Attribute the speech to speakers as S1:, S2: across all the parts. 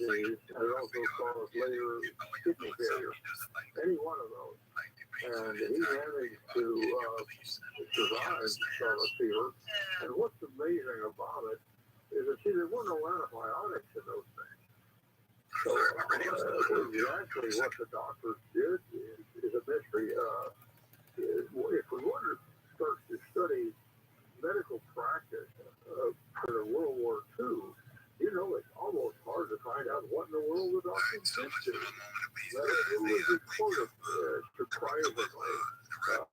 S1: disease, and it also caused later kidney failure. Any one of those. And he managed to survive scarlet fever. And what's amazing about it is that, see, there were no antibiotics in those things. So exactly what the doctors did is a mystery. If we want to start to study medical practice for the World War II, you know, it's almost hard to find out what in the world the doctors did to. It was reported surprisingly. But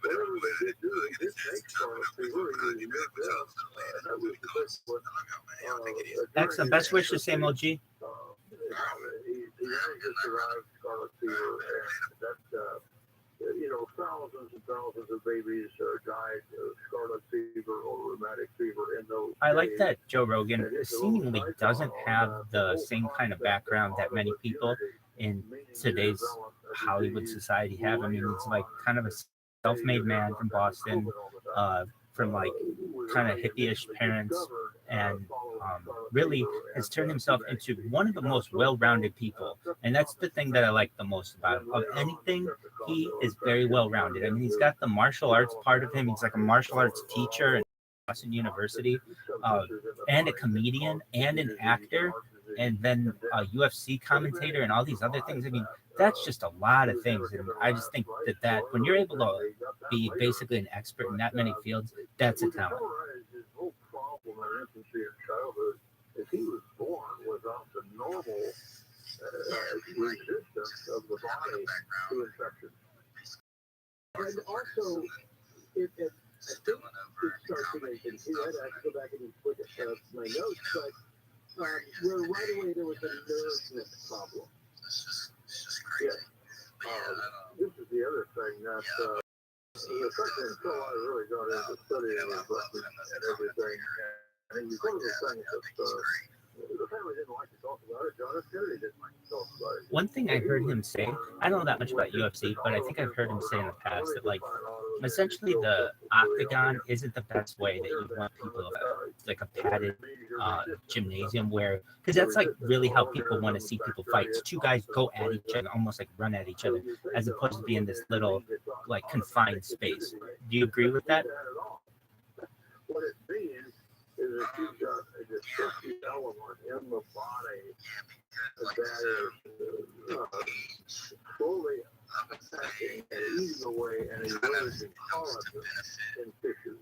S1: whatever they did do, they did make scarlet fever. He lived death. That was the best one.
S2: Excellent. Best wishes, Sam OG.
S1: He managed to survive scarlet fever, and that, you know, thousands and thousands of babies died of scarlet fever or rheumatic fever in those
S2: I like
S1: days.
S2: that Joe Rogan seemingly doesn't have the same kind of background that many people in today's Hollywood society have. I mean, he's like kind of a self-made man from Boston, from like kind of hippie-ish parents, and really has turned himself into one of the most well-rounded people. And that's the thing that I like the most about him. Of anything, he is very well-rounded. I mean, he's got the martial arts part of him. He's like a martial arts teacher at Boston University, and a comedian, and an actor, and then a UFC commentator, and all these other things. I mean, that's just a lot of things. And I just think that when you're able to be basically an expert in that many fields, that's a talent.
S1: His whole problem in infancy and childhood is he was born without the normal resistance of the body to infection. And also, I think it starts to make it. I had to go back and look at my notes, but where right away there was a nervousness problem. Yeah. This is the other thing that the question until I really got into studying his lessons and everything, and one of the things that the family didn't like to talk about it, John F. Kennedy didn't like to talk about it.
S2: One thing I heard him say, I don't know that much about UFC, but I think I've heard him say in the past that, like, essentially the octagon isn't the best way that you want people to, like a padded gymnasium where, because that's like really how people want to see people fight. It's two guys go at each other, almost like run at each other, as opposed to being this little, like, confined space. Do you agree with that?
S1: What it means is that you've got a destructive element in the body that is slowly attacking and eating away and eroding collagen in tissues.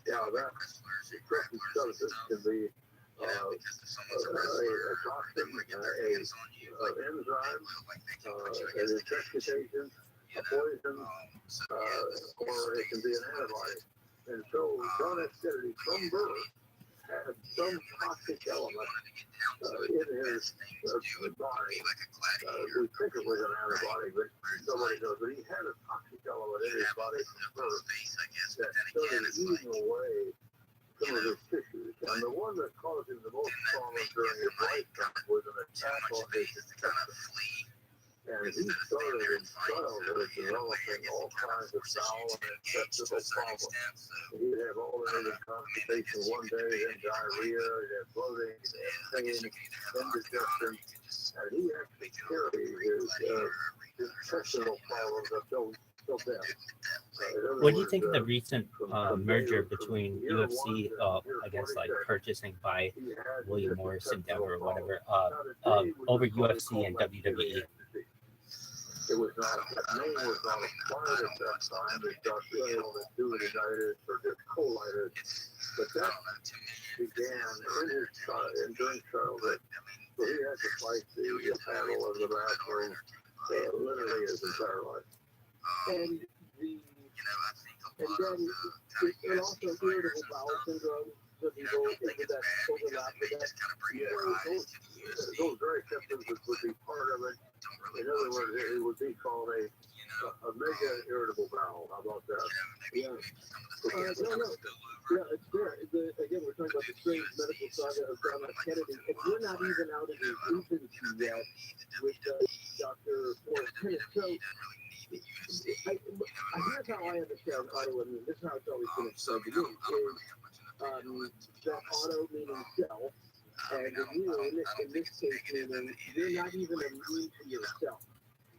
S1: Now, that destructive substance can be a toxin, an enzyme, an infectious agent, a poison, or it can be an antibody. And so John F. Kennedy, from birth, had some toxic element in his body. We think it was an antibody, but nobody knows. But he had a toxic element in his body from birth that started eating away some of his tissues. And the one that caused him the most trauma during his lifetime was an attack on his intestines. And he started in childhood developing all kinds of bowel and intestinal problems. He'd have alternating constipation one day, then diarrhea, he'd have bloating, pain, indigestion, and he actually carried his intestinal problems until death.
S2: What do you think of the recent merger between UFC, I guess, like purchasing by William Morris Endeavor or whatever, over UFC and WWE?
S1: It was not, that name was not acquired at that time. It got duodenitis or just colitis. But that began during childhood. So he had to fight the battle of the bathroom literally his entire life. And then it also irritable bowel syndrome. So if you go into that overlap with that, those very symptoms would be part of it. In other words, it would be called a mega irritable bowel. How about that? Yeah. Yeah, it's there. Again, we're talking about the strange medical saga of John F. Kennedy. And we're not even out of his infancy yet with Dr. Morris Kennedy. So, here's how I understand autoimmune. This is how it's always been explained to me. Is that auto meaning self, And in this case, meaning you're not even immune to yourself.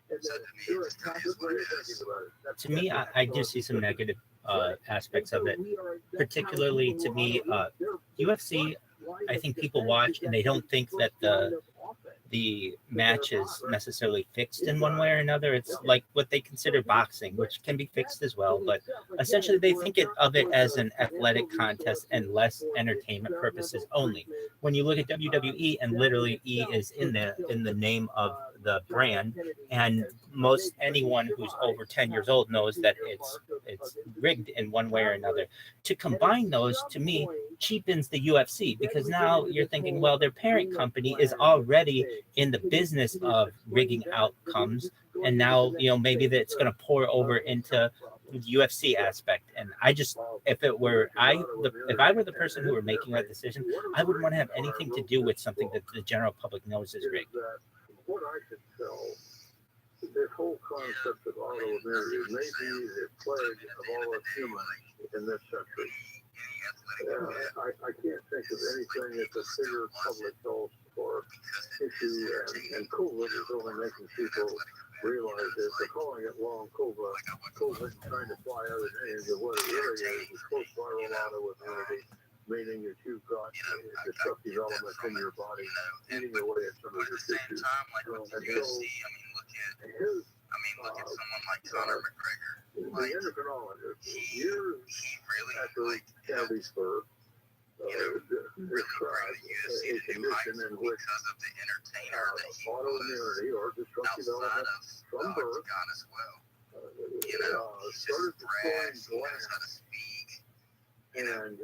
S1: And that you're attached to it.
S2: To me, I do see some negative aspects of it, particularly to me, UFC. I think people watch and they don't think that the match is necessarily fixed in one way or another. It's like what they consider boxing, which can be fixed as well, but essentially they think of it as an athletic contest and less entertainment purposes only. When you look at WWE, and literally E is in the name of the brand, and most anyone who's over 10 years old knows that it's rigged in one way or another. To combine those, to me, cheapens the UFC, because now you're thinking, well, their parent company is already in the business of rigging outcomes, and now maybe that's going to pour over into the UFC aspect. And I just, if I were the person who were making that decision, I wouldn't want to have anything to do with something that the general public knows is rigged.
S1: What I could tell, this whole concept of autoimmunity may be the plague of all us humans in this century. I can't think of anything that's a bigger public health or issue, and COVID is only making people realize this. They're calling it long COVID, trying to fly other names, and what it really is post-viral autoimmunity, meaning that you've got destructive elements in your body eating away at some of your tissues. Look at someone like Conor McGregor. The endocrinologist, years after cavity spur, described a condition in which autoimmunity or destructive elements from birth started destroying glands. And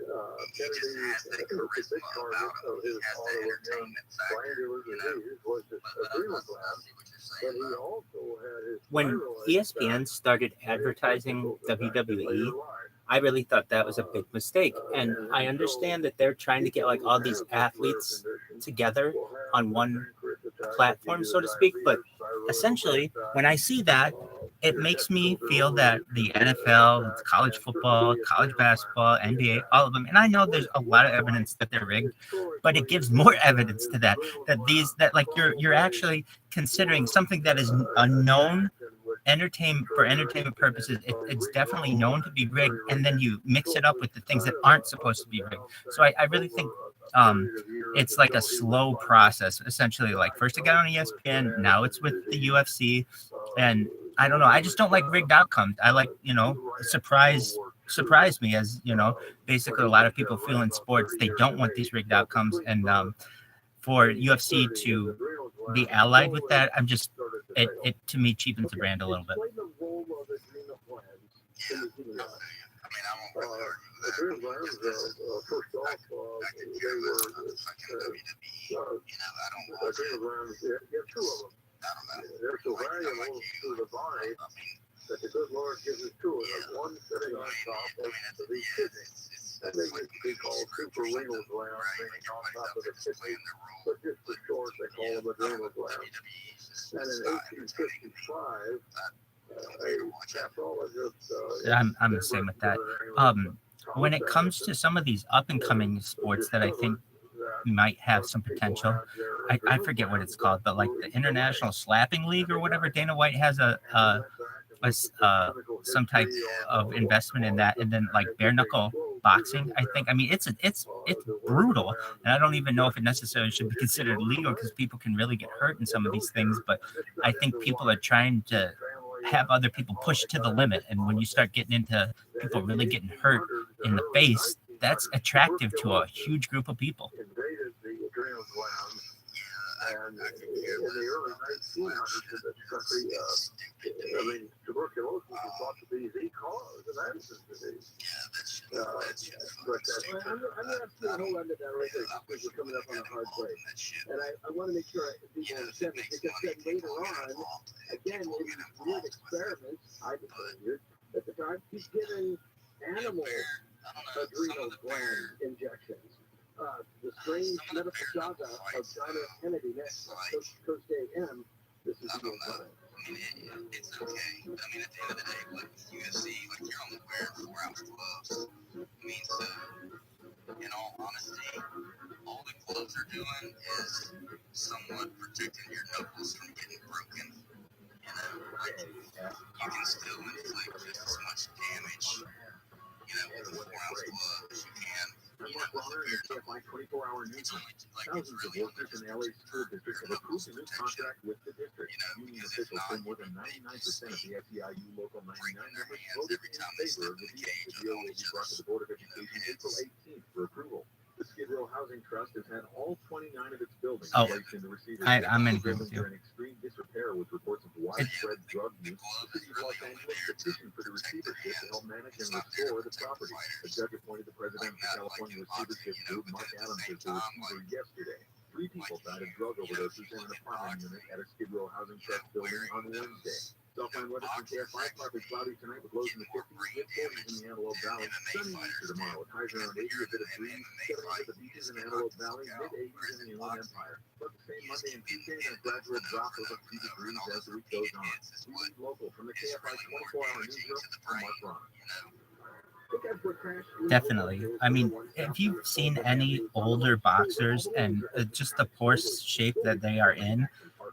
S1: Kennedy, the big target of his autoimmune glandular disease was his adrenal gland, but he also had his
S2: when ESPN started advertising WWE, I really thought that was a big mistake. And I understand that they're trying to get like all these athletes together on one platform, so to speak. But essentially, when I see that, it makes me feel that the NFL, college football, college basketball, NBA, all of them, and I know there's a lot of evidence that they're rigged, but it gives more evidence to that like you're actually considering something that is a known entertainment purposes. It's definitely known to be rigged, and then you mix it up with the things that aren't supposed to be rigged. So I really think it's like a slow process. Essentially, like first it got on ESPN, now it's with the UFC, and I don't know. I just don't like rigged outcomes. I like, surprise me, as basically a lot of people feel in sports. They don't want these rigged outcomes, and for UFC to be allied with that, it to me cheapens the brand a little bit.
S1: They're so valuable to the body that the good Lord gives us two of them, one sitting on top of the kidneys. And they used to be called suprarenal glands, being on top of the kidney, but just for short, they call them adrenal glands. And in 1855, a pathologist...
S2: I'm the same with that. When it comes to some of these up-and-coming sports that I think might have some potential, I forget what it's called, but like the International Slapping League or whatever, Dana White has some type of investment in that, and then like bare knuckle boxing, I think. I mean, it's brutal, and I don't even know if it necessarily should be considered legal, because people can really get hurt in some of these things. But I think people are trying to have other people push to the limit, and when you start getting into people really getting hurt in the face, that's attractive to a huge group of people.
S1: And in the early 1900s in this country, tuberculosis was thought to be the cause of Addison's disease. But I'm going to hold on to that right there, because we're coming up on a hard break. And I want to make sure people understand this, because then later on, again, in these weird experiments, I believe, at the time, he's giving animal adrenal gland injections. The strange medical saga of John F. Kennedy next, Coach AM. This is the time. It's okay. I mean, at the end of the day, like UFC, like you're only wearing 4-ounce gloves. It means
S3: in all honesty, all the gloves are doing is somewhat protecting your knuckles from getting broken. You know, like you can still inflict just as much damage, you know, with a 4-ounce glove as you can, you know, with a pair of knuckles. 24-hour news. Thousands of workers in the LA school district have approved a new contract with the district. Union officials say more than 99% of the SEIU Local 99 members voted in favor of the deal. The deal will be brought to the Board of Education April 18th for approval. The Skid Row Housing Trust has had all 29 of its buildings placed in the receivership.
S2: I'm in agreement with you.
S3: In extreme disrepair with reports of widespread drug use. The city of Los Angeles petitioned for the receivership to help manage and restore the property. The judge appointed the president of the California receivership group, Mark Adams, as the receiver yesterday. 3 people died of drug overdoses in an apartment unit at a Skid Row Housing Trust building on Wednesday. Southline weather from KFI, partly cloudy tonight with lows in the 50s, mid-40s in the Antelope Valley. Sunny Easter tomorrow with highs around 80, a bit of breeze, 70 at the beaches in Antelope Valley, mid-80s in the Inland Empire. But the same Monday and Tuesday, and a gradual drop of a few degrees as the week goes on. We lead local from the KFI 24-hour newsroom, I'm Mark Ron.
S2: Definitely. I mean, if you've seen any older boxers and just the poor shape that they are in,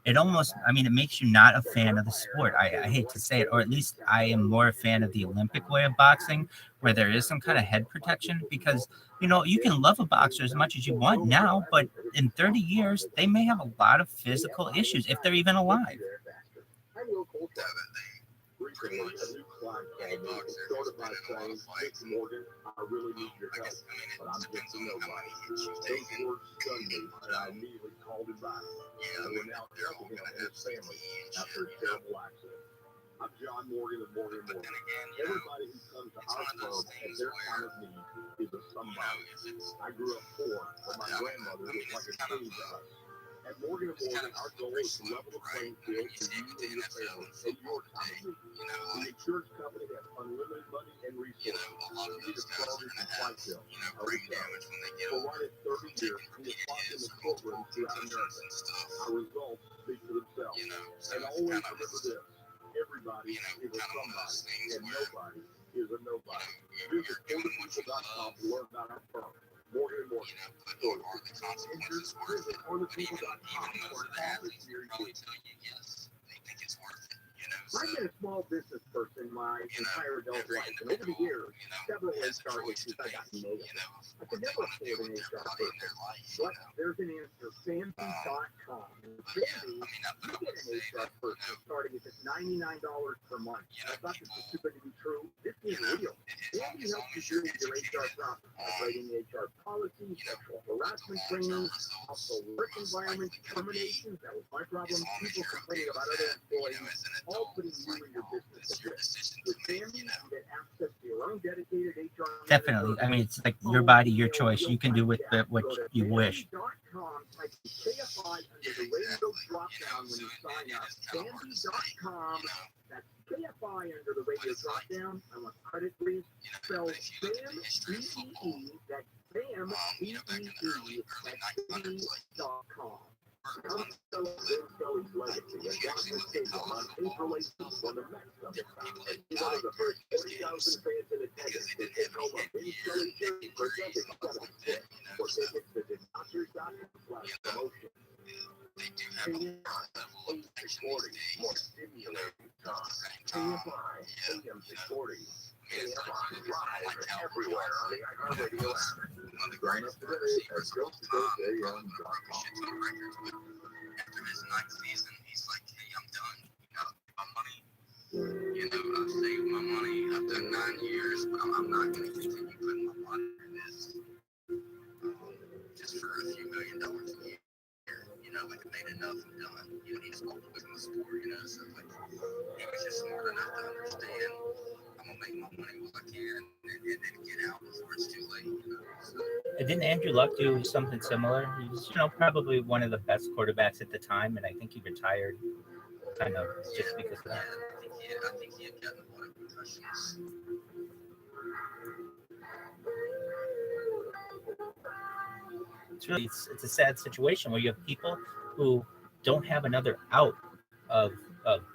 S2: it almost, I mean, it makes you not a fan of the sport. I hate to say it, or at least I am more a fan of the Olympic way of boxing, where there is some kind of head protection, because, you know, you can love a boxer as much as you want now, but in 30 years, they may have a lot of physical issues if they're even alive.
S3: Pretty much any boxer who's been in a lot of fights,
S1: Morgan, I really need your
S3: I
S1: help.
S3: guess, I mean,
S1: But
S3: it
S1: I'm
S3: depends
S1: just
S3: on
S1: a
S3: how many
S1: nobody.
S3: hits you've
S1: Those
S3: taken.
S1: words stunned me, and I immediately called him back.
S3: Yeah, I
S1: And
S3: mean,
S1: we're now
S3: they're all
S1: helping
S3: going
S1: him
S3: to
S1: and
S3: have
S1: his family
S3: CTE and
S1: after a
S3: shit, you know.
S1: terrible accident. I'm John Morgan of Morgan
S3: But then
S1: Morgan.
S3: again, you know,
S1: Everybody who comes to
S3: it's
S1: our
S3: one of those
S1: club at
S3: things
S1: their
S3: where,
S1: time of need is a
S3: you know,
S1: somebody.
S3: if it's,
S1: I grew up poor, but my grandmother was like a king to us. At Morgan & Morgan, our goal is to level the playing field for you and your family in your time of need.
S3: you know,
S1: The
S3: like,
S1: insurance company has unlimited money and
S3: you
S1: resources.
S3: know, a lot of
S1: You need
S3: those
S1: a
S3: guys are
S1: 12
S3: going to
S1: inch
S3: have,
S1: flight bill.
S3: you know, brain damage when they get
S1: For
S3: older,
S1: one in 30 years,
S3: taking
S1: we have fought in
S3: repeated
S1: the
S3: hits or
S1: courtroom
S3: multiple
S1: throughout
S3: concussions
S1: America.
S3: and stuff,
S1: Our results speak for themselves.
S3: you know, so
S1: And
S3: it's
S1: always
S3: kind of,
S1: remember this. Everybody
S3: you know,
S1: is a
S3: kind of one of those
S1: somebody,
S3: things
S1: and
S3: where,
S1: nobody is a
S3: you
S1: nobody.
S3: know, you're doing what you
S1: Visit
S3: love,
S1: to learn about our firm. Morgan & Morgan.
S3: you know, but are the consequences worth it? But even most of the athletes will probably tell you yes, they think it's worth it, you know, so,
S1: I've been a small business person my
S3: you know,
S1: entire adult
S3: every
S1: life, and over the
S3: individual,
S1: years,
S3: you know,
S1: several
S3: has a
S1: HR
S3: choice
S1: issues
S3: to
S1: I
S3: make,
S1: got to know.
S3: you know,
S1: I
S3: what
S1: could
S3: they
S1: never
S3: want to do
S1: afford
S3: with
S1: an
S3: their
S1: HR
S3: body and
S1: person,
S3: their life, you
S1: but
S3: know.
S1: there's an answer. Fancy.com.
S3: But yeah, I
S1: Fancy,
S3: mean, I
S1: you
S3: would
S1: get an
S3: say
S1: HR
S3: that, you
S1: person
S3: know,
S1: starting at just $99 per month.
S3: you
S1: I
S3: know,
S1: thought this
S3: people,
S1: was too good to be true. This
S3: you
S1: is
S3: know,
S1: real. Fancy
S3: as long
S1: helps you
S3: as you're
S1: deal with your HR
S3: educated
S1: problems,
S3: on,
S1: writing the HR policies,
S3: you know,
S1: sexual
S3: what the
S1: harassment
S3: long-term
S1: training,
S3: results
S1: also work
S3: most
S1: environment
S3: likely going to be,
S1: terminations. That was my problem.
S3: as long as
S1: People
S3: you're okay
S1: complaining
S3: with
S1: about other
S3: that, you
S1: employees.
S3: know, as an
S1: All
S3: adult,
S1: putting
S3: it's
S1: you
S3: like,
S1: and your
S3: well,
S1: business
S3: it's
S1: at
S3: your
S1: risk.
S3: decision to
S1: With
S3: make,
S1: Family,
S3: you
S1: you
S3: know.
S1: get access to your own dedicated HR
S2: Definitely. I mean, it's like your body, your choice. You can do with it what you wish.
S1: Family.com, type KFI under the radio drop down when you sign up. Family.com, that's KFI under the radio drop down. I want credit, please. Spell BAM, that's BAM, BEE, that's Family.com. I'm so Kelly's legacy, and Jonathan Stadium on April 18th when the Mets come to town. He's one of the first 40,000 fans in attendance to take home a Vince Kelly shirt for $7.76. For tickets, visit Doctors.com/promotion.
S3: They do have a level of protection these days,
S1: More
S3: you know,
S1: stimulating
S3: but at the same time,
S1: KFI, AM 640.
S3: I mean, it's like,
S1: KFI
S3: like
S1: live
S3: Talbot
S1: everywhere on the iHeartRadio
S3: was
S1: app.
S3: one of the greatest wide receivers of all time, probably would have broke a shit ton of records, but after his ninth season, he's like, hey, I'm done. You know, my money, you know, I've saved my money. I've done 9 years, but I'm not going to continue putting my money in this just for a few $1 million a year. You know, like, I made enough and done. You know, he just walked away from the sport, you know, so like, he was just smart enough to understand I'm going to make my money while I can and then get out before it's too late, you know, so.
S2: Didn't Andrew Luck do something similar? He was, you know, probably one of the best quarterbacks at the time, and I think he retired kind of just because of that.
S3: I think he had gotten a lot of concussions.
S2: It's a sad situation where you have people who don't have another out of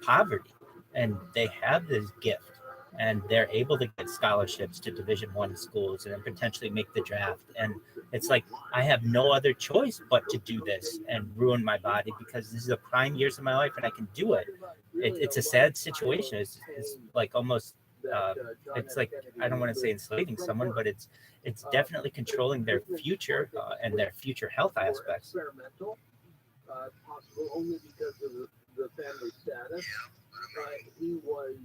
S2: poverty, and they have this gift, and they're able to get scholarships to Division I schools and then potentially make the draft. And it's like I have no other choice but to do this and ruin my body because this is the prime years of my life and I can do it. It's a sad situation. It's like almost it's like I don't want to say enslaving someone, but it's definitely controlling their future and their future health aspects.
S1: Possible only because of the family status. He was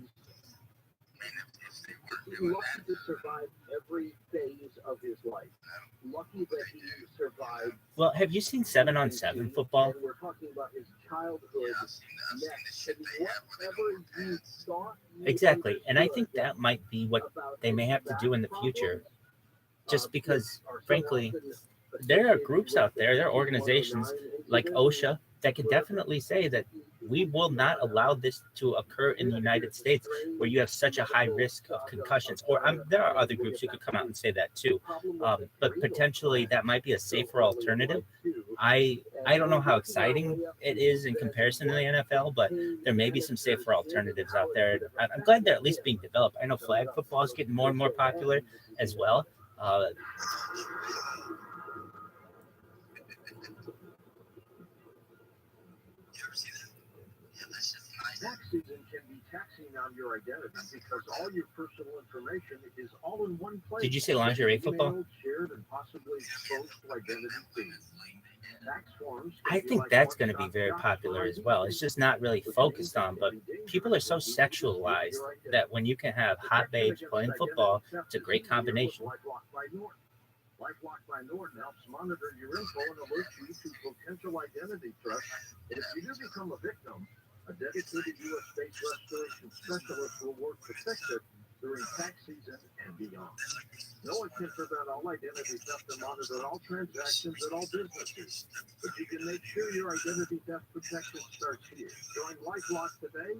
S1: lucky to survive every phase of his life. Lucky that he survived.
S2: Well, have you seen 7-on-7 football?
S1: And we're talking about his childhood next. And whatever you thought.
S2: Exactly. And I think that might be what they may have to do in the future. Just because, frankly, there are groups out there, there are organizations like OSHA that can definitely say that we will not allow this to occur in the United States where you have such a high risk of concussions. Or there are other groups who could come out and say that too. But potentially that might be a safer alternative. I don't know how exciting it is in comparison to the NFL, but there may be some safer alternatives out there. I'm glad they're at least being developed. I know flag football is getting more and more popular as well.
S1: Tax season can be taxing on your identity because all your personal information is all in one place.
S2: Did you say lingerie football?
S1: Shared and possibly exposed to identity thieves. Tax forms
S2: I think that's going to be very popular as well. It's just not really focused on, but people are so sexualized that when you can have hot babes playing football, it's a great combination.
S1: LifeLock by Norton helps monitor your info and alert you to potential identity threats. If you do become a victim, a dedicated U.S.-based restoration specialist will work to fix it during tax season and beyond. No one can prevent all identity theft and monitor all transactions at all businesses, but you can make sure your identity theft protection starts here. Join LifeLock today.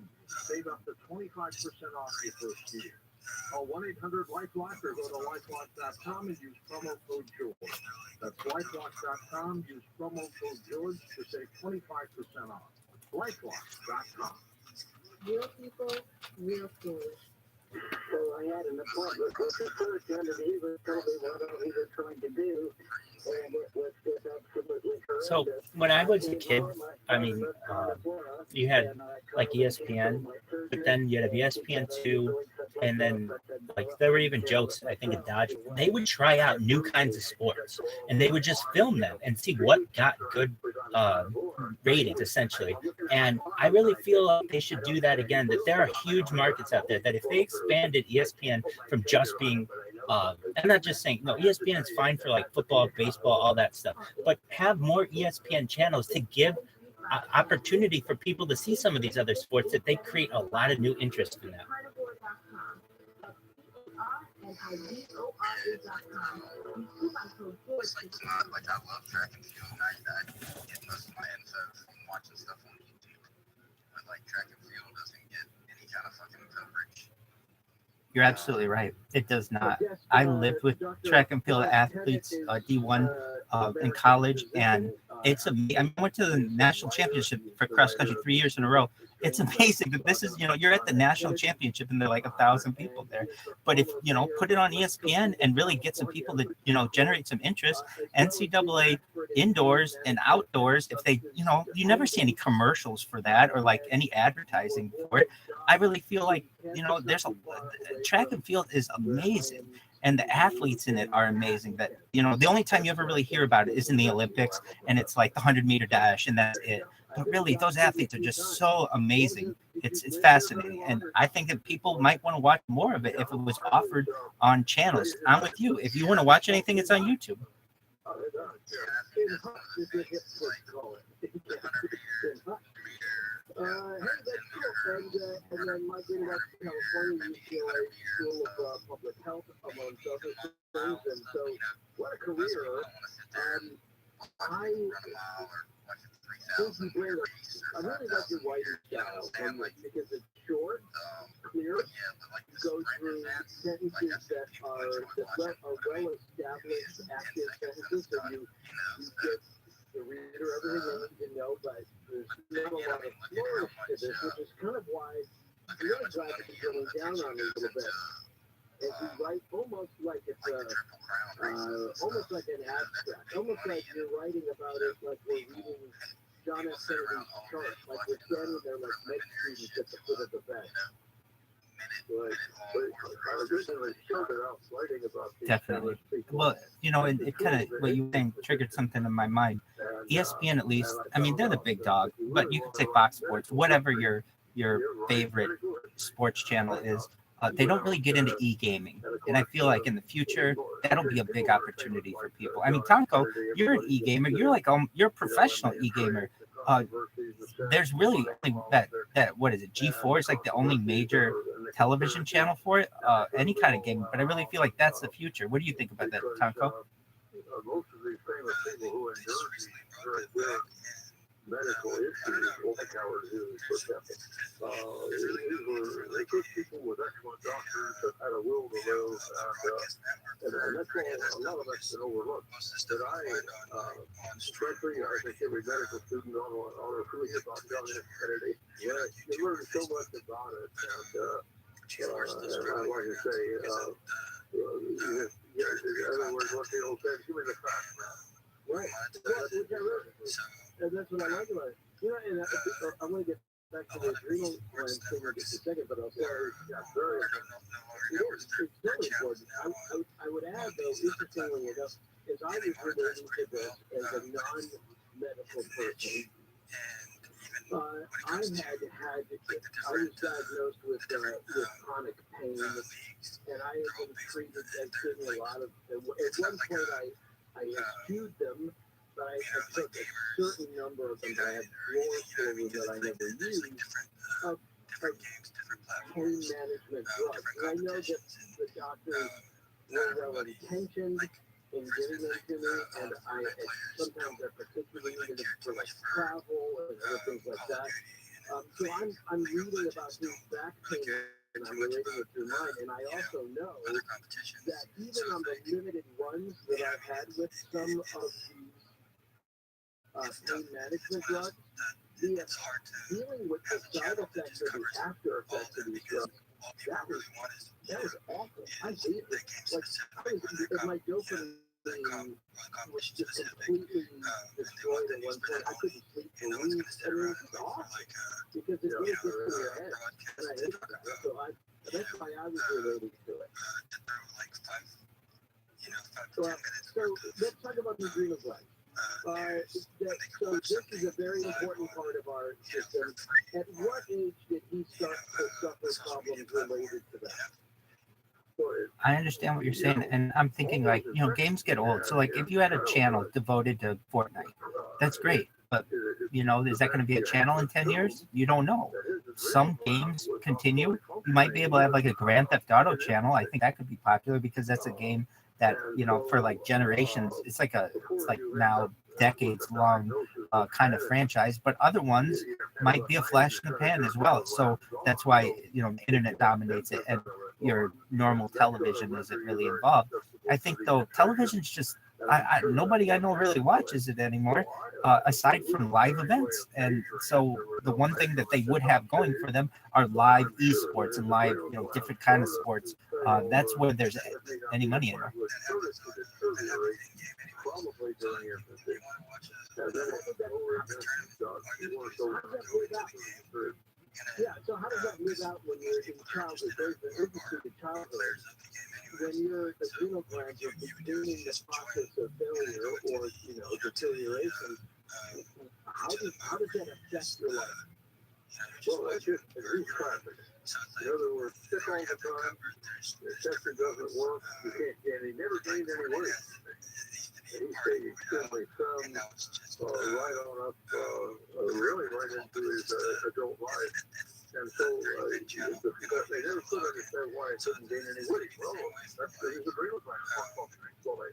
S1: Save up to 25% off your first year. Call 1-800-LifeLock or go to lifelock.com and use promo code George. That's lifelock.com. Use promo code George to save 25% off. LifeLock.com.
S4: Real people, real stories.
S1: So I had an appointment with the surgeon, and he was telling me what he was trying to do, and it was just absolutely horrendous.
S2: So when I was a kid, I mean, you had like ESPN, but then you'd have ESPN2, and then like there were even jokes, I think, at Dodge. They would try out new kinds of sports, and they would just film them and see what got good ratings, essentially. And I really feel like they should do that again, that there are huge markets out there that if they expanded ESPN from just being I'm not just saying, no, ESPN is fine for like football, baseball, all that stuff, but have more ESPN channels to give opportunity for people to see some of these other sports, that they create a lot of new interest in that.
S5: It's not like I love track and field and I get most of my info from watching stuff on YouTube. But like track and field doesn't get any kind of fucking coverage.
S2: You're absolutely right. It does not. I lived with track and field athletes, D1 in college, and it's amazing. I mean, I went to the national championship for cross country 3 years in a row. It's amazing that this is, you're at the national championship and there are like 1,000 people there. But if, put it on ESPN and really get some people to, generate some interest, NCAA indoors and outdoors, if they, you never see any commercials for that or like any advertising for it. I really feel like, there's track and field is amazing. And the athletes in it are amazing. That, the only time you ever really hear about it is in the Olympics, and it's like the 100-meter dash, and that's it. But really, those athletes are just so amazing. It's fascinating. And I think that people might want to watch more of it if it was offered on channels. I'm with you. If you want to watch anything, it's on YouTube.
S1: Hey, that's cool. And then Mike in West California, UCLA School of Public Health, amongst other things. And so, what a career. I think you bring I really like your writing style because it's short, clear, you go through sentences that are well-established, active sentences, so you give the reader everything they need to know, but there's not a lot of flourish to this, which is kind of why I'm really glad that you're going down on me a little bit. If you write almost like it's almost like an abstract, almost like you're writing about it like we're reading John F. Kennedy's chart, like we're standing there like med students at the foot of the bed.
S2: Definitely. Well, you know, it kind of, what you were saying triggered something in my mind. ESPN, at least, I mean, they're the big dog, but you could say Fox Sports, whatever your favorite sports channel is. They don't really get into e-gaming, and I feel like in the future that'll be a big opportunity for people. I mean, Tonko, you're an e-gamer. You're like you're a professional e-gamer. There's really only that what is it? G4 is like the only major television channel for it. Any kind of gaming, but I really feel like that's the future. What do you think about that, Tonko?
S1: Most of these famous people who endure these very good medical issues, like Howard Hughes, for example, they were people with excellent doctors that had a will to live, and that's all a lot of that's been overlooked. But frankly, I think every medical student on a career about John F. Kennedy, you learn so much about it, and like I say, in other words, what the old said, give me the facts, man. Right. And that's what I like about it. You know, and I want to get back to the adrenal gland thing in just a second, but I'll say it's very it's very important. I would add, though, interestingly enough, as I was relating to this as a non-medical person, I was diagnosed with chronic pain, and I have been treated as getting a lot of. At one point, I eschewed them, but I took a certain number of them that I had drawers for them that I never used of pain management drugs. And I know that the doctors were well intentioned in giving them to me, and sometimes they're particularly needed for like travel and other things like that. So I'm reading about his back pain, and I'm relating it through mine, and I also know that even on the limited runs that I've had with some of these pain management drugs, dealing with the side effects or the after effects of these drugs, that was awful. I hated it. Like my dopamine was just completely destroyed at one point. I couldn't sleep for weeks. I mean, it was awful because it really gets to your head, and I hated that. So that's why I was relating to it. So let's talk about the adrenal gland. So this is a very important part of our system. At what age did he start to suffer problems related to that?
S2: I understand what you're saying, and I'm thinking like, you know, games get old. So like if you had a channel devoted to Fortnite, that's great. But, you know, is that going to be a channel in 10 years? You don't know. Some games continue. You might be able to have like a Grand Theft Auto channel. I think that could be popular because that's a game that, you know, for like generations, it's like now decades long kind of franchise, but other ones might be a flash in the pan as well. So that's why, you know, the internet dominates it and your normal television isn't really involved. I think though television's just nobody I know really watches it anymore, aside from live events. And so the one thing that they would have going for them are live esports and live, you know, different kind of sports. That's where there's any money in there.
S1: Probably during your infancy. Yeah, so how does that live out when you're in childhood? There's the urgency to childhood. When your adrenal glands are beginning the process of failure or, you know, deterioration, how does that affect your life? Well, it's just classic. In other words, sick all the time, your testing doesn't work, you can't get any, never gained any weight. And he stayed extremely firm right on up, really right into his adult life. And so they never could understand why I couldn't gain any weight. Well, that's because his adrenal glands weren't functioning fully.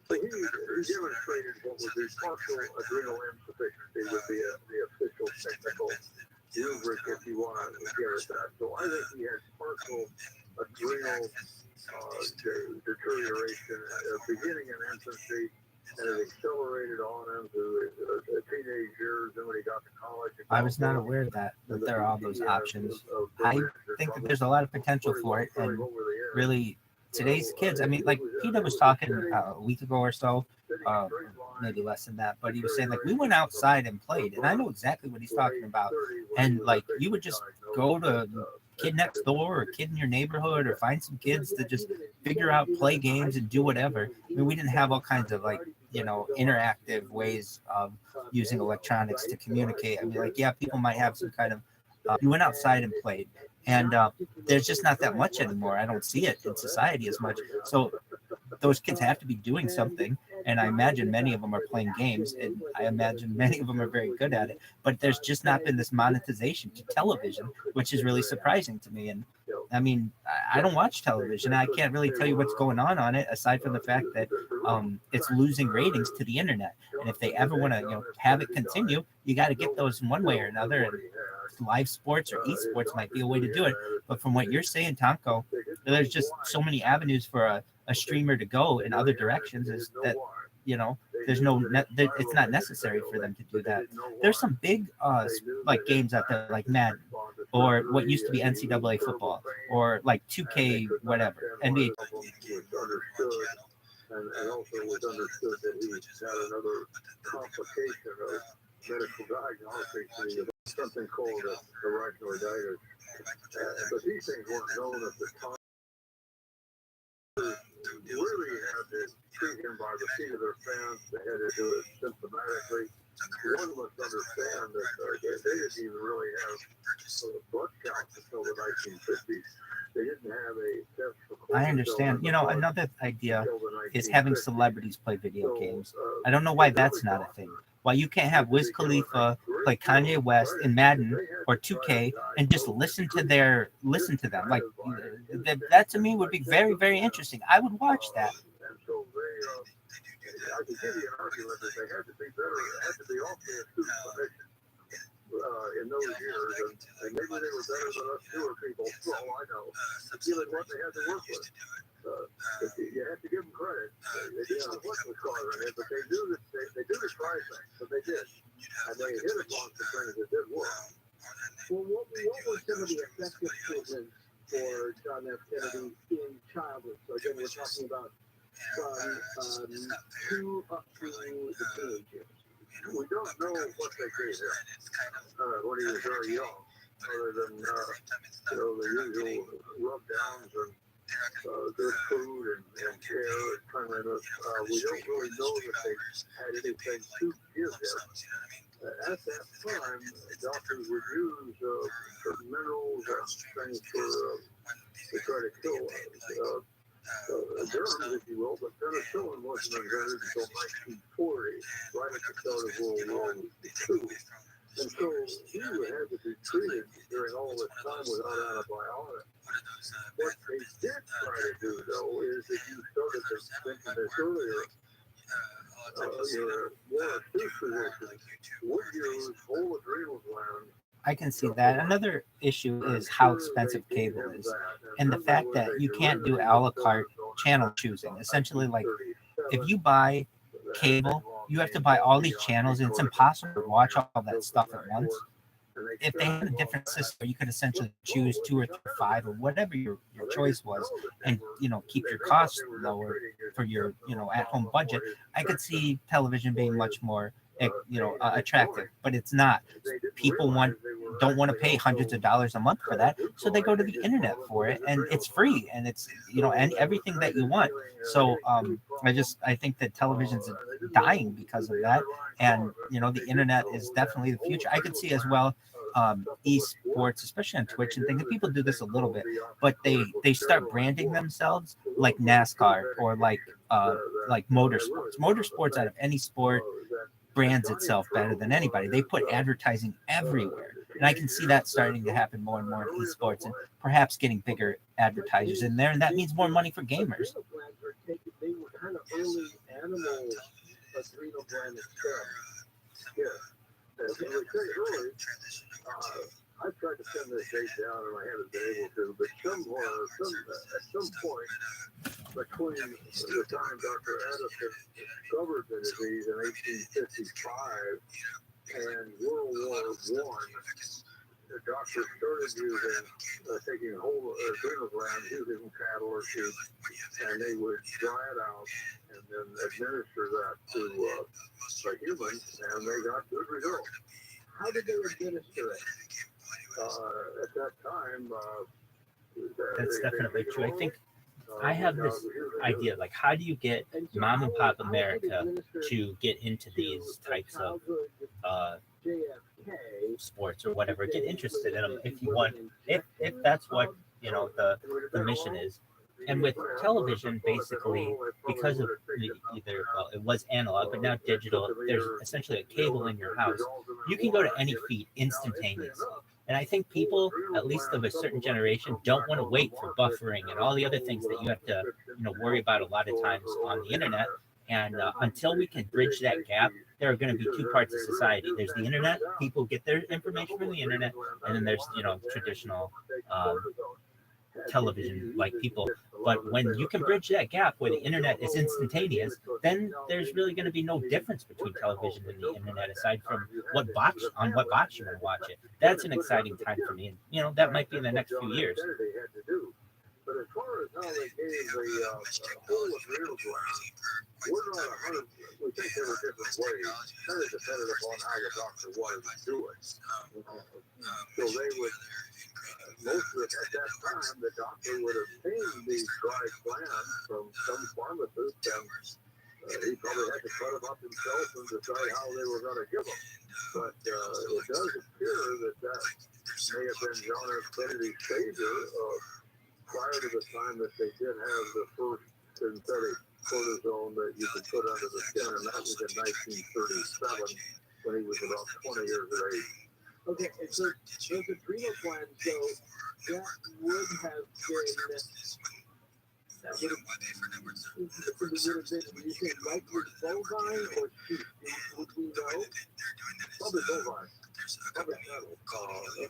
S1: So he demonstrated what would be partial adrenal insufficiency would be the official technical rubric if you want to get at that. So I think he has partial adrenal deterioration beginning in infancy, and it accelerated on into teenage years
S2: I was not aware of that there are all those options. I think that there's a lot of potential for it, and really today's kids. I mean, like Peter was talking a week ago or so, maybe less than that, but he was saying like we went outside and played, and I know exactly what he's talking about. And like you would just go to kid next door or kid in your neighborhood or find some kids to just figure out, play games and do whatever. I mean, we didn't have all kinds of like, you know, interactive ways of using electronics to communicate. I mean, like, yeah, people might have some kind of, you went outside and played, and there's just not that much anymore. I don't see it in society as much. So those kids have to be doing something. And I imagine many of them are playing games, and I imagine many of them are very good at it. But there's just not been this monetization to television, which is really surprising to me. And I mean, I don't watch television. I can't really tell you what's going on it, aside from the fact that it's losing ratings to the internet. And if they ever want to, you know, have it continue, you got to get those in one way or another. And live sports or esports might be a way to do it. But from what you're saying, Tonko, there's just so many avenues for a streamer to go in other directions. Is that, you know, there's no it's not necessary for them to do that. There's some big like games out there like Madden or what used to be NCAA football or like 2K whatever, NBA.
S1: And also it was understood that he had another complication of medical diagnosis, something called the rhinoid igers. But these things weren't known at the time. Really had to treat him by the seat of their pants. They had to do it symptomatically. One must understand that they didn't even really have blood counts until the 1950s. They didn't have a test for.
S2: I understand. You know, another idea is having celebrities play video games. I don't know why that's not a thing. Why you can't have Wiz Khalifa play Kanye West in Madden or 2K and just listen to them. Like that to me would be very, very interesting. I would watch that.
S1: I could give you an argument that they had to be better. They had to be awfully astute clinicians in those years, and maybe they were better than us newer people. For all I know, given what they had to work with. You have to give them credit. They didn't know what was causing it, but they do try things. But they did, and they hit upon some things that did work.
S4: Well, what were some of the effective treatments for John F. Kennedy in childhood? So again, we're talking about from 2 up to the teenage years.
S1: We don't know what they gave him when he was very young, other than the usual rub downs and good food and care and cleanliness. We don't really know that they had anything to give him. At that time, doctors would use certain minerals and things to try to kill germs, if you will, but penicillin wasn't invented until 1940, right at the start of World War II. And so he would have to be treated during all this time without antibiotics. What they did try to do, though, is that you started to mention this earlier, your more acute physicians would use whole adrenal glands.
S2: I can see that. Another issue is how expensive cable is, and the fact that you can't do a la carte channel choosing. Essentially, like if you buy cable, you have to buy all these channels, and it's impossible to watch all that stuff at once. If they had a different system, you could essentially choose 2 or 3 or 5 or whatever your choice was, and keep your costs lower for your at-home budget. I could see television being much more attractive, but it's not. People don't want to pay hundreds of dollars a month for that, so they go to the internet for it, and it's free, and it's and everything that you want. So I think that television's dying because of that, and the internet is definitely the future. I could see as well esports, especially on Twitch and things. And people do this a little bit, but they start branding themselves like NASCAR or like motorsports. Motorsports out of any sport brands itself better than anybody. They put advertising everywhere, and I can see that starting to happen more and more in esports, and perhaps getting bigger advertisers in there, and that means more money for gamers.
S4: They were kind of early animal adrenal gland experiments.
S1: Yeah. As I said earlier, I've tried to pin this date down, and I haven't been able to, but at some point between the time Dr. Addison discovered the disease in 1855 and World War I, the doctors started using, taking whole adrenal glands, using cattle or sheep, and they would dry it out and then administer that to humans, and they got good results.
S4: How did they administer it?
S1: At that time,
S2: That's definitely true. I think I have this idea, like, how do you get mom and pop America to get into these types of sports or whatever, get interested in them if you want, if that's what, you know, the mission is. And with television, basically, because of either, well, it was analog, but now digital, there's essentially a cable in your house. You can go to any feed instantaneously. And I think people, at least of a certain generation, don't want to wait for buffering and all the other things that you have to, you know, worry about a lot of times on the internet. And until we can bridge that gap, there are going to be two parts of society. There's the internet; people get their information from the internet, and then there's, you know, traditional television like people. But when you can bridge that gap where the internet is instantaneous, then there's really going to be no difference between television and the internet, aside from what box you want to watch it. That's an exciting time for me, and you know, that might be in the next few years.
S1: But as far as how they gave the whole adrenal gland, we're not 100. We think there were different ways, kind of dependent upon how the doctor wanted to do it. So they would, most of it at that time, the doctor would obtain these dried glands from some pharmacist, and he probably had to cut them up himself and decide how they were going to give them. But it does appear that may have been John F. Kennedy's savior prior to the time that they did have the first synthetic cortisone that you could put under the skin, and that was in 1937 when he was about 20 years of age.
S4: Okay, and so those adrenal glands, so that would have been, that would have been, you say, likely bovine or sheep? Would we know?
S1: Probably bovine. Probably cattle.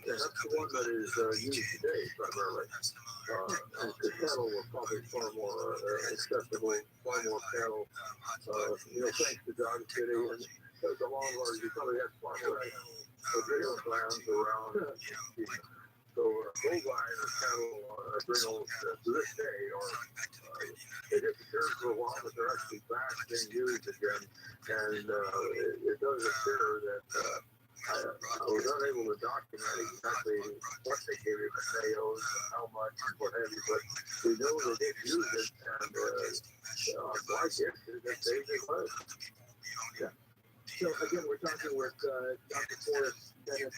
S1: That's the one that is used today primarily. The cattle were probably far more accessible, far more cattle. You know, thanks to Dodge City and the long run, you probably had far more adrenal glands around. So bovine or cattle adrenals to this day they disappeared for a while, but they're actually back being used again. And it does appear that I was unable to document exactly what they gave him at Mayo's and how much and what have you, but we know they did use it, and my guess is that they did less.
S4: Yeah. So again, we're talking with Dr. Forrest Bennett,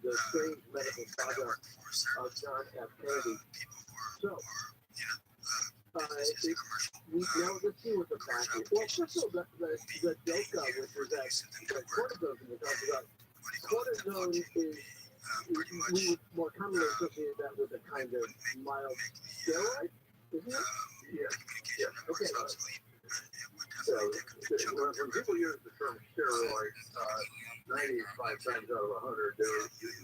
S4: the strange medical saga of John F. Kennedy. So, now let's see what the fact is. Well, first of all, the delta, which was that cortisone we talked about, cortisone is, we would more commonly associate that with a kind of mild steroid, isn't it?
S1: Yeah.
S4: Okay.
S1: So, when people use the term steroid, 95 times out of 100, they're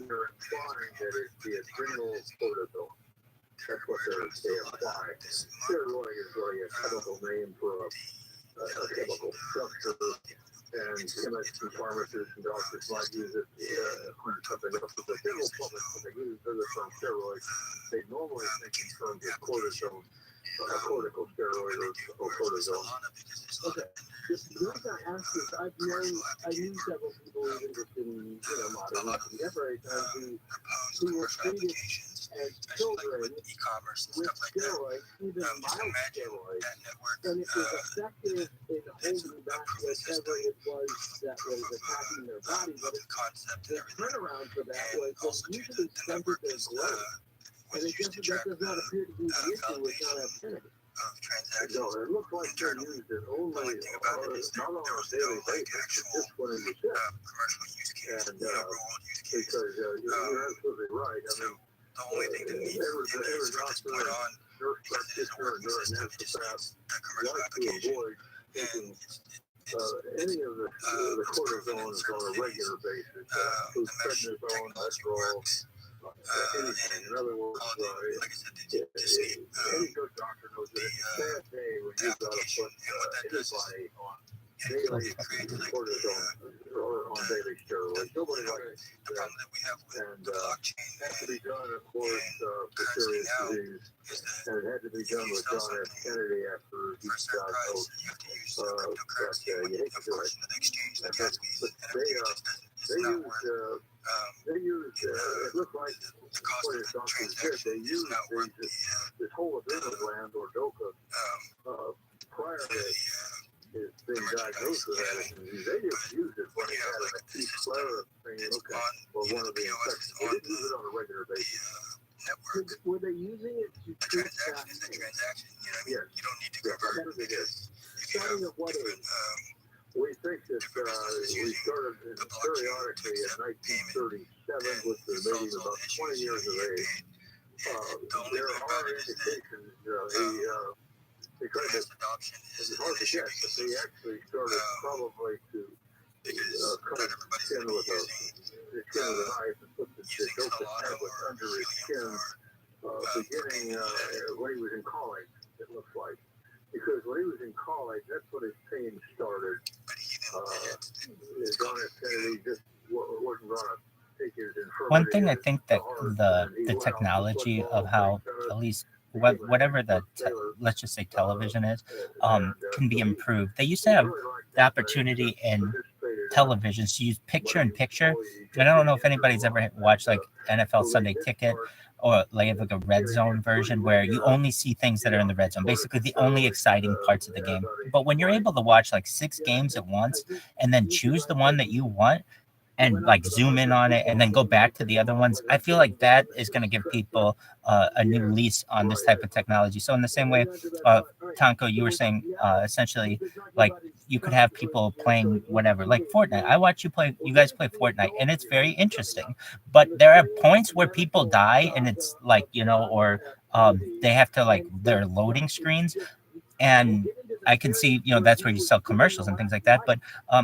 S1: implying that it's the adrenal cortisone. That's what they imply. Steroid is really a chemical name for a chemical structure, and chemists and pharmacists and doctors might use it for something else. But the general public, when they use the term steroid, they normally think in terms of cortisone, corticosteroid or cortisone.
S4: Okay. The reason I ask is I knew several people even just in modern contemporary times who were treated as children with steroids, even mild steroids, and it was effective in holding back whatever it was that was attacking their body, but the turnaround for that was they usually stunted their growth, and it just, that does not appear to be the issue with John F. Kennedy.
S1: No, it looks like they're used it only not on a daily basis, but just when it was sick. And because you're absolutely right. I mean, every doctor, nurse practitioner, and naturopath like to avoid taking any of the cortisones on a regular basis. Prednisone, Adderall, anything. In other words, any good doctor knows that it's a bad day when you've got to put anybody on daily cortisone or on daily steroids. Nobody likes
S5: the problem that we have with
S1: and
S5: the blockchain
S1: had to be done, of course, for serious disease.
S5: is that
S1: And it had to be done with John F. Kennedy after he
S5: for a certain price,
S1: diagnosed.
S5: you have to use
S1: But
S5: cryptocurrency.
S1: you
S5: When,
S1: hate to
S5: of
S1: do
S5: course,
S1: it.
S5: in the exchange, the
S1: But
S5: gas fees
S1: but
S5: and everything,
S1: they
S5: it's not
S1: used,
S5: worth
S1: it looked like
S5: the cost
S1: what
S5: of
S1: his
S5: the
S1: doctors did.
S5: transaction
S1: They
S5: is
S1: used
S5: not worth the
S1: this whole adrenal gland or DOCA prior to his being diagnosed with that. And they just used it when he had an acute flare thing, or one of the infections. They didn't use it on a regular basis.
S5: network.
S4: Were they using it to
S5: A
S4: treat
S5: transaction is a transaction. You know what I mean?
S1: Yes.
S5: You don't need to
S1: Yeah,
S5: convert
S1: that's what they did.
S5: if you have
S4: Starting at what
S5: different
S4: age?
S1: We think that we started periodically in 1937 with the meeting about 20 years of age. There are indications they tried to,
S5: adoption
S1: it's hard to guess, but they actually started probably to cut his skin with the skin of the knife and put the DOCA tablets under his skin beginning when he was in college, it looks like. Because when he was in college, that's when his pain started. John F. Kennedy just wasn't going to take his infirmity.
S2: One thing I think that the technology of how, at least whatever the let's just say television is, can be improved. They used to have the opportunity in television to use picture-in-picture. And I don't know if anybody's ever watched like NFL Sunday Ticket or like a red zone version where you only see things that are in the red zone, basically the only exciting parts of the game. But when you're able to watch like 6 games at once and then choose the one that you want and like zoom in on it and then go back to the other ones, I feel like that is going to give people a new lease on this type of technology. So in the same way, Tonko, you were saying essentially like you could have people playing whatever, like Fortnite. I watch you guys play Fortnite, and it's very interesting. But there are points where people die, and it's like, you know, or they have to like their loading screens. And I can see, you know, that's where you sell commercials and things like that. But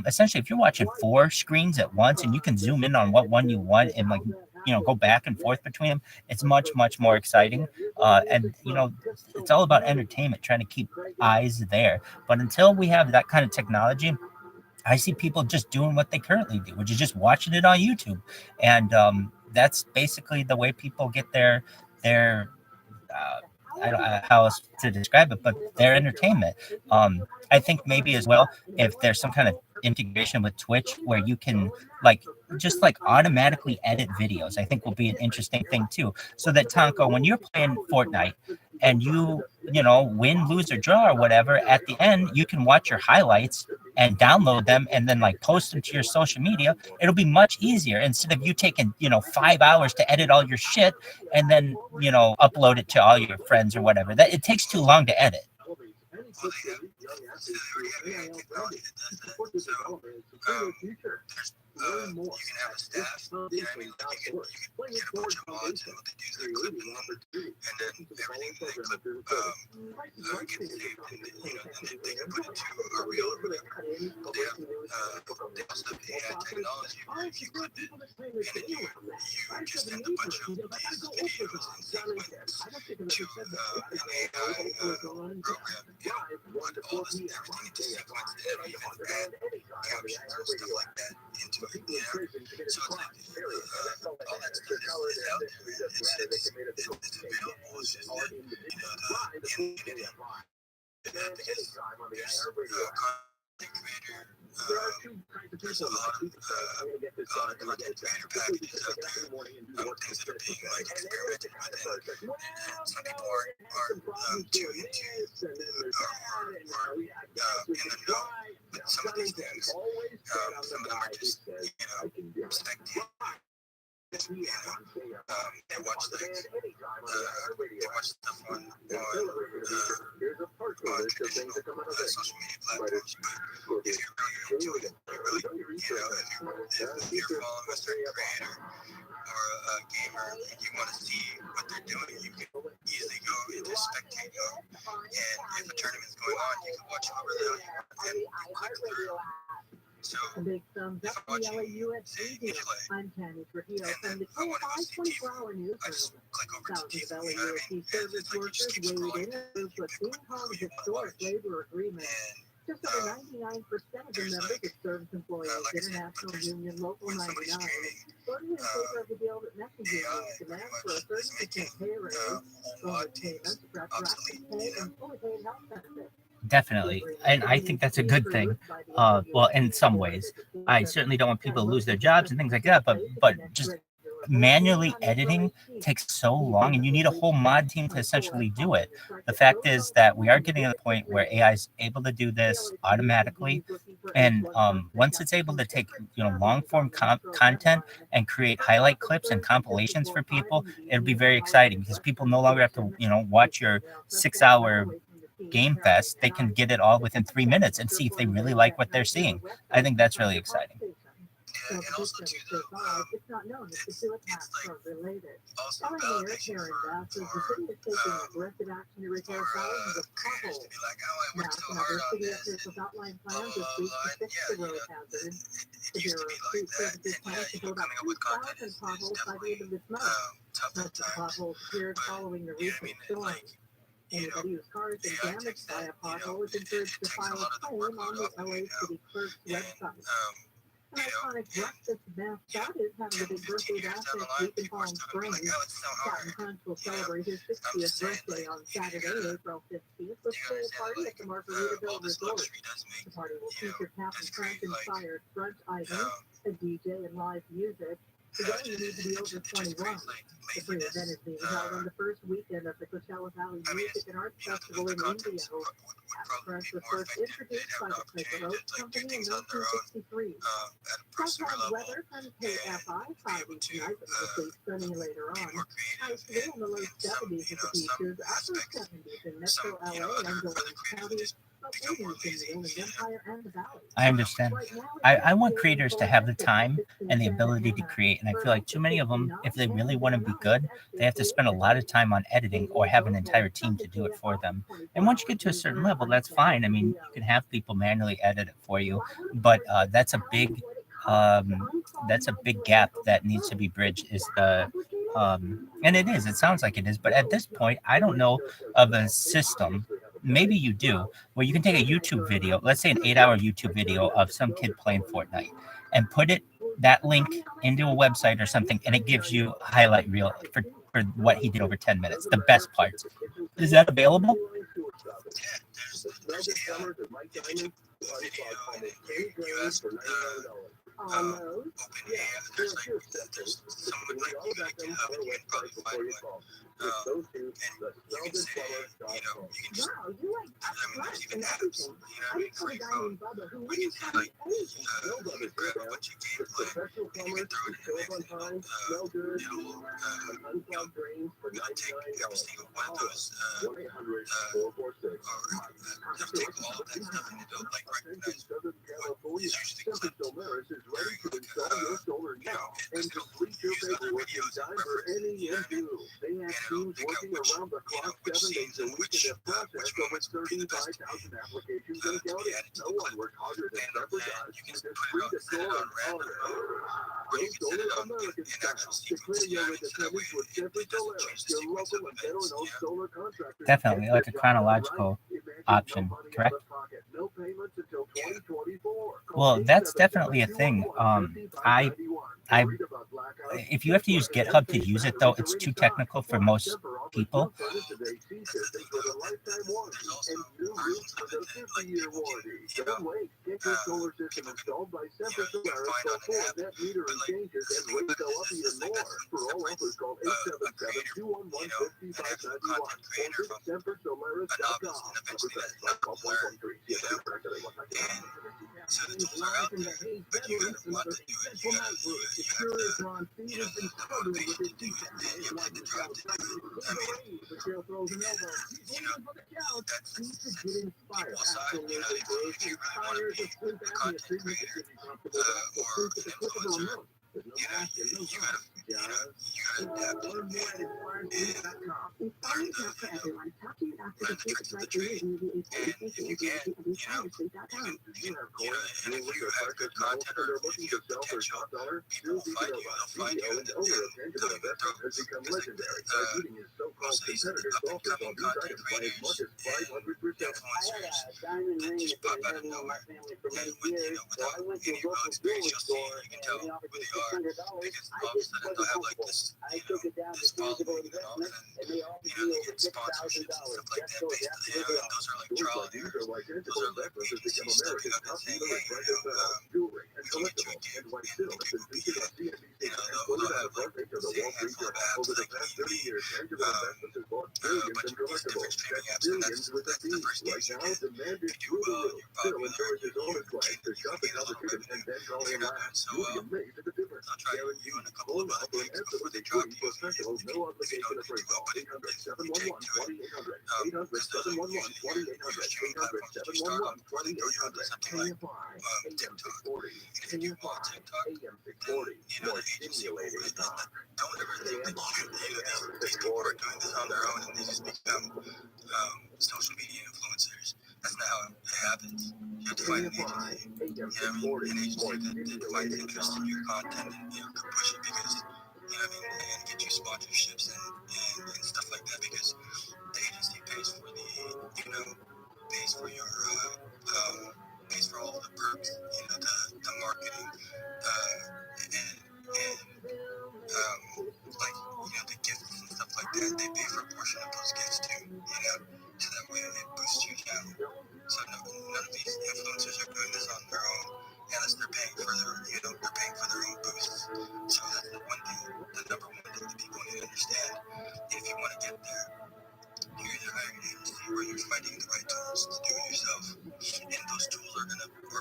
S2: essentially, if you're watching 4 screens at once and you can zoom in on what one you want and like, you know, go back and forth between them, it's much, much more exciting. And, you know, it's all about entertainment, trying to keep eyes there. But until we have that kind of technology, I see people just doing what they currently do, which is just watching it on YouTube. And that's basically the way people get their I don't know how else to describe it, but their entertainment. I think maybe as well, if there's some kind of integration with Twitch where you can like just like automatically edit videos, I think will be an interesting thing too. So that Tonko, when you're playing Fortnite and you know, win, lose, or draw or whatever, at the end you can watch your highlights and download them and then like post them to your social media. It'll be much easier instead of you taking, you know, 5 hours to edit all your shit and then, you know, upload it to all your friends or whatever. That it takes too long to edit.
S5: You can have a staff, you know what I mean? Like you can get a bunch of mods and what they do is they clip them, and then everything they clip gets saved, and you know, then they can put it to a reel or whatever. But they also have AI technology where if you clip it and then you just send a bunch of these videos in sequence to an AI program, it'll put all this everything into sequence, and it'll even add captions and stuff like that into it, you know? So it's like, all that stuff is out there, it's available, it's just that, you know, the community, because there's content creator, there's a lot of content creator packages out there, things that are being like experimented with, and some people aren't too into or in the know with some of these things. Some of them are just, you know, spectating. They watch like they watch stuff on traditional social media platforms. But if you're really into it, you really, you know, if you're following a certain creator or a gamer and you want to see what they're doing, you can easily go into spectate mode, and if a tournament's going on, you can watch over there and click through. So
S6: A big thumbs
S5: if
S6: up
S5: I'm
S6: for the
S5: watching,
S6: LAUSD
S5: say,
S6: deal.
S5: Italy,
S6: I'm Tammy Trujillo
S5: and
S6: from
S5: then
S6: the
S5: I want to go
S6: 25
S5: see Tifu,
S6: 24-hour
S5: I
S6: newsroom.
S5: just click over to
S6: Thousands of
S5: Tifu, you know what I
S6: LAUSD
S5: mean? And
S6: service
S5: it's like you just
S6: workers
S5: keep
S6: weighed
S5: scrolling
S6: in
S5: and
S6: with
S5: you pick
S6: Ping Pong's
S5: who you want to
S6: historic
S5: watch.
S6: labor agreement.
S5: And
S4: Just over 99% of the members of service employees, international union, local 99, voted in favor of the bill that messaging demands for a 30% pay raise, bonus payments, retroactive pay, and fully paid health benefits.
S2: Definitely. And I think that's a good thing. Well, in some ways, I certainly don't want people to lose their jobs and things like that, but just manually editing takes so long, and you need a whole mod team to essentially do it. The fact is that we are getting to the point where AI is able to do this automatically, and once it's able to take long form content and create highlight clips and compilations for people, it'll be very exciting because people no longer have to watch your 6-hour Game Fest. They can get it all within 3 minutes and see if they really like what they're seeing. I think that's really exciting.
S5: Yeah, and also too, though,
S4: it's not known if the two attacks are related.
S5: also
S4: ROTHSCHILD
S5: they
S4: here
S5: use
S4: in Bath says the city is taking aggressive action to repair thousands of
S5: creators
S4: potholes.
S5: to be like, oh, I worked
S4: Bath
S5: so
S4: and
S5: hard
S4: other
S5: on
S4: city
S5: this.
S4: officials outlined
S5: Blah,
S4: plans
S5: blah,
S4: this
S5: blah,
S4: week
S5: blah.
S4: to fix
S5: Yeah,
S4: the
S5: you
S4: road
S5: know,
S4: hazard.
S5: it
S4: The
S5: used to
S4: Bureau
S5: be
S4: of
S5: like
S4: Street
S5: that.
S4: Services
S5: And
S4: plans to
S5: yeah,
S4: fill about
S5: coming up with content
S4: 2,000
S5: is
S4: potholes by the end of this month.
S5: tough
S4: Most
S5: at
S4: of the
S5: times.
S4: potholes appeared
S5: But
S4: following the
S5: yeah, I
S4: recent
S5: mean,
S4: storm.
S5: like,
S4: Anybody whose car has been
S5: AI
S4: damaged
S5: takes
S4: by
S5: that,
S4: a pothole is encouraged to
S5: takes a
S4: file
S5: lot
S4: a
S5: of the
S4: claim
S5: workload
S4: on the
S5: off of
S4: LA
S5: you now.
S4: City Clerk's
S5: And
S4: website. An iconic breakfast mascot is having a big
S5: 10, 15
S4: birthday
S5: years
S4: bash
S5: down the
S4: next
S5: line,
S4: week in
S5: people are
S4: Palm
S5: still gonna be like,
S4: Springs.
S5: oh, it's so
S4: Captain
S5: hard.
S4: Crunch will
S5: You know,
S4: celebrate his
S5: I'm
S4: 60th
S5: just saying,
S4: birthday
S5: like,
S4: on
S5: you
S4: Saturday,
S5: gotta,
S4: April 15th, with
S5: you
S4: a
S5: gotta
S4: full
S5: understand
S4: party
S5: that,
S4: at
S5: like,
S4: the Margaritaville
S5: all this
S4: Resort.
S5: luxury does make,
S4: The party will
S5: you know,
S4: feature Captain
S5: that's
S4: Crunch
S5: great, like,
S4: inspired brunch items, a DJ, and live music. To go, you need to be over 21. The free event is being held on the first weekend of the Coachella Valley Music and Arts Festival in Indio. Captain Crunch was first introduced by the Quaker Oats Company in 1963. Sometimes weather can KFI cloudy tonight, but will stay sunny later on. Highs today in the low 70s at the beaches, upper 70s in Metro LA and Orange County, but 80s in the Inland Empire and the Valley.
S2: I understand. I want creators to have the time and the ability to create, and I feel like too many of them, if they really want to be good, they have to spend a lot of time on editing or have an entire team to do it for them. And once you get to a certain level, that's fine. I mean, you can have people manually edit it for you, but that's a big gap that needs to be bridged. Is the and it is. It sounds like it is, but at this point, I don't know of a system. Maybe you do, where you can take a YouTube video, let's say an 8-hour YouTube video of some kid playing Fortnite, and put that link into a website or something, and it gives you a highlight reel for what he did over 10 minutes, the best parts. Is that available?
S5: There's someone like you like to have, and you can probably find one. And you can say, you can just, there's even apps, free phone, where you can say, like, you can grab a bunch of gameplay, and you can throw it in the mix, and it'll take every single one of those, or it'll take all of that stuff, and it'll, like, recognize what is usually clipped, very quick, and it'll use other videos and references, you know what I mean? And it'll pick up which scenes and which moments will be the best to be added to the clip. And then you can put it on, set it on random mode, or you can set it on in actual sequence, you know what I mean? So that way it doesn't change the sequence of events, you know?
S2: Definitely, like a chronological option, correct? Well, that's definitely a thing. If you have to use GitHub to use it, though, it's too technical for most people.
S5: So the tools are out there, but you gotta want to do it. You have to, the motivation to do it, and you have the drive to do it. I mean, that's equal side, if you really want to be a content creator, or an influencer, you gotta You gotta adapt it.
S4: Learn more at inspiredfood.com.
S6: Inspiring not for everyone. Talk to your doctor
S5: Learn
S6: to
S5: the
S6: see
S5: tricks
S6: if
S5: of
S6: it's
S5: the
S6: right for you
S5: trade.
S6: using
S5: And if you can,
S6: at inspiredfood.com.
S5: And if you have good content or if you have potential, people will find you. They'll find you and they'll tell you to throw. Because most of these up-and-coming content creators and influencers that just pop out of nowhere. And without any real experience, you'll see, you can tell who they are because all of a sudden they'll have like this, this following, and then all of a sudden, they get sponsorships and stuff like that based, and those are like trial and errors. Those are like agencies stepping up and saying, hey, we can get you a gig, and the gig will be, they'll have like, say, a handful of apps like maybe, a bunch of these different streaming apps, and that's the first gigs you get. If you do well, you're popular, you can get a little revenue. If you're not doing so well, they'll try you in a couple of other gigs before they drop you if you don't do well. But if you take to it, because your streaming platforms that you start on before they throw you onto something like TikTok. And if you do well on TikTok, then the agency will really don't ever think that these people are doing this on their own and they just become social media influencers. That's not how it happens. You have to find an agency. An agency that finds interest in your content and can push it because and get you sponsorships and stuff like that because the agency pays for pays for your pays for all the perks, the marketing, and the gifts and stuff like that. They pay for a portion of those gifts too, so that way it boosts your channel. So none of these influencers are doing this on their own, unless they're paying for their own boosts. So that's the number one thing that people need to understand. If you want to get there, you either hire an agency or you're finding the right tools to do it yourself. And those tools are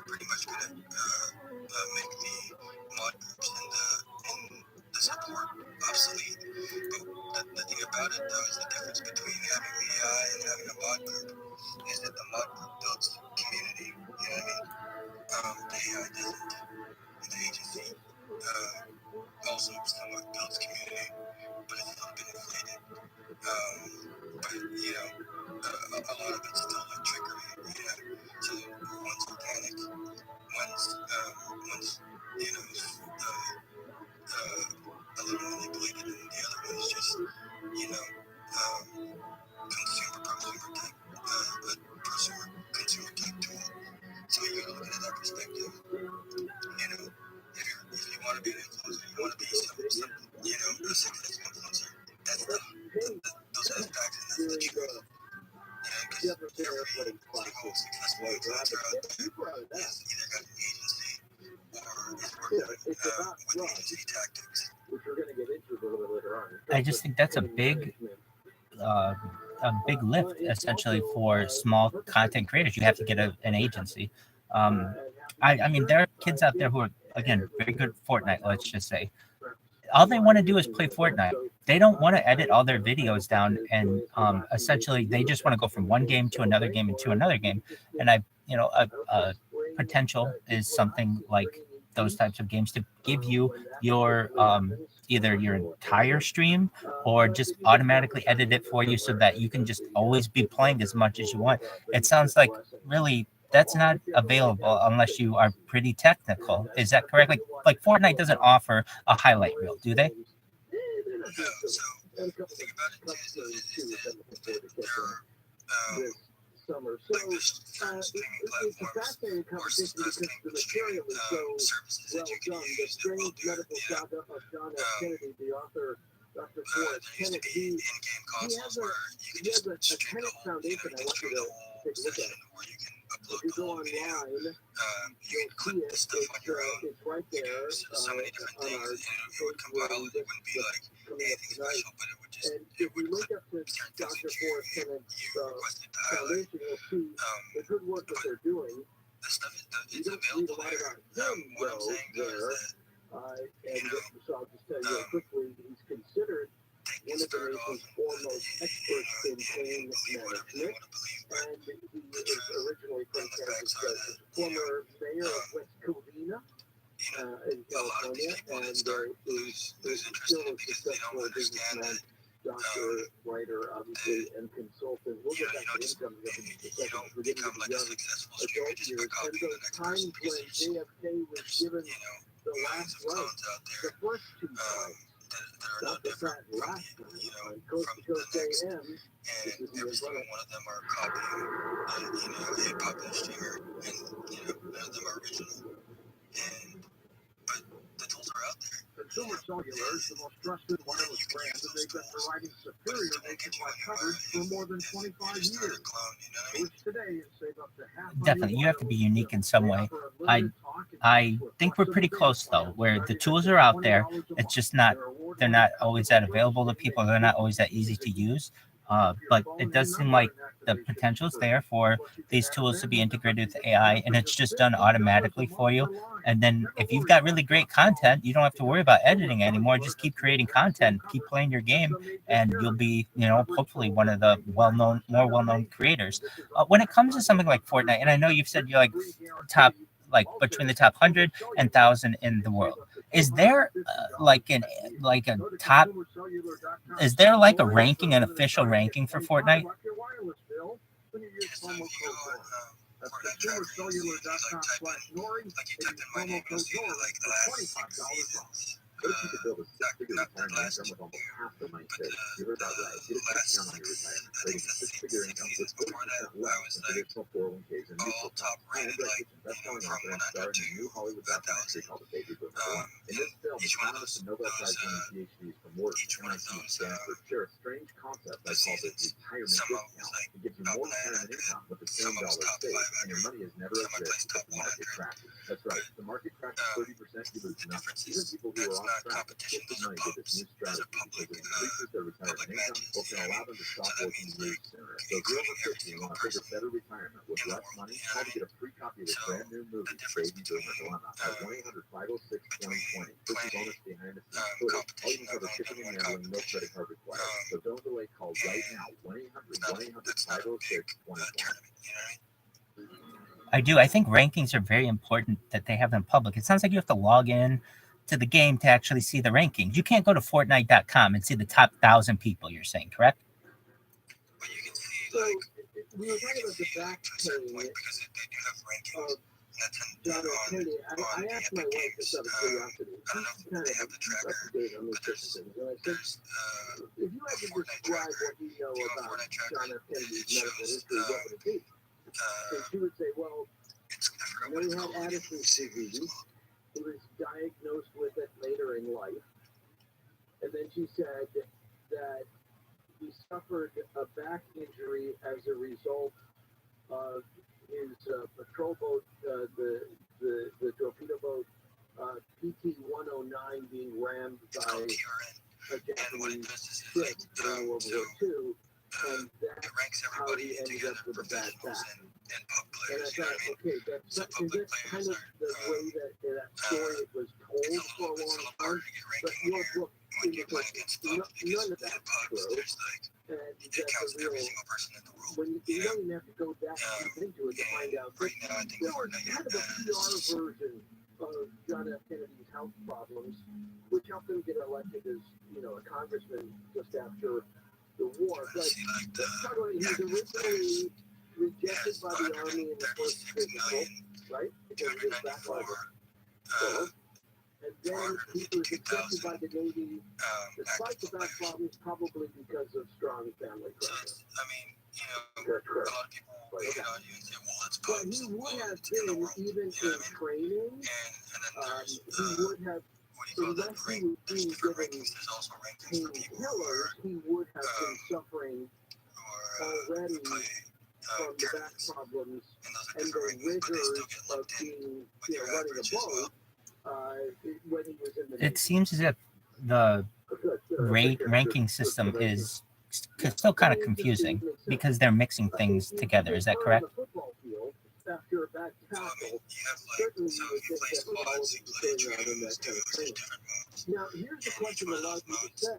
S5: pretty much gonna make the mod groups and the support obsolete. But the thing about it though is the difference between having the AI and having a mod group is that the mod group builds community. You know what I mean? The AI doesn't. The agency also somewhat builds community, but it's a little bit inflated. But a lot of it's still like trickery. So one's organic, one's a little manipulated, and the other one is just consumer tech tool. So you gotta look at it that perspective. If you want to be an influencer, you want to be a successful influencer. That's those are the facts and that's the truth. Because every single successful influencer out there has either got an agency or is working with agency tactics.
S4: Which we're going to get into a little bit later on.
S2: I just think that's a big lift essentially for small content creators. You have to get an agency. I mean, there are kids out there who are, again, very good at Fortnite, let's just say. All they want to do is play Fortnite. They don't want to edit all their videos down, and essentially they just want to go from one game to another game and to another game. And a potential is something like those types of games to give you your either your entire stream or just automatically edit it for you so that you can just always be playing as much as you want. It sounds like really that's not available unless you are pretty technical. Is that correct? Like Fortnite doesn't offer a highlight reel, do they?
S5: So the thing about it is that there are like there's certain streaming platforms or streaming services that you can use that will do there used to be in-game consoles where you can just stream the whole, you can stream the whole session, or you can upload the whole video. You can clip the stuff on your own. You can do so many different things, and it would compile. It wouldn't be like anything special, but it would clip certain things that you requested to highlight. But the stuff it's available there. What I'm saying though is that
S4: so I'll just tell you quickly, he's considered one of the nation's foremost experts in pain management, and he is originally from Kansas, former mayor of West Covina in California, and
S5: start lose interest in it because they don't understand that
S4: doctor, writer, obviously, and consultant. We'll get back to income in just a
S5: you
S4: second.
S5: don't
S4: We're getting to
S5: become
S4: the
S5: like a
S4: young
S5: successful streamer
S4: adult
S5: just
S4: years.
S5: by
S4: And
S5: copying the
S4: those
S5: next
S4: times
S5: person because
S4: when JFK was
S5: there's
S4: given the
S5: millions
S4: last
S5: of
S4: right,
S5: clones out
S4: the
S5: there
S4: first two times,
S5: that are no
S4: not the
S5: different
S4: fat
S5: from
S4: last time, on
S5: from
S4: Coast to Coast
S5: the next,
S4: AM,
S5: and
S4: this is the
S5: every single
S4: infinite.
S5: one of them are copying a popular streamer, and none of them are original. And but the tools are out there.
S1: Consumer Cellular is the most trusted wireless brand, and they've been providing superior nationwide coverage for more than 25 years. Switch today and save up to half on
S2: Definitely,
S1: your
S2: you have to be
S1: wireless
S2: unique
S1: bill.
S2: in some
S1: They
S2: way.
S1: offer unlimited talk and
S2: I
S1: text with
S2: think we're pretty
S1: flexible
S2: close
S1: data
S2: though,
S1: plans
S2: where the
S1: starting at
S2: tools
S1: just
S2: are out there.
S1: $20 a
S2: It's
S1: month.
S2: just not,
S1: Their award-winning
S2: they're not always that
S1: customer
S2: available to
S1: service
S2: people.
S1: makes
S2: They're not
S1: it
S2: always that easy to
S1: easy.
S2: use.
S1: Your
S2: But
S1: phone
S2: it does
S1: and
S2: seem
S1: number
S2: like
S1: and
S2: the
S1: activation
S2: potential's
S1: service.
S2: there for
S1: Plus, you can
S2: these
S1: add
S2: tools to be
S1: amendments
S2: integrated
S1: and
S2: with
S1: get
S2: AI,
S1: more
S2: and
S1: for
S2: it's
S1: just
S2: just done
S1: $15 a
S2: automatically
S1: month
S2: for you.
S1: per line.
S2: And then
S1: Never
S2: if you've
S1: worry
S2: got
S1: about
S2: really great
S1: dropping calls
S2: content, you don't have to
S1: because
S2: worry about
S1: Consumer
S2: editing anymore.
S1: Cellular
S2: Just
S1: has
S2: keep
S1: the
S2: creating
S1: maximum
S2: content, keep
S1: coverage
S2: playing your game,
S1: system made for
S2: and you'll
S1: carriers.
S2: be,
S1: Coverage
S2: hopefully
S1: for
S2: one
S1: over
S2: of the
S1: 99%
S2: more
S1: of the
S2: well-known
S1: nation.
S2: creators.
S1: This is a
S2: When it comes to
S1: lifetime
S2: something like
S1: offer
S2: Fortnite, and I know you've said you're like
S1: free
S2: top,
S1: guarantee.
S2: like
S1: Also,
S2: between the
S1: with
S2: top
S1: Consumer
S2: 100 and
S1: Cellular,
S2: 1,000
S1: you
S2: in
S1: can
S2: the
S1: save
S2: world.
S1: up to
S2: Is there
S1: $250
S2: like
S1: a year.
S2: like a
S1: Go to
S2: top?
S1: consumercellular.com.
S2: Is there like a
S1: Join us
S2: ranking,
S1: for
S2: an
S1: limited
S2: official
S1: time and get
S2: ranking for
S1: 25
S2: Fortnite?
S1: off your wireless bill when you use
S5: So
S1: promo
S5: if you
S1: code
S5: go on
S1: NORI. That's
S5: Fortnite Tracker, you see if you
S1: consumercellular.com
S5: type in,
S1: /NORI
S5: you
S1: and
S5: type
S1: use
S5: in my
S1: promo
S5: name, you'll
S1: code
S5: see that
S1: NORI
S5: the
S1: for
S5: last 6
S1: $25 off.
S5: seasons,
S3: Coach, you could build a six-figure
S5: not the
S3: retirement
S5: last
S3: income with almost half the money
S5: but
S3: saved. You heard that right. Get a discount on your retirement,
S5: I
S3: starting
S5: think
S3: with
S5: the
S3: six-figure
S5: six
S3: income with
S5: seasons before that,
S3: 40%
S5: I
S3: less
S5: was
S3: than
S5: like
S3: traditional 401ks and mutual
S5: all
S3: funds.
S5: top
S3: I am
S5: rated,
S3: Brett
S5: like,
S3: Kitchen, best-selling
S5: from
S3: author and
S5: 100
S3: star in
S5: to
S3: the new Hollywood documentary
S5: 1,000.
S3: called The Baby Boom One. In this film,
S5: Each one of
S3: economists
S5: those,
S3: and Nobel Prize-winning PhDs from Wharton,
S5: each one of
S3: MIT, and
S5: those,
S3: Stanford share a strange concept I
S5: the
S3: call the
S5: seasons,
S3: retirement
S5: some of them was
S3: discount.
S5: like
S3: It gives you
S5: top
S3: more
S5: 900,
S3: retirement income with the
S5: some
S3: same
S5: of them was
S3: dollars
S5: top
S3: saved, and your
S5: 500,
S3: money is never
S5: some
S3: at
S5: I
S3: risk
S5: placed
S3: if
S5: top
S3: the market
S5: 100.
S3: crashes. That's right. If the market crashes 30%, you lose
S5: The
S3: nothing.
S5: difference
S3: Even
S5: is
S3: people who
S5: that's
S3: are on
S5: not
S3: track
S5: competition,
S3: shifted
S5: those are
S3: money with this
S5: pubs,
S3: new
S5: those are
S3: strategy
S5: public,
S3: because it increases their retirement
S5: public
S3: income,
S5: matches,
S3: but can allow them to
S5: So
S3: stop
S5: that
S3: working
S5: means
S3: years
S5: like
S3: sooner. So if you're over
S5: including every
S3: 50 and
S5: single
S3: want to take a
S5: person
S3: better retirement with
S5: in the
S3: less
S5: world,
S3: money,
S5: you know
S3: call
S5: what I
S3: to get
S5: mean?
S3: a free copy of this
S5: So
S3: brand new
S5: the
S3: movie,
S5: difference
S3: Baby Boomer
S5: between
S3: Dilemma, at 1-800-506-2020. This is
S5: playing
S3: bonus behind the scenes footage. All
S5: competition,
S3: you
S5: I've
S3: cover
S5: only
S3: shipping
S5: done
S3: and
S5: one
S3: handling, no
S5: competition.
S3: credit card required. So don't delay, call right now,
S5: That's not a big
S3: 1-800-506-2020.
S5: tournament, you know what I mean?
S2: I do. I think rankings are very important that they have them public. It sounds like you have to log in to the game to actually see the rankings. You can't go to Fortnite.com and see the top 1,000 people, you're saying, correct?
S5: But you can see,
S4: So,
S5: like,
S4: we were talking about the back
S5: to a certain point
S4: pay
S5: because they do have rankings.
S4: of
S5: That's
S4: John F.
S5: on
S4: Kennedy.
S5: on
S4: I
S5: the
S4: asked my
S5: Epic
S4: wife
S5: Games.
S4: just out of curiosity.
S5: I don't know
S4: She's
S5: if
S4: kind
S5: they
S4: of
S5: have the tracker,
S4: up to date on these
S5: but
S4: different things. And I said,
S5: there's
S4: if you had to
S5: Fortnite
S4: describe
S5: tracker.
S4: what you know
S5: If you go on
S4: about
S5: Fortnite tracker,
S4: John F. Kennedy's
S5: it
S4: medical
S5: shows
S4: history, what would it be? And she would say, well,
S5: I forgot
S4: you
S5: what
S4: know,
S5: it's
S4: he
S5: called.
S4: had Addison's disease. He was diagnosed with it later in life. And then she said that he suffered a back injury as a result of his patrol boat, the torpedo boat PT-109 being rammed
S5: It's
S4: by
S5: called TRN.
S4: a
S5: And what it
S4: Japanese
S5: does is
S4: ship during World War II, and that's
S5: it ranks
S4: how
S5: everybody
S4: he ended
S5: together,
S4: up with a bad
S5: professionals
S4: back.
S5: and pub
S4: And I
S5: players. You know
S4: thought,
S5: what I mean?
S4: okay, that's
S5: So
S4: is
S5: public
S4: this kind
S5: players
S4: of the way that story was told
S5: it's
S4: for a
S5: it's
S4: long
S5: a little
S4: time?
S5: harder to get
S4: But
S5: ranking
S4: your book
S5: when you're playing
S4: indicates
S5: against pubs because
S4: none of
S5: the
S4: that's
S5: pubs
S4: true,
S5: there's like
S4: and
S5: it
S4: that's
S5: counts
S4: a
S5: every
S4: real.
S5: single person in the world.
S4: When you
S5: You know?
S4: don't even have to go that deep into it to find out.
S5: Right now I think
S4: There was
S5: Fortnite
S4: kind of a PR version of John F. Kennedy's health problems, which helped him get elected as, a congressman just after the war. But
S5: like the
S4: he was originally rejected by the army in the first
S5: 136
S4: physical,
S5: million
S4: right? Because of his backlog
S5: 294
S4: of and then he was accepted by the Navy, despite the back problems, probably because of strong family
S5: so
S4: pressure.
S5: I mean,
S4: That's
S5: a
S4: correct.
S5: lot of people hate on you and say, well, it's
S4: But
S5: pubs
S4: he
S5: the
S4: would have
S5: in the
S4: been,
S5: world.
S4: even
S5: You know
S4: in
S5: what I mean?
S4: training,
S5: And then there's
S4: he would have,
S5: what do you call that?
S4: unless he was
S5: There's
S4: being
S5: different
S4: given
S5: rankings. There's also rankings for people who
S4: painkillers, he would have been suffering already
S5: who play
S4: from the back
S5: tournaments.
S4: problems
S5: And those are
S4: and
S5: different
S4: the
S5: rankings, but they still
S4: rigors
S5: get
S4: of
S5: lumped in
S4: being,
S5: with your
S4: running a
S5: average as well.
S4: boat when he was in the Navy.
S2: It seems as if the ranking system is still kind of confusing because they're mixing things together. Is that correct?
S4: After a back
S5: So, I mean,
S4: tackle,
S5: you have like,
S4: certainly
S5: so
S4: you would
S5: if you
S4: think
S5: play
S4: that would all
S5: squads,
S4: be
S5: you play
S4: going on in
S5: trios,
S4: that kind of
S5: duos, there's
S4: training.
S5: different modes.
S4: Now, here's the
S5: And each
S4: question
S5: one
S4: a
S5: of
S4: lot
S5: those
S4: of people
S5: modes,
S4: say,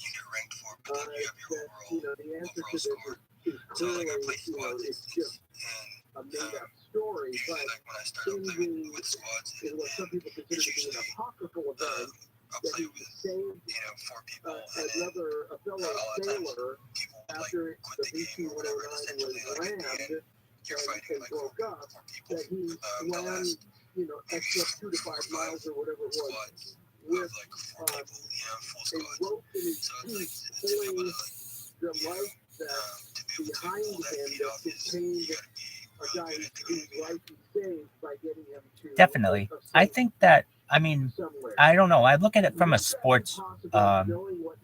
S5: you get ranked for, but then you have your
S4: that,
S5: overall
S4: the answer
S5: overall
S4: to this
S5: score.
S4: is
S5: So like
S4: clearly,
S5: I play squads,
S4: it's just
S5: and
S4: a made-up story, but
S5: like when I started
S4: in
S5: playing with squads,
S4: in what some people consider to be an apocryphal event,
S5: I'll
S4: that
S5: play
S4: he
S5: with
S4: saved
S5: 4 people, and then
S4: a fellow
S5: a lot of times
S4: sailor
S5: people would like
S4: after
S5: quit
S4: the
S5: the game
S4: VC
S5: or whatever.
S4: 109
S5: And essentially,
S4: was
S5: like at the
S4: rammed
S5: end, you're fighting
S4: and
S5: like
S4: broke up,
S5: 4 people.
S4: that he
S5: The
S4: swam,
S5: last
S4: extra 2 to 5 miles or whatever it was,
S5: squads
S4: with
S5: of like 4 people, full
S4: a
S5: squads.
S4: rope in his
S5: So it's
S4: teeth,
S5: like to be able
S4: pulling
S5: to
S4: the life that
S5: to be able to
S4: behind
S5: pull that
S4: him
S5: feed
S4: that
S5: off is
S4: contained
S5: you gotta be
S4: a
S5: really
S4: guy
S5: good at the
S4: whose
S5: game.
S4: life he saved by getting him to
S2: Definitely.
S4: a
S2: I
S4: safe
S2: think that, I mean,
S4: somewhere.
S2: I don't know. I look at it from a sports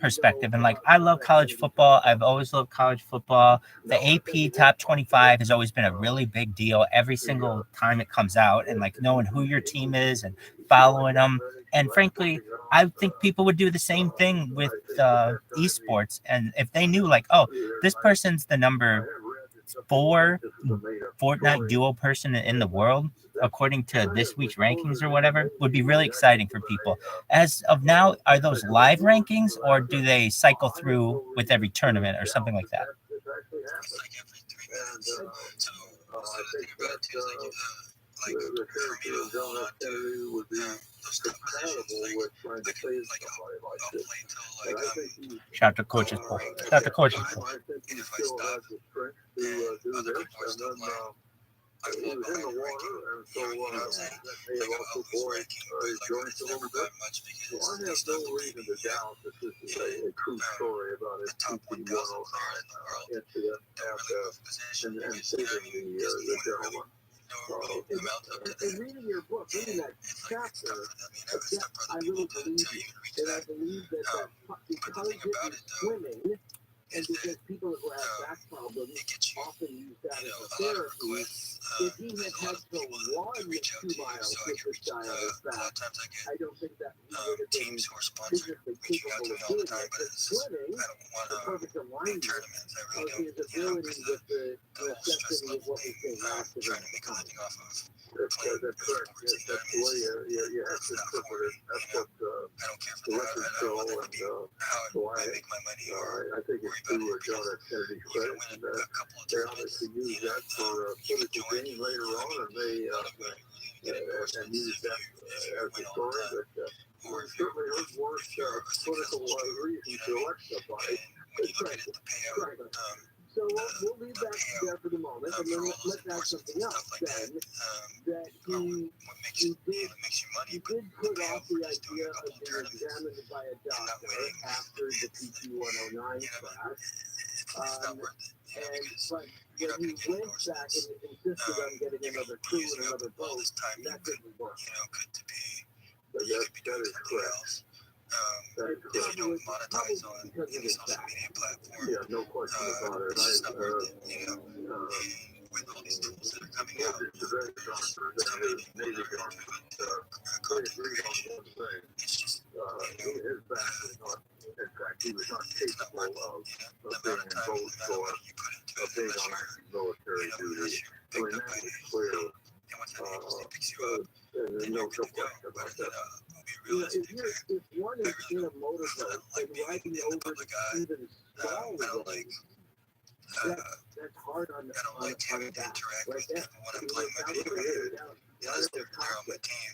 S2: perspective, and like I love college football. I've always loved college football. The AP Top 25 has always been a really big deal every single time it comes out, and like knowing who your team is and following them. And frankly, I think people would do the same thing with esports. And if they knew, like, oh, this person's the number 4 Fortnite duo person in the world, according to this week's rankings or whatever, would be really exciting for people. As of now, are those live rankings, or do they cycle through with every tournament or something like that?
S5: It's like every 3 minutes. So the thing about it too is like for me to hold on to those stuff like I'll play till like
S2: Shout out to Coach's Pool. Shout out to Coach's Pool.
S5: and if I stop and other people are still playing, I fall behind the ranking. You know what I'm saying? Like I'll lose ranking, but like it's never that much because they still have to beat me.
S1: A true story about
S5: The
S1: a
S5: top 1,000 player in the world
S1: incident
S5: don't really move position
S1: and
S5: because you know
S1: saving
S5: you
S1: the
S5: just wouldn't really
S1: gentleman.
S5: amount up to
S4: And
S5: that.
S4: reading your book, reading that
S5: It's like it's
S4: chapter,
S5: tough for them, you know. It's tough for
S4: I
S5: other
S4: really
S5: people to
S4: believe
S5: even
S4: you.
S5: reach
S4: And I
S5: that.
S4: believe that
S5: But the
S4: because
S5: thing
S4: it
S5: about
S4: is
S5: it though
S4: swimming, and
S5: is that
S4: because people who have back problems
S5: it gets you,
S4: often use that
S5: you
S4: as
S5: know,
S4: a
S5: a lot of
S4: therapy,
S5: requests.
S4: if he had
S5: There's a lot
S4: had
S5: of
S4: to
S5: people
S4: run
S5: that reach out
S4: 2
S5: to you,
S4: miles
S5: so I
S4: with
S5: can
S4: this
S5: reach.
S4: guy on his
S5: A lot
S4: back,
S5: of times I get
S4: I don't think that he would have been
S5: teams who are sponsored
S4: physically
S5: reaching out
S4: capable
S5: to
S4: of
S5: me all
S4: doing
S5: the time,
S4: it.
S5: but
S4: But
S5: it's just
S4: swimming,
S5: I don't want
S4: the perfect
S5: big
S4: alignment
S5: tournaments. I
S4: of
S5: really
S4: his
S5: don't, you know,
S4: ability
S5: because
S4: with the
S5: the whole stress
S4: necessity of
S5: level
S4: what we
S5: thing,
S4: say last
S5: trying to make a living off of
S1: That's
S5: playing
S1: correct.
S5: esports. You know
S1: That's
S5: what I
S1: the
S5: mean?
S1: way you have
S5: It's
S1: to
S5: not for
S1: interpret it.
S5: me.
S1: That's
S5: You know,
S1: what
S5: I don't care for
S1: the
S5: that.
S1: records
S5: I don't
S1: show,
S5: want that to be how
S1: so
S5: I make my money or
S1: I think
S5: worry
S1: it's
S5: about
S1: to
S5: it
S1: John
S5: because
S1: F. Kennedy's
S5: you can
S1: credit,
S5: win
S1: and
S5: a couple of
S1: they
S5: tournaments.
S1: obviously use
S5: You know,
S1: that for
S5: you
S1: political
S5: enjoy it.
S1: gain later
S5: You know,
S1: on, and
S5: the
S1: they
S5: only way you really get
S1: and
S5: endorsements is
S1: use that
S5: if you
S1: as
S5: win
S1: a
S5: all the
S1: story.
S5: time,
S1: But
S5: or if
S1: certainly there's worse
S5: you're a
S1: political
S5: successful streamer.
S1: reasons
S5: You
S1: to
S5: know what
S1: elect somebody.
S5: I mean? And when you look at it, the payout,
S4: So we'll leave that there for the moment, and then
S5: for all those
S4: let's add
S5: endorsements
S4: something
S5: and
S4: else
S5: stuff like that,
S4: then, that
S5: are
S4: he
S5: what makes you, that makes you money,
S4: he
S5: but
S4: did
S5: the
S4: put
S5: payout
S4: off
S5: for
S4: the
S5: just doing
S4: idea
S5: a
S4: of
S5: couple of
S4: being
S5: tournaments
S4: examined by a
S5: and not
S4: doctor
S5: winning,
S4: after the PT 109
S5: you know,
S4: class.
S5: it's not worth it, you know,
S4: And
S5: because
S4: but
S5: you're
S4: when
S5: not
S4: he
S5: going to get
S4: went back
S5: endorsements.
S4: and insisted on getting
S5: You're
S4: another
S5: going to be
S4: crew
S5: using
S4: and
S5: up
S4: another
S5: all
S4: boat,
S5: this time you
S4: that
S5: could,
S4: didn't work.
S5: could to be,
S1: But
S5: you could be
S1: that
S5: doing
S1: is
S5: something
S1: correct.
S5: else.
S1: That is
S5: If
S1: correct.
S5: you don't monetize on
S4: because of
S5: any
S4: his
S5: social
S4: back.
S5: media platform,
S1: Yeah, no question about it.
S5: it's just not worth it, you know. And with all these tools that are coming out,
S1: It's a very
S5: there's
S1: doctor
S5: so
S1: that
S5: many
S1: is
S5: people
S1: Navy
S5: that are
S1: doctor.
S5: doing
S1: We
S5: content
S1: agree on
S5: creation.
S1: one thing.
S5: It's just, you know,
S1: His back was not, in fact, he was not
S5: it's not
S1: capable
S5: worth it,
S1: of
S5: you know. The
S1: being
S5: amount of time,
S1: in
S5: the
S1: both
S5: amount of
S1: or
S5: money you put into
S1: of
S5: it,
S1: being
S5: unless
S1: on
S5: you're,
S1: military
S5: unless
S1: duty.
S5: you're
S1: I
S5: picked
S1: mean,
S5: up
S1: that
S5: by the
S1: was clear.
S5: and once that agency picks you up,
S1: There's
S5: then
S1: no
S5: you're good to go.
S1: question
S5: But
S1: about
S5: you
S1: that.
S5: know, we'll be
S4: You know,
S5: realistic.
S4: if one is in a motorboat and riding over
S5: public eye.
S4: even small
S5: I don't like,
S4: roads, that's hard on
S5: I don't
S4: on
S5: like
S4: on
S5: having
S4: the
S5: to
S4: back.
S5: interact
S4: Right
S5: with
S4: there.
S5: people when I'm playing my video game because they're on my team.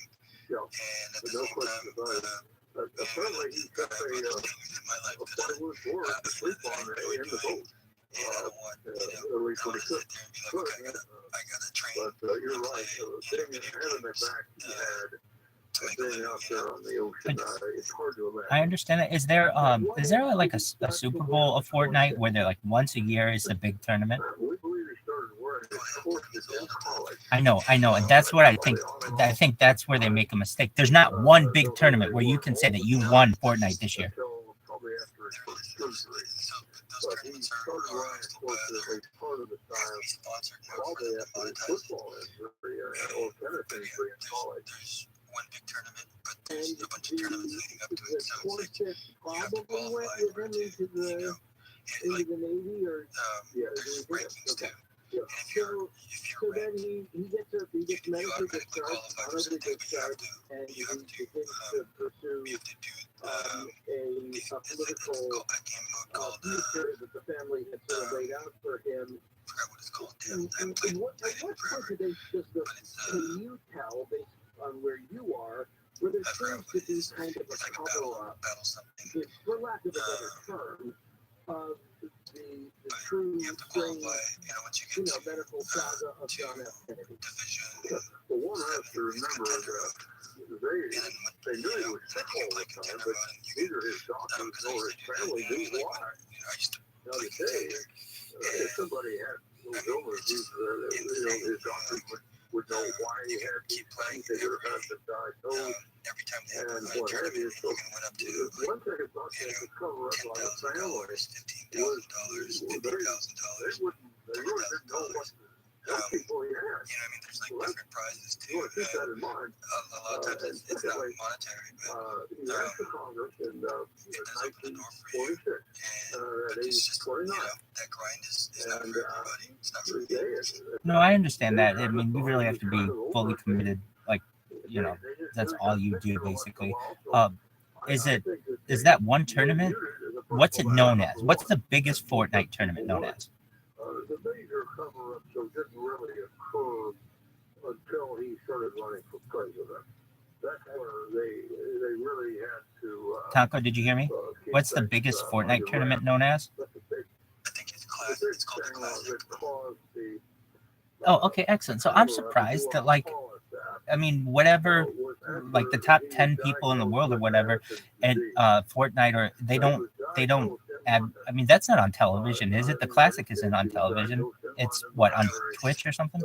S1: Yeah.
S5: And at the
S1: No
S5: same
S1: question
S5: time,
S1: about it. Apparently, he's got a
S5: in my life that I,
S1: plywood board to sleep on in the boat.
S5: and I don't want,
S1: At least
S5: I
S1: when
S5: want
S1: he
S5: to
S1: could.
S5: sit there and be like, okay, I gotta train
S1: But you're
S5: and
S1: right.
S5: play,
S1: Being having that back he had,
S5: to make a
S1: being
S5: living,
S1: out
S5: you
S1: there
S5: know.
S1: on the ocean, it's hard to imagine.
S2: I understand that. Is there like a Super Bowl of Fortnite where they're like once a year is the big tournament?
S1: We believe he started wearing his courses in college.
S2: I know, and that's what I think. I think that's where they make a mistake. There's not one big tournament where you can say that you won Fortnite this year.
S1: Until probably after his first surgery.
S5: Those
S1: But he
S5: tournaments
S1: started
S5: are
S1: wearing
S5: still
S1: courses
S5: bad.
S1: at least part of the
S5: They have to
S1: time.
S5: be sponsored in order for
S1: Probably
S5: them to
S1: after his
S5: monetize it.
S1: football injury or tennis
S5: But
S1: injury
S5: yeah,
S1: in college.
S5: there's one big tournament, but
S4: And
S5: there's a bunch of tournaments leading up to
S4: the
S5: it. So it's like
S4: quartet
S5: you have to
S4: probably went
S5: qualify
S4: with
S5: in order
S4: him
S5: to,
S4: into
S5: you know,
S4: the
S5: and like
S4: Navy or
S5: there's rankings too.
S1: Yeah.
S5: And if you're
S4: so then
S5: ranked,
S4: he gets
S5: you
S4: medically
S5: automatically
S4: discharged,
S5: qualify for
S4: honorably
S5: certain things, but
S4: discharged, and
S5: you
S4: he
S5: have to
S4: begins to pursue
S5: you have to do
S4: a political
S5: a game mode called
S4: future that the family had sort of laid out for him.
S5: I forgot what it's
S4: in what part of the system can you tell, based on where you are, where there seems to be kind of a cover-up, for lack of a better term, of the true strange, medical saga of John F. Kennedy?
S1: Well, one has to remember that they knew he was sick all the time, but neither his doctors nor his family knew why. Now today, if somebody had those illnesses, his doctors would know why he had these things. They would have had them diagnosed and what have you. So one thing about the cover up on the family was they really didn't know what people he had. You want to keep that in mind. And secondly, he asked the Congress in 1946, at age 29. And
S2: No, I understand that. I mean, you really have to be fully committed. Like, that's all you do basically. Is that one tournament? What's it known as? What's the biggest Fortnite tournament known as?
S1: The major cover-up didn't really occur until he started running for president. That's where they really had to.
S2: Taco, did you hear me? What's the biggest Fortnite tournament known as?
S5: I think it's class. It's called the Classic.
S2: Oh, okay, excellent. So I'm surprised that, whatever, the top 10 people in the world or whatever, and Fortnite, or they don't add. I mean, that's not on television, is it? The Classic isn't on television. It's what, on Twitch or something?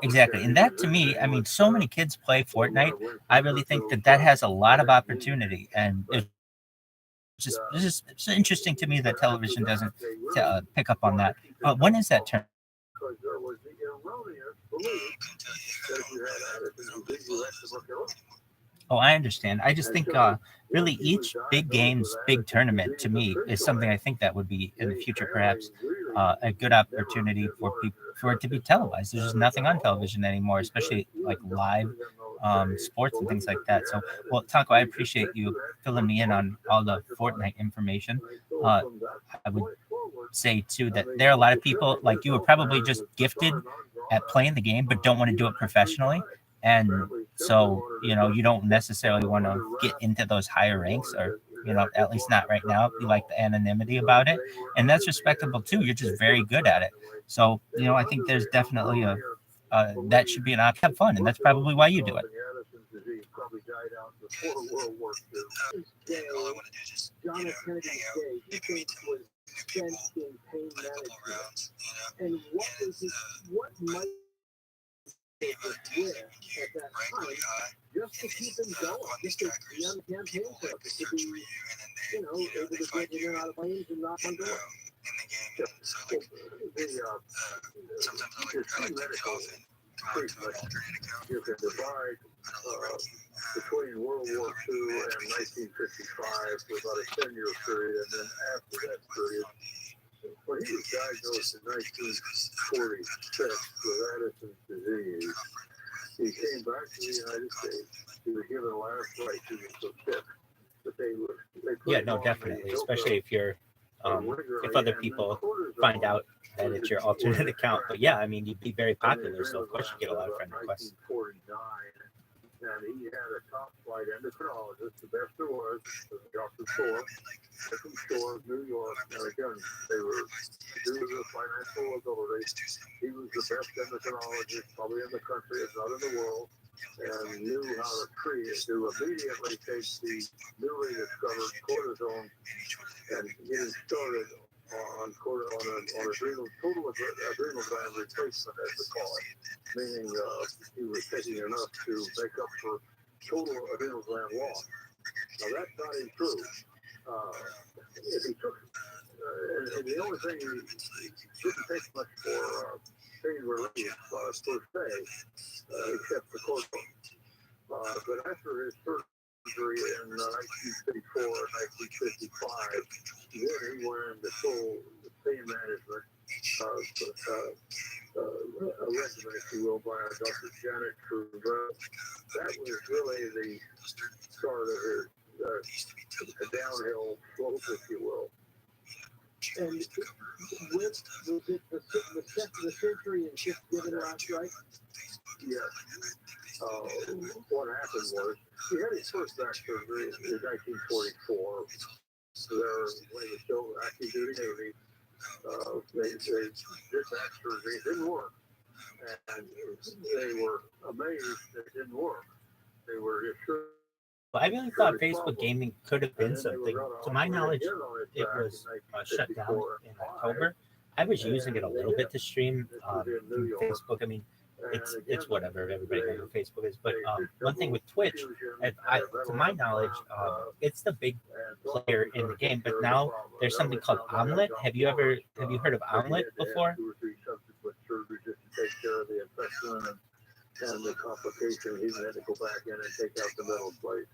S2: Exactly, and that to me, I mean, so many kids play Fortnite. I really think that has a lot of opportunity, and it's interesting to me that television doesn't pick up on that. When is that turn?
S1: Because there was the erroneous belief that you had attitude.
S2: Oh, I understand. I just think really each big games, big tournament to me is something I think that would be in the future perhaps a good opportunity for people for it to be televised. There's just nothing on television anymore, especially like live sports and things like that. So, well, Taco, I appreciate you filling me in on all the Fortnite information. I would say too that there are a lot of people like you are probably just gifted at playing the game, but don't want to do it professionally. And so, you don't necessarily want to get into those higher ranks, or, at least not right now. You like the anonymity about it, and that's respectable too. You're just very good at it. So, I think there's definitely that should be an option. Have fun, and that's probably why you do it.
S5: All I want to do is just, hang out, maybe meet some new people, play a couple rounds,
S4: And what might
S5: at that time,
S4: just to keep them going, just to be on the campaign trail, to be, able to get in and out of lanes and knock on doors.
S5: in the game. So sometimes I like to get off and come on to an alternate account.
S1: You can divide between World War II and 1955 for about a 10-year period, and then after that period, when he was diagnosed in 1946 with Addison's disease, he came back to the United States. He was given a last rites. He was so sick that they
S2: definitely, especially if you're if other people find out that it's your alternate account. But yeah, I mean, you'd be very popular, so of course you get a lot of friend requests.
S1: And he had a top flight endocrinologist, the best there was, Dr. Thor, from Shore, New York. And again, they were due to the financial ability. He was the best endocrinologist probably in the country, if not in the world, and knew how to treat it, to immediately take the newly discovered cortisone and get it started on adrenal, total adrenal gland replacement, as they call it, meaning he was taking enough to make up for total adrenal gland loss. Now that's not true. If he took, and the only thing he didn't take much for pain relief per se, except the cortisone. But after his surgery in 1954 and 1955, then he went into full pain management, a regimen, if you will, by Dr. Janet Truman. That was really the start of his downhill slope, if you will.
S4: And with the century and just given last right?
S1: Yes. What happened was he had his first back surgery in 1944. Their latest show, active duty Navy, they did back surgery. It didn't work. And they were amazed that it didn't work. They were just sure.
S2: But I really thought Facebook gaming could have been something. To my knowledge, it was shut down in October. I was using it a little bit to stream through Facebook. I mean, it's whatever. Everybody knows what Facebook is. But one thing with Twitch, to my knowledge, it's the big player in the game. But now there's something called Omelet. Have you heard of Omelet before?
S1: And the complication, he had to go back in and take out the metal plate.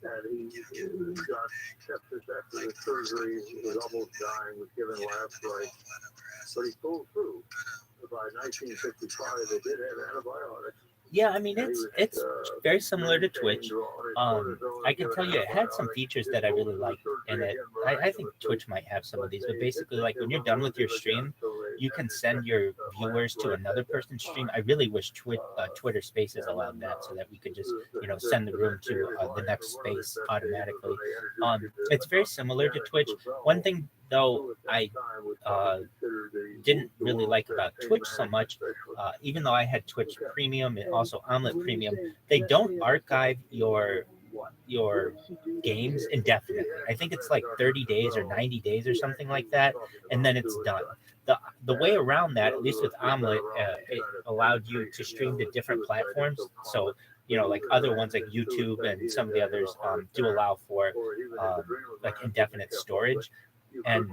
S1: And he got sepsis after the surgery. He was almost dying, was given last rites. But he pulled through. By 1955, they did have antibiotics.
S2: Yeah, I mean, it's very similar to Twitch. I can tell you it had some features that I really liked in it. I think Twitch might have some of these, but basically, like when you're done with your stream, you can send your viewers to another person's stream. I really wish Twitter Spaces allowed that, so that we could just, send the room to the next space automatically. It's very similar to Twitch. One thing, though, I didn't really like about Twitch so much, even though I had Twitch Premium and also Omelet Premium, they don't archive your games indefinitely. I think it's like 30 days or 90 days or something like that, and then it's done. The way around that, at least with Omelet, it allowed you to stream to different platforms. So, like other ones like YouTube and some of the others do allow for like indefinite storage. And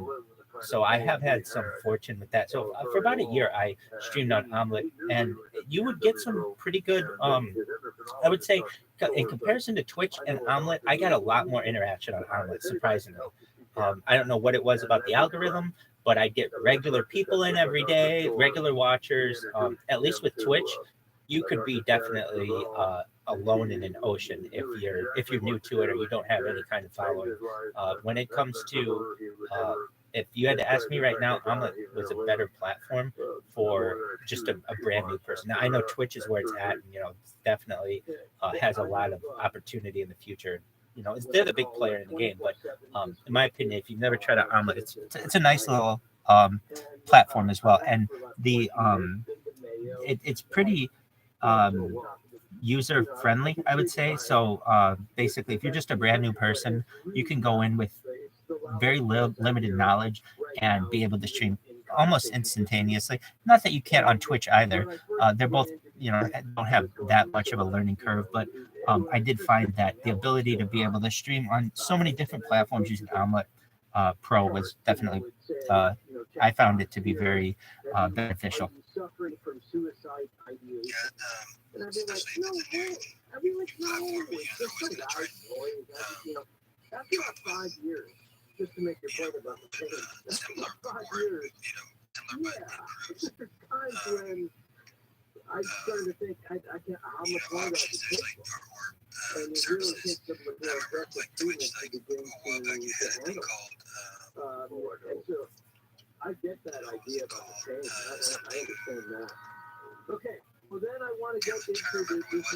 S2: so I have had some fortune with that. So for about a year, I streamed on Omelet, and you would get some pretty good, I would say, in comparison to Twitch and Omelet, I got a lot more interaction on Omelet, surprisingly. I don't know what it was about the algorithm, but I get regular people in every day, regular watchers. At least with Twitch, you could be definitely alone in an ocean if you're new to it or you don't have any kind of following. When it comes to if you had to ask me right now, Omelet was a better platform for just a brand new person. Now I know Twitch is where it's at, and definitely has a lot of opportunity in the future. They're the big player in the game, but in my opinion, if you've never tried out Omelet, it's a nice little platform as well, and the it's pretty user friendly, I would say. So basically, if you're just a brand new person, you can go in with very limited knowledge and be able to stream almost instantaneously. Not that you can't on Twitch either. They're both, don't have that much of a learning curve, but I did find that the ability to be able to stream on so many different platforms using Omelet Pro was definitely, I found it to be very beneficial.
S4: Suffering from suicide ideation. And I'd be like, no way. I'd be like, no way. Just some guys, boys. After about 5 years, just to make your point about the pain, after about 5 years, yeah, there's times when I started to think, I can't, how much longer I can take this. And it really takes some more aggressive treatment to begin to handle. And so, I get that idea about the change. I understand that. Okay, well then I want to get into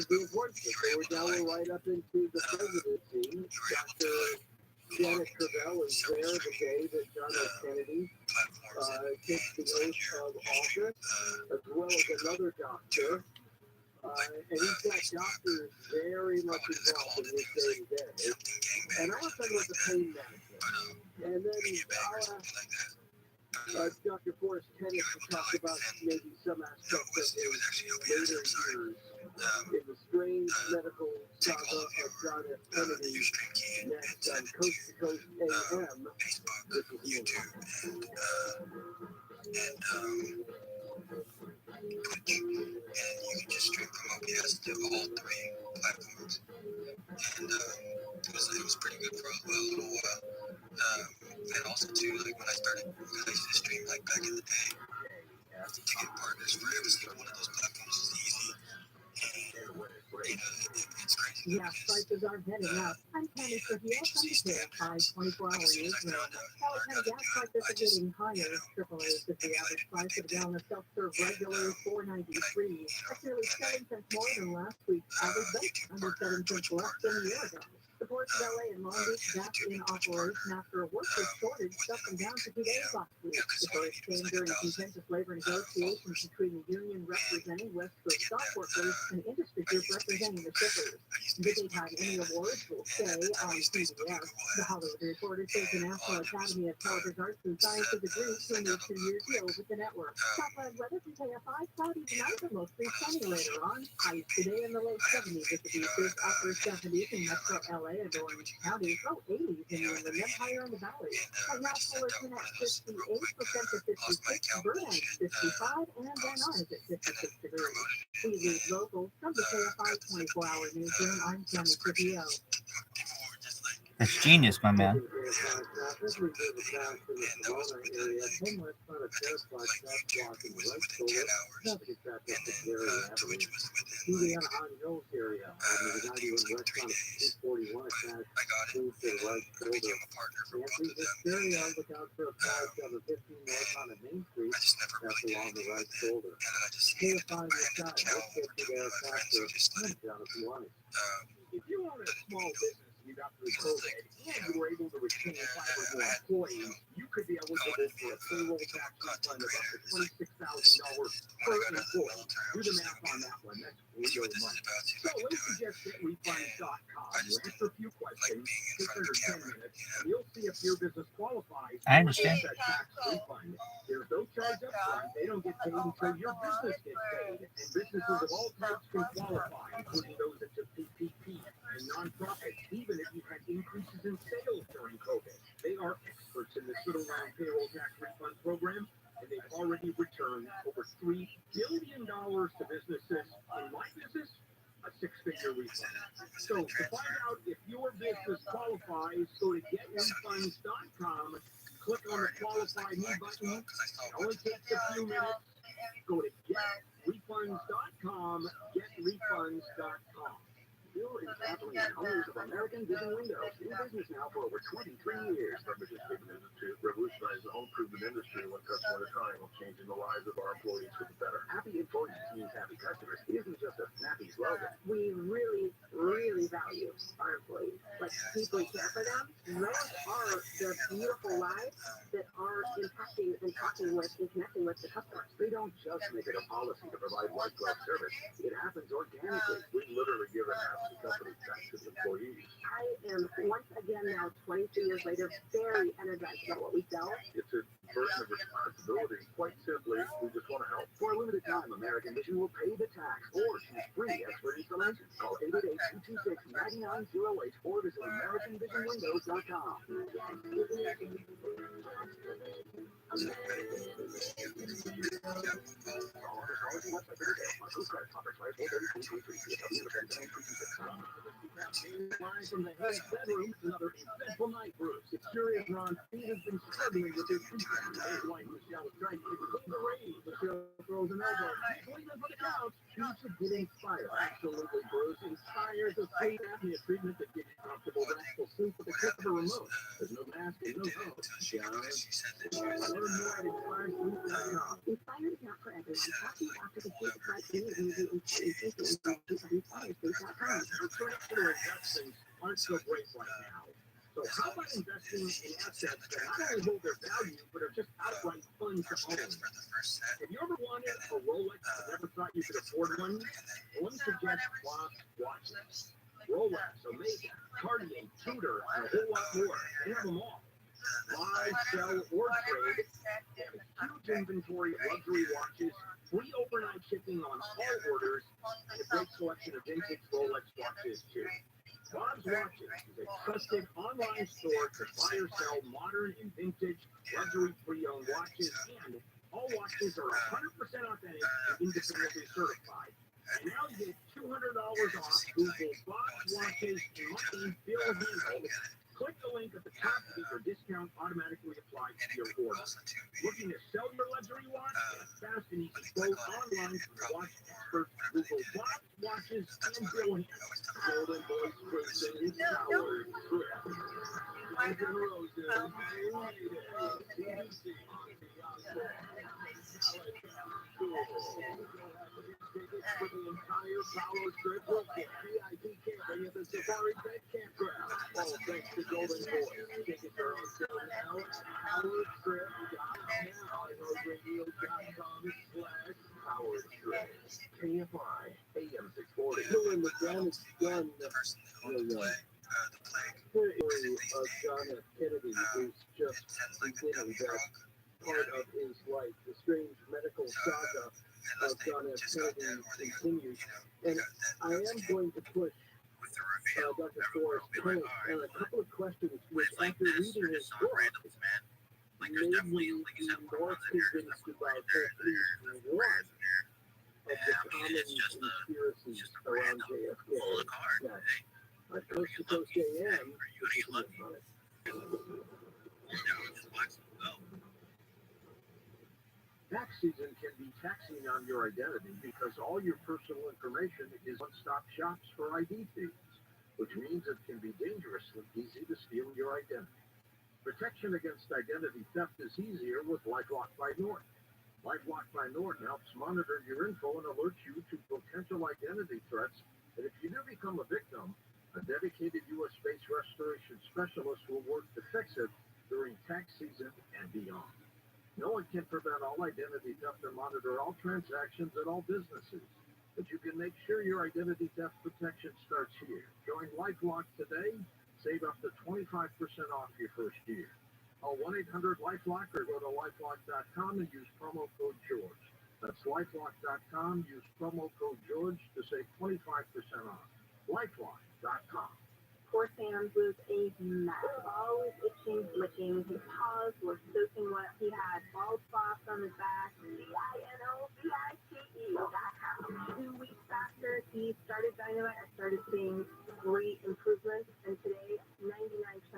S4: the importance. So we're right up into the presidency. Dr. Janet Travell is there the day that John F. Kennedy takes the oath of office, as well as another doctor. And he's got doctors very much involved in his day-to-day. And I want to talk about the pain management. And then I'll ask Dr. Forrest Kenneth to talk about maybe some aspects of his later years in the strange medical saga of John F. Kennedy next on Coast to Coast AM. This is YouTube
S5: and Twitch, and you can just stream from OBS to all three platforms. And it was pretty good for a little while. And also too, like when I used to stream like back in the day, to get partners for every single one of those platforms is easy. And it's crazy
S4: Yeah, prices are heading up. I'm Candy Trivia from the KFI 24-hour newsroom. California gas prices are getting higher. AAA is the average price of a gallon of self-serve regular is $4.93. That's nearly 7 cents more than last week's average rate, under 7 cents less than a year ago. The ports of LA and Long Beach back in operation after a worker shortage shut them down for 2 days last week. The shortage came during contentious labor negotiations between the union representing West Coast dock workers and industry group representing the shippers. The daytime Emmy Awards will stay on CBS. The Hollywood Reporter says the National Academy of Television Arts and Sciences agreed to a new 2-year deal with the network. Top weather from KFI, cloudy tonight and mostly sunny later on. Highs today in the low 70s at the beaches, upper 70s in Metro LA and Orange County, low 80s in the Inland Empire and the Valley. Right now, Fullerton at 58% to 56, Burbank 55, and Van Nuys at 56 degrees. We read local from the KFI 24-hour newsroom. I'm Tammy Trivio.
S2: That's genius, my man.
S4: If you own a small business, you got through COVID, and you were able to retain 5 or more employees, you could be eligible for a payroll tax refund of up to $26,000 per employee. Do the math on that one. That's real money. So let's suggest getrefunds.com. You answer a few questions, take under 10 minutes, and you'll see if your business qualifies
S2: I understand.
S4: for a tax refund. There's no charge up front. They don't get paid until your business gets paid. And businesses of all types can qualify, including those that took PPP and nonprofits, even if you had increases in sales during COVID. They are experts in the sit-around payroll tax refund program, and they've already returned over $3 billion to businesses. In my business, a 6-figure refund. So to find out if your business qualifies, go to getrefunds.com, click on the Qualify Me button. It only takes a few minutes. Go to getrefunds.com, getrefunds.com. Bill is battling the owners of American Vision Windows. In business now for over 23 years.
S3: Purpose is given to revolutionize the home improvement industry one customer at a time, while changing the lives of our employees for the better.
S1: Happy employees means happy customers. It isn't just a snappy slogan.
S6: We really, really value our employees. Like, deeply care for them. Those are the beautiful lives that are impacting and talking with and connecting with the customers.
S1: They don't just make it a policy to provide white glove service. It happens organically.
S3: We literally give half the company back to the employees.
S6: I am, once again now, 22 years later, very energized about what we sell.
S3: It's a burden of responsibility. Quite simply, we just want to help.
S1: For a limited time, American Vision will pay the tax or choose free expert installation. Call 888-226-9908 or visit AmericanVisionWindows.com. Live from the head bedroom, another eventful night, Bruce. It's curious Ron Speed has been struggling with his treatment. His wife Michelle is trying to clean the rain. Michelle throws an elbow. Swinging for the couch. You should get inspired. Absolutely, Bruce. Inspires a sleep apnea treatment that gives you comfortable, restful sleep with the click of a remote. There's no mask and no help. Learn more at InspireSleep.com.
S6: Inspired is not for everyone. Talk to your doctor to see if it's right for you and review Inspired Sleep at InspireSleep.com.
S1: Traditional investments aren't so great right now. So how about investing in assets that not only hold their value, but are just outright fun to own? Have you ever wanted a Rolex but never thought you could afford one? Well, let me suggest Bob's watches. Rolex, Omega, Cartier, Tudor, and a whole lot more. They have them all. Buy, sell, or trade. They have a huge inventory of luxury watches, free overnight shipping on all orders, and a great selection of vintage Rolex watches, too. Bob's Watches is a trusted online store to buy or sell modern and vintage luxury pre-owned watches, and all watches are 100% authentic and independently certified. And now you get $200 off Google Bob's Watches Money Bill Handle.
S4: Click the link at the top to get your discount automatically applied to your order. Looking to sell your luxury watch? It's fast and easy. Go online to the watch experts Google watches and bill hands. Golden Voice person is Howard Chris. Guns N' Roses, BBC. Tickets for the entire Follow trip will get VIP camping at the Safari Bed Campground. All thanks to Golden Voice. Tickets are on sale now at howardtrip.com/howardtrip. KFI AM 640.
S1: Doing the Janet Gunn story of John F. Kennedy is just beginning that part of his life. The strange medical saga of John F. Kennedy continues. And I am going to push Dr. Forrest Kenneth on a couple of questions which, after reading his book, made me be more convinced about at least one of the common conspiracies around JFK. At Coast to Coast AM, which is on it.
S4: Tax season can be taxing on your identity because all your personal information is one-stop shops for ID thieves, which means it can be dangerously easy to steal your identity. Protection against identity theft is easier with LifeLock by Norton. LifeLock by Norton helps monitor your info and alerts you to potential identity threats, and if you do become a victim, a dedicated U.S. space restoration specialist will work to fix it during tax season and beyond. No one can prevent all identity theft or monitor all transactions at all businesses, but you can make sure your identity theft protection starts here. Join LifeLock today. Save up to 25% off your first year. Call 1-800-LifeLock or go to lifelock.com and use promo code George. That's lifelock.com. Use promo code George to save 25% off. lifelock.com.
S6: Poor Sam was a mess. Always itching, flicking. His paws were soaking wet. He had bald spots on his back. CINOVITE.com. 2 weeks after he started Dynamite, I started seeing great improvements. And today, 99%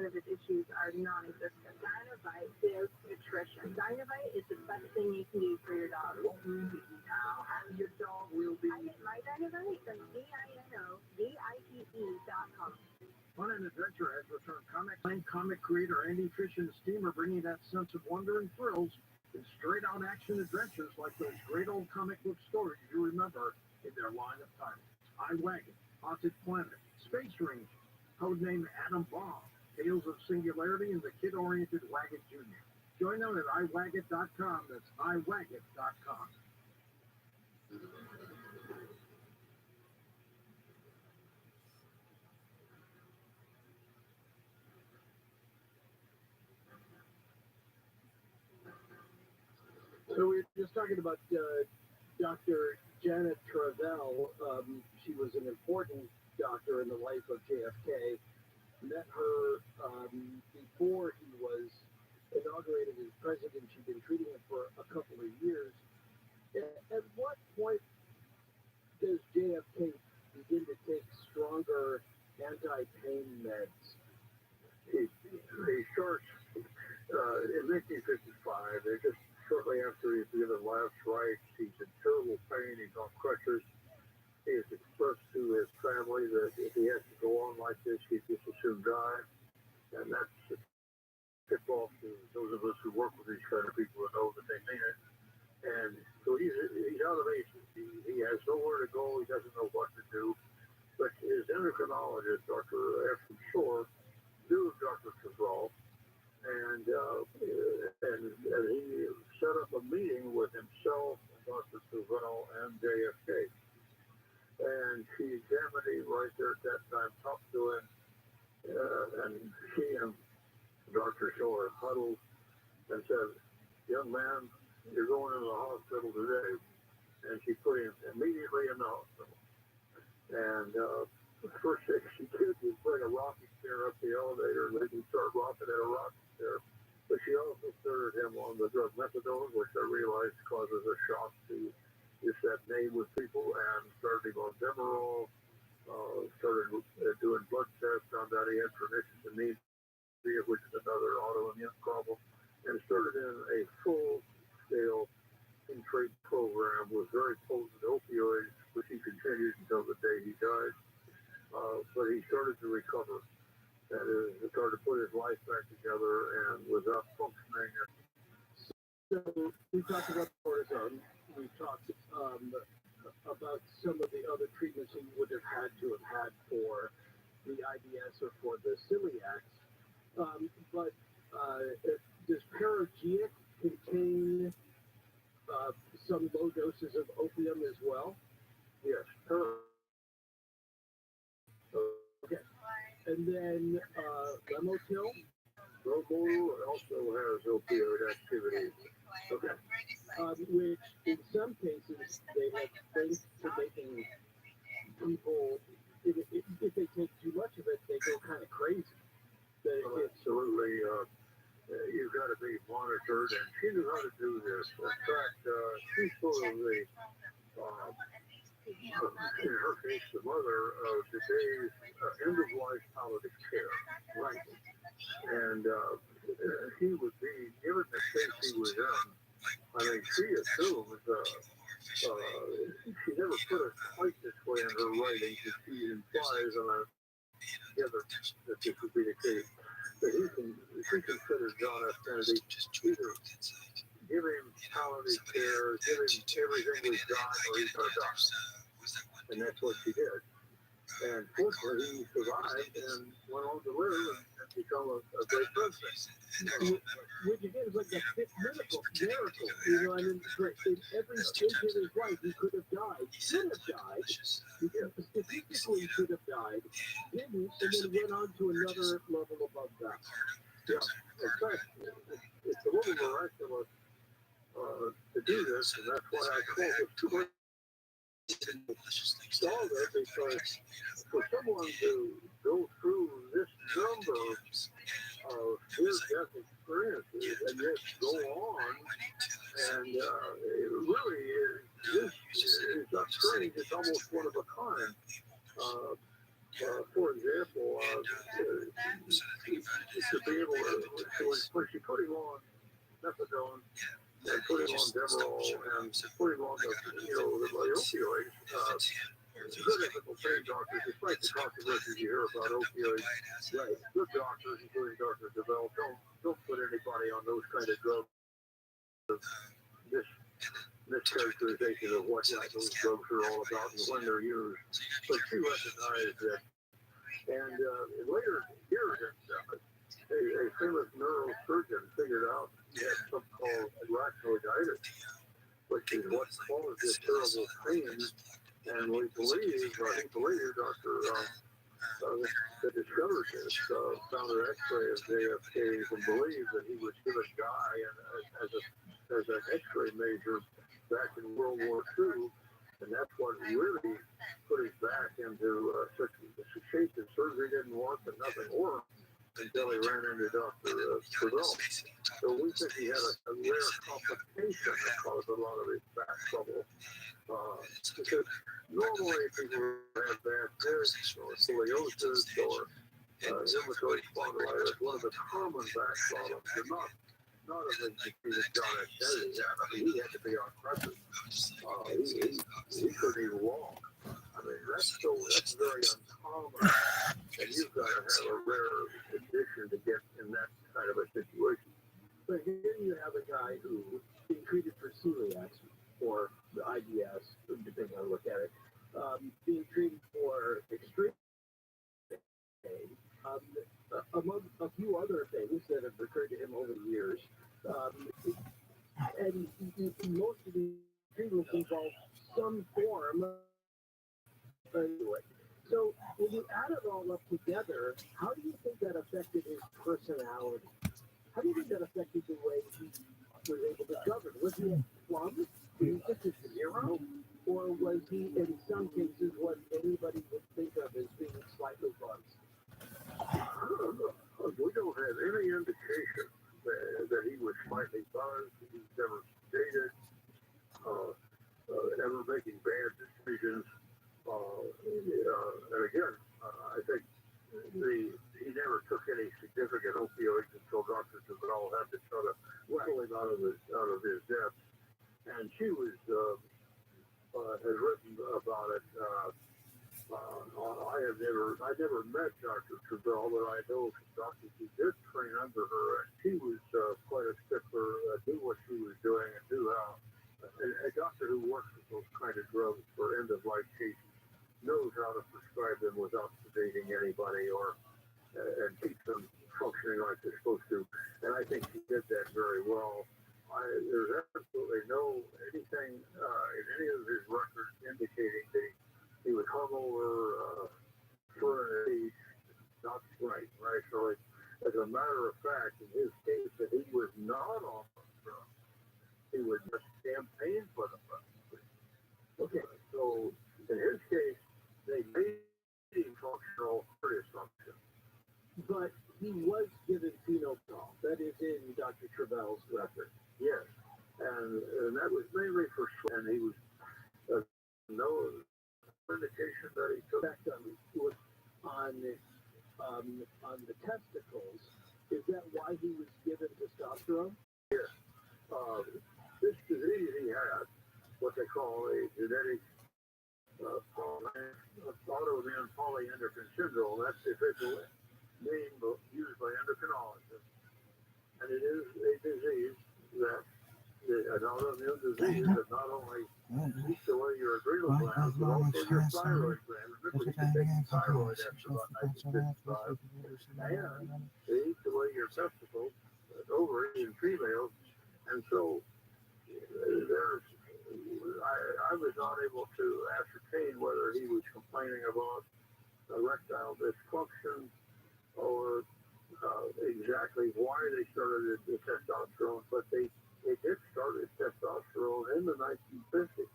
S6: of his issues are non-existent. Dynamite is nutrition. Dynamite is the best thing you can do for your dog. And your dog will be. I get my Dynamite from CINOVITE.com.
S4: Fun and adventure has returned. Comic creator Andy Fish and his team are bringing that sense of wonder and thrills in straight-out action adventures like those great old comic book stories you remember in their line of titles. iWagon, Haunted Planet, Space Rangers, codename Atom Bomb, Tales of Singularity, and the kid-oriented Wagon Jr. Join them at iWagon.com. That's iWagon.com.
S1: So we were just talking about Dr. Janet Travell. She was an important doctor in the life of JFK. Met her before he was inaugurated as president. She'd been treating him for a couple of years. At what point does JFK begin to take stronger anti-pain meds?
S3: He starts in 1955. They just shortly after he's given last rites, he's in terrible pain. He's on crutches. He has expressed to his family that if he has to go on like this, he'd just as soon die. And that's a tip off to those of us who work with these kind of people and know that they mean it. And so he's out of aces. He has nowhere to go. He doesn't know what to do. But his endocrinologist, Dr. F. Shore, knew Dr. Cabral, and he set up a meeting with himself, Dr. Cabral, and JFK. And she examined him right there at that time, talked to him, and she and Dr. Shore huddled and said, "Young man, you're going into the hospital today." And she put him immediately in the hospital. And the first thing she did was bring a rocking chair up the elevator, and they can start rocking at a rocking chair. But she also started him on the drug methadone, which I realized causes a shock to just that name with people, and started him on Demerol, started doing blood tests, found out he had pernicious anemia.
S1: which is another autoimmune problem, and started in a full-scale in-trade program with very potent opioids, which he continued until the day he died. But he started to recover. That is, he started to put his life back together and was up functioning.
S4: So we talked about cortisone. We talked about some of the other treatments he would have had to have had for the IBS or for the celiacs. But does Parageac contain some low doses of opium as well?
S1: Yes.
S4: Okay. And then Lemotil?
S1: Lomotil also has opioid activity.
S4: Okay. Which in some cases they have linked to making people, if they take too much of it, they go kind of crazy.
S1: Absolutely. You've got to be monitored, and she knew how to do this. In fact, she's sort of the, in her case, the mother of today's end-of-life palliative care.
S4: Right.
S1: And he would be, given the state he was in, I mean, she assumed, she never put it quite this way in her writing, but she implies, and I gather that this would be the case, that she considered John F. Kennedy either give him palliative care, give him everything we've got, or he's going to die. And that's what she did. And fortunately, he survived and went on to live and become a great president.
S4: Which again is like a fifth miracle. You know, I mean, in every inch of his life, he could have died. Should have died. Statistically, should have died. Didn't, and then went on to another level above that.
S1: Yeah, in fact, it's a little miraculous to do this, and that's why I call it too much. All that because for someone to go through this number of near-death experiences and yet go on, and it really is not strange. It's almost one of a kind. For example, to be able to, when she put him on methadone and put him on Demerol and put him on the opioids, good ethical pain doctors, despite the controversies you hear about opioids, right, good doctors, including Dr. DeVell, don't put anybody on those kind of drugs. This mischaracterization of what those drugs are all about and when they're used. But she recognized that. And in later years, a famous neurosurgeon figured out he had something called arachnoiditis, which is what caused this terrible pain. And we believe, I think later, Dr. that discovered this, found an X-ray of JFK and believed that he was going to die as an X-ray major back in World War II. And that's what really put us back into such a shape that surgery didn't work and nothing worked until he ran into Dr. Trudell. So we think he had a rare complication that caused a lot of his back trouble. Because normally people have bad discs or scoliosis or rheumatoid spondylitis, one of the common back problems. They're not of the disease that John F. Kennedy had. I mean, he had to be on crutches. He couldn't even walk. I mean, that's very uncommon, and you've got to have a rare condition to get in that kind of a situation.
S4: But here you have a guy who being treated for celiac or the IBS, depending on how you look at it, being treated for extreme pain, among a few other things that have occurred to him over the years. And most of the treatments involve some form of anyway. So when you add it all up together, how do you think that affected his personality? How do you think that affected the way he was able to govern? Was he a plum? Was he just a zero? Or was he, in some cases, what anybody would think of as being slightly buzzed?
S1: We don't have any indication that he was slightly buzzed. He's never dated, ever making bad decisions. And again, I think he never never took any significant opioids until Dr. Duval had to try to pull him out of his depths. And she was has written about it. I never met Dr. Duval, but I know Dr. She did train under her, and she was quite a stickler, knew what she was doing, and knew how. A doctor who works with those kind of drugs for end-of-life cases knows how to prescribe them without sedating anybody or and keep them functioning like they're supposed to. And I think he did that very well. There's absolutely anything in any of his records indicating that he was hungover for an age. Not right. So as a matter of fact, in his case, that he was not on drugs. He was just campaign for the president. Okay, so in his case, they made him functional for his function.
S4: But he was given phenol. That is in Dr. Duval's record.
S1: Yes, and that was mainly for, and he was no indication that he took
S4: back on the testicles. Is that why he was given testosterone?
S1: Yes. This disease he had, what they call a genetic autoimmune polyendocrine syndrome. That's the official name used by endocrinologists, and it is a disease that an autoimmune disease that not only eats away your adrenal glands, but also your thyroid gland. Remember, you can take thyroid after about 1955, and they eat away your testicles, ovaries in females, and so I was not able to ascertain whether he was complaining about erectile dysfunction or exactly why they started the testosterone, but they did start his testosterone in the 1950s.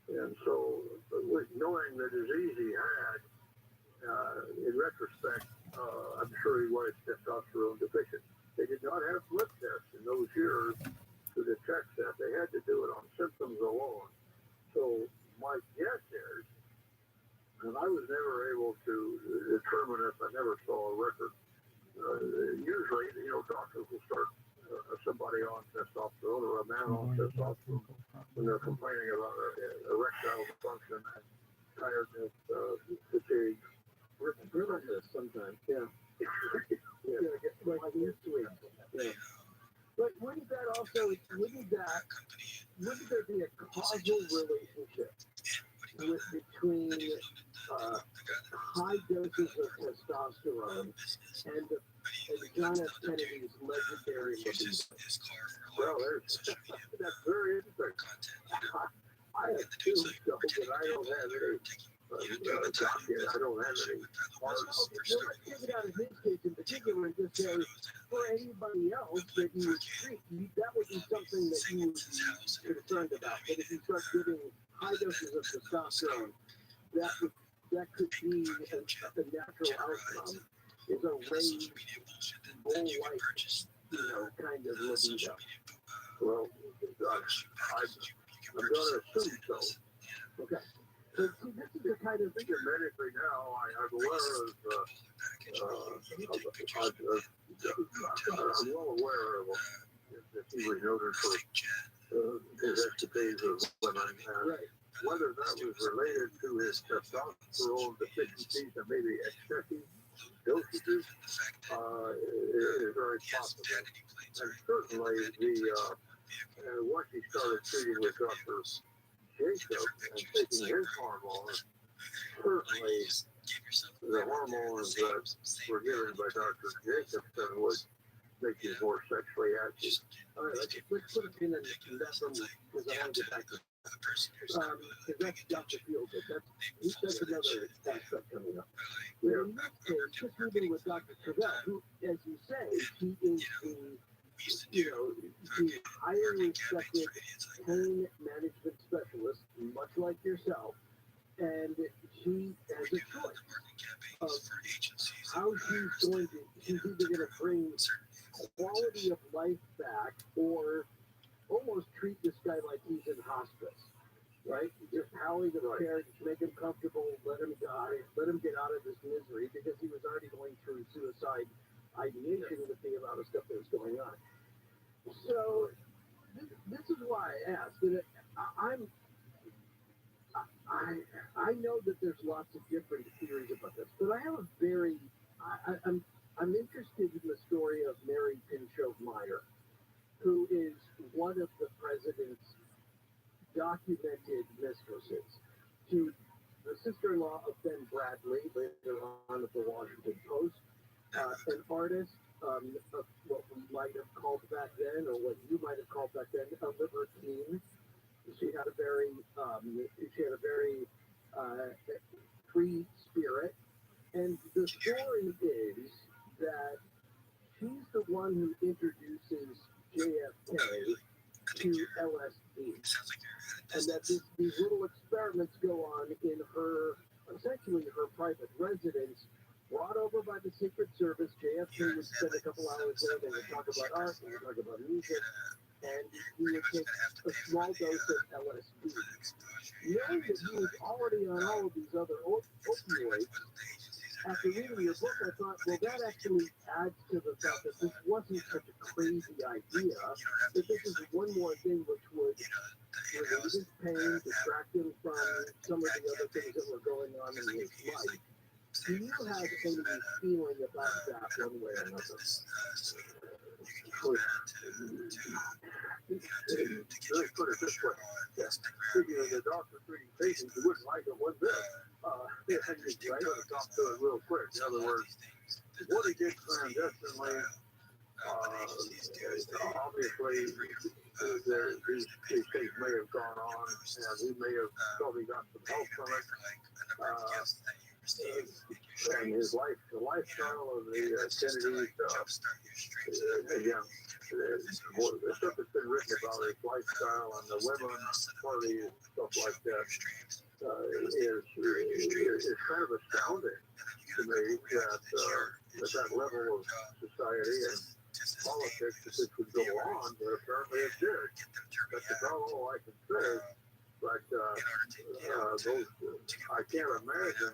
S1: And so, with knowing the disease he had, in retrospect, I'm sure he was testosterone deficient. They did not have blood tests in those years to detect that. They had to do it on symptoms alone. So my guess is, and I was never able to determine if I never saw a record. Usually, doctors will start somebody on testosterone or a man on testosterone when they're complaining about erectile dysfunction and tiredness, fatigue.
S4: Brittleness sometimes, yeah. Like mood swings. Yeah. But wouldn't there be a causal relationship between high doses of testosterone and John F. Kennedy's legendary libido?
S1: Well, that's very interesting. I have two, so but I don't have any. I don't have any.
S4: Take it out of his case in particular and just say, for anybody else that you would treat, that would be something that you would be concerned about. But if you start giving high doses of testosterone, that could be the natural outcome is a raised bull-like, kind of libido.
S1: Well, I'm going to assume so.
S4: Okay. So see, this is the kind of thing.
S1: Medically now, I'm aware of. I'm well aware of that he was noted for his escapades of women, and whether that was related to his testosterone deficiencies and maybe excessive dosages is very possible. And certainly once he started treating with Dr. Jacob and taking his hormones, certainly the hormones that were given by Dr. Jacobson would make you more sexually active.
S4: All right, let's put a pin in that one because I want to get back to because that's Dr. Fielded. That's another aspect coming up. In this case, just moving with Dr. Duval, who, as you say, he is the highly respected pain management specialist, much like yourself, and she has a choice of how she's either going to bring quality of life back or almost treat this guy like he's in hospice. right? Just howling to the parents, make him comfortable, let him die, let him get out of this misery because he was already going through suicide ideation with the amount of stuff that was going on. So this is why I asked. And I know that there's lots of different theories about this, but I have a very I'm interested in the story of Mary Pinchot Meyer, who is one of the president's documented mistresses, to the sister-in-law of Ben Bradley, later on at the Washington Post, an artist of what we might have called back then, or what you might have called back then, a libertine. She had a very free spirit, and the story is that she's the one who introduces JFK to LSD, and that these little experiments go on in essentially her private residence, brought over by the Secret Service. JFK would spend a couple hours there. They would talk about art, they would talk about music, and he would take a small dose of LSD. Knowing that he was already on all of these other opioids, after reading your book, I thought, well, that actually adds to the fact that this wasn't such a crazy idea, that this is one more thing which would relieve his pain, distract him from some of the other things that were going on in his life. Do you have any feeling about that one way or another?
S1: Let's put it this way. Speaking of the doctor treating patients, you wouldn't like it one bit. You got to talk to it real quick. In other words, what he did clandestinely, obviously, these things may have gone on, and he may have probably got some help from it. And his life, the lifestyle of the Kennedys, again, the stuff that's been written about his lifestyle and the women party and stuff like that is kind of astounding to me that at that level of society and politics that this would go on, but apparently it did. That's about all I can say. But those, I can't imagine.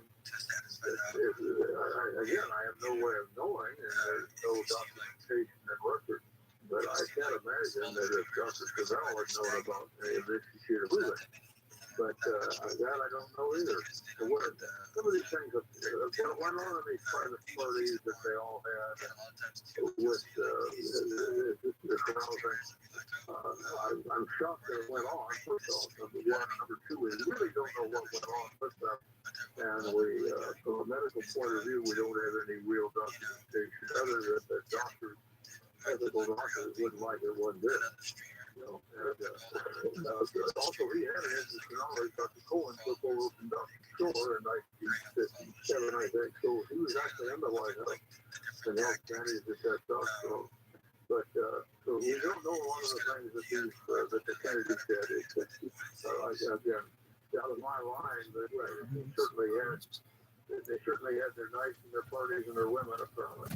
S1: Again, I have no way of knowing, and there's no documentation and record. But I can't imagine that if Dr. Cavell had known about any of this, he should have moved it. But that I don't know either. So what, some of these things that went on in these private parties that they all had with the Cavell thing, I'm shocked that it went on. First off, number one. Number two, we really don't know what went on with them. And we, from a medical point of view, we don't have any real documentation other than that doctors, ethical doctors, wouldn't like it one bit. You know, and also he had an interest in knowledge. Dr. Cohen took over from Dr. Shore in 1957, I think. So he was actually in the White House and helped manage the testosterone. But so we don't know a lot of the things that the Kennedys did. Again, out of my line, but they certainly had their nights and their parties and their women apparently.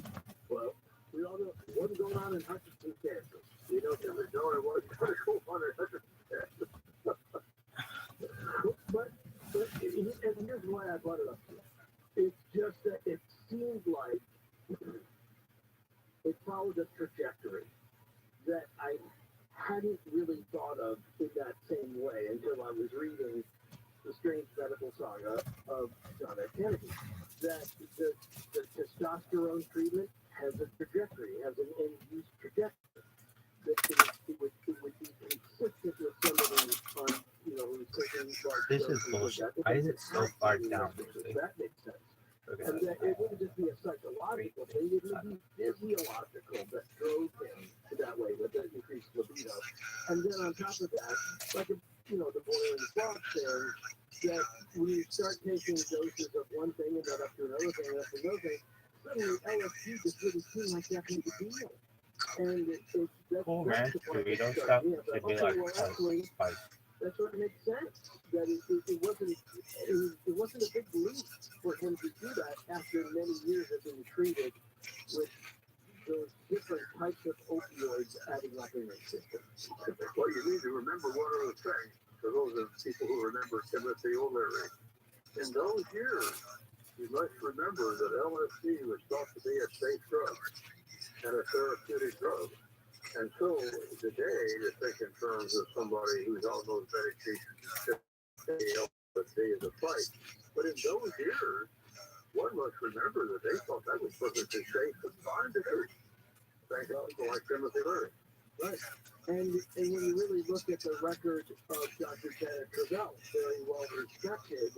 S4: Well, we all know it wasn't going on in Hutchinson, Kansas.
S1: You know, there was no, it wasn't going to go on in Hutchinson, Kansas.
S4: But and here's why I brought it up to you. It's just that it seemed like it followed a trajectory that I hadn't really thought of in that same way until I was reading the strange medical saga of John F. Kennedy. That the testosterone treatment has a trajectory, has an end-use trajectory. That it would be consistent with somebody on, who's taking large
S2: This is bullshit. Why is it so far down?
S4: That makes sense. And that it wouldn't just be a psychological thing, it would be physiological that drove him that way with the increased libido. And then on top of that, like the boiling frog thing, that when you start taking doses of one thing and then up to another thing and up to another thing, suddenly LSD just didn't seem like that big a deal. And that's the part that struck me. I thought, okay, well, actually, that sort of makes sense. That it wasn't a big leap for him to do that after many years of being treated with those different types of opioids adding up in his system.
S1: Well, you need to remember one other thing. for those of people who remember Timothy O'Leary. In those years, you must remember that LSD was thought to be a safe drug and a therapeutic drug. And so today, you think in terms of somebody who's on those medications, LSD is a fight. But in those years, one must remember that they thought that was perfectly safe and fine to do. Thank God for like Timothy Leary.
S4: Right. And when you really look at the record of Dr. Janet Cavell, very well respected,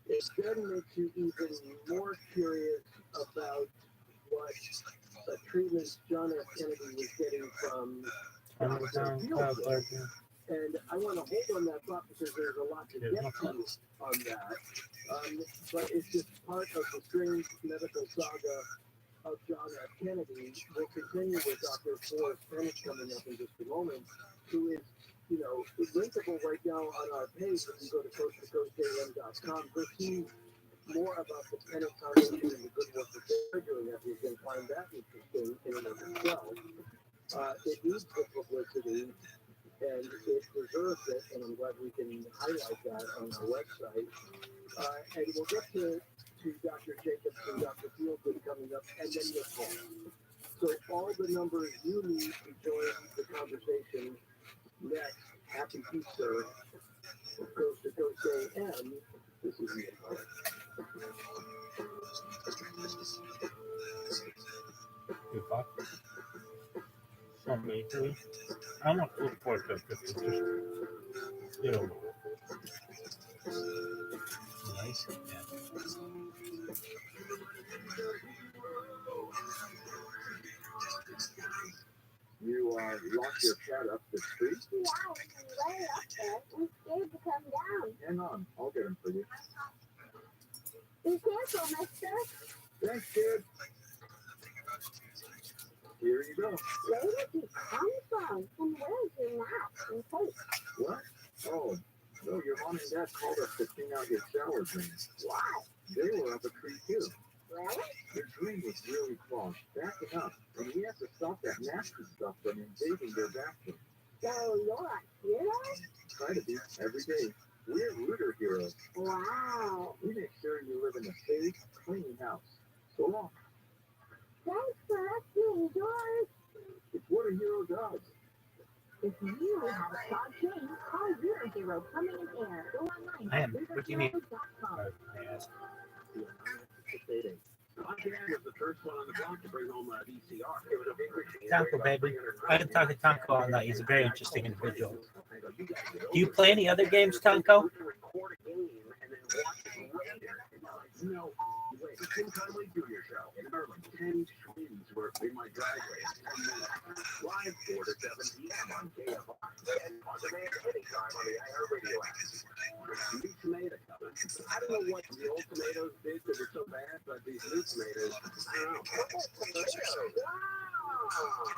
S4: it then makes you even more curious about what treatments John F. Kennedy was getting from Dr. Fields. And I want to hold on that thought because there's a lot to get to on that. But it's just part of the strange medical saga of John F. Kennedy. We'll continue with Dr. Forrest Bennett coming up in just a moment, who is, linkable right now on our page. If you go to coasttocoastam.com, to see more about the Bennett Foundation and the good work that they're doing. You can find that interesting in and of itself. It needs the publicity, and it deserves it, and I'm glad we can highlight that on our website. And we'll get to Dr. Jacobs and Dr. Fieldwood coming up, and then your call. So all the numbers you need to join the conversation next. Happy Easter. Coast to Coast AM. This is me.
S2: Good luck. Somebody, please. I'm not good for it, just, nice. Yeah.
S3: You locked your cat up the street?
S6: Yeah, he's way up there. I'm scared to come down.
S3: Hang on, I'll get him for you.
S6: Be careful, mister.
S3: Thanks, kid. Here you go.
S6: Where did you come from? And where's your mask and coat?
S3: What? Oh, no, your mom and dad called us to clean out your shower drain.
S6: Why?
S3: They were up a tree, too.
S6: Really?
S3: Your drain was really clogged, backing up, and we have to stop that nasty stuff from invading their bathroom.
S6: So you're a hero?
S3: Try to be every day. We're rooter heroes.
S6: Wow.
S3: We make sure you live in a safe, clean house. So long.
S6: Thanks for rescuing George.
S3: It's what a hero does.
S6: If you have a clogged drain, call your hero coming in air. Go online
S2: Man, what do you mean?
S6: RiverHero.com.
S2: Yes.
S1: Podcast was the first one on the block to bring home a VCR. It was a big machine.
S2: Tanko, baby. I've been talking to Tanko all night. He's a very interesting individual. Do you play any other games, Tanko?
S1: Record a game and then watch it later. No way. The Tim Conway Jr. Show in Maryland. 10 twins were in my driveway. Live 4 to 7 p.m. on KFR. And on demand anytime on the iHeartRadio app. New tomato coming. I don't know what the old tomatoes did that were so bad, but these new tomatoes, I don't know.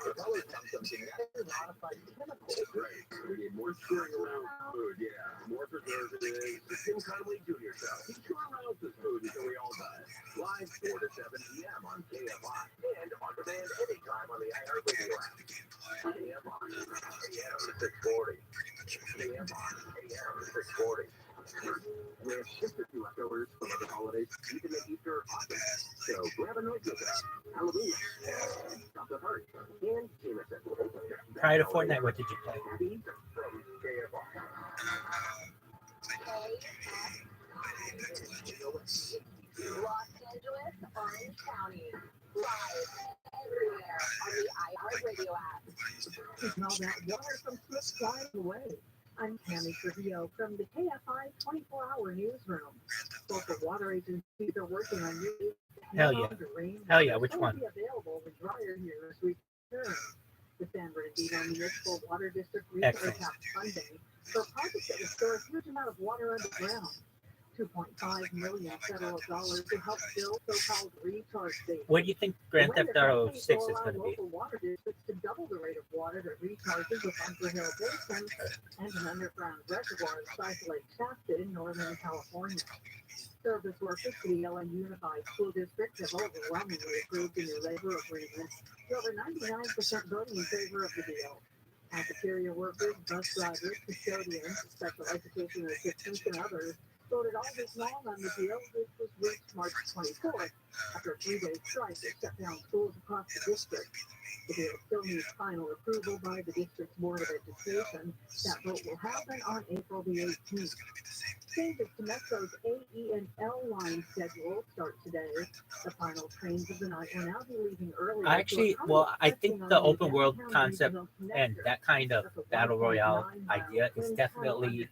S1: The color comes from genetically modified chemicals. Right. We need more cheering around food, yeah. More preservatives. The Tim Conway Jr. Show. He chew around this food until we all die. Live 4 to 7 p.m. on KFI. And on demand anytime on the iHeartRadio app. KFI. AM 640. KFI. AM 640. We have just a few leftovers from the holidays, even the Easter awesome. So grab a note with us. Halloween. Stop the heart. And Jameson.
S2: Prior to Fortnite, what did you play?
S1: Happy Easter from KFI.
S6: Los Angeles, Orange County. Live everywhere on the iHeartRadio app. Smell that water from Swift flying away. I'm Tammy Trujillo from the KFI 24-hour newsroom. Local water agencies are working on new.
S2: Hell yeah. Hell yeah, which one?
S6: Will be available when drier here as we return. The San Bernardino Municipal Water District Research House funding for a project that will store a huge amount of water underground. $2.5 million federal dollars to help build so-called recharge stations.
S2: What do you think Grand Theft Auto 6 is going to be?
S6: Local water districts to double the rate of water that recharges with Bunker Hill Basin and an underground reservoir at South Lake Shasta in Northern California. Service workers for the Ellen Unified School District have overwhelmingly approved the new labor agreement, with over 99% voting in favor of the deal. Cafeteria workers, bus drivers, custodians, special education assistants, and others voted all week long on the deal, which was reached March 24th. After a 3-day strike that shut down schools across the district. The deal still needs final approval by the district's Board of Education. That vote will happen on April the 18th. Changes to Metro's A, E, and L line schedule start today. The final trains of the night will now be leaving earlier.
S2: Actually, well, I think the open world concept and that kind of battle royale idea is definitely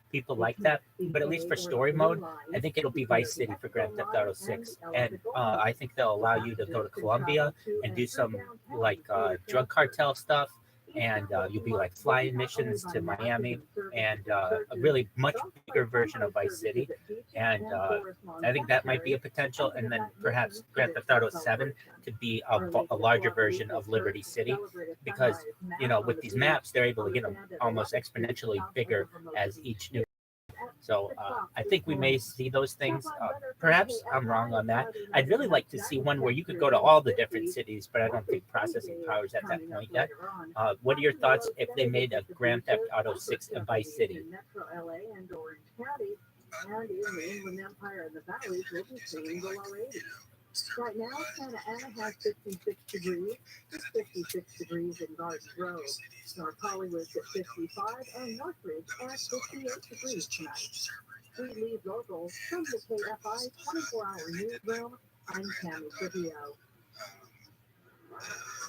S2: people like that. But at least for story mode, I think it'll be Vice City for Grand Theft Auto 6, and I think they'll allow you to go to Colombia and do some like drug cartel stuff, and you'll be like flying missions to Miami, and a really much bigger version of Vice City. And I think that might be a potential, and then perhaps Grand Theft Auto 7 could be a larger version of Liberty City, because with these maps they're able to get them almost exponentially bigger as each new. So I think we may see those things. Perhaps I'm wrong on that. I'd really like to see one where you could go to all the different cities, but I don't think processing power is at that point yet. What are your thoughts if they made a Grand Theft Auto 6 and Vice City?
S6: Metro LA and Orange County, and in the Inland Empire and the valleys will be staying below 80. Right now, Santa Ana has 56 degrees, 56 degrees in Garden Grove. North Hollywood's at 55, and Northridge at 58 degrees tonight. We leave local from the KFI 24-hour newsroom. I'm Tammy Trivio.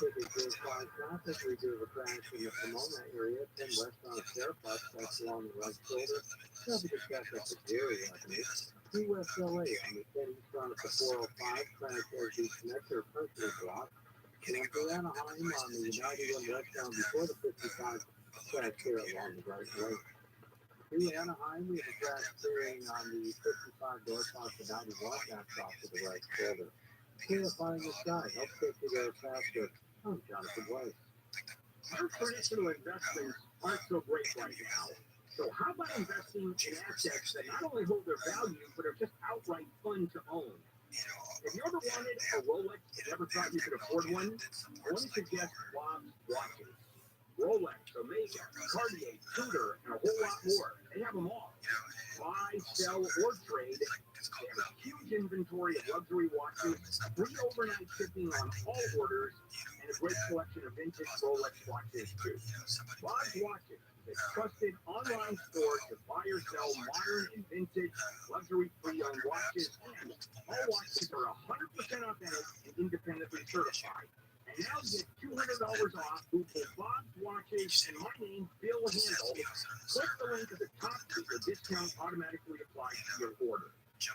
S4: Typically, 5 traffic, we do the crash in the Pomona area, 10 west on Fairfax, that's along the right shoulder. Traffic is back up to Gary Avenue. Key West LA on the 10 east front of the 405, crash as you connect their personal block. And for Anaheim on the 91 westbound before the 55, crash there along the right lane. Through Anaheim, we have a crash clearing on the 55 north off the 91, that's off to the right shoulder. Clarifying the sky helps take you there faster. I'm Jonathan Weiss.
S1: Our traditional investments aren't so great right now. So how about investing in assets that not only hold their value, but are just outright fun to own? If you ever wanted a Rolex and never thought you could afford one, I want to suggest Bob's watches. Rolex, Omega, Cartier, Tudor, and a whole lot more. They have them all. Buy, sell, or trade. They have a huge inventory of luxury watches, free overnight shipping on all orders, and a great collection of vintage Rolex watches too. Bob's Watches is a trusted online store to buy or sell modern and vintage luxury pre-owned watches, and all watches are 100% authentic and independently certified. And now you get $200 off Google Bob's Watches and my name, Bill Handel. Click the link at the top to get the discount automatically applied to your order.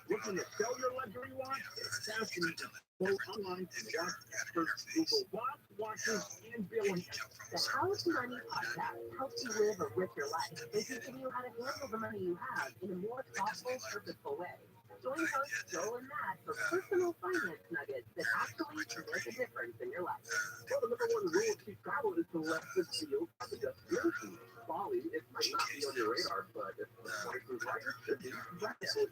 S1: Looking to sell your luxury watch? It's fast and easy. Go online to watch experts Google Bob's Watches and Bill Handel.
S6: The House Money Podcast helps you live a richer life. They teach you how to handle the money you have in a more thoughtful, purposeful way. Join hosts Joel and Matt for personal finance nuggets that actually make a difference in your life.
S1: Well, the number one rule of cheap travel is to let the deal have the destination. Bali, it might not be on your radar, but if the price is right, it should be.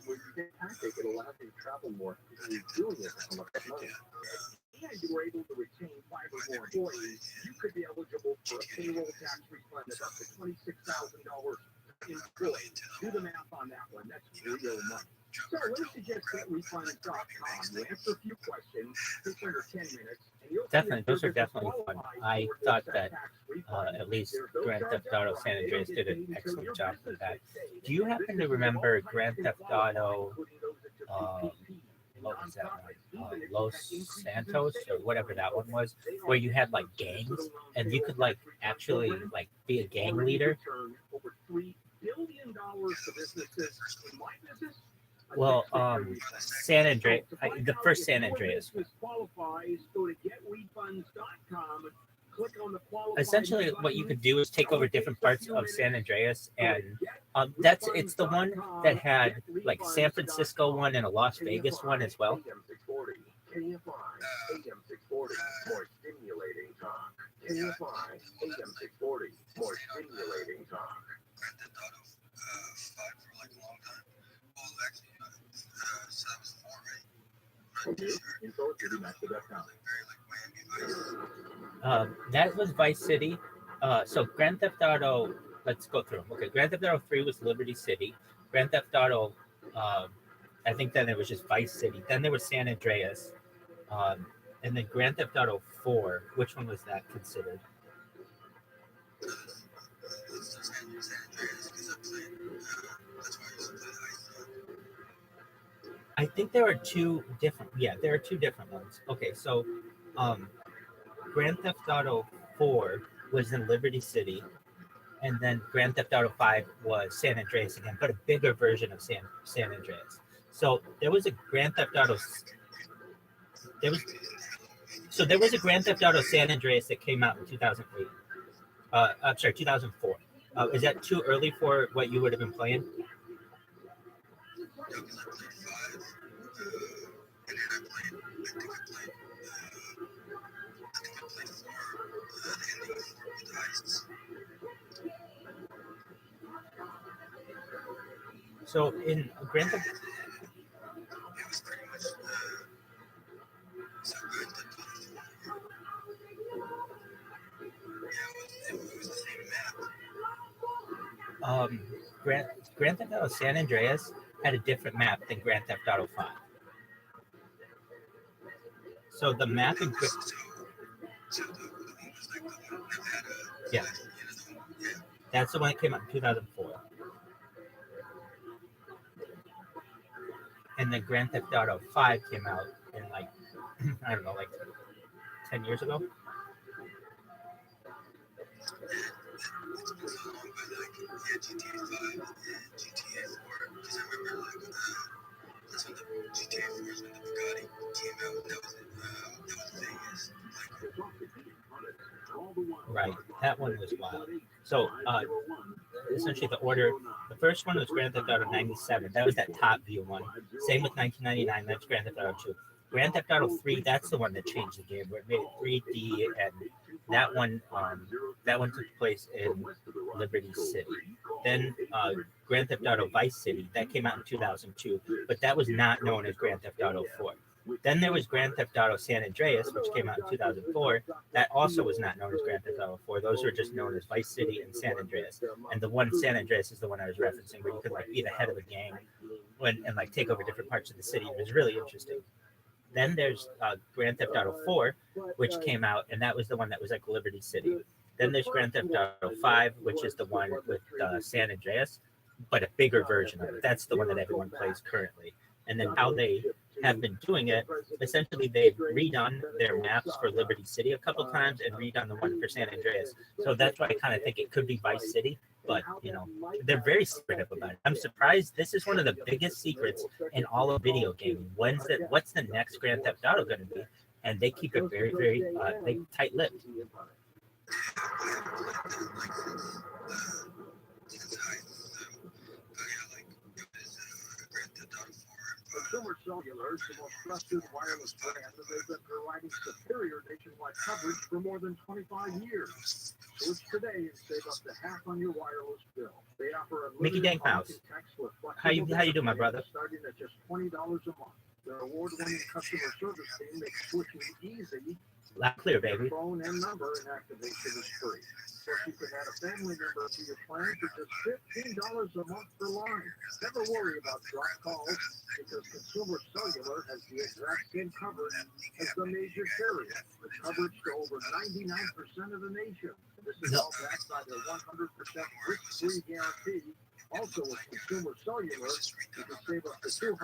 S1: When you get tactic, it'll allow you to travel more. You're doing it for much money. And you were able to retain 5 or more employees, you could be eligible for a payroll tax refund of up to $26,000 per employee. Do the math on that one. That's real money. So let me suggest getrefunds.com. You answer a few questions, takes under 10 minutes.
S2: Definitely, those are definitely fun. I thought that at least Grand Theft Auto San Andreas did an excellent job with that. Do you happen to remember Grand Theft Auto, what was that one? Los Santos or whatever that one was, where you had like gangs and you could like actually like be a gang leader?
S1: Over $3 billion to businesses in my business.
S2: Well, San Andreas, the first San Andreas. Essentially, what you could do is take over different parts of San Andreas, and it's the one that had like San Francisco one and a Las Vegas one as well.
S1: AM 640, more stimulating talk. AM 640, more stimulating talk.
S2: That was Vice City, So Grand Theft Auto, let's go through them. Okay, Grand Theft Auto 3 was Liberty City. Grand Theft Auto, I think then it was just Vice City. Then there was San Andreas. Um, and then Grand Theft Auto 4, which one was that considered? I think there are two different, there are two different ones. Okay, so Grand Theft Auto 4 was in Liberty City, and then Grand Theft Auto 5 was San Andreas again, but a bigger version of San Andreas. So there was a Grand Theft Auto. There was a Grand Theft Auto San Andreas that came out in 2008. I'm sorry, 2004. Is that too early for what you would have been playing? So in Grand Theft, Grand Theft Auto San Andreas had a different map than Grand Theft Auto 5. So the map in yeah, that's the one that came out in 2004. And then Grand Theft Auto 5 came out in like, I don't know, like 10 years ago. Right, that one was wild. So essentially the first one was Grand Theft Auto 97. That was that top view one. Same with 1999, that's Grand Theft Auto 2. Grand Theft Auto 3, that's the one that changed the game, where it made it 3D, and that one took place in Liberty City. Then Grand Theft Auto Vice City, that came out in 2002, but that was not known as Grand Theft Auto 4. Then there was Grand Theft Auto San Andreas, which came out in 2004. That also was not known as Grand Theft Auto 4. Those were just known as Vice City and San Andreas. And the one San Andreas is the one I was referencing, where you could like be the head of a gang and like take over different parts of the city. It was really interesting. Then there's Grand Theft Auto 4, which came out, and that was the one that was like Liberty City. Then there's Grand Theft Auto 5, which is the one with San Andreas, but a bigger version of it. That's the one that everyone plays currently. And then how they have been doing it, essentially they've redone their maps for Liberty City a couple times and redone the one for San Andreas. So that's why I kind of think it could be Vice City, but you know, they're very secretive about it. I'm surprised. This is one of the biggest secrets in all of video gaming. What's the next Grand Theft Auto going to be? And they keep it very, very tight-lipped.
S4: Consumer Cellular is the most trusted wireless brand, and they've been providing superior nationwide coverage for more than 25 years. Switch today and save up to half on your wireless bill. They offer a
S2: Mickey Dankhouse. How you doing, my brother?
S4: Starting at just $20 a month. Their award-winning customer service team makes switching easy.
S2: Loud clear, baby.
S4: Phone and number and activation is free. Plus, you can add a family member to your plan for just $15 a month per line. Never worry about drop calls because Consumer Cellular has the exact same coverage as the major carrier, with coverage to over 99% of the nation. This is all backed by their 100% risk-free guarantee. Also, with Consumer Cellular, you can save up to $250 a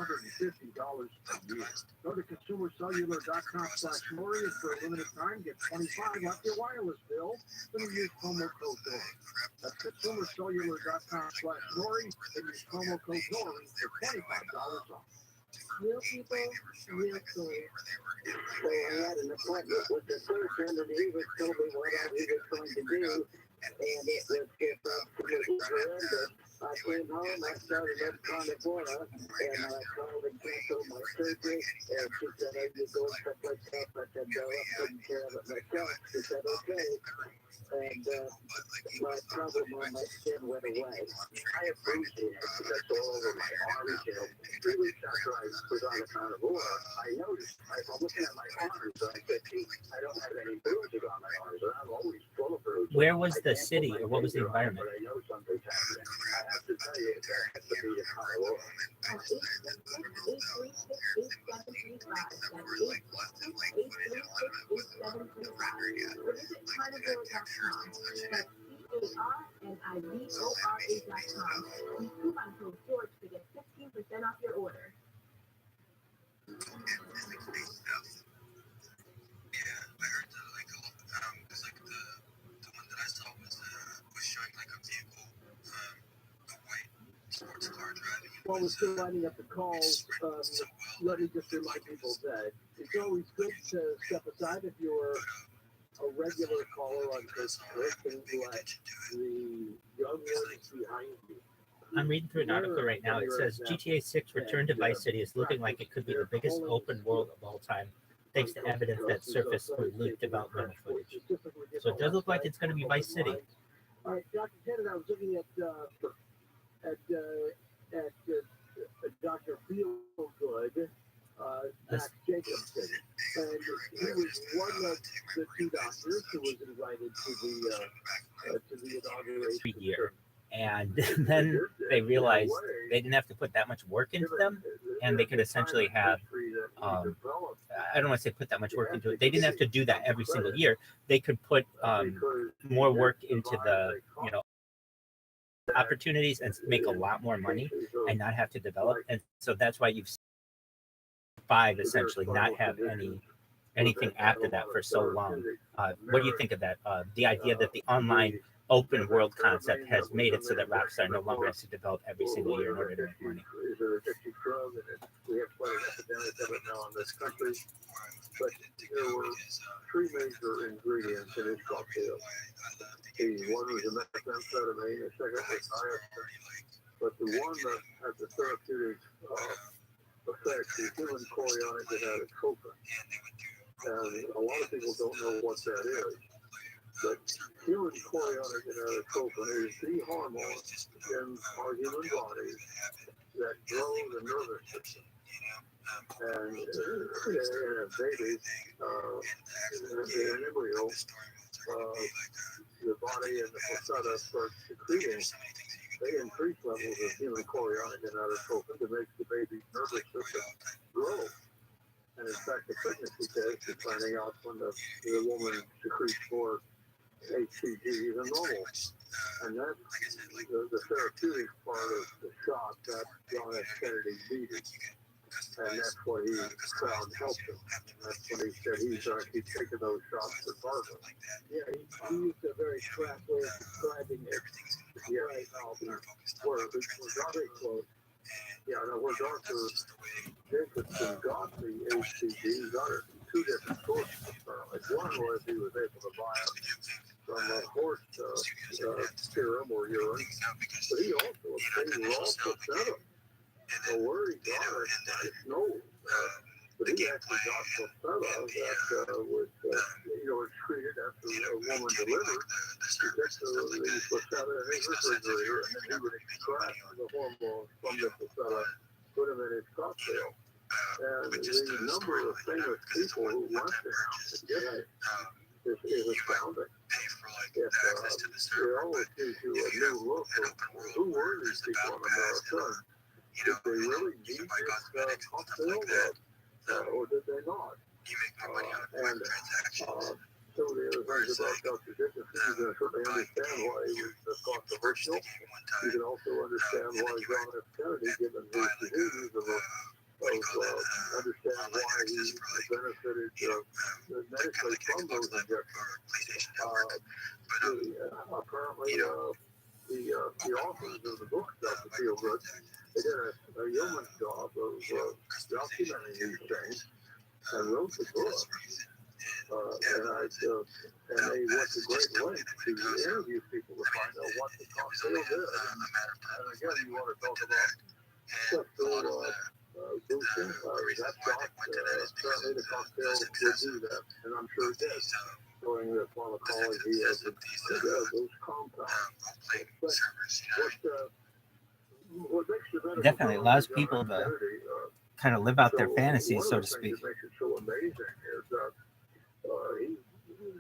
S4: year. Go to consumercellular.com/Maury, and for a limited time, get $25 off your wireless bill when you use promo code DORY. That's consumercellular.com/Maury, and use promo code DORY for $25 off.
S6: Real people, real stories.
S1: So I had an appointment with the surgeon, and he was telling me what he was going to do, and it was just absolutely horrendous.
S4: I came home, I started up Carnivora, and I called and canceled my surgery, and she said, "Oh, you go and stuff like that," but then I couldn't care of it myself. She said, "Okay," and my problem on my skin went away.
S1: I have bruising that's all over my arms. 3 weeks after I was on the Carnivora, I noticed, I'm looking at my arms, and I said, "Gee, I don't have any bruises on my arms, and I'm always full of bruises."
S2: Where was the city, or what was the environment?
S1: But I know something's happening. I have to tell you, it has to be a Carnivora.
S6: 836-873-5735. Or visit carnivora.com. That's CARNIVORA.com. Use coupon code George to get 15% off your order.
S4: While we're still lining up the calls, let me just remind people that it's always good to step aside if you're a regular caller on Facebook and let the young ones behind you.
S2: I'm reading through an article right now. It says GTA 6 Return to Vice City is looking like it could be the biggest open world of all time, thanks to evidence that surfaced through leaked development footage. So it does look like it's going to be Vice City.
S4: All right, Dr. Tennant, I was looking at Dr. Feelgood, Max Jacobson, and he was one of the 2 doctors who was invited to the inauguration
S2: Year. And then they realized they didn't have to put that much work into them, and they could essentially have, I don't want to say put that much work into it. They didn't have to do that every single year. They could put more work into the, opportunities and make a lot more money and not have to develop. And so that's why you've seen 5 essentially not have anything after that for so long. What do you think of that? The idea that the online open world concept has made it so that Rockstar no longer has to develop every single year in order to make money.
S1: Is an addictive drug, and we have quite an epidemic of it now in this country. But there were 3 major ingredients in his cocktail. One was a methamphetamine, the second was niacin, but the one that had the therapeutic effect is human chorionic gonadotropin. And a lot of people don't know what that is. But human chorionic gonadotropin is the hormone in our human bodies that grow the nervous system. And in a baby, in an embryo, the body and the placenta start secreting. They increase levels of human chorionic gonadotropin to make the baby's nervous system grow. And in fact, the pregnancy test is finding out when the woman secretes more HCG than normal. And that's the therapeutic part of the shot that John F. Kennedy needed. And that's what he found helped him. That's when he said he's going to keep taking those shots regardless.
S4: Yeah, he used a very crass way of describing it.
S1: Yeah, right now, we're very close. Yeah, no, where Dr. Jacobson got the HCG, he got it from 2 different sources, apparently. One was he was able to buy it from a horse serum or urine, but he also obtained raw placenta. So where he got it, I don't know. But he actually got placenta that was treated after a woman delivered. He took the placenta in his refrigerator, and then he would extract the hormone from the placenta, put them in his cocktail. And the number of famous people who went to him to get it is astounding. They always gives you a new look of who were these people in America. Did they really need this cocktail, or did they not? And some of the other things about Dr. Dickinson, you can certainly understand why he was controversial. You can also understand why John F. Kennedy, given his disease, understand why he benefited medically from those injections. Apparently, the authors of the book, Dr. Feelgood, they did a yeoman's job of documenting these things and wrote the book. And they went to great lengths to interview people to find out what the cocktail did. And again, you want to talk about sexual boosting. That shot, apparently the cocktail would do that, and I'm sure it did. Showing the pharmacology of those compounds. But what makes the medical
S2: Definitely allows people to kind of live out their fantasies, so to speak.
S1: What makes it so amazing is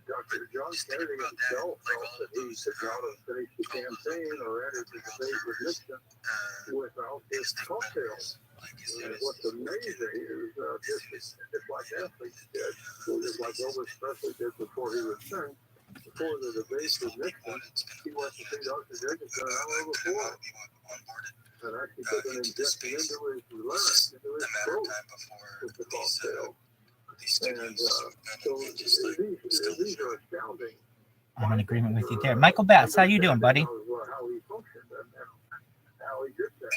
S1: Dr. John Kennedy himself felt that he could not have finished the campaign or entered the debate with Nixon without this cocktail. And what's amazing is just like athletes did, just like Elvis Presley did before he was turned, before the debate with Nixon, he went to see Dr. Jacobson an hour before. And actually put an injection into his larynx, into his throat with the cocktail. And so these are astounding.
S2: I'm in agreement with you there. Michael Bass, how you doing, buddy?
S1: How he functioned and how he did that.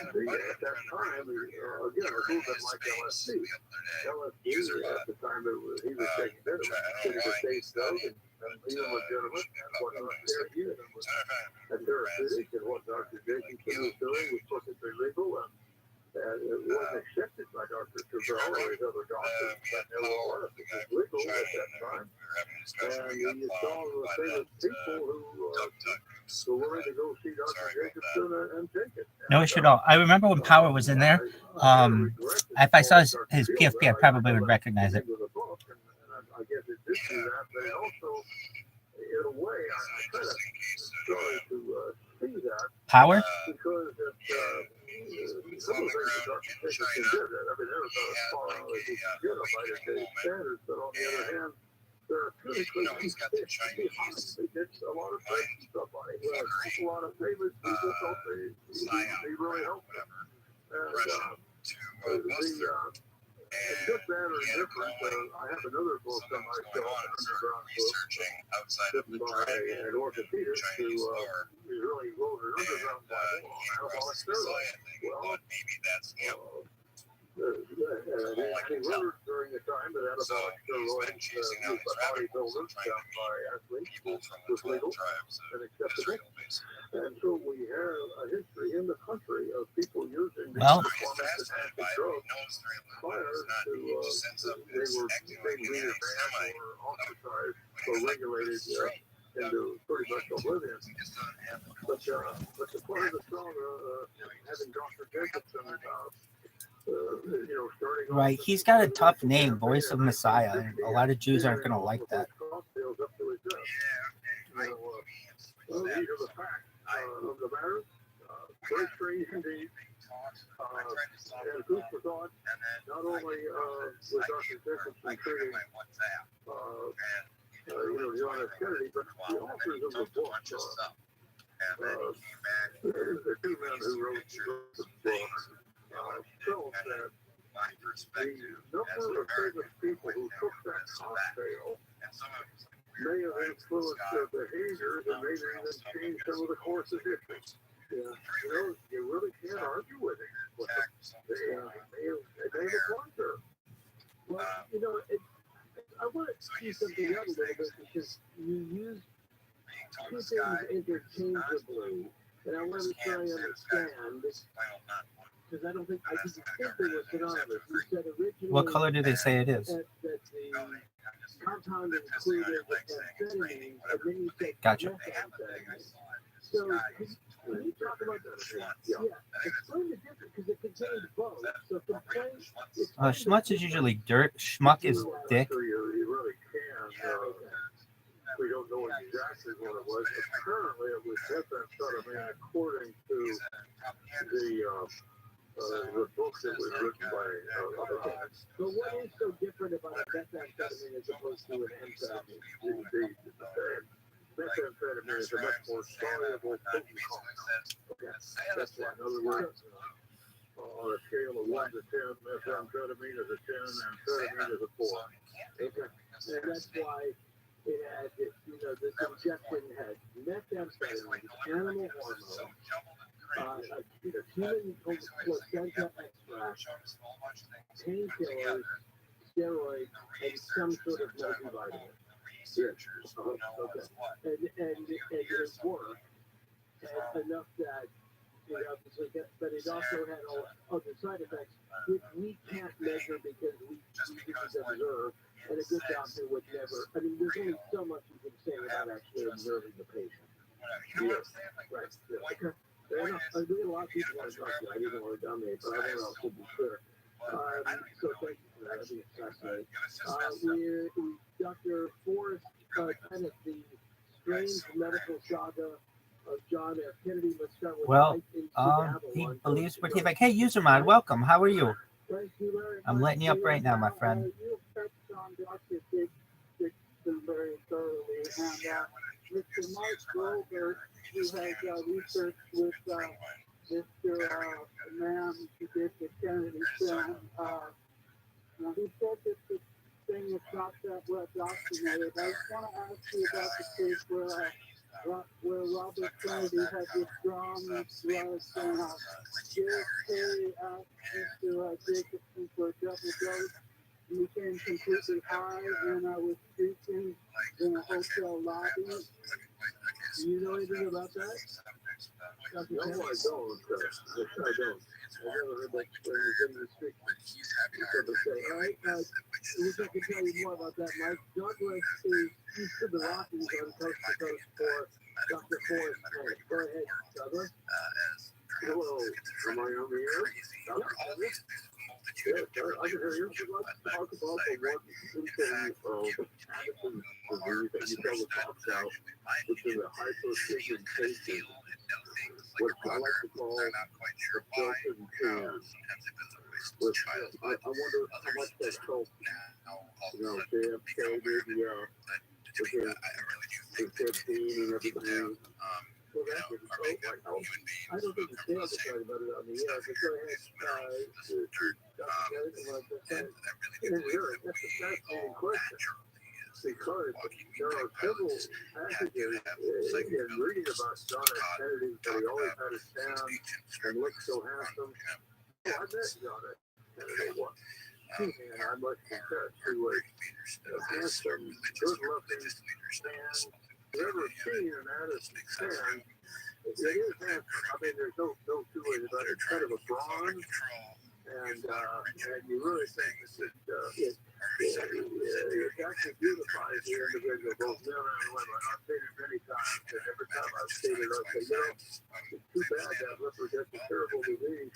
S1: At that time, again, it was a little bit like LSD. LSD, at the time he was taking it, it was considered a safe drug and even legitimate, and whatnot. And therapeutic, and what Dr. Jacobson was doing was perfectly legal, and it wasn't accepted by Dr. Terrell or his other doctors, but nevertheless, it was legal at that time. And you saw the famous people who were willing to go see Dr. Jacobson and take it.
S2: No issue at all. I remember when Power was in there. If I saw his PFP, I probably would recognize it.
S1: I guess it did do that, but also, in a way, I kind of started to see that.
S2: Power?
S1: Because some of the things that Dr. Jacobson did, I mean, they're about as far out as you can get them by today's standards, but on the other hand, therapeutically, he did a lot of things and stuff on it. A lot of famous people thought they really helped them. And just that or different, I have another book on my shelf, an underground book, written by an orthopedist who really wrote an underground Bible on anabolic steroids. Well, he wrote during the time that anabolic steroids used by bodybuilders, done by athletes, was legal and acceptable. And so we have a history in the country of people using these performance-enhancing drugs prior to they were being rebanned or ostracized or regulated into pretty much oblivion. But the part of the song, having Dr. Jacobson, starting
S2: Right. He's got a tough name, Voice of Messiah. And a lot of Jews aren't going to like that.
S1: These are the facts of the matter. Very strange indeed. And food for thought, not only with Dr. Jacobson treating John F. Kennedy, but the authors of the book. The two men who wrote the book felt that the number of famous people who took that cocktail may have influenced their behaviors and maybe even changed some of the course of history. You really can't argue with it. They have a point there.
S4: Well, I want to see something else a little bit because you use two things interchangeably, and I want to try and understand this. Because I don't think I think they were synonymous. You said originally.
S2: What color do they say it is?
S4: That the compound included amphetamines, and then you said
S2: Gotcha.
S4: methamphetamines. So can you talk about that? Yeah. Explain the difference because it contains both. So complaint.
S2: Schmutz is usually dirt. Schmuck is dick.
S1: You really can. We don't know exactly what it was. Apparently, it was methamphetamine, according to the book that was written by.
S4: So what is so different about a methamphetamine as opposed to an amphetamine?
S1: Methamphetamine is a much more soluble potent compound. Okay. That's why, in other words, on a scale of 1 to 10, methamphetamine is a 10, amphetamine is a 4.
S4: Okay. And that's why it had, this injection had methamphetamine, animal hormone, human placenta extract, painkillers, steroid and some sort of multivitamin.
S1: Yes.
S4: Okay. And it worked enough that it obviously but it also had all other side effects, which we can't measure because we didn't observe, and a good doctor would never. I mean, there's only so much you can say without actually observing the patient.
S1: Yes.
S4: Right. Yeah. Okay. Fair enough. I think a lot of people want to talk to you. I didn't want to dominate, but I want to also be clear. So thank you for that. I think it's fascinating. We're Dr. Forrest Kenneth, the strange medical saga of John F. Kennedy. Let's start with
S2: Well, he
S4: Babylon.
S2: believes we're like, hey, user mod, welcome. How are you?
S4: Thank you very
S2: I'm
S4: much.
S2: letting you up right now, my friend.
S4: You have touched on Dr. Dixon very thoroughly, and Mr. Mark Grover, who has researched with Mr. Man who did the Kennedy film, he said that the thing was not that well documented. I just want to ask you about the case where Robert Kennedy had withdrawn drugs and JFK asked Mr. Jacobson for a double dose. He became completely high and was speaking in a hotel lobby. Do you know anything about that?
S1: No, I don't. I don't. I never heard that was in the street.
S4: All right, we can tell you more about that, Mike. Douglas is east of the Rockies on coast to coast for Dr. Forrest Kennedy. Go ahead, Douglas.
S1: Hello. Am I on the air? Yes, I can hear you. Let's talk about the one symptom of Addison's disease that you tell the talks out, which is a hyperpigmentation, what I like to call the broken tan. I wonder how much that helps. JFK did with his 15 and everything. Well, that didn't help.
S4: I don't think it's fair to talk about it on the air, but go ahead.
S1: That's a fascinating question. Because there are several passages in reading about John F. Kennedy that he always had his tan and looked so handsome. I met John F. Kennedy once. And I must confess, he was handsome, good-looking, and never seen an Addison tan. It is handsome. I mean, there's no two ways about it. It's kind of a bronze, and you really think that it actually beautifies the individual, both men and women. I've seen it many times, and every time I've seen it, I say, it's too bad that represents a terrible disease.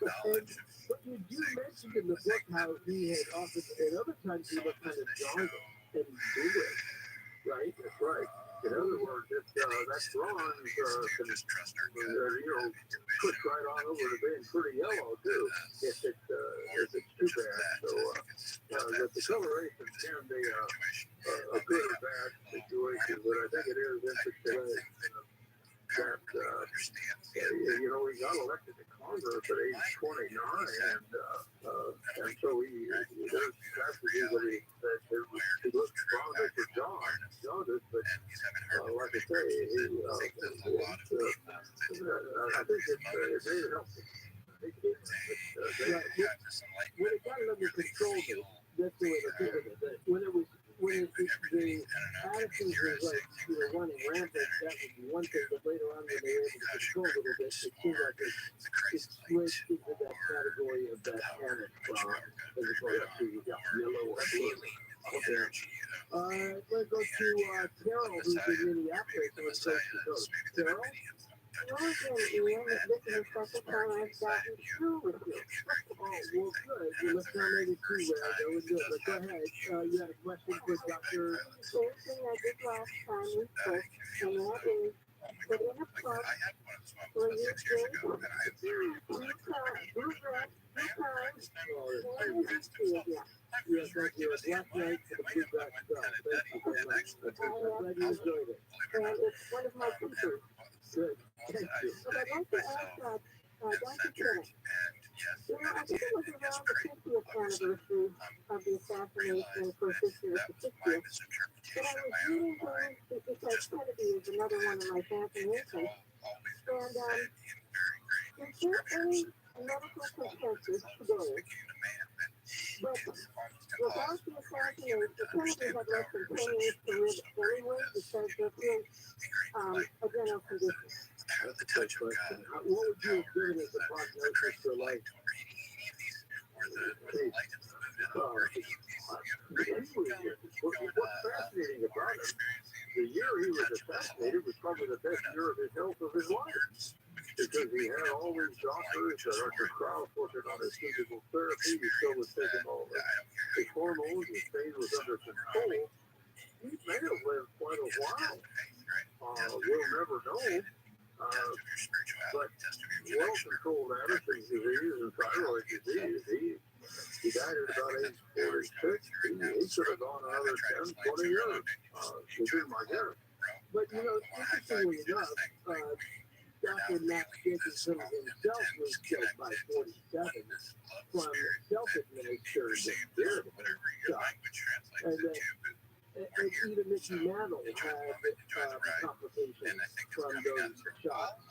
S4: But you mentioned in the book how he had often, at other times, he looked kind of jaundiced and bluish, right? That's right.
S1: In other words, that bronze can, push right on over to being pretty yellow too, if it's too bad. So the discoloration can be a good or bad situation, but I think it is interesting that he got elected to Congress at age 29, and so there's passages that he looks stronger for John, but like I say, I think it made it helpful.
S4: When it got under control, that's the way to think of it. When the Addisons was running rampant, that would be one thing, but later on when they were able to control a little bit, it seemed like it switched into that category of that panic as opposed to yellow or blue. Okay. Let's go to Carol, who's in Minneapolis on coast to coast. Carol?
S6: Ian, this is the second time I've gotten through with you.
S4: Oh, well, good. Well, let's not make it too rare. That was good. But go ahead. You had a question for Dr.
S6: Same thing I did last time we spoke, and that is that in a club where you drink two times,
S4: Yes, thank you. It's last night for the Blue Black stuff. Thank you very much. I'm glad you enjoyed it.
S6: and it's one of my features.
S4: Good. Thank you.
S6: But I'd like to ask Dr. Kenneth, I think it was around the 50th anniversary of the assassination for 50 or 60th, but I was reading things because Kennedy is another one of my fascinations. And is there any medical consensus today But without the assassination, the Kennedy had less than 10 years to live anyway because of his adrenal condition.
S1: That's a good question. What would you have given as a prognosis for life? What's fascinating about him, the year he was assassinated was probably the best year of his health of his life. Because he had all these doctors, Dr. Krauss working on his physical therapy, he still was taking all his hormones, his pain was under control. He may have lived quite a while. We'll never know. But well-controlled Addison's disease and thyroid disease, he died at about age 46. He should have gone another 10, 20 years. He didn't like it.
S4: But, you know, interestingly enough, Dr. Max Dickinson himself was killed by 47 from self-administered shot. And even Mickey Mantle had complications from those shots,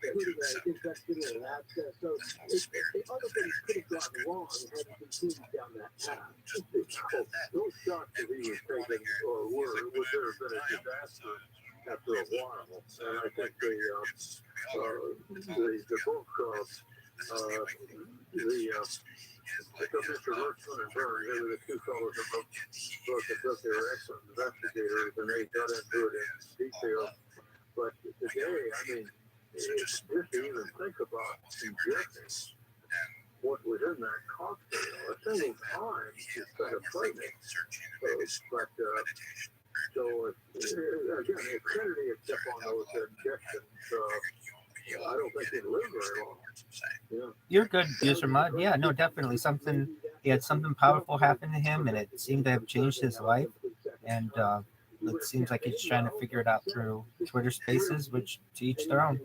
S4: including an infection in that. So other things could have gone wrong had he continued down that path.
S1: Those shots that he was taking would have been a disaster after a while. And I think the book, Mr. Lurchman and Byrne, they were the two fellows that wrote the book. They were excellent investigators, and they got into it in detail. But today, I mean, just to even think about injecting what was in that cocktail a single time is kind of frightening. So again, if Kennedy had kept on those injections, I don't think he'd live very long. Yeah.
S2: You're good, user mod. Yeah, no, definitely he had something powerful happen to him, and it seemed to have changed his life. And it seems like he's trying to figure it out through Twitter Spaces, which to each their own.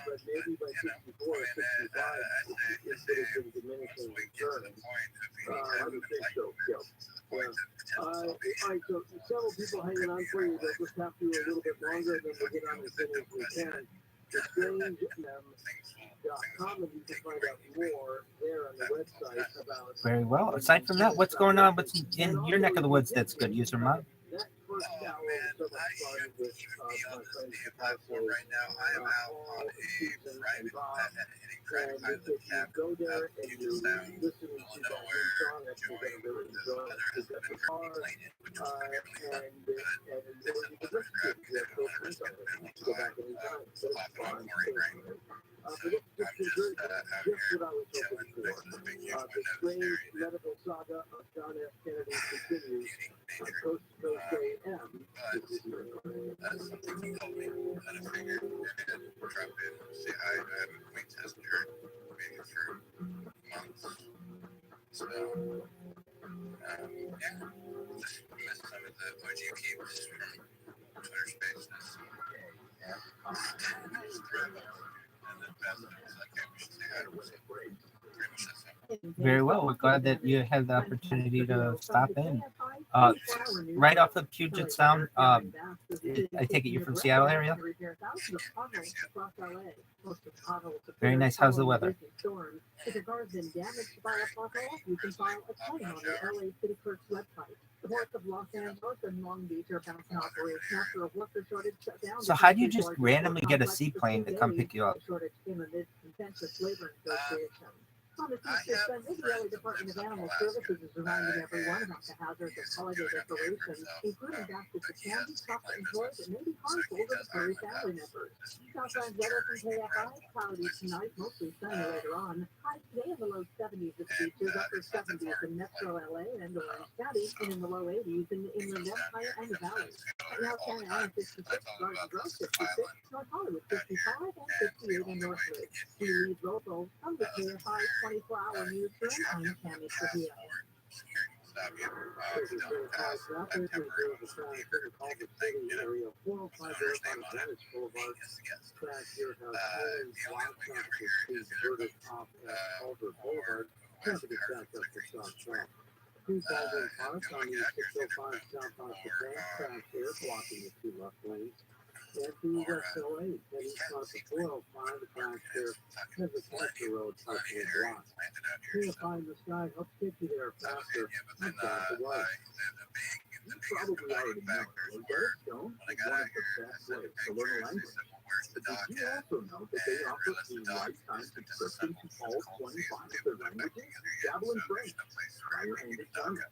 S4: But maybe by 64 or 65, it could have been diminishing returns.
S1: I would think so, yeah.
S4: All right, so several people hanging on for you. They'll just have to a little bit longer, and then we'll get on as soon as we can. TheStrangeMem.com, and you can find out more there on the website about.
S2: Very well. Aside from that, what's going on? What's in your neck of the woods that's good, user mod?
S4: That first hour was so much fun with my friends right now. I'm out on Susan and Bob. And if you go there and you listen to that new song that you're going to really enjoy, it's got the car, and you can listen to it. You have those friends on it. You can go back anytime. So it's fun. This is just what I was hoping for. The strange medical saga of John F. Kennedy continues on Coast to Coast AM.
S5: That's something he told me, and I figured and dropped in and say hi. I haven't quite tested her maybe for months. So, yeah, just missed some of the OG keeps from Twitter Spaces.
S2: Very well. We're glad that you had the opportunity to stop in. Right off the Puget Sound, I take it you're from Seattle area? Very nice. How's the weather?
S6: If your car has been damaged by a pothole, you can file a claim on the LA City Clerk's website. The ports of Los Angeles and Long Beach are bouncing operation after a worker shortage shut down.
S2: So how do you just randomly get a seaplane to come pick you up?
S6: Shortage came amid contentious labor negotiations. On the Tuesday, the LA Department of Animal Services is reminding everyone about the hazards of holiday decorations, including baskets of candy, chocolate, and toys that may be harmful to the furry family members. Southland weather from KFI, cloudy tonight, mostly sunny later on. High today in the low 70s at beaches, upper 70s in Metro LA and Orange County, and in the low 80s in the Inland Empire and the Valley. Now Santa Ana 56, Garden Grove 56, North Hollywood 55, and 58 in Northridge. We lead local from the KFI 24-hour newsroom. I'm Tammy Trujillo.
S4: Park on the 605 southbound Japan, crash there, blocking the two left lanes. Anthony's SLA, that he's caught the 405 back there, has a cancer road partially blocked. Purifying the sky helps get you there faster. You've got the way. You probably already know it. Redstone is one of the best ways to learn a language. But did you also know that they offer a lifetime subscription to all 25 of their languages? Dabble in French, try your hand at German,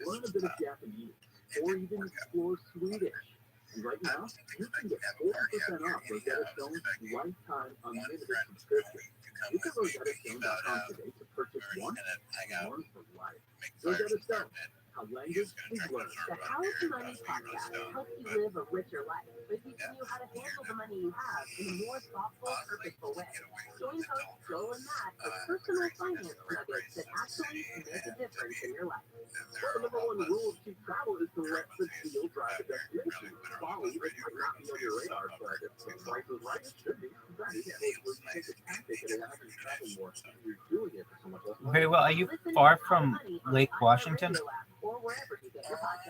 S4: learn a bit of Japanese, or even explore Swedish. And right now, you can get 40% off Redstone's lifetime unlimited subscription. You can go to Redstone.com today to purchase one and learn for life. Redstone, how language is learned.
S6: The How to Money podcast helps you live a richer life by teaching you how to handle the money you have in a more thoughtful, purposeful way. Join hosts Joel and Matt for personal finance nuggets that actually make a difference in your life.
S4: Well, the number one rule of cheap travel is to let the deal drive the destination. Folly, it might not be on your radar, but if the price is right, it should be. That is where you take a tactic and allows you to travel more. You're doing it for so much less money.
S2: Very well. Are you far from Lake Washington?
S6: Or wherever you get your podcast.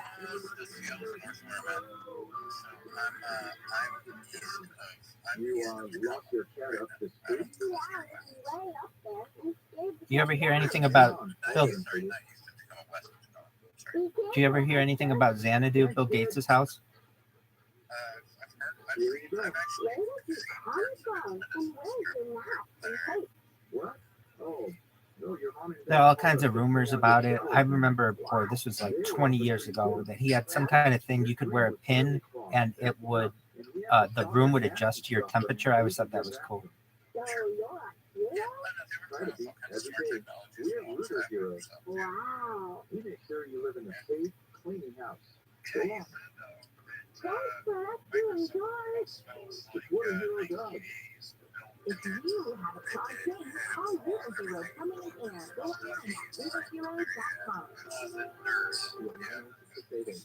S4: You lost your cat up the street?
S2: Do you ever hear anything about Bill? Do you ever hear anything about Xanadu, Bill Gates' house?
S4: Here you go. What? Oh, no, your mom.
S2: There are all kinds of rumors about it. I remember, boy, this was like 20 years ago, that he had some kind of thing you could wear a pin and it would, the room would adjust to your temperature. I always thought that was cool.
S4: Wow. We make sure you live in a safe, clean house. Go on. What a hero does.
S6: If you have a project, call Zero coming in air. Go online at ZeroHeroes.com.
S4: Looking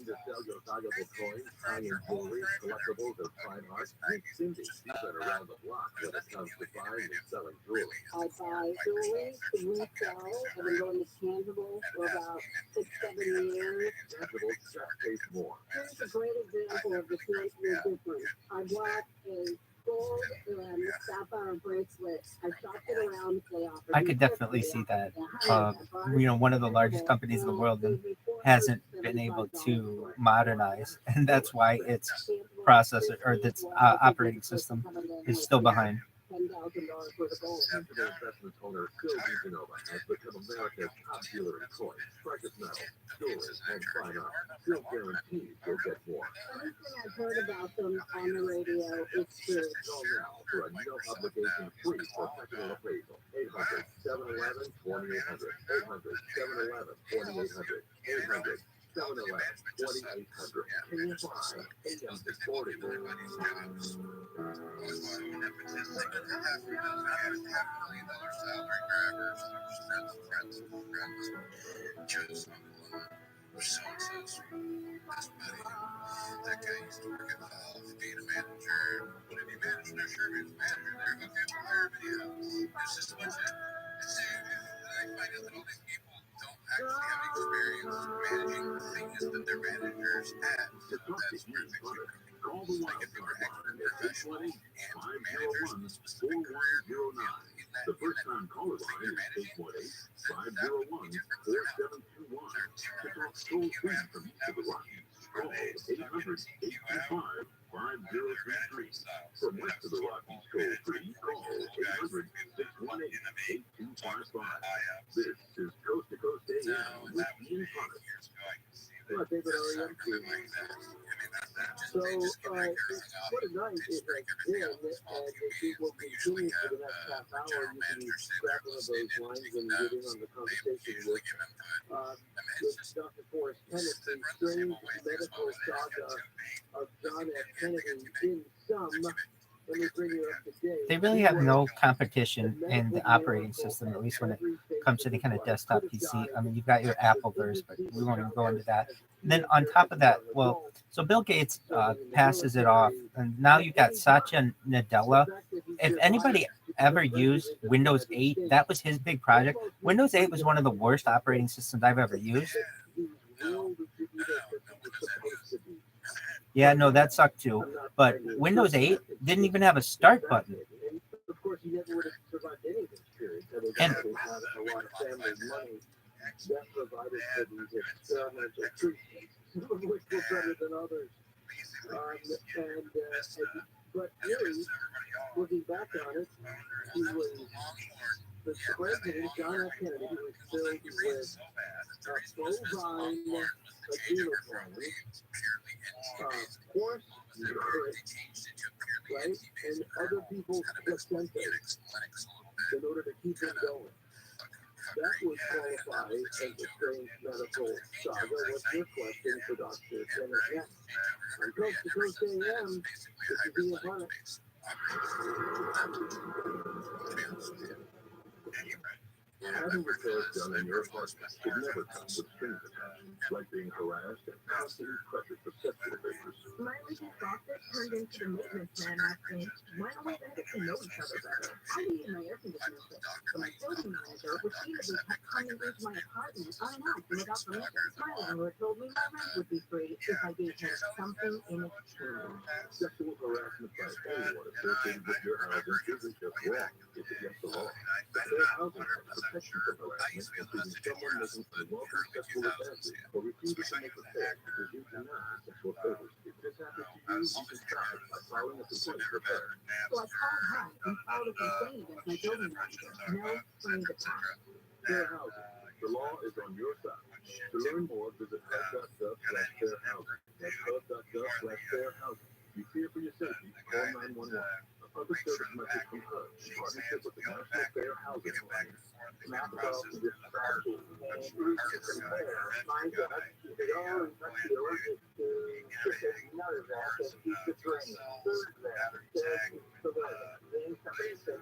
S4: to sell your valuable coins, high-end jewelry, collectibles, or fine art? Meet Cindy. She's been around the block when it comes to buying and selling jewelry.
S6: I buy jewelry to resell. I've been going to tangible for about 6-7 years.
S4: Tangible just pays more.
S6: Here's a great example of the two-year difference. I bought a gold and sapphire bracelet. I shopped it around. They offered
S2: I could definitely see that. One of the largest companies in the world hasn't been able to modernize, and that's why its processor or its operating system is still behind.
S6: $10,000 worth of gold.
S4: Tangible investment owner Phil DiGenova has become America's top dealer in coins, precious metals, jewelry, and fine art. Phil guarantees you'll get more.
S6: Anything I've heard about them on the radio, it's true.
S4: Call now for a no-obligation free professional appraisal. 800-711-2800. 800-711-2800. 800-711-2800. Can you buy AM to 40?
S5: So-and-so's best buddy. That guy used to work at Valve, being a manager. What did he manage? No, sure, he was a manager there. Okay, we'll hire video. It's just a bunch of... I find out that all these people don't actually have experience managing things that their managers had. So that's where it makes you
S4: Call the
S5: like if they were expert professional and managers specific career.
S4: The first time caller line is 818-501-4721. To talk toll free from each of the Rockies, call 800-825-5033. From west of the Rockies, toll free, call 800-618-8255. This is Coast to Coast AM with Ian Connor. Well, David, are you up to? So, what a night is like this, and we will continue for the next half hour. You can grab one of those lines and get in on the conversation with Dr. Forrest Kenneth, the strange medical saga of John F. Kennedy in some. Let me bring you up to date.
S2: They really have no competition in the operating system, at least when it comes to the kind of desktop PC. I mean, you've got your Appleverse, but we won't even go into that. And then on top of that, so Bill Gates passes it off, and now you've got Satya Nadella. If anybody ever used Windows 8, that was his big project. Windows 8 was one of the worst operating systems I've ever used. Yeah, no, that sucked too. But Windows 8 didn't even have a start button.
S4: And of course, he never would have survived any of this period.
S2: And-
S4: They had a lot of family money that provided for these experimental treatments, some of which were better than others. But really, looking back on it, he was the president, John F. Kennedy, was filled with bovine adrenochrome, horse urine, right, and other people's placentas in order to keep him going. That would qualify as a strange medical saga. What's your question for Dr. Kenneth next? On Coast to Coast AM, this is Ian Planet.
S3: Having repairs done in your apartment should never come with strings attached, like being harassed and constantly pressured for sexual favors.
S6: My leaky faucet turned into the maintenance man asking, why don't we then get to know each other better? I needed my air conditioner fixed, so my building manager repeatedly kept coming into my apartment unannounced and without permission, smiling, who had told me my rent would be free if I gave him something in exchange.
S3: Sexual harassment by anyone associated with your housing isn't just wrong, it's against the law. Fair housing has protection from harassment, including someone making unlawful sexual advances or refusing to make repairs because you deny sexual favors. If this happens to you, you can try by filing a complaint with her.
S6: So I called her and filed a complaint against my building manager. No strings attached.
S3: Fair housing. The law is on your side. To learn more, visit HUD.gov/fairhousing. That's HUD.gov/fairhousing. If you fear for your safety, call 911. A public service message from HUD in partnership with the National Fair Housing Alliance.
S4: Map about the disparity and routes to compare. My God, they all in touch the allergic to chicken, none of that, and keep the drain. Third that, so that, then somebody said,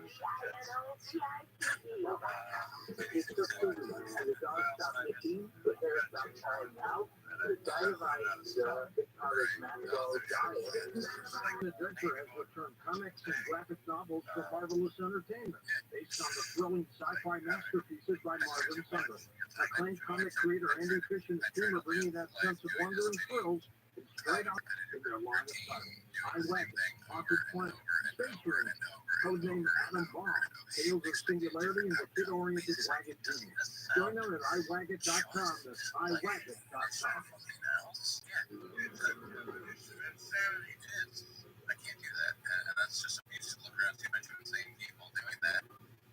S4: it's just food. The dog stopped licking, the hair stopped falling out. The diavites, college mango diet. Adventure has returned comics and graphic novels for marvelous entertainment, based on the thrilling sci-fi masterpieces by Marvin Summer. Acclaimed comic creator Andy Fish and his team are bringing that sense of wonder and thrills straight out in their line of sight. iWagon, Awkward Planet, Space Marine, codename Adam Bomb, Tales of Singularity, and the kid-oriented Wagon Genius. Join them at iWagon.com. That's iWagon.com.
S5: I can't do that. And that's just abuse to look around too much of the same people doing that.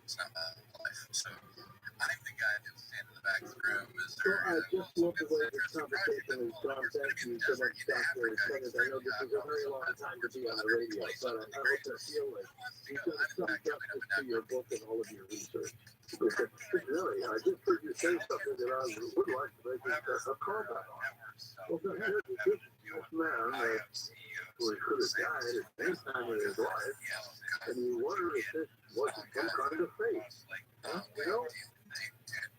S5: It's not my life. So I think the guy that stand in the back of the room is
S4: So I just love the way this conversation has gone. Thank you so much, Dr. Kenneth. I know this is a very long time to be on the radio, but I hope to feel like you've done some justice to your book and all of your research. Really, I just heard you say something that I would like to make a callback on. Well, here's this man who could have died at any time in his life, and you wonder if this wasn't some kind of fate. Huh? You know?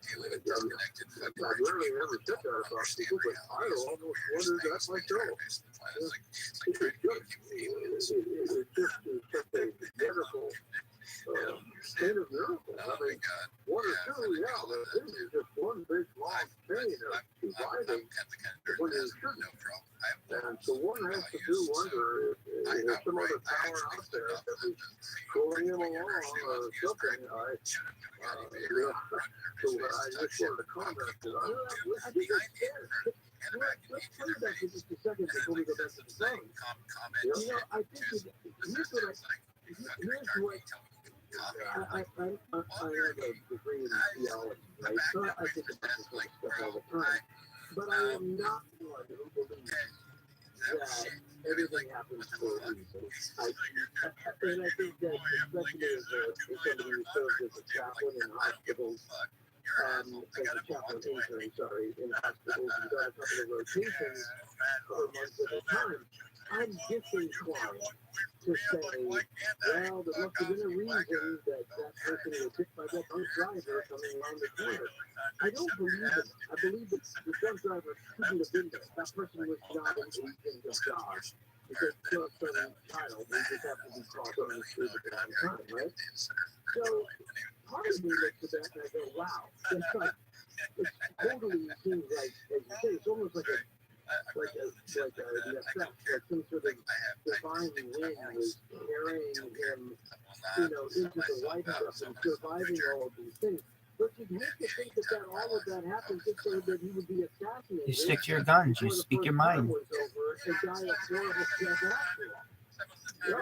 S4: I rarely ever said that about people, but I almost wondered that myself. It's just such a medical state of miracle. I mean, one or two, yeah, but this is just one big long chain of surviving when you shouldn't. And so one has to do wonder if there's some other power out there that is pulling him along or something. So I just wanted to comment that I think it's fair. Let's play that for just a second before we go back to the song. You know, I think here's what I have a degree in theology, right? So I think about this sort of stuff all the time. But I am not one who believes that everything happens for a reason. And I think that especially as somebody who serves as a chaplain in hospitals, as a chaplain intern, in hospitals, and done a couple of rotations for months at a time, I'm disinclined to say, well, there must have been a reason that person was hit by that drunk driver coming around the corner. I don't believe it. I believe that the drunk driver couldn't have been there. That person was not an agent of God. Because killed some child, they just have to be caught on the street at the same time, right? So part of me looks at that and I go, wow, it's like, it totally seems like, as you say, it's almost like a the effect, like some sort of divine wind was carrying him, into the White House and surviving all of these things. But you'd have to think that all of that happened just so that he would be assassinated.
S2: You stick to your guns. You speak your mind.
S4: Was over and die a horrible death after all. No,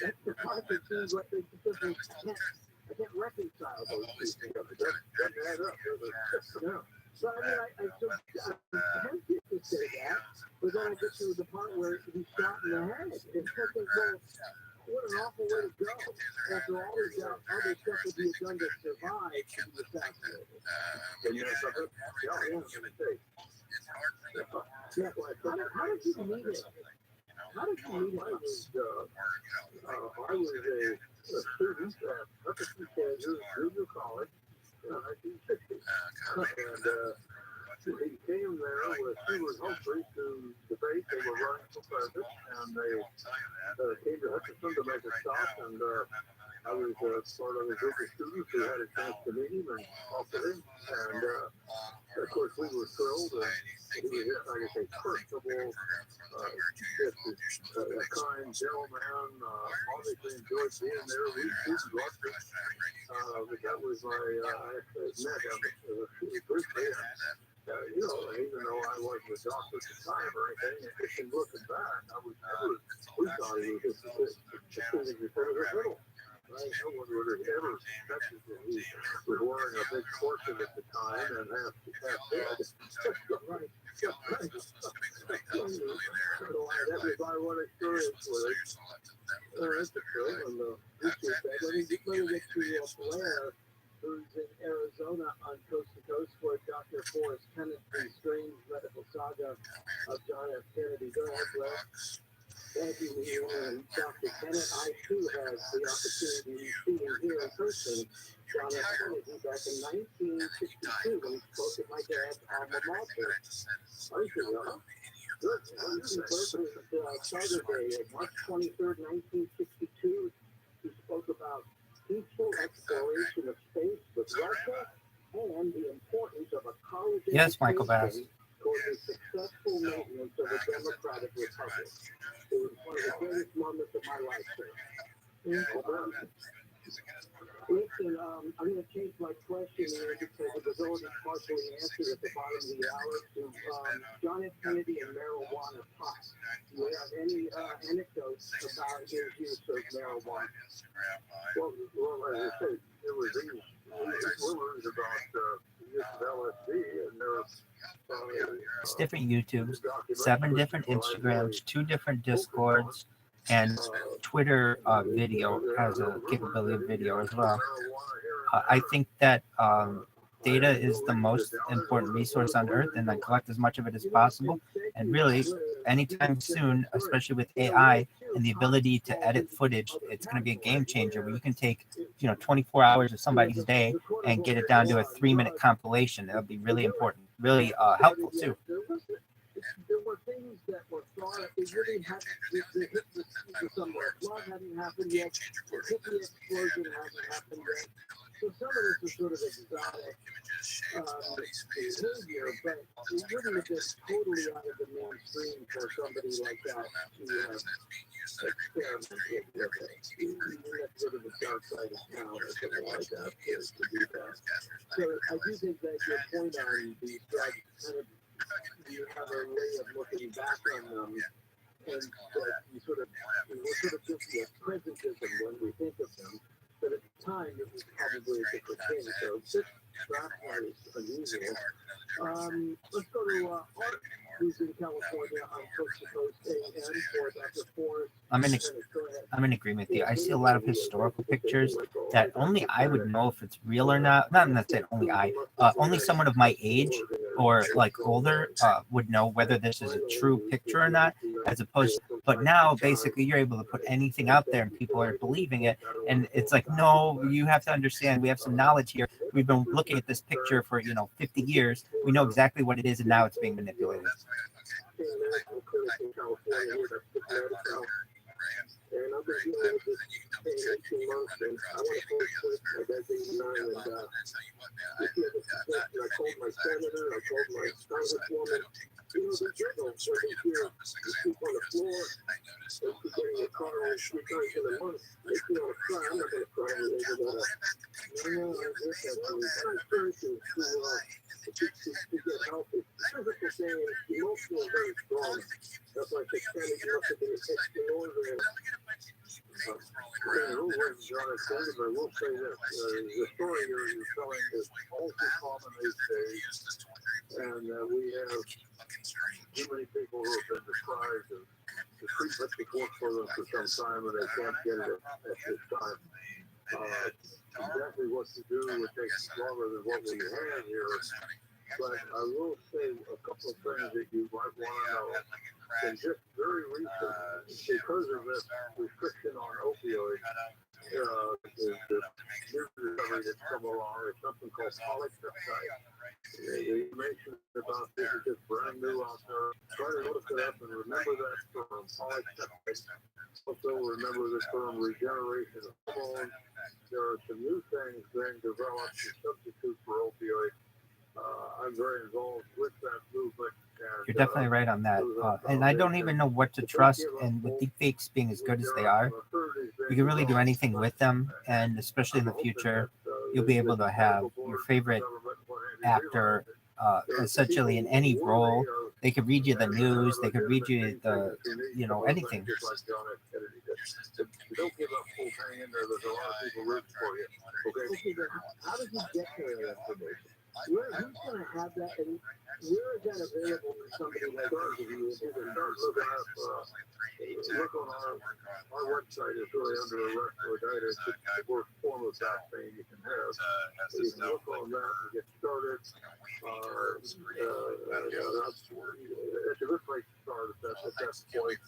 S4: that's the part that seems like they just I can't reconcile those two things. Doesn't add up, does it? No. So I mean, I tempted to say that, but then I get to the part where he's shot in the head. And thinking, well, what an awful way to go. After all this other stuff that he had done to survive, he was assassinated.
S1: And you know something? Yeah,
S4: Yeah, how did you meet it? How did you meet it?
S1: I was a student at Hutchinson, Kansas, junior college in 1960. And he came there with Stuart Humphrey to debate. They were running for president, and they came to Hutchinson to make a stop. And I was part of a group of students who had a chance to meet him and talk to him. And of course, we were thrilled. He was, like I say, personable, just a kind gentleman. Obviously enjoyed being there. We loved it. But that was my, I actually met him briefly. Even though I wasn't a doctor at the time or anything, looking back, we thought he was just a riddle. Right? No one would have ever expected that he was wearing a big corset at the time and half dead. Right. So that was my one experience with it. That's true. And let me get to Blair, who's in Arizona on Coast to Coast for Dr. Forrest Kenneth, the strange medical saga of John F. Kennedy. Go ahead, Blair. Thank you, and Dr. Kenneth. I too had the opportunity of meeting here in person John F. Kennedy back in 1962 when he spoke at my dad's alma mater. Are you sure? Good. Saturday, March 23rd, 1962. He spoke about peaceful exploration of space with Russia and the importance of a college
S2: Yes, Michael Bass.
S4: toward the successful maintenance of a democratic republic. It was one of the greatest moments of my life. Listen, I'm going to change my question here because it was already partially answered at the bottom of the hour to John F. Kennedy and marijuana pot. Do you have any anecdotes about his use of marijuana?
S1: Well, as I said, there were these rumors about the use of LSD, and there was
S2: 6 different YouTubes, 7 different Instagrams, 2 different Discords, and Twitter video has a capability of video as well. I think that data is the most important resource on Earth, and I collect as much of it as possible. And really, anytime soon, especially with AI and the ability to edit footage, it's going to be a game changer where you can take 24 hours of somebody's day and get it down to a 3-minute compilation. That'll be really important, really helpful too.
S4: There were things that were thought they really hadn't hit the somewhere. Flood hadn't happened yet. The hippie explosion hadn't happened yet. So some of this is sort of exotic behavior, but it wouldn't have been totally out of the mainstream for somebody like that to experiment with it. You have to go to the dark side of town or something like that to do that. So I do think that your point on these drugs kind of you have a way of looking back on them, and that we're sort of just a presentism when we think of them, but at the time it was probably a different thing. So this draft part is unusual. Let's go to Art, who's in California on Coast to Coast AM for Dr. Forrest.
S2: I'm in agreement with you. I see a lot of historical pictures that only I would know if it's real or not. Not necessarily only I. Only someone of my age or like older would know whether this is a true picture or not, as opposed to, but now basically you're able to put anything out there and people are believing it. And it's like, no, you have to understand, we have some knowledge here. We've been looking at this picture for 50 years. We know exactly what it is, and now it's being manipulated.
S1: And I've been dealing with this for 18 months, and I want to post this. My dad's 89, and I told my senator, I told my congresswoman, big deal. So they hear you sleep on the floor, they keep getting your car and 3 times in a month. They feel a cry. I'm not going to cry. They go, no, I guess that's what I'm trying to get healthy. Physical thing is emotional is very strong. That's why I say, Kenny, you have to be extraordinary. I will say this, the story you're telling is all too common these days, and we have too many people who have been deprived of the treatment that's worked for them for some time, and they can't get it at this time. Exactly what to do would take longer than what we have here, but I will say a couple of things that you might want to know. And just very recent, because of this restriction on opioids, the new discovery that's come along is something called polypeptide. The information about this is just brand new out there. Try to look it up and remember that term, polypeptide. Also remember the term regeneration of hormones. There are some new things being developed to substitute for opioids. I'm very involved with that movement. And,
S2: You're definitely right on that. And I don't even know what to trust. And with deepfakes being as good as they are, you can really do anything with them. And especially in the future, you'll be able to have your favorite actor essentially in any role. They could read you the news. They could read you the, anything.
S1: Don't give up full hang in there. There's a lot of people rooting for you. Okay, how did you get to that information? Who's going to have that, and where is that available for somebody like you? Look on our website is really under arrest or indicted. It's the worst form of vaccine you can have. So you can look on that and get started. It's a good place to start at that point.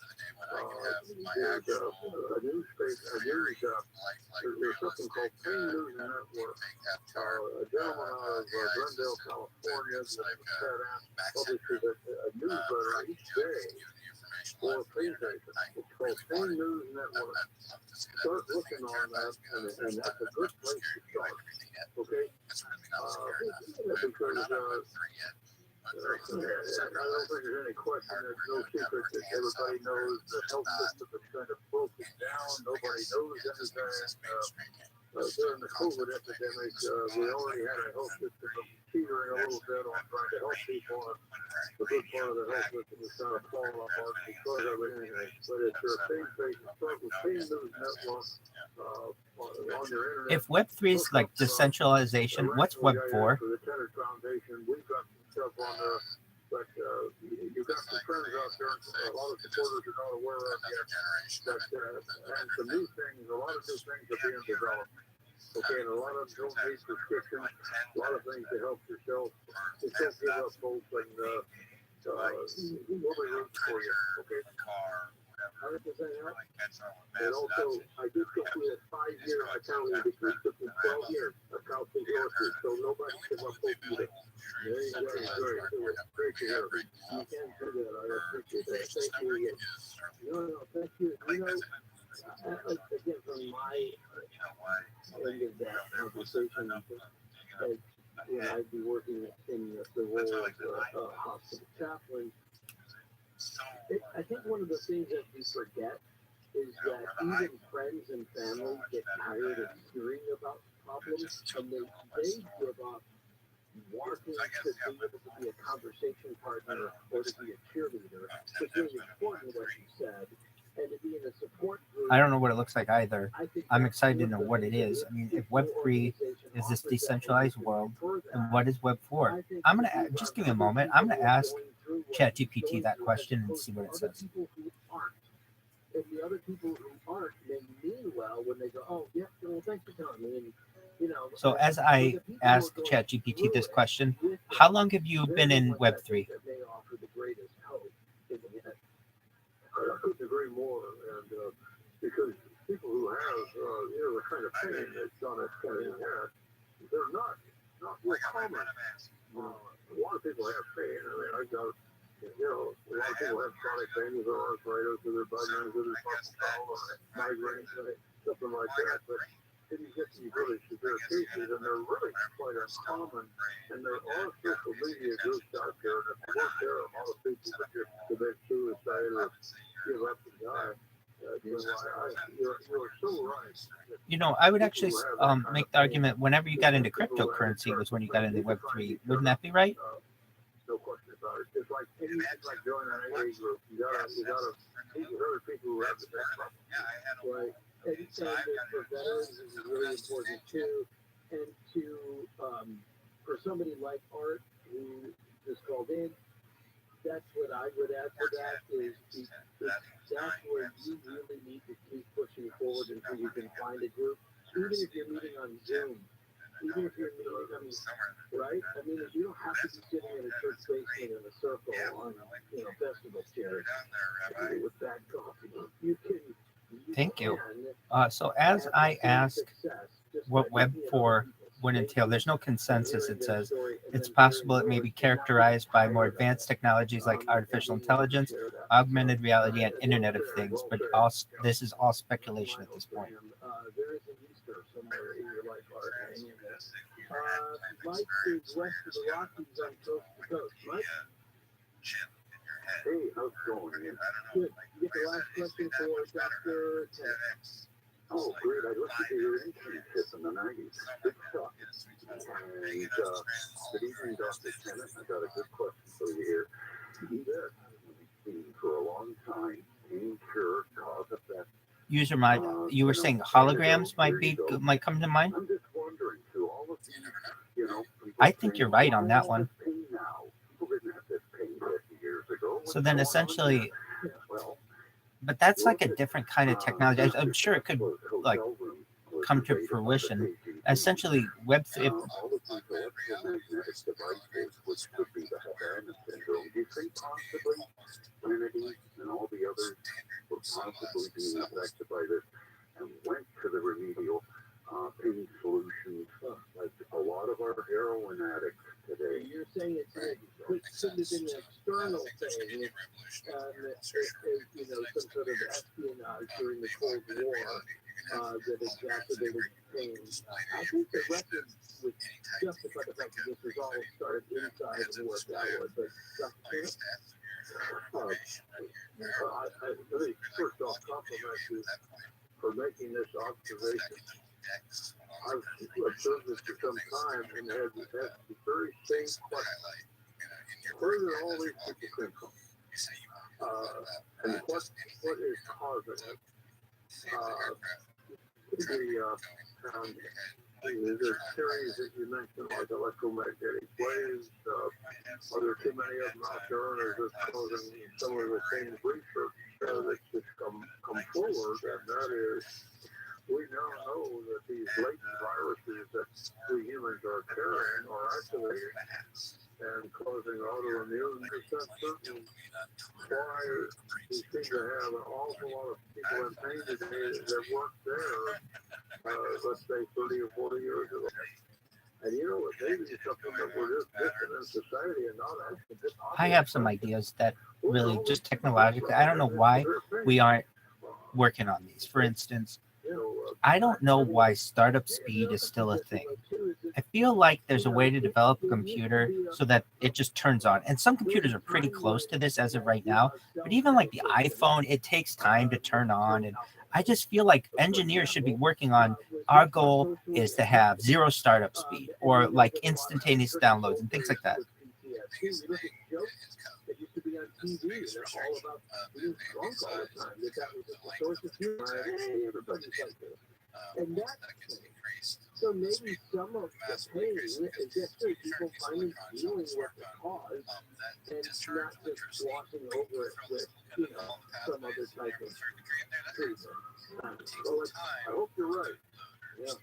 S1: There's a there's something called Pain News Network. A gentleman out of Glendale, California, publishes a newsletter each day for pain patients. It's called Pain News Network. Start looking on that, and that's a good place to start. Okay? Because I don't think there's any question. There's no secret that everybody knows the health system is kind of broken down. Nobody knows anything. During the COVID epidemic, we already had a health system that was teetering a little bit on trying to help people. The good part of the health system is kind of falling apart because of it. But it's your pain-based start with Pain News Network on your internet.
S2: If Web3 is like decentralization, what's Web4?
S1: For the Tenor Foundation, we've got some stuff on there. But you've got some friends out there, a lot of supporters are not aware of yet. But and some new things, a lot of new things are being developed. Okay, and a lot of them don't need prescriptions, a lot of things to help yourself. Just don't give up hope, and we'll be rooting for you. Okay. 100%. And also, I did go through a 5-year accounting degree. It took me 12 years accounting courses, so nobody give up hope either. There you go. Great to hear. You can do that. I appreciate that. Thank you again. No, thank you. Again, from my end of that conversation, I'd be working in the role of hospital chaplain. I think one of the things that we forget is that even friends and family get tired of hearing about problems, and they give up wanting to be able to be a conversation partner or to be a cheerleader. It's really important what you said, and to be in a support group.
S2: I don't know what it looks like either. I'm excited to know what it is. I mean, if Web3 is this decentralized world, and what is Web4? I'm going to just give me a moment. I'm going to ask ChatGPT that question and see what it says.
S1: And the other people who aren't, they mean well when they go, oh, yeah, well, thanks for telling me. And,
S2: so as I ask ChatGPT this question, how long have you been in Web3?
S1: They offer the greatest hope in the end. I couldn't agree more. And because people who have, the kind of pain that's on it, they're not real common. A lot of people have pain. I mean, I got, a lot of people have chronic pain with their arthritis or their bunions or their muscle or migraines, something like that. But then you get these really severe cases, and they're really quite uncommon. And there are social media groups out there, and if you look there, a lot of people that just commit suicide or give up and die. You're so right.
S2: You know, I would actually make the argument whenever you got into cryptocurrency was when you got into Web3. Wouldn't that be right?
S1: No question about it. It's like joining an AA group. You gotta meet other people who have the same problem.
S4: Right. And for veterans, this is really important too. And to for somebody like Art who just called in, that's what I would add to that is that's where you really need to keep pushing forward until you can find a group. Even if you're meeting on Zoom, even if you're meeting, right? I mean, you don't have to be sitting in a church basement in a circle on, festival chairs with bad coffee. You can.
S2: Thank you. So as I ask what Web 4 would entail, there's no consensus. It says it's possible it may be characterized by more advanced technologies like artificial intelligence, augmented reality, and Internet of Things, but this is all speculation at this point.
S4: There is an Easter somewhere in your life, Art, hanging there. Mike is west of the Rockies on coast to coast. Mike?
S1: Hey, how's it going?
S4: Good. You get the last question for Dr. Ted.
S1: Oh, great. I listened to your internship in the 90s. Good stuff. And good evening, Dr. Tennant. I got a good question for you here. There has been for a long time pain cure, cause effect.
S2: User might, you were saying holograms might come to mind?
S1: I'm just wondering, through all of these,
S2: I think you're right on that one.
S1: Pain now. People didn't have this pain 50 years ago.
S2: So then essentially, but that's like a different kind of technology. I'm sure it could like come to fruition. Essentially, Web 3.
S1: All of these electromagnetic devices, which could be the Havana syndrome, do you think possibly Trinity and all the others were possibly being affected by this and went to the remedial pain solutions like a lot of our heroin addicts today?
S4: You're saying it could have been an external thing, some sort of espionage during the Cold War that exacerbated pain. I think the record would justify the fact that this was all started inside and worked outward, but
S1: Let me first off compliment you for making this observation. I've observed this for some time and had the very same question. Where did all these people come from? And what is causing it? The series that you mentioned, like electromagnetic waves, are there too many of them out there, and is this causing some of the same research that's just come forward, and that is, we now know that these latent viruses that we humans are carrying are activated and causing autoimmune. Is that certain why we seem to have an awful lot of people in pain today that weren't there, let's say 30 or 40 years ago? And it may be something that we're just missing in society and not actually just.
S2: I have some ideas that really just technologically, I don't know why we aren't working on these. For instance, I don't know why startup speed is still a thing. I feel like there's a way to develop a computer so that it just turns on. And some computers are pretty close to this as of right now. But even like the iPhone, it takes time to turn on. And I just feel like engineers should be working on, our goal is to have 0 startup speed or like instantaneous downloads and things like that.
S4: That used to be on TV, and they're all about being drunk all the time. That was just a source of humor. Hey, everybody's like this. And that's so maybe some of the pain is just people finally dealing with the cause and not just glossing over it with, some other type of treatment.
S1: Well, I hope you're right.
S4: Yeah.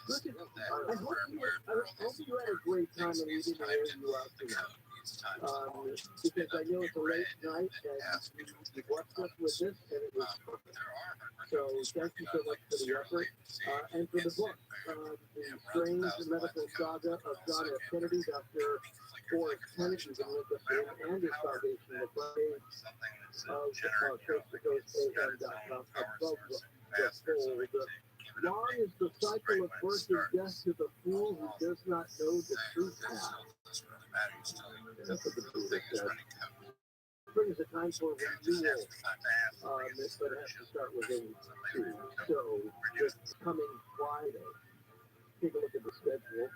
S4: Listen, I hope you had a great time and we didn't air you out tonight. Because I know it's a late night and you watched us with this and it was perfect. So thank you so much for the effort and for the book, The Strange Medical Saga of John F. Kennedy. Dr. Forrest Kennedy, you can link up to him and his foundation at the page of coasttocoastam.com above the fold. long as the cycle of birth and death to the fool who does not know the truth path. That's what the Buddha said. Brings a time for renewal, but it has to start within two. So, this coming Friday, take a look at the schedule.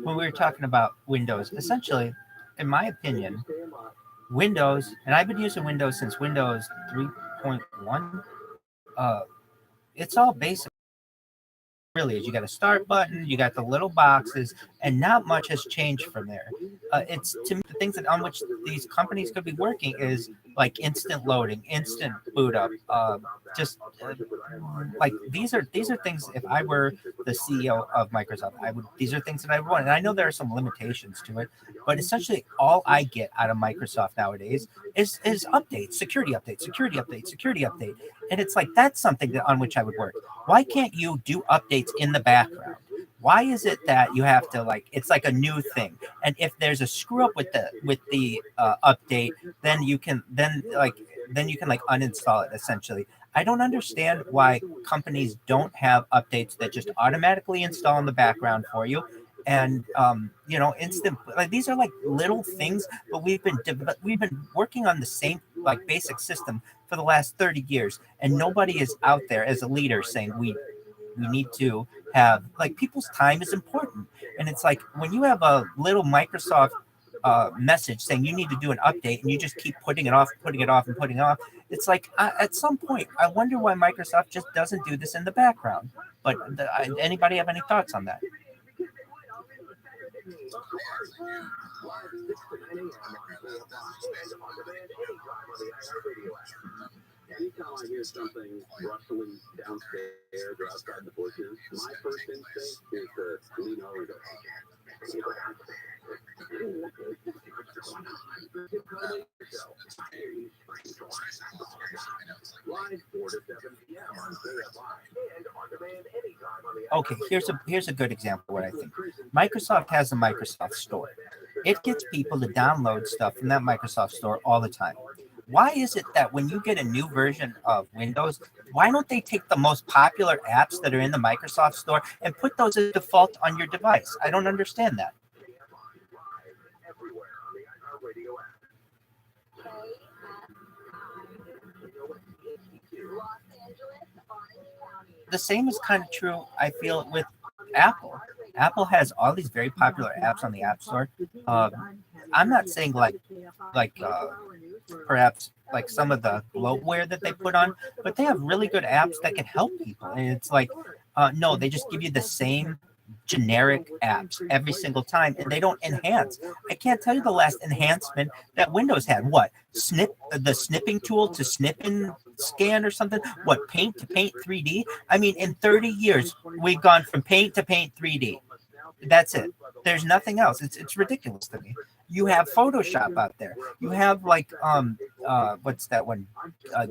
S2: When we were talking about Windows, essentially, in my opinion, Windows, and I've been using Windows since Windows 3.1, it's all basic. Really is. You got a start button, you got the little boxes, and not much has changed from there. It's, to me, the things that on which these companies could be working is like instant loading, instant boot up, like these are things. If I were the CEO of Microsoft, these are things that I would want. And I know there are some limitations to it, but essentially all I get out of Microsoft nowadays is updates, security update, security update, security update. And it's like, that's something that on which I would work. Why can't you do updates in the background? Why is it that you have to, like, it's like a new thing? And if there's a screw up with the update, then you can uninstall it essentially. I don't understand why companies don't have updates that just automatically install in the background for you. And instant, like, these are like little things, but we've been working on the same like basic system for the last 30 years, and nobody is out there as a leader saying we need to have, like, people's time is important. And it's like when you have a little Microsoft message saying you need to do an update, and you just keep putting it off, and putting it off. It's like, at some point, I wonder why Microsoft just doesn't do this in the background. But anybody have any thoughts on that?
S4: Anytime I hear something rustling downstairs or outside the bushes, my first instinct is to lean over and go,
S2: Okay, here's a good example of what I think. Microsoft has a Microsoft Store. It gets people to download stuff from that Microsoft Store all the time. Why is it that when you get a new version of Windows, why don't they take the most popular apps that are in the Microsoft Store and put those as default on your device? I don't understand that. The same is kind of true, I feel, with Apple. Apple has all these very popular apps on the App Store. I'm not saying perhaps like some of the bloatware that they put on, but they have really good apps that can help people. And it's like, no, they just give you the same generic apps every single time, and they don't enhance. I can't tell you the last enhancement that Windows had. What? The snipping tool to snip and scan or something? What, Paint to Paint 3D? I mean, in 30 years, we've gone from Paint to Paint 3D. That's it. There's nothing else. It's ridiculous to me. You have Photoshop out there. You have like what's that one?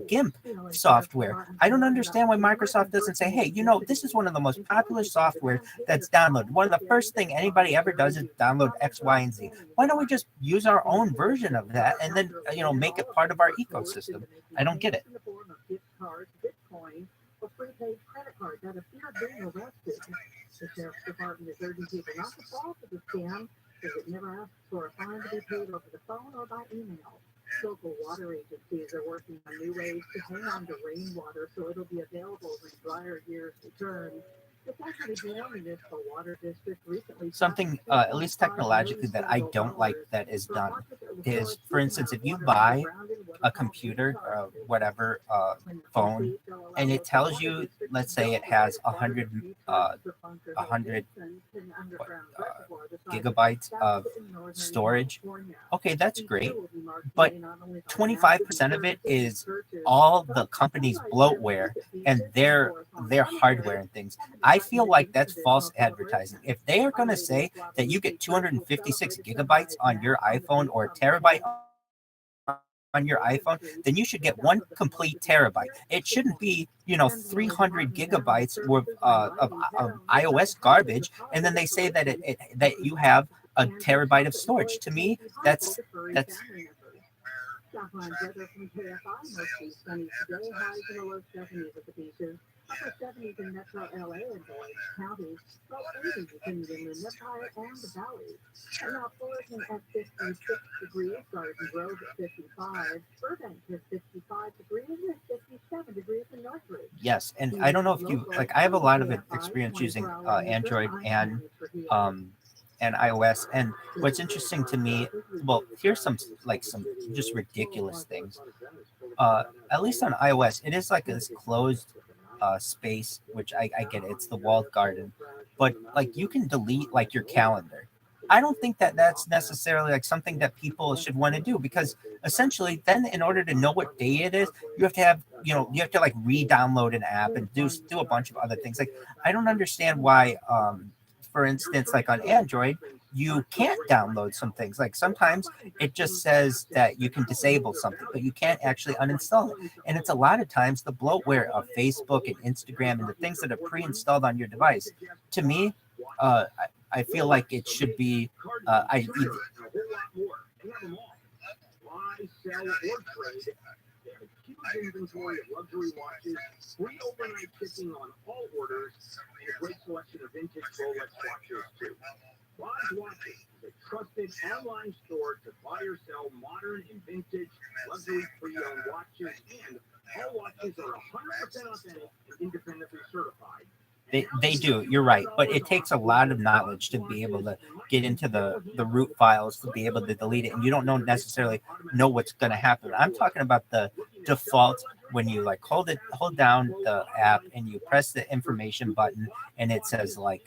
S2: GIMP software. I don't understand why Microsoft doesn't say, hey, this is one of the most popular software that's downloaded. One of the first thing anybody ever does is download X, Y, and Z. Why don't we just use our own version of that and then make it part of our ecosystem? I don't get it.
S6: Or prepaid credit cards. Now, if you're being arrested, the Sheriff's Department is urging people not to fall for the scam, because it never asks for a fine to be paid over the phone or by email. Local water agencies are working on new ways to hang on to rainwater so it'll be available when drier years return. It's actually been a municipal water district recently.
S2: Something, at least technologically, that I don't like that is done is, for instance, if you buy a computer or whatever phone, and it tells you, let's say it has 100 gigabytes of storage. Okay, that's great, but 25% of it is all the company's bloatware and their hardware and things. I feel like that's false advertising. If they are going to say that you get 256 gigabytes on your iPhone or a terabyte on your iPhone, then you should get one complete terabyte. It shouldn't be 300 gigabytes worth of iOS garbage, and then they say that that you have a terabyte of storage. To me, that's
S6: Weather from KFI, mostly sunny today, highs in the low 70s at the beaches. upper 70s in metro LA and Orange County, low 80s in the Empire and the Valley. And now Fullerton at 56 degrees, Garden Grove at 55, Burbank at 55 degrees, and 57 degrees in Northridge.
S2: Yes, and I don't know if you like. I have a lot of experience using Android and iOS, and what's interesting to me, well, here's some just ridiculous things. At least on iOS, it is like this closed space, which I get it. It's the walled garden, but like you can delete like your calendar. I don't think that that's necessarily like something that people should want to do, because essentially then in order to know what day it is, you have to have, you have to like re-download an app and do a bunch of other things. Like I don't understand why, for instance, like on Android, you can't download some things. Like sometimes it just says that you can disable something, but you can't actually uninstall it. And it's a lot of times the bloatware of Facebook and Instagram and the things that are pre-installed on your device. To me, I feel like it should be
S4: inventory of luxury watches, free overnight shipping on all orders, and a great selection of vintage Rolex watches too. Lodge Watches is a trusted online store to buy or sell modern and vintage luxury pre-owned watches, and all watches are 100% authentic and independently certified.
S2: They do, you're right, but it takes a lot of knowledge to be able to get into the root files to be able to delete it, and you don't necessarily know what's going to happen. I'm talking about the default when you like hold down the app and you press the information button and it says like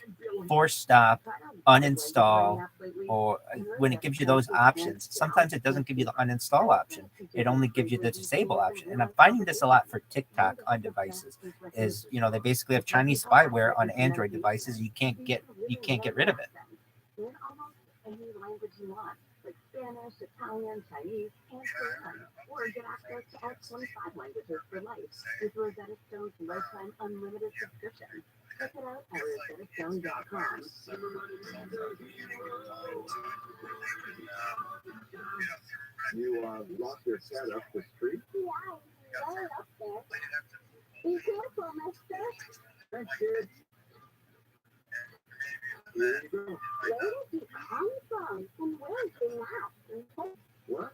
S2: force stop, uninstall, or when it gives you those options. Sometimes it doesn't give you the uninstall option, it only gives you the disable option. And I'm finding this a lot for TikTok on devices, is they basically have Chinese spyware on Android devices. You can't get rid of it.
S6: In almost any language you want, like Spanish, Italian, Chinese, and Korean, or get access to all 25 languages for life with Rosetta Stone's lifetime unlimited subscription. Check it out at rosettastone.com.
S3: You lost your cat up the street?
S6: Yeah, I right up there. Be careful, mister.
S3: Thanks, kid. Here you go.
S6: Where did he come from? And where is he now?
S3: What?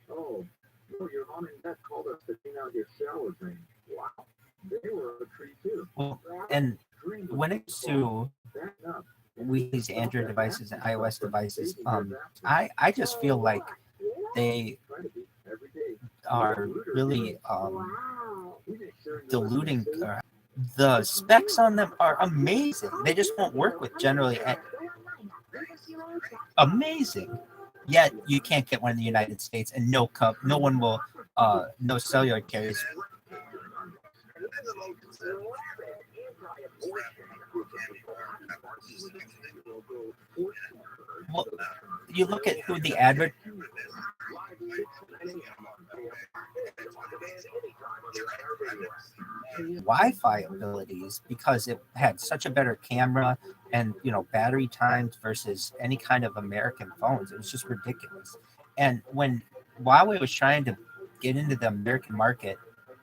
S3: Oh, no, your mom and dad called us to clean out your shower drain. Wow. They were a treat too.
S2: Well, and when it's to these Android devices and iOS devices, I just feel like they are really diluting. The specs on them are amazing. They just won't work with generally amazing. Yet you can't get one in the United States, and no one will, no cellular carriers. Well, you look at who the advert. Wi-Fi abilities, because it had such a better camera and battery times versus any kind of American phones. It was just ridiculous. And when Huawei was trying to get into the American market,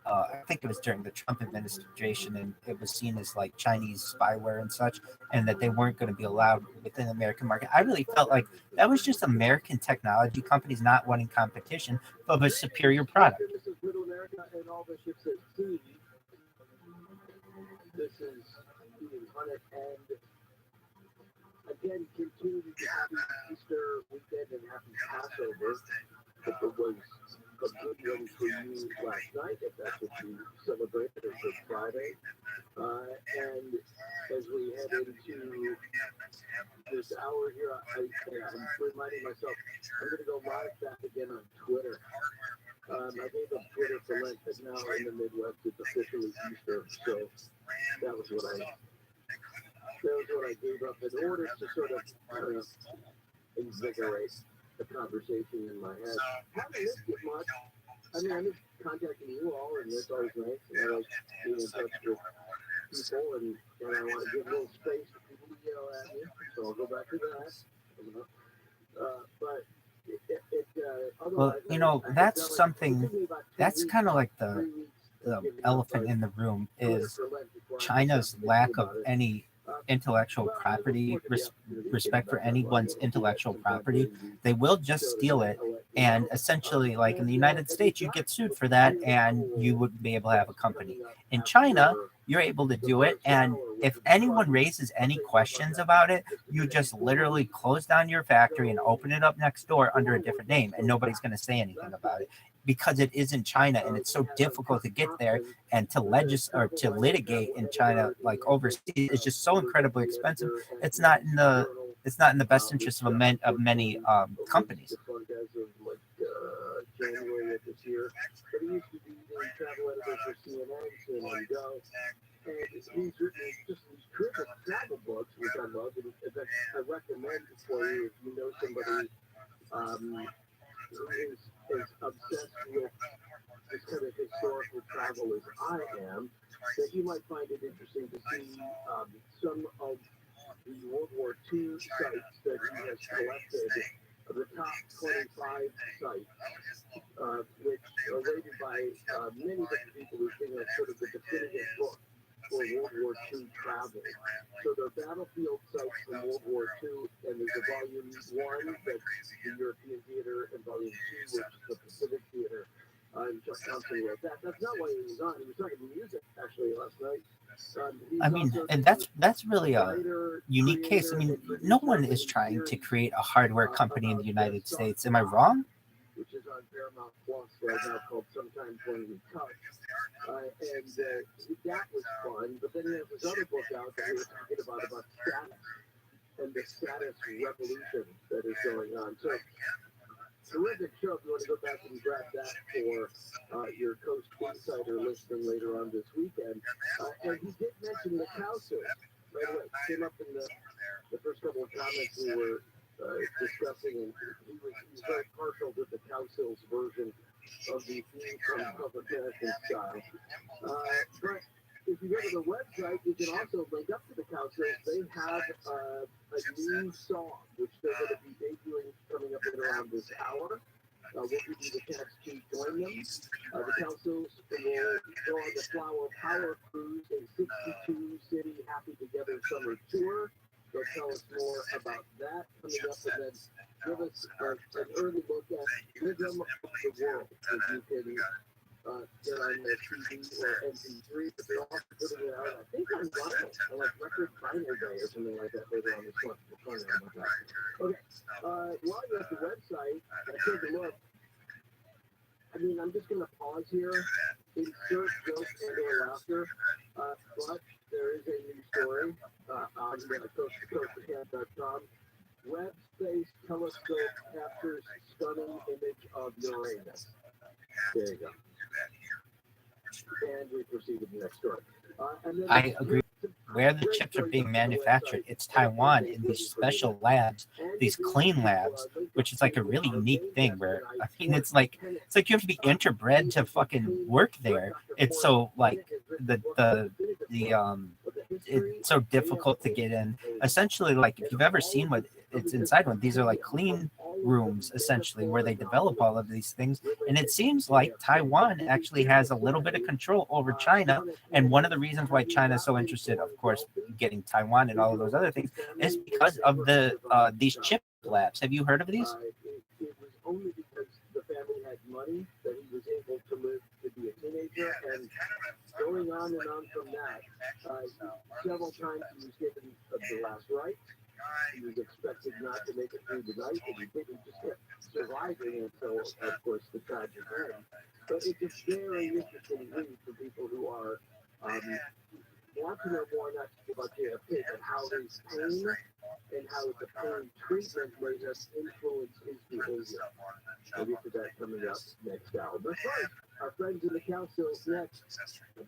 S2: I think it was during the Trump administration, and it was seen as like Chinese spyware and such, and that they weren't going to be allowed within the American market. I really felt like that was just American technology companies not wanting competition of a superior product.
S4: This is Middle America and all the ships at sea. This is Stephen Hunnett, and again, continue to happy Easter weekend and happy Passover. If it was a good one for you last night, if that's what you celebrated, or for Friday. And as we head into this hour here, I'm reminding myself, I'm going to go live back again on Twitter. I gave up Twitter for Lent, but now in the Midwest, it's officially Easter. So that was what I gave up in order to sort of invigorate the conversation in my head. Haven't missed it much. I mean, I miss contacting you all, and it's always nice. And I like being in touch with people, and I want to give a little space for people to yell at me. So I'll go back to that. But
S2: well, that's something. That's kind of like elephant in the room is China's lack of any intellectual property, respect for anyone's intellectual property. They will just steal it, and essentially, like in the United States, you get sued for that, and you wouldn't be able to have a company. In China, you're able to do it, and if anyone raises any questions about it, you just literally close down your factory and open it up next door under a different name, and nobody's going to say anything about it because it is in China, and it's so difficult to get there, and to litigate in China, like overseas, is just so incredibly expensive. It's not in the best interest of many companies.
S4: January of this year, but he used to be the travel editor for CNN, CNN Go, and he's written just these terrific travel books, which I love, and I recommend for you if you know somebody who is as obsessed with this kind of historical travel as I am, that you might find it interesting to see some of the World War II sites that he has collected, the top 25 sites, which are rated by many different people who think are sort of the definitive book for World War II travel. So the battlefield sites from World War II, and there's a volume 1 that's the European theater, and volume 2, which is the Pacific theater. And just something like that. That's not why he was on. He was talking music actually last night.
S2: I mean, and that's really a unique case. I mean, no one is trying to create a hardware company in the United States. Am I wrong?
S4: Which is on Paramount Plus right now, called Sometimes When We Touch. And that was fun. But then he has this other book out that he was talking about status and the status revolution that is going on. So, terrific show. If you want to go back and grab that for your Coast Insider listening later on this weekend. And he did mention the cow soup. Right away, came up in the first couple of comments we were discussing, and he's very partial to the Council's version of the theme from Public American style. But if you go to the website, you can also link up to the Council. They have a new song, which they're going to be debuting coming up at around this hour. We'll give you the chance to join them. The Councils will go on the Flower Power Cruise, a 62-city Happy Together summer tour. They'll tell us more about that coming up, and then give us an early look at Rhythm of the World, that you can get on the CD or MP3, but they're also putting it out, I think, on vinyl, on like Record Vinyl Day or something like that later on this month. Okay, while you're at the website, take a look. I mean, I'm just going to pause here, insert jokes and laughter, but there is a new story on coasttocoastcamp.com. Web Space Telescope captures stunning image of Uranus. There you go. And we proceed to the next story.
S2: I agree. Where the chips are being manufactured, it's Taiwan in these special labs, these clean labs, which is like a really unique thing. Where I mean, it's like you have to be interbred to fucking work there. It's so like it's so difficult to get in. Essentially, like if you've ever seen what it's inside one, these are like clean rooms essentially where they develop all of these things, and it seems like Taiwan actually has a little bit of control over China. And one of the reasons why China is so interested, of course, getting Taiwan and all of those other things, is because of the these chip labs. Have you heard of these?
S4: It was only because the family had money that he was able to live to be a teenager, and going on and on from that, several times he was given the last rites. He was expected not to make it through the night, and he didn't, just kept surviving until, of course, the tragic end. But it's a very interesting read for people who are want to know more, not just about JFK, but how his pain and how the pain treatment may just influence his behavior. We'll get to that coming up next hour. But first, our friends in the council next.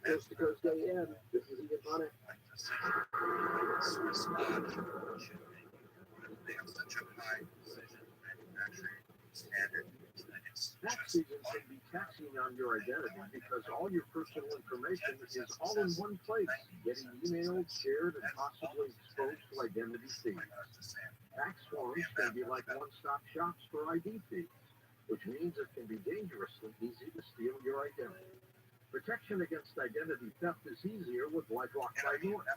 S4: Coast to Coast AM. This is Ian Bonnet.
S5: They have such a high precision manufacturing standard.
S3: Tax season can be taxing on your identity because all your personal information is all in one place, getting emailed, shared, and possibly exposed to identity thieves. Tax forms can be like one-stop shops for ID thieves, which means it can be dangerously easy to steal your identity. Protection against identity theft is easier with LifeLock by Norton.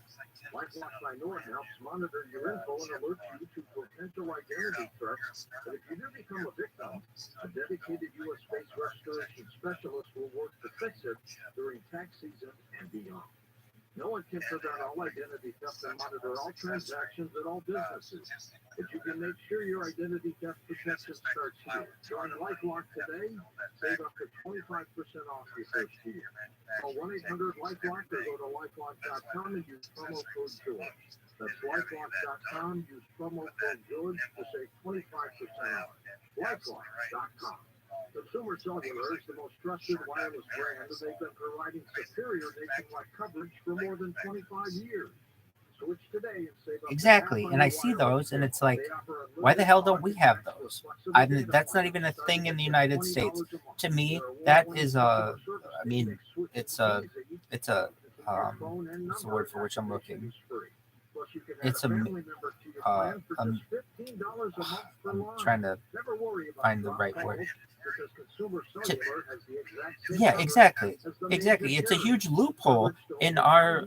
S3: LifeLock by Norton helps monitor your info and alert you to potential identity threats. But if you do become a victim, a dedicated U.S.-based restoration specialist will work to fix it during tax season and beyond. No one can prevent all identity theft and monitor all transactions at all businesses. But you can make sure your identity theft protection starts here. Join LifeLock today. Save up to 25% off your first year. Call 1-800-LifeLock or go to lifelock.com and use promo code George. That's lifelock.com. Use promo code George to save 25% off. lifelock.com. Consumer Cellular is the most trusted wireless brand, and they've been providing superior nationwide coverage for more than 25 years. Switch today and save up
S2: Exactly. And I see those, and it's like, why the hell don't we have those? That's not even a thing in the United States. To me, that is a, I mean, it's a, what's the word for which I'm looking? It's I'm trying to find the right word. Yeah, exactly. It's a huge loophole in our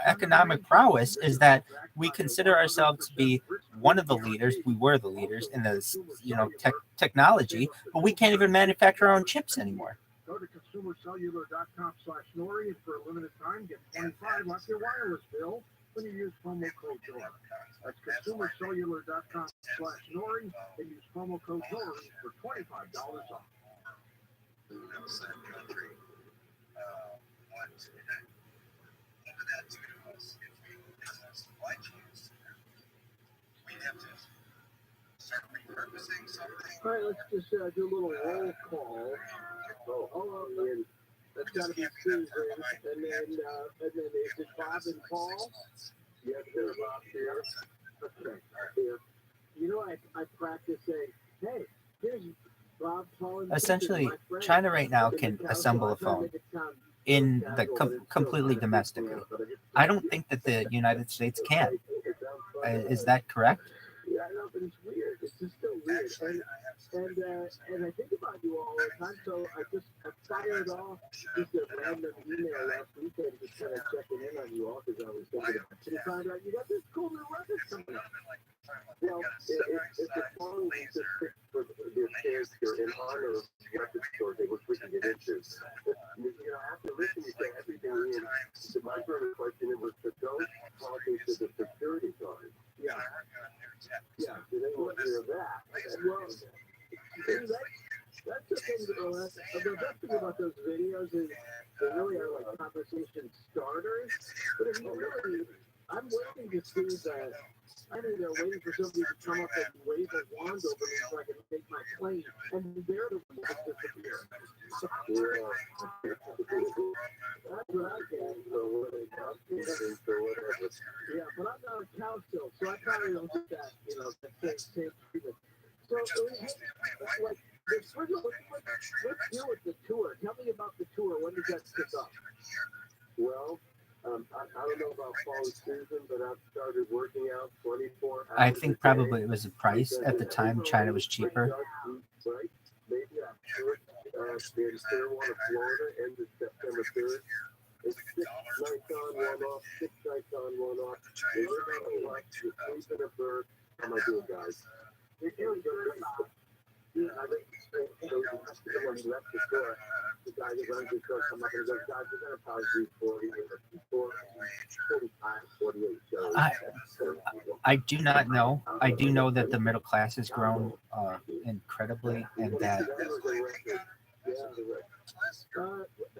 S2: economic prowess, is that we consider ourselves to be one of the leaders. We were the leaders in this, technology, but we can't even manufacture our own chips anymore.
S3: Go to consumercellular.com/Nori, and for a limited time, get 25 off your wireless bill when you use promo code Nori. That's consumercellular.com/Nori, and use promo code Nori for $25 off.
S4: All right, let's just do a little roll call. And that's got to be Susan, and then is it Bob and Paul? Yes, sir, Bob here. Okay, here. I practice saying, hey, here's Bob, Paul, and
S2: Essentially, China right now can assemble a phone in the completely domestically. I don't think that the United States can. Is that correct?
S4: Yeah, I know, but it's weird. It's just so weird. And I think about you all the time, so I fired off just a random email last weekend, just kind of checking in on you all, because I was thinking about it. And found out you got this cool new record coming up. Well, it's a song we just picked for the character in honor of record store day, which we can get into. After listening to everything in, to my further question, it was the ghost talking to the security guard. Yeah. Yeah, do they want to hear that? Well, that's the thing, the best thing about those videos is they really are like conversation starters. But if you really, I'm waiting to see that. I mean, they're waiting for somebody to come up and wave a wand over me so I can make my claim. And they're the ones that disappear. That's what I get. Yeah, but I'm not a cow still, so I probably don't get that, that same treatment. So, let's deal with the tour. Tell me about the tour. When did that kick off? Well, I don't know about fall season, but I've started working out 24 hours.
S2: I think probably it was the price at the time. China was cheaper.
S4: Right? Maybe I'm sure in Clearwater, Florida, end of September 3rd. It's 6 nights on, 1 off, 6 nights on, 1 off. You live on a lot, you sleep in a bird. How am I doing, guys? You're doing good. Yeah, I think someone left the store. The guy that runs the store come up and goes, guys, we're going to probably do 48.
S2: I do not know. I do know that the middle class has grown incredibly, and that.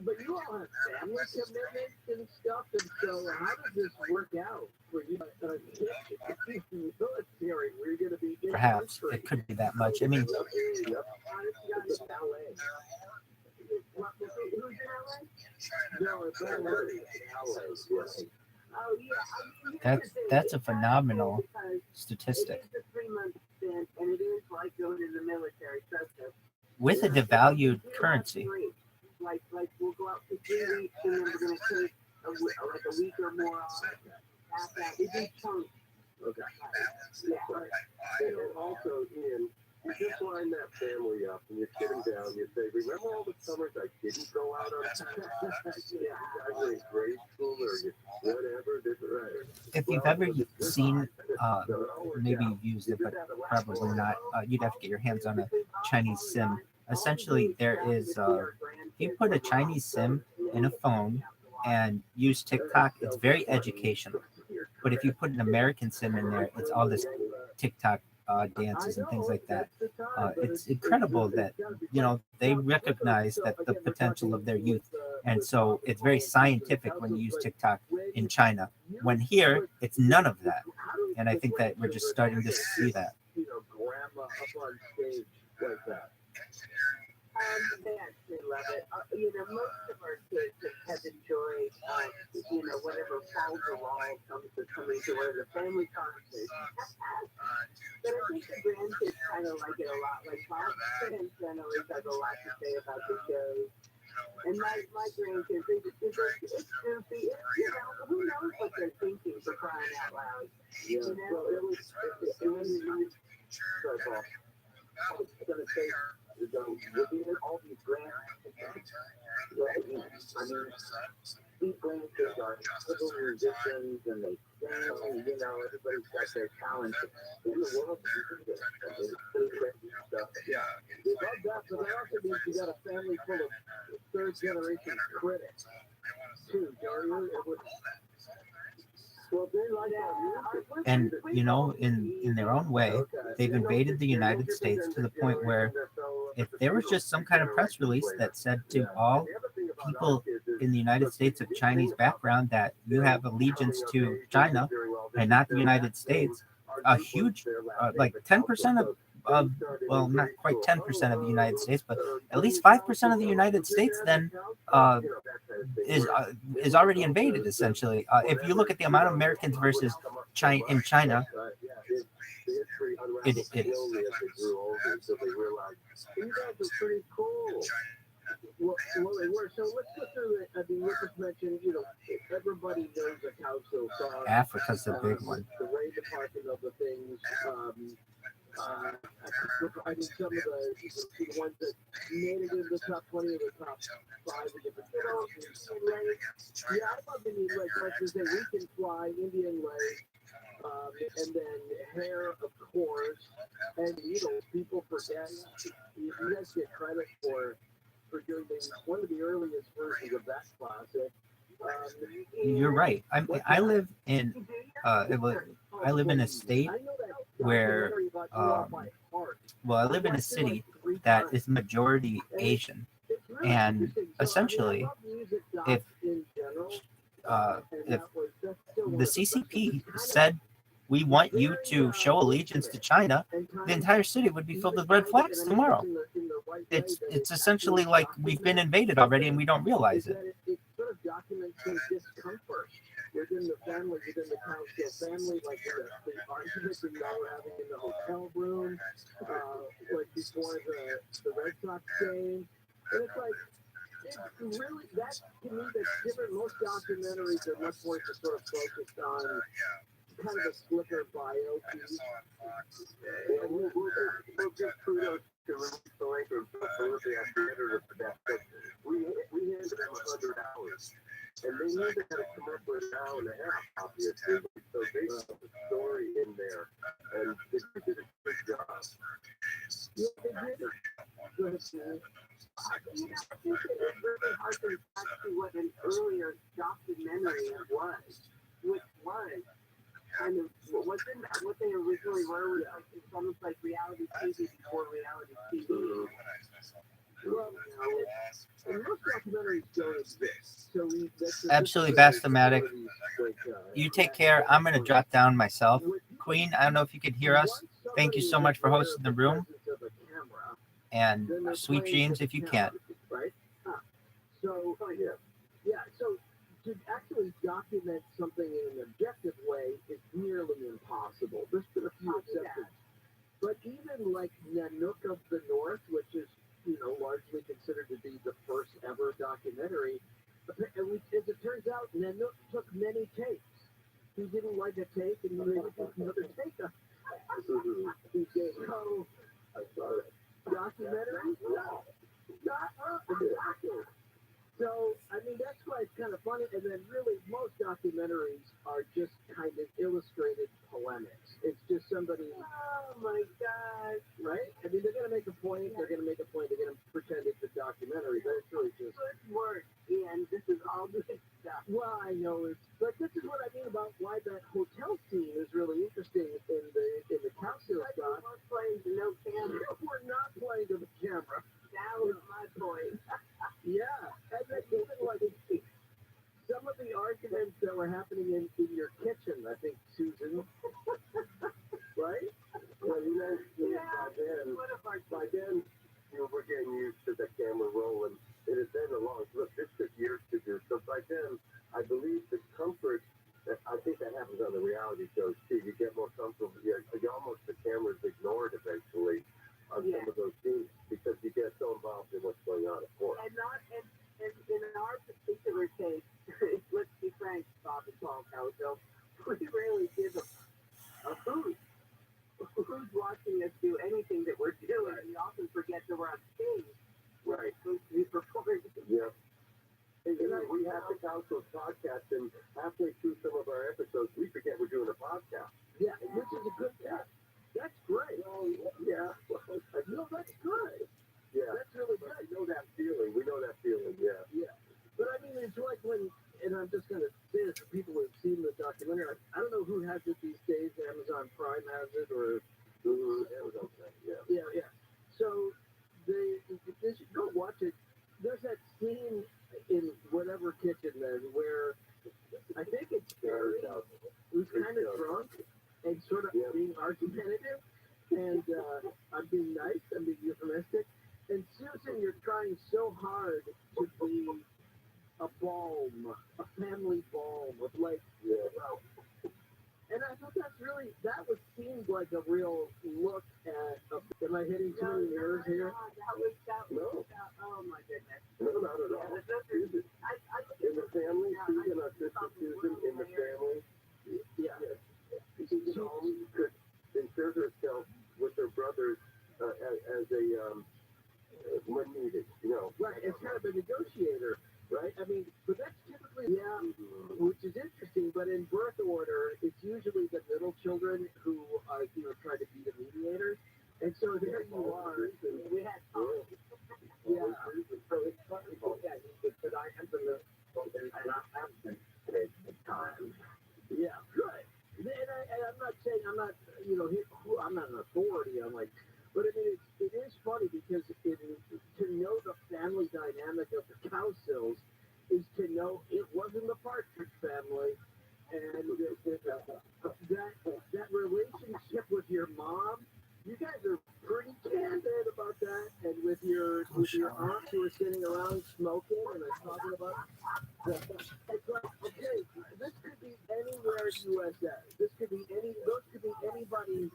S4: But you all have family commitments and stuff, and so how does this work out for you? Military, where you're going to be in
S2: Perhaps it could be that much. I mean, that's a phenomenal statistic.
S6: And it is like going in the military.
S2: With a devalued currency.
S6: Like we'll go out for 3 weeks and then we're going to take a week or more off. After that, we do chunks.
S4: Okay. Yeah. And also, Ian,
S1: You just line that family up and you sit them down. You say, remember all the summers I didn't go out on? Yeah, I was in grade school or whatever. Right.
S2: If you've ever seen, maybe you've used it, but probably not, you'd have to get your hands on a Chinese SIM. Essentially, there is, if you put a Chinese SIM in a phone and use TikTok, it's very educational. But if you put an American SIM in there, it's all this TikTok dances and things like that. It's incredible that, they recognize that the potential of their youth. And so it's very scientific when you use TikTok in China. When here, it's none of that. And I think that we're just starting to see that.
S4: Grandma up on stage like that.
S6: They actually love it. Most of our kids have enjoyed, whatever falls along coming to one of the family conversations. But I think the grandkids kind of like it a lot. Like my grandson always has a lot to say about the shows. And my grandkids, it's goofy. Who knows what they're thinking for crying out loud?
S4: Yeah. Well, it was sorry, Paul. I was going to say, with all these grants, right? I mean, these grandkids are little musicians and they sing, everybody's got their talent in the world. Stuff. Yeah. They love that, but that also means you got a family full of third generation critics, too.
S2: And in their own way, they've invaded the United States to the point where if there was just some kind of press release that said to all people in the United States of Chinese background that you have allegiance to China and not the United States, a huge, like 10% of, well, not quite 10% of the United States, but at least 5% of the United States then is already invaded, essentially. If you look at the amount of Americans versus China in China, it is.
S4: Well, they were. So let's go through it. I mean, Lucas mentioned, everybody knows the council.
S2: Africa's the big one.
S4: The way department of the things. I think some of the ones that made it in the top 20 or the top 5 of different, yeah, I love Indian leg. Like you say, we can fly Indian leg, and then hair, of course, and needles. People forget. You guys get credit for doing one of the earliest versions of that classic.
S2: You're right. I live in a state where, I live in a city that is majority Asian, and essentially, if the CCP said we want you to show allegiance to China, the entire city would be filled with red flags tomorrow. It's essentially like we've been invaded already and we don't realize it.
S4: It sort of documents the discomfort within the family, within the council family, like the arguments that y'all were having in the hotel room, like before the Red Sox game. And it's like, it's really, that to me, that's different. Most documentaries are much more sort of focused on kind of a slicker bio piece.
S1: Yeah, we'll give kudos to the Lakers absolutely after editor for that. We handed them 100 hours, and they knew they had to come up with an hour and a half, obviously. So they put the story in there, and they did a good job.
S4: Yeah, they did.
S6: I think it really harkens back to what an earlier documentary was, which was kind of wasn't what they originally were. It's almost like reality TV before reality TV.
S4: Well, and most documentaries don't exist. So
S2: Absolutely, Bastomatic. You take care. I'm going to drop down myself. Queen, I don't know if you could hear us. Thank you so much for hosting the room. And sweet dreams if you can.
S4: Right? So, so to actually document something in an objective way is nearly impossible. There's been a few exceptions. But even like Nanook of the North, which is, largely considered to be the first ever documentary, as it turns out, Nanook took many takes. He didn't like a take, and he made another take. So, funny, and then really most documentaries are just kind of illustrated polemics. It's just somebody. Oh my gosh! Right? I mean, they're gonna make a point. They're gonna make a point. They're gonna pretend it's a documentary, but it's really just good work. And this is all good stuff. Well, I know it's, but this is what I mean about why that hotel scene is really interesting in the calcium stuff. We're playing to no camera. We're not playing to the camera. That was my point. Yeah, and then even like some of the arguments that were happening in your kitchen, I think, Susan. Right?
S1: Well, by then, we're getting used to the camera rolling. It has been a long, look, this took years to do. So by then, I believe the comfort, I think that happens on the reality shows too. You get more comfortable. You almost, the camera's ignored eventually on some of those scenes because you get so involved in what's going on, of course.
S4: And in our particular case, let's be frank, Bob and Paul Calico, we really give a hoot who's watching us do anything that we're doing. We often forget that we're on stage.
S1: Right.
S4: We perform.
S1: Yeah. And, we have the Council's podcast, and halfway through some of our episodes, we forget we're doing a podcast.
S4: Yeah, which is a good thing. That's great.
S1: Well, yeah.
S4: No, that's good.
S1: Yeah.
S4: That's really good.
S1: I know that feeling. We know that feeling, yeah.
S4: Yeah. But I mean, it's like when, and I'm just going to say this for people who have seen the documentary. I don't know who has it these days. Amazon Prime has it, or
S1: Amazon Prime, yeah.
S4: Yeah, yeah. So they should go watch it. There's that scene in whatever kitchen then where I think it's Gary who's kind of drunk and sort of being argumentative, and I'm being nice, I'm being euphemistic. And Susan, you're trying so hard to be a balm, a family balm of like, and I thought that seemed like a real look at, am I hitting too many nerves here?
S1: No.
S4: Oh my goodness.
S1: No, not at all. Susan. In the family, Susan, our sister Susan, in the family.
S4: Yeah.
S1: She could insert herself with her brothers as a, when needed,
S4: Right, it's kind of a negotiator, right? I mean, but that's typically, which is interesting, but in birth order, it's usually the middle children who are, try to be the mediators. And so there you are. We had yeah. So it's funny, because I am the middle children, and I have been at times. Yeah, good. And I'm not saying I'm not, I'm not an authority on like, but I mean, it is funny because to know the family dynamic of the Cowsills is to know it wasn't the Partridge family, and that relationship with your mom, you guys are pretty candid about that, and with your aunt who are sitting around smoking and are talking about. It's like, okay, this could be anywhere USA. Those could be anybody's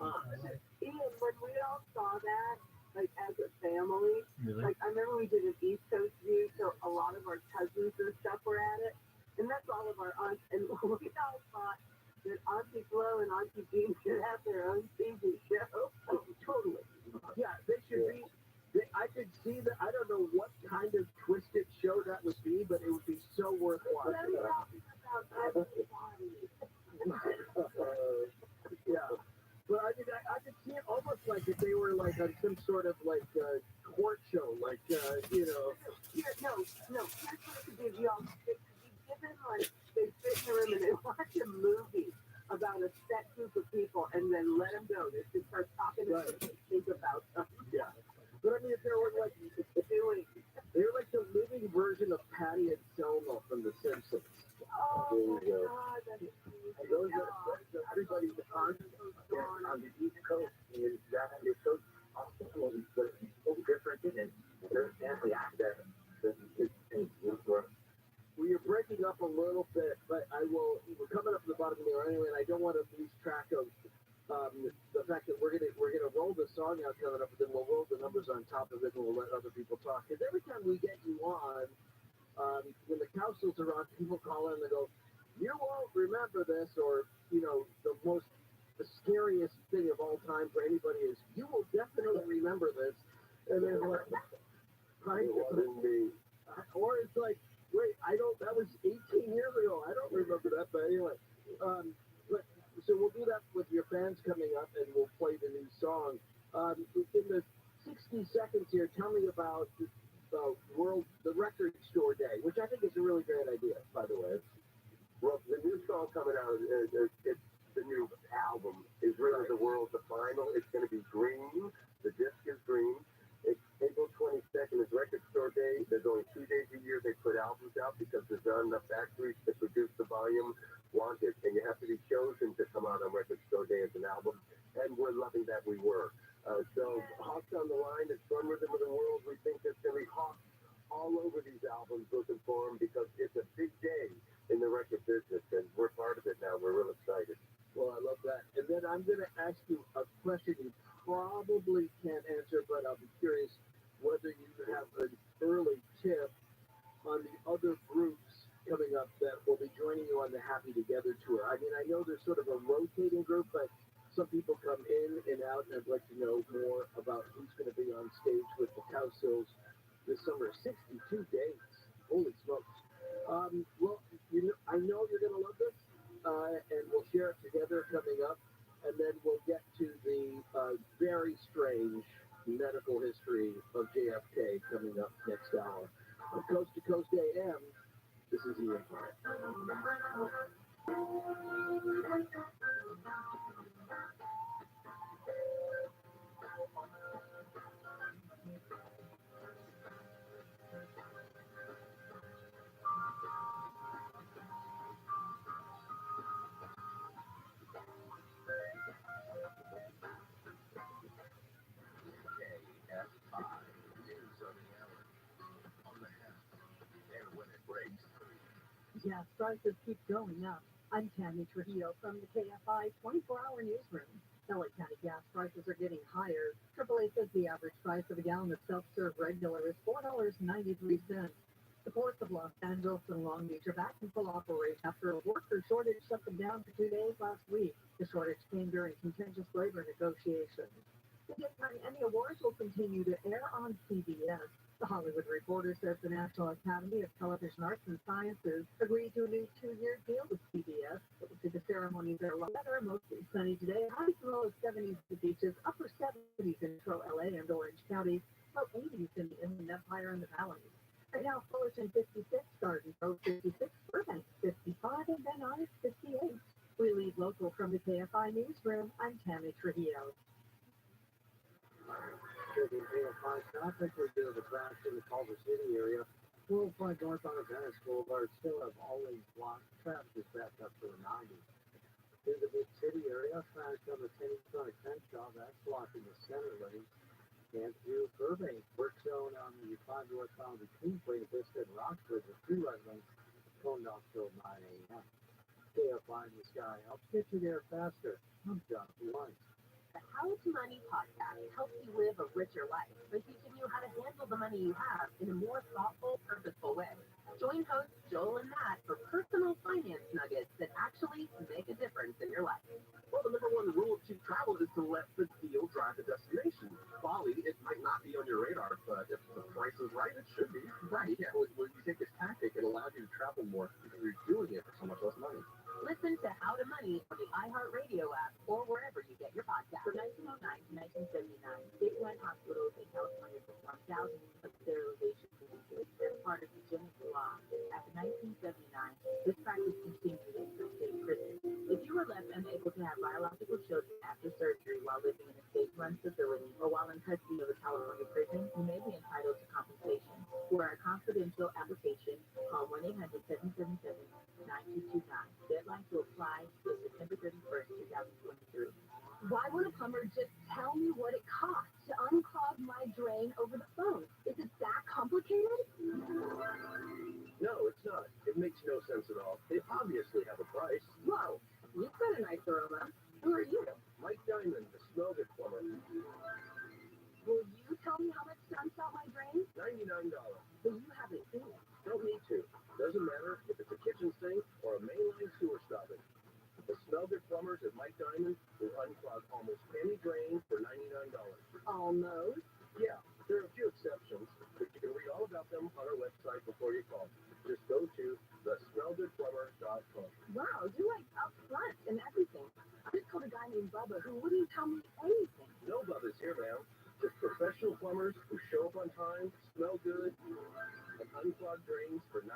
S4: aunt. And when we all saw that, like as a family, like I remember we did an East Coast view, so a lot of our cousins and stuff were at it, and that's all of our aunts, and we all thought that Auntie Flo and Auntie Jean should have their own TV show. Oh, totally. Yeah, they should be. I could see that. I don't know what kind of twisted show that would be, but it would be so worth watching. Yeah. But I mean, I could see it almost like if they were like on some sort of like court show, like No. Here's what it could be. Y'all, they could be given like they sit in the room and they watch a movie about a set group of people, and then let them go. They just start talking and think about something. Yeah. But I mean, if they were like they're like the living version of Patty and Selma from The Simpsons. Oh my God, that is crazy. And those are everybody's on the East Coast is that it's so awesome, but it's so different and their family access. We are breaking up a little bit, but we're coming up to the bottom of the hour anyway, and I don't want to lose track of the fact that we're gonna roll the song out coming up, and then we'll roll the numbers on top of it, and we'll let other people talk. Because every time we get you on, when the Cowsills are on, people call in and they go, "You won't remember this," or the scariest thing of all time for anybody is, "You will definitely remember this," and then like, right? Or it's like Wait, that was 18 years ago. I don't remember that, but anyway. But so we'll do that with your fans coming up, and we'll play the new song. In the 60 seconds here, tell me about the record store day, which I think is a really great idea, by the way.
S1: Well, the new song coming out, it's the new album, is really the world, the final. It's going to be green. The disc is green. It's April 22nd is Record Store Day. There's only 2 days a year they put albums out because there's not enough factories to produce the volume wanted. And you have to be chosen to come out on Record Store Day as an album. And we're loving that we were. So Hawks on the Line, it's One Rhythm of the World. We think there's going to be Hawks all over these albums looking for them because it's a big day in the record business, and we're part of it now. We're real excited.
S4: Well, I love that. And then I'm going to ask you a question you probably can't answer, but I'll be curious whether you have an early tip on the other groups coming up that will be joining you on the Happy Together tour. I mean, I know there's sort of a rotating group, but some people come in and out, and I'd like to know more about who's going to be on stage with the Cowsills this summer. 62 days. Holy smokes. Well, I know you're going to love this, and we'll share it together coming up, and then we'll get to the very strange medical history of JFK coming up next hour. On Coast to Coast AM, this is Ian Hart.
S7: Gas prices keep going up. I'm Tammy Trujillo from the KFI 24-hour newsroom. LA County gas prices are getting higher. AAA says the average price of a gallon of self-serve regular is $4.93. The ports of Los Angeles and Long Beach are back in full operation after a worker shortage shut them down for 2 days last week. The shortage came during contentious labor negotiations. The Daytime Emmy Awards will continue to air on CBS. The Hollywood Reporter says the National Academy of Television Arts and Sciences agreed to a new 2-year deal with CBS. It will see the ceremonies are weather, mostly sunny today. Highs as low as 70s at the beaches, upper 70s in Metro LA and Orange County, low 80s in the Inland Empire and the Valleys. Right now, Fullerton 56, Garden Grove 56, Burbank 55, and Van Nuys 58. We lead local from the KFI newsroom. I'm Tammy Trujillo.
S4: Traffic was due to the crash in the Culver City area. 405 north on Venice Boulevard still have always blocked. Traffic is backed up to the 90. In the mid-city area, traffic on the Tenny Crenshaw, that's blocking the center lane. Can't do Burbank. Work zone on the 5 northbound between Buena Vista and Rockford with 2 right lanes toned off till 9 a.m. KFI in the Sky helps get you there faster. I'm Jonathan White.
S8: The How to Money podcast helps you live a richer life by teaching you how to handle the money you have in a more thoughtful, purposeful way. Join hosts Joel and Matt for personal finance nuggets that actually make a difference in your life.
S9: Well, the number one rule of cheap travel is to let the deal drive the destination. Bali, it might not be on your radar, but if the price is right, it should be. Right, yeah. When you take this tactic, it allows you to travel more because you're doing it for so much less money.
S8: Listen to How to Money on the iHeartRadio app or wherever you get your podcast. From 1909 to 1979, statewide hospitals in California performed thousands of sterilization procedures as part of the eugenics law. After 1979, this practice continued in some state prisons. If you were left unable to have biological children after surgery while living in a state-run facility or while in custody of a California prison, you may be entitled to compensation. For a confidential application, call 1-800-777-9229. Deadline to apply is September 31st, 2023. Why would a plumber just tell me what it costs to unclog my drain over the phone? Is it that complicated?
S9: No, it's not. It makes no sense at all. They obviously have a price.
S8: Whoa, you've got a nice aroma. Who are you?
S9: Mike Diamond, the smell good plumber.
S8: Will you tell me how much to unstop my drain?
S9: $99.
S8: Well, you haven't seen it.
S9: Don't need to. Doesn't matter if it's a kitchen sink or a mainline sewer stopping. The smell good plumbers at Mike Diamond will unclog almost any drain for $99.
S8: Almost.
S9: Yeah, there are a few exceptions, but you can read all about them on our website before you call. Just go Professional plumbers who show up on time, smell good, and unclog drains for $99.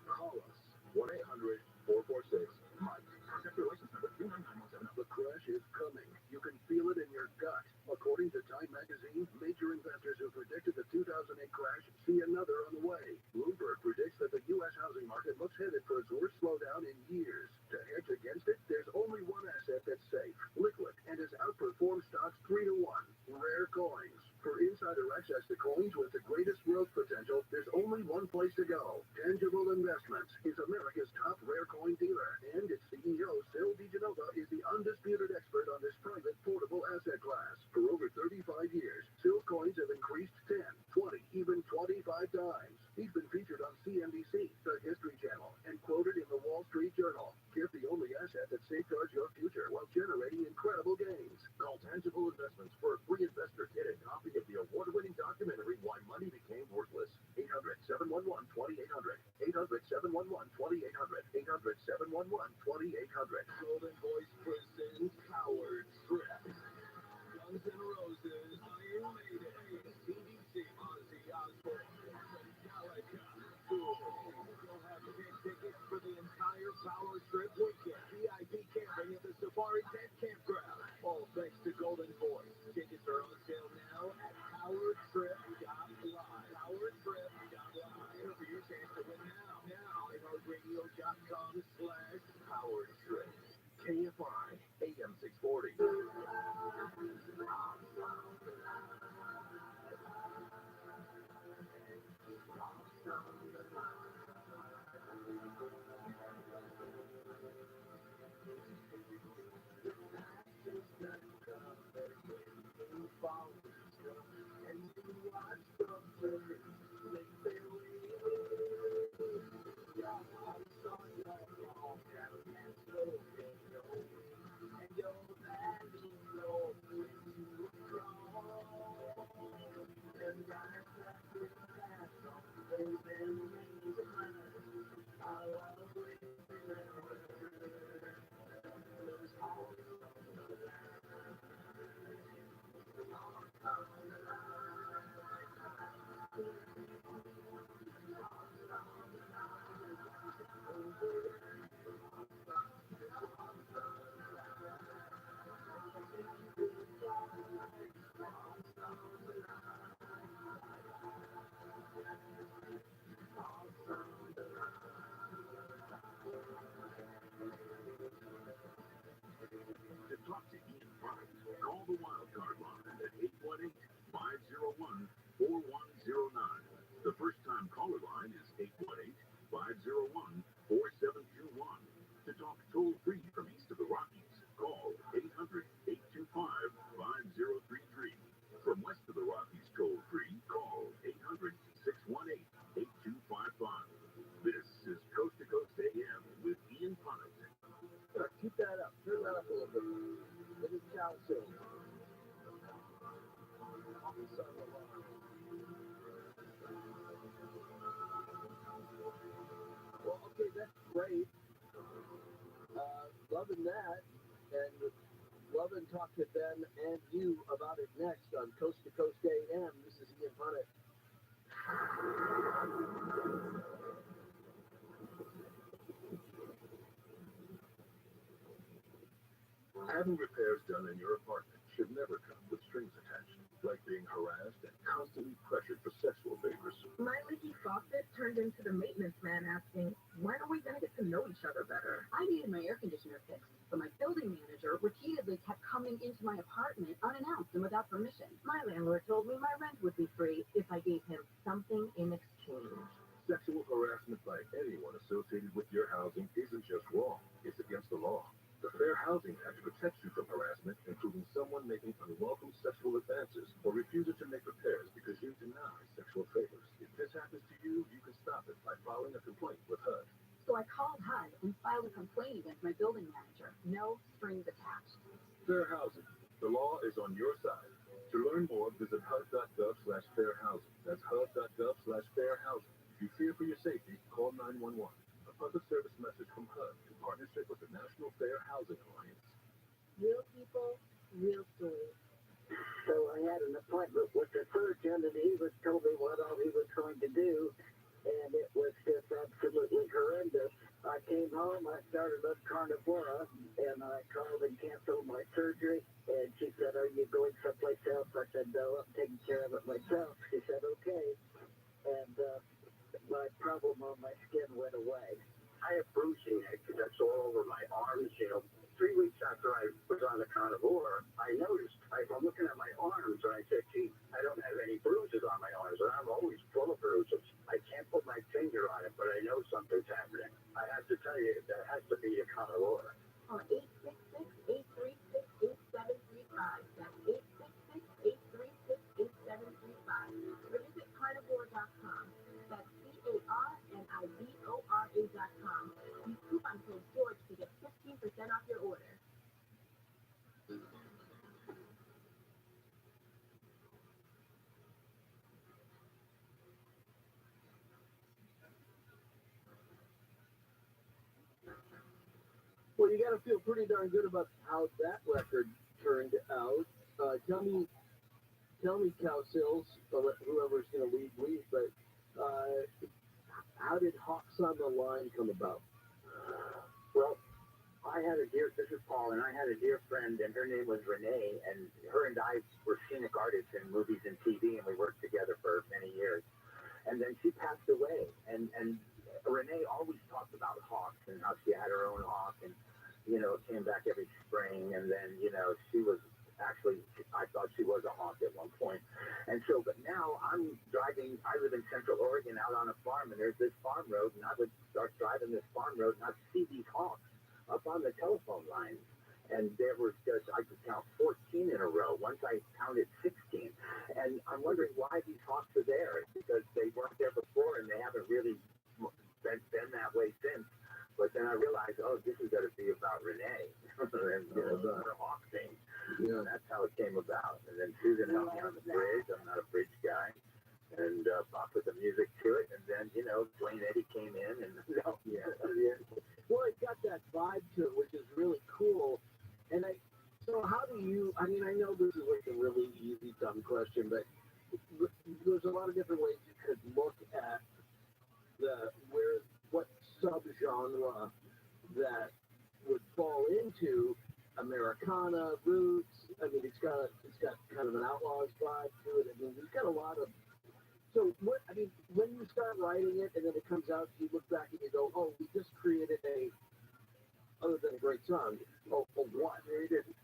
S9: Call us 1-800-446-MIKE. Contact your license number 39917. The crash is coming. You can feel it in your gut. According to Time Magazine, major investors who predicted the 2008 crash see another on the way. Bloomberg predicts that the U.S. housing market looks headed for its worst slowdown in years. To hedge against it, there's only one asset that's safe, liquid, and has outperformed stocks 3-1. Rare coins. For insider access to coins with the greatest growth potential, there's only one place to go. Tangible Investments is America's top rare coin dealer, and its CEO, Sil DeGenova, is the undisputed expert on this private, portable asset class. For over 35 years, Sil coins have increased 10, 20, even 25 times. He's been featured on CNBC, the History Channel, and quoted in the Wall Street Journal. Get the only asset that safeguards your future while generating incredible gains. Call Tangible Investments for a free investor kit and copy of the award-winning documentary Why Money Became Worthless. 800-711-2800. 800-711-2800. 800-711-2800. Golden Voice presents Howard Trip. Guns N' Roses, Iron Maiden, CDC, Ozzy Osbourne, Metallica. You'll have paid tickets for the entire Power Trip weekend. VIP camping at the Safari Tent Campground. All thanks to Golden Voice. Tickets are on sale now at howardtrip.live. Howardtrip.live. For your chance to win now. iHeartRadio.com/PowerTrip. KFI, AM 640. To talk to Ian Price, call the Wildcard line at 818-501-4109. The first-time caller line is 818-501-4721. To talk toll-free from east of the Rockies, call 800-825-5033. From west of the Rockies toll-free, call 800-618-8255. This is Coast to Coast AM with Ian Price.
S4: Keep that up. Turn that up a little bit. Let it sound soon. Well, okay, that's great. Loving that. And love and talk to Ben and you about it next on Coast to Coast AM. This is Ian Punnett.
S3: Having repairs done in your apartment should never come with strings attached, like being harassed and constantly pressured for sexual favors.
S6: My leaky faucet turned into the maintenance man asking, when are we going to get to know each other better?
S7: I needed my air conditioner fixed, but my building manager repeatedly kept coming into my apartment unannounced and without permission.
S6: My landlord told me my rent would be free if I gave him something in exchange.
S3: Sexual harassment by anyone associated with your housing isn't just wrong, it's against the law. The Fair Housing Act protects you from harassment, including someone making unwelcome sexual advances or refusing to make repairs because you deny sexual favors. If this happens to you, you can stop it by filing a complaint with HUD.
S7: So I called HUD and filed a complaint against my building manager. No strings attached.
S3: Fair Housing. The law is on your side. To learn more, visit HUD.gov/fairhousing. That's HUD.gov/fairhousing. If you fear for your safety, call 911. A public service message from HUD in partnership with the National Fair Housing Alliance.
S6: Real people, real stories.
S4: So I had an appointment with the surgeon, and he was told me what all he was going to do, and it was just absolutely horrendous. I came home, I started up carnivora, and I called and canceled my surgery, and she said, are you going someplace else? I said, no, I'm taking care of it myself. She said, okay, and my problem on my skin went away.
S1: I have bruising that's all over my arms, 3 weeks after I was on the carnivore, I noticed, I'm looking at my arms, and I said, gee, I don't have any bruises on my arms, and I'm always full of bruises. I can't put my finger on it, but I know something's happening. I have to tell you, that has to be a carnivore.
S8: Or 866-836-8735. That's 866-836-8735. Or visit carnivore.com. That's carnivora.com. Use coupon code George to get 15% off your order.
S4: Well, you got to feel pretty darn good about how that record turned out. Tell me, Cow Sills, whoever's going to lead, but how did Hawks on the Line come about?
S1: Well, this is Paul, and I had a dear friend, and her name was Renee, and her and I were scenic artists in movies and TV, and we worked together for many years. And then she passed away, and Renee always talked about hawks and how she had her own hawk, and, came back every spring, and then, she was actually, I thought she was a hawk at one point. And so, but now I'm driving, I live in Central Oregon out on a farm, and there's this farm road, and I would start driving this farm road, and I'd see these hawks up on the telephone lines. And there was just, I could count 14 in a row. Once I counted 16. And I'm wondering why these hawks are there. It's because they weren't there before, and they haven't really been that way since. But then I realized, this is going to be about Renee and her hawk thing.
S4: Yeah.
S1: That's how it came about. And then Susan helped me on the bridge. I'm not a bridge guy. And Bob put the music to it. And then, Dwayne Eddy came in and helped me.
S4: Well, it got that vibe to it, which is really cool. And so how do you, I know this is like a really easy, dumb question, but there's a lot of different ways you could look at what subgenre that would fall into Americana, roots. It's got kind of an Outlaws vibe to it. There's got a lot of. So when you start writing it and then it comes out, you look back and you go, we just created other than a great song. What?
S1: We didn't.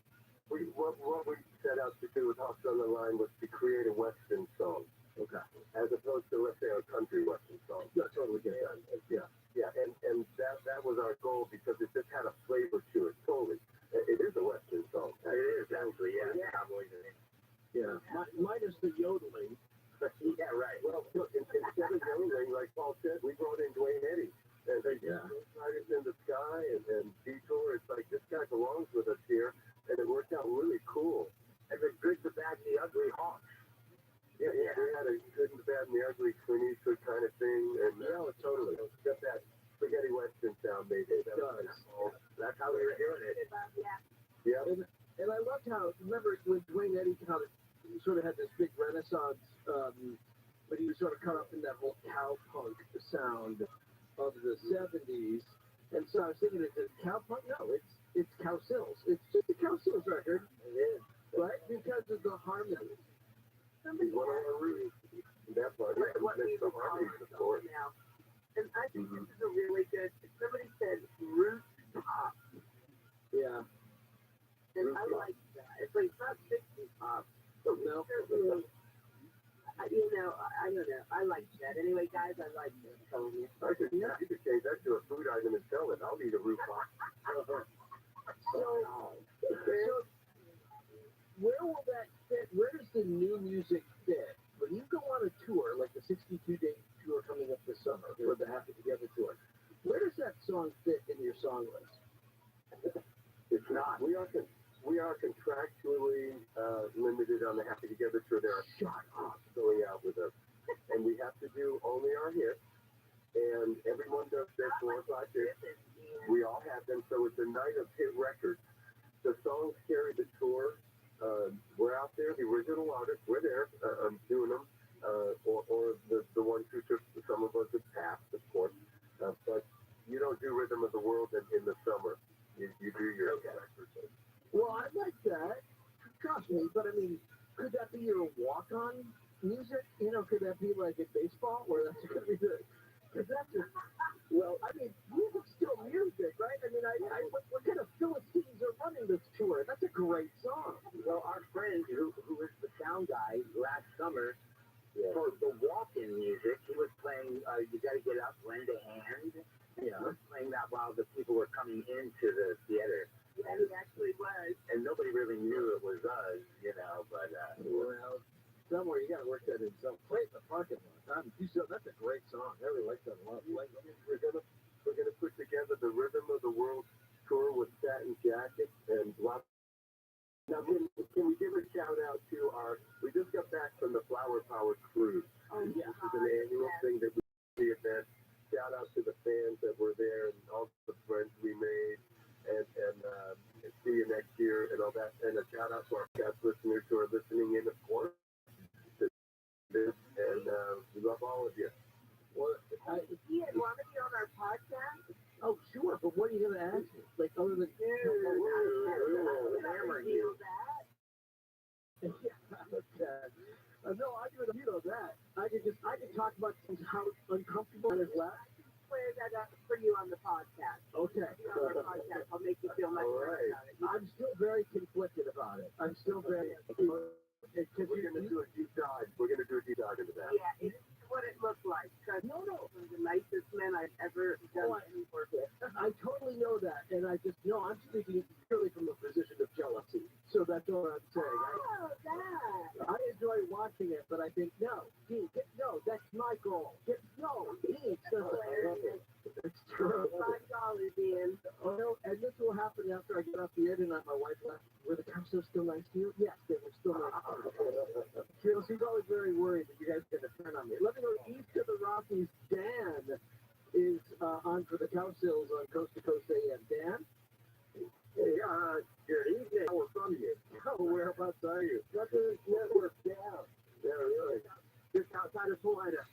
S1: What we set out to do with Hawks on the Line was to create a Western song.
S4: Okay.
S1: As opposed to, let's say, a country Western song.
S4: Yeah, totally get that.
S1: Yeah, and that was our goal because it just had a flavor to it. Totally. It is a Western song. It is, actually, yeah. Cowboys in it.
S4: Yeah. Minus the yodeling.
S1: Yeah, right. Well, look, instead of yodeling, like Paul said, we brought in Dwayne Eddy. And they Riders in the Sky and Detour. It's like, this guy belongs with us here. And it worked out really cool. And the good, the bad, and the ugly Hawks. Yeah, we had a good and the bad and the ugly Clint Eastwood kind of thing. And
S4: totally.
S1: Got that spaghetti Western sound, maybe. That's how we were doing it. Yeah.
S4: And I loved how, remember when Dwayne Eddy sort of had this big renaissance, but he was sort of caught up in that whole cowpunk sound of the 70s. And so I was thinking, is it cowpunk? No, it's Cow Sills. It's just a Cow Sills record.
S1: It is.
S4: Right? Because of the harmony.
S1: Somebody one of our roots. That part. Yeah,
S6: what we
S1: the
S6: would call
S1: harmonies, of course.
S6: now. And I think this is a really good, somebody said roots pop.
S4: Yeah.
S6: And I like that. It's like not 60s pop. But
S4: No.
S6: certainly, I don't know. I like that. Anyway, guys, I like this. Telling you.
S1: You could change that to a food item and sell it. I'll eat a root pop.
S4: So where will that fit? Where does the new music fit? When you go on a tour, like the 62-day tour coming up this summer, or the Happy Together tour, where does that song fit in your song list?
S1: It's not. We are contractually limited on the Happy Together tour. There are shots going out with us, and we have to do only our hits. And everyone does their 4 or 5 hits. We all have them, so it's a night of hit records. The songs carry the tour. we're out there, the original artists, we're there doing them, or the ones who took, some of us have passed, of course, but you don't do Rhythm of the World in the summer. You do your records.
S4: Well, I like that. Trust me, but I mean, could that be your walk-on music? You know, could that be like at baseball, where that's going to be the? Because that's just, well, I mean, music's still music, right? I mean, what kind of Philistines are running this tour? That's a great song.
S10: Well, our friend who was the sound guy last summer for the walk-in music, he was playing You Gotta Get Up, Lend a Hand. He was playing that while the people were coming into the theater.
S6: And he actually was.
S10: And nobody really knew it was us, but...
S4: well, somewhere you got to work that in some place in the parking lot. That's a great song. I really like that a lot.
S1: We're gonna put together the Rhythm of the World tour with satin jackets and lots. Now, can we give a shout out to we just got back from the Flower Power Cruise. This is an annual thing that we do the event. Shout out to the fans that were there and all the friends we made, and see you next year and all that. And a shout out to our guest listeners who are listening in, of course. And we love all of you.
S4: Well,
S6: If he had wanted to be on our podcast,
S4: oh, sure, but what are you going to ask me? Like, other than...
S6: hammer you.
S4: No, I do it. You know that. I could talk about how uncomfortable it is left.
S6: Play that up for you on the podcast.
S4: Okay.
S6: On our podcast, I'll make you feel much better about it.
S4: I'm still very conflicted about it. I'm still very...
S1: We're going to do a deep dive. We're going to do a deep dive into that.
S6: Yeah, it's what it looked like. No. One of the nicest men I've ever done any work with.
S4: I totally know that, and I'm speaking purely from a position of jealousy. So that's all I'm saying. I enjoy watching it, but I think, no, Dean, that's my goal. Dean, it's true.
S6: $5, Ian.
S4: Oh, no, and this will happen after I get off the internet. My wife left. Were the cops still nice to you? Yes, they were still nice to you. She's always very worried that you guys are going to turn on me. Let me know, East of the Rockies, Dan is on for the Cowsills on Coast to Coast AM. Dan?
S1: Good evening. We're from you.
S4: Oh, whereabouts are you?
S1: Nothing network down. Yeah, really.
S4: Just outside of Salida.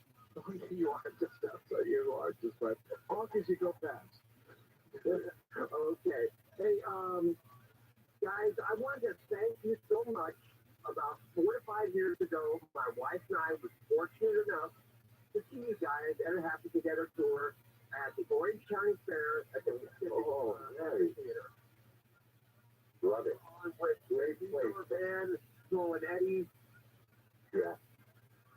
S4: You are just outside. You are just right. All because you go fast.
S1: Okay. Hey, guys, I wanted to thank you so much. About 4 to 5 years ago, my wife and I was fortunate enough to see you guys at a Happy Together tour at the Orange County Fair at the Theater. Love it. Great place. Band, Joel and Eddie. Yeah.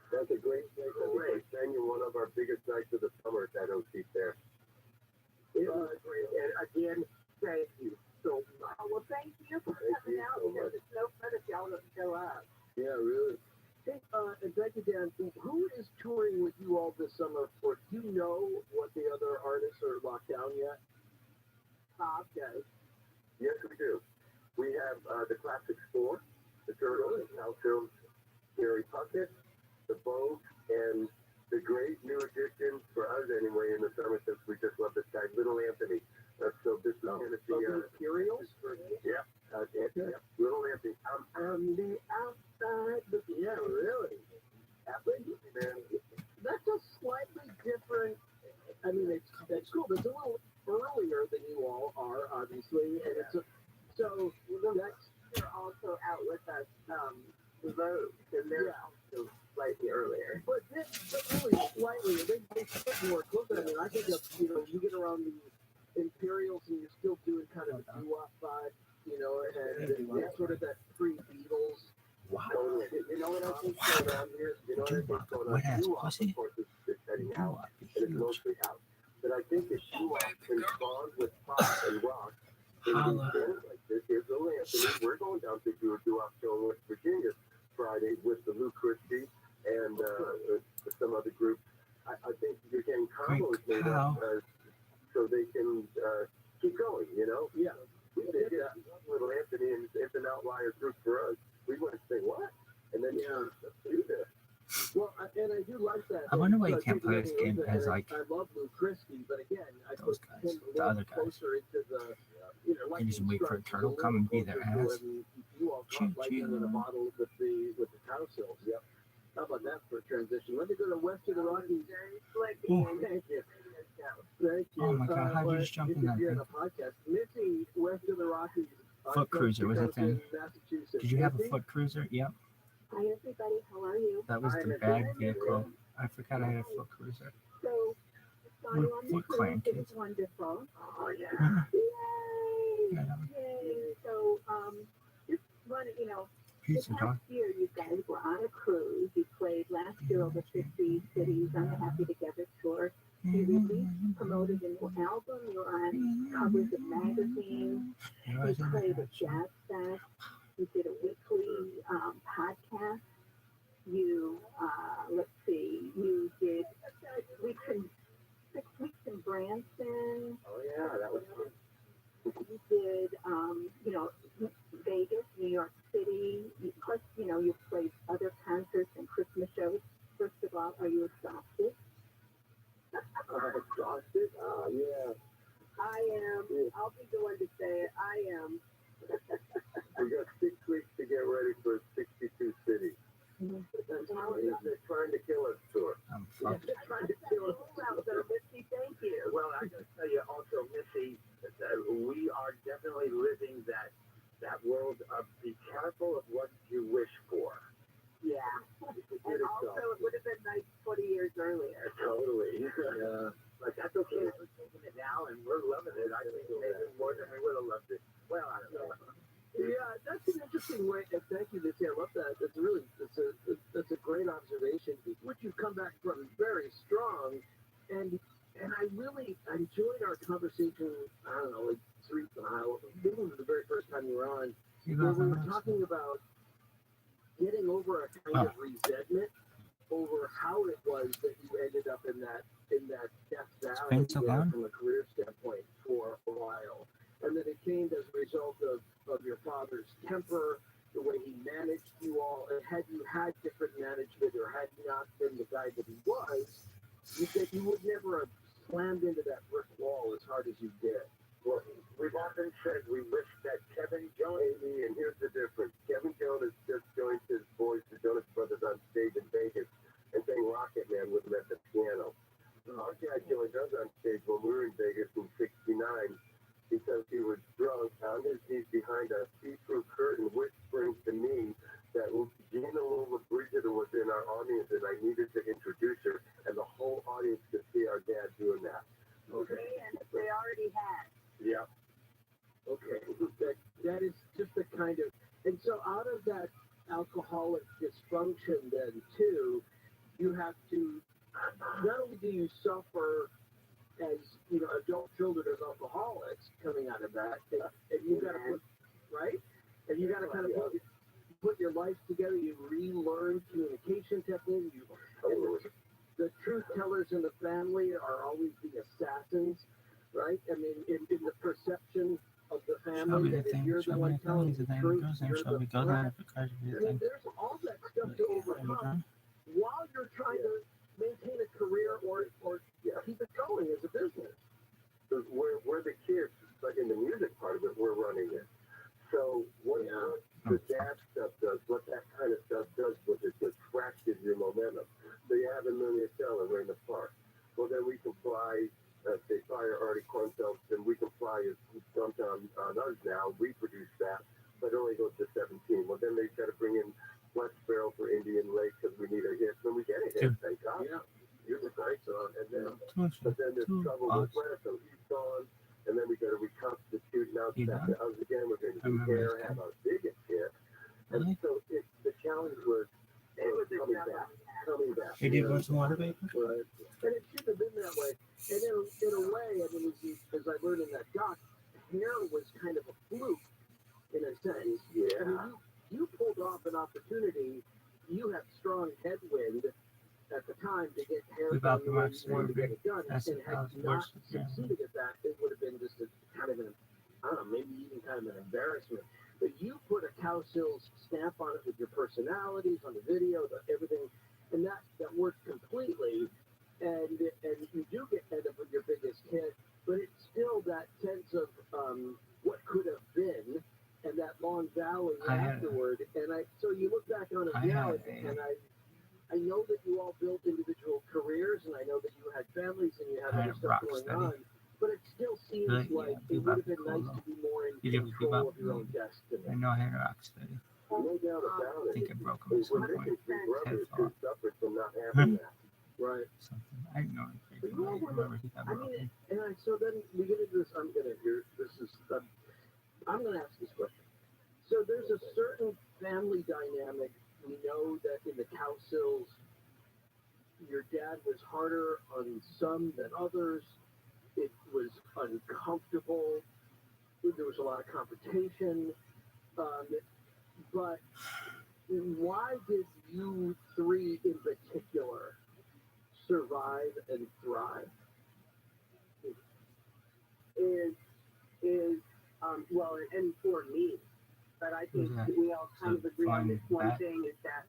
S1: That's a great place. That's a great venue. One of our biggest nights of the summer at that OC Fair. It was great. And again, thank you so much.
S6: Well, thank you for coming out because it's no fun if y'all don't show up.
S4: Yeah, really. Hey, and thank you, Dan. Who is touring with you all this summer? Or do you know what the other artists are locked down yet?
S6: Bob does.
S1: Yes, we do. We have the Classics 4, the Turtles, Alcills, Gary Puckett, the Vogue, and the great new addition for us anyway in the summer, since we just love this guy, Little Anthony. So this is going to be
S4: the Imperials?
S1: Yeah, Little Anthony.
S4: On the outside. Yeah, really.
S1: Man.
S4: That's a slightly different. I mean, it's cool. It's a little earlier than you all are, obviously, and it's so that's.
S6: They're also out with us, the Vogue, and they're also slightly earlier.
S4: But really slightly, they fit more closer. I mean, I think you get around the Imperials and you're still doing kind of a doo-wop vibe, and it's sort of that pre-Beatles.
S2: Wow.
S1: You know what I think going on here? You know what I think going on? Doo-wop, of course, is heading out, and it's mostly out. But I think if doo-wop can bond with pop and rock, like this is Little Anthony. We're going down to do a doo-wop show in West Virginia Friday with the Lou Christie and some other groups. I think you're getting combos made up so they can keep going, Yeah. We did Little Anthony, and it's an outlier group for us. We want to say, what? And then, let's do this.
S4: Well, and I do like that.
S2: I wonder why you can't play this game as like
S4: I love Lou Christie, but again, I
S2: those
S4: put
S2: guys,
S4: him
S2: the other guys.
S4: closer into the,
S2: And just wait for a turtle come and be their ass.
S4: lightning in a bottle with the cow sills. Yep. How about that for a transition? Let me go to west of the Rockies. Thank you. Thank you.
S2: Oh my God, how did you just jump in that
S4: You're
S2: thing?
S4: on a podcast. Missy, west of the Rockies.
S2: Foot cruiser was a thing.
S4: Massachusetts.
S2: Did you have a
S4: Missy?
S2: foot cruiser? Yep.
S6: Hi everybody, how are you?
S2: That was the bag vehicle. I forgot I had a foot cruiser.
S6: So, saw you on the
S2: Foot
S6: cruise,
S2: clan
S6: it was
S2: kids.
S6: wonderful.
S4: Oh, yeah.
S6: Yay!
S2: Yeah, that was
S6: Yay! So, just want to,
S2: pizza
S6: this
S2: dog.
S6: past year you guys were on a cruise. You played last year over 50 cities on the Happy Together tour. You released, promoted a new album. You were on covers of magazines. You played at Jazz Fest. You did a weekly podcast. You, let's see, you did 6 weeks in Branson.
S4: Oh, yeah, that was fun.
S6: You did, Vegas, New York City. Plus, you played other concerts and Christmas shows. First of all, are you exhausted?
S4: Exhausted? Oh, yeah.
S6: I am. I'll be the one to say it. I am.
S1: We got 6 weeks to get ready for 62 cities.
S4: That's how it is.
S1: They're trying to kill us, Stuart.
S2: I'm fucked.
S4: They're trying to kill us.
S6: Well, so Misty, thank you.
S10: Well, I got to tell you also, Missy, we are definitely living that world of be careful of what you wish for.
S6: Yeah. And also, it would have been nice 20 years earlier.
S10: Totally.
S4: Yeah.
S10: But that's okay. We're taking it now, and we're loving it. I think maybe more than we would have loved it. Well, I don't know.
S4: Yeah, that's an interesting way. And thank you, Missy. I love that. That's a great observation, which you've come back from very strong. And I really enjoyed our conversation. I don't know, like maybe it was the very first time you were on. Where we were talking about getting over a kind of resentment over how it was that you ended up in that Death Valley
S2: so long.
S4: from a career standpoint for a while. And then it came as a result of your father's temper, the way he managed you all. And had you had different management or had you not been the guy that he was, you said you would never have slammed into that brick wall as hard as you did.
S1: Well, we've often said we wish that Kevin Jones, and here's the difference. Kevin Jones just joined his boys, the Jonas Brothers, on stage in Vegas and sang Rocket Man with him at the piano. Our dad joined us on stage when we were in Vegas in '69 because he was drunk on his knees behind a see-through curtain whispering to me that Gina Lola Brigida was in our audience and I needed to introduce her, and the whole audience could see our dad doing that.
S6: Okay. And they already had.
S1: Yeah.
S4: Okay, that is just the kind of, and so out of that alcoholic dysfunction then too, you have to, not only do you suffer as, adult children as alcoholics coming out of that, and you got to put, right? And you got to kind of put your life together, you relearn communication techniques, the truth tellers in the family are always the assassins, right? I mean, in the perception of the family, that if you're the one telling the truth, you're the threat. I mean, there's all that stuff to overcome while you're trying to maintain a career or keep it going as a business.
S1: Because we're the kids, but in the music part of it, we're running it. So what the dad stuff does, what that kind of stuff does, was it just fractures your momentum. So you have Amelia Stella right in the park. Well, then we can fly. They fire Artie Kornfeld, and we can fly dumped on us now, reproduce that, but it only goes to 17. Well, then they've got to bring in West Sparrow for Indian Lake because we need a hit. When we get a hit, thank God. Yeah. You're the right song. And then, but then there's trouble with West, so he's gone, and then we got to reconstitute. Now it's back to us again. We're going to do hair, have our biggest hit. And so the challenge was coming back.
S2: Hey, do you want some water, baby?
S4: Right. And it shouldn't have been that way. And in a way, I mean, as I learned in that doc, hair was kind of a fluke in a sense. Yeah. I mean, you pulled off an opportunity. You had strong headwind at the time to get hair done the way you wanted to get it done. And had you not succeeded at that, it would have been just a kind of maybe even kind of an embarrassment. But you put a Cow Sills stamp on it with your personalities, on the video, everything, and that worked completely. And you do end up with your biggest hit, but it's still that sense of what could have been, and that long valley afterwards and I know that you all built individual careers, and I know that you had families and you had other stuff going on. But it still seems like it would have been nice to be more in control of your own destiny.
S2: I know I had Rocksteady.
S9: No doubt about
S2: I
S9: it.
S2: think it broke him at some point.
S9: Brothers who suffered from not having that.
S4: Right.
S2: Something. I know. I remember he got broken.
S4: So then we get into this. I'm gonna ask this question. So there's a certain family dynamic. We know that in the cow sills, your dad was harder on some than others. It was uncomfortable. There was a lot of confrontation. But why did you three in particular survive and thrive?
S6: Well, and for me, but I think we all kind of agree on this one thing, is that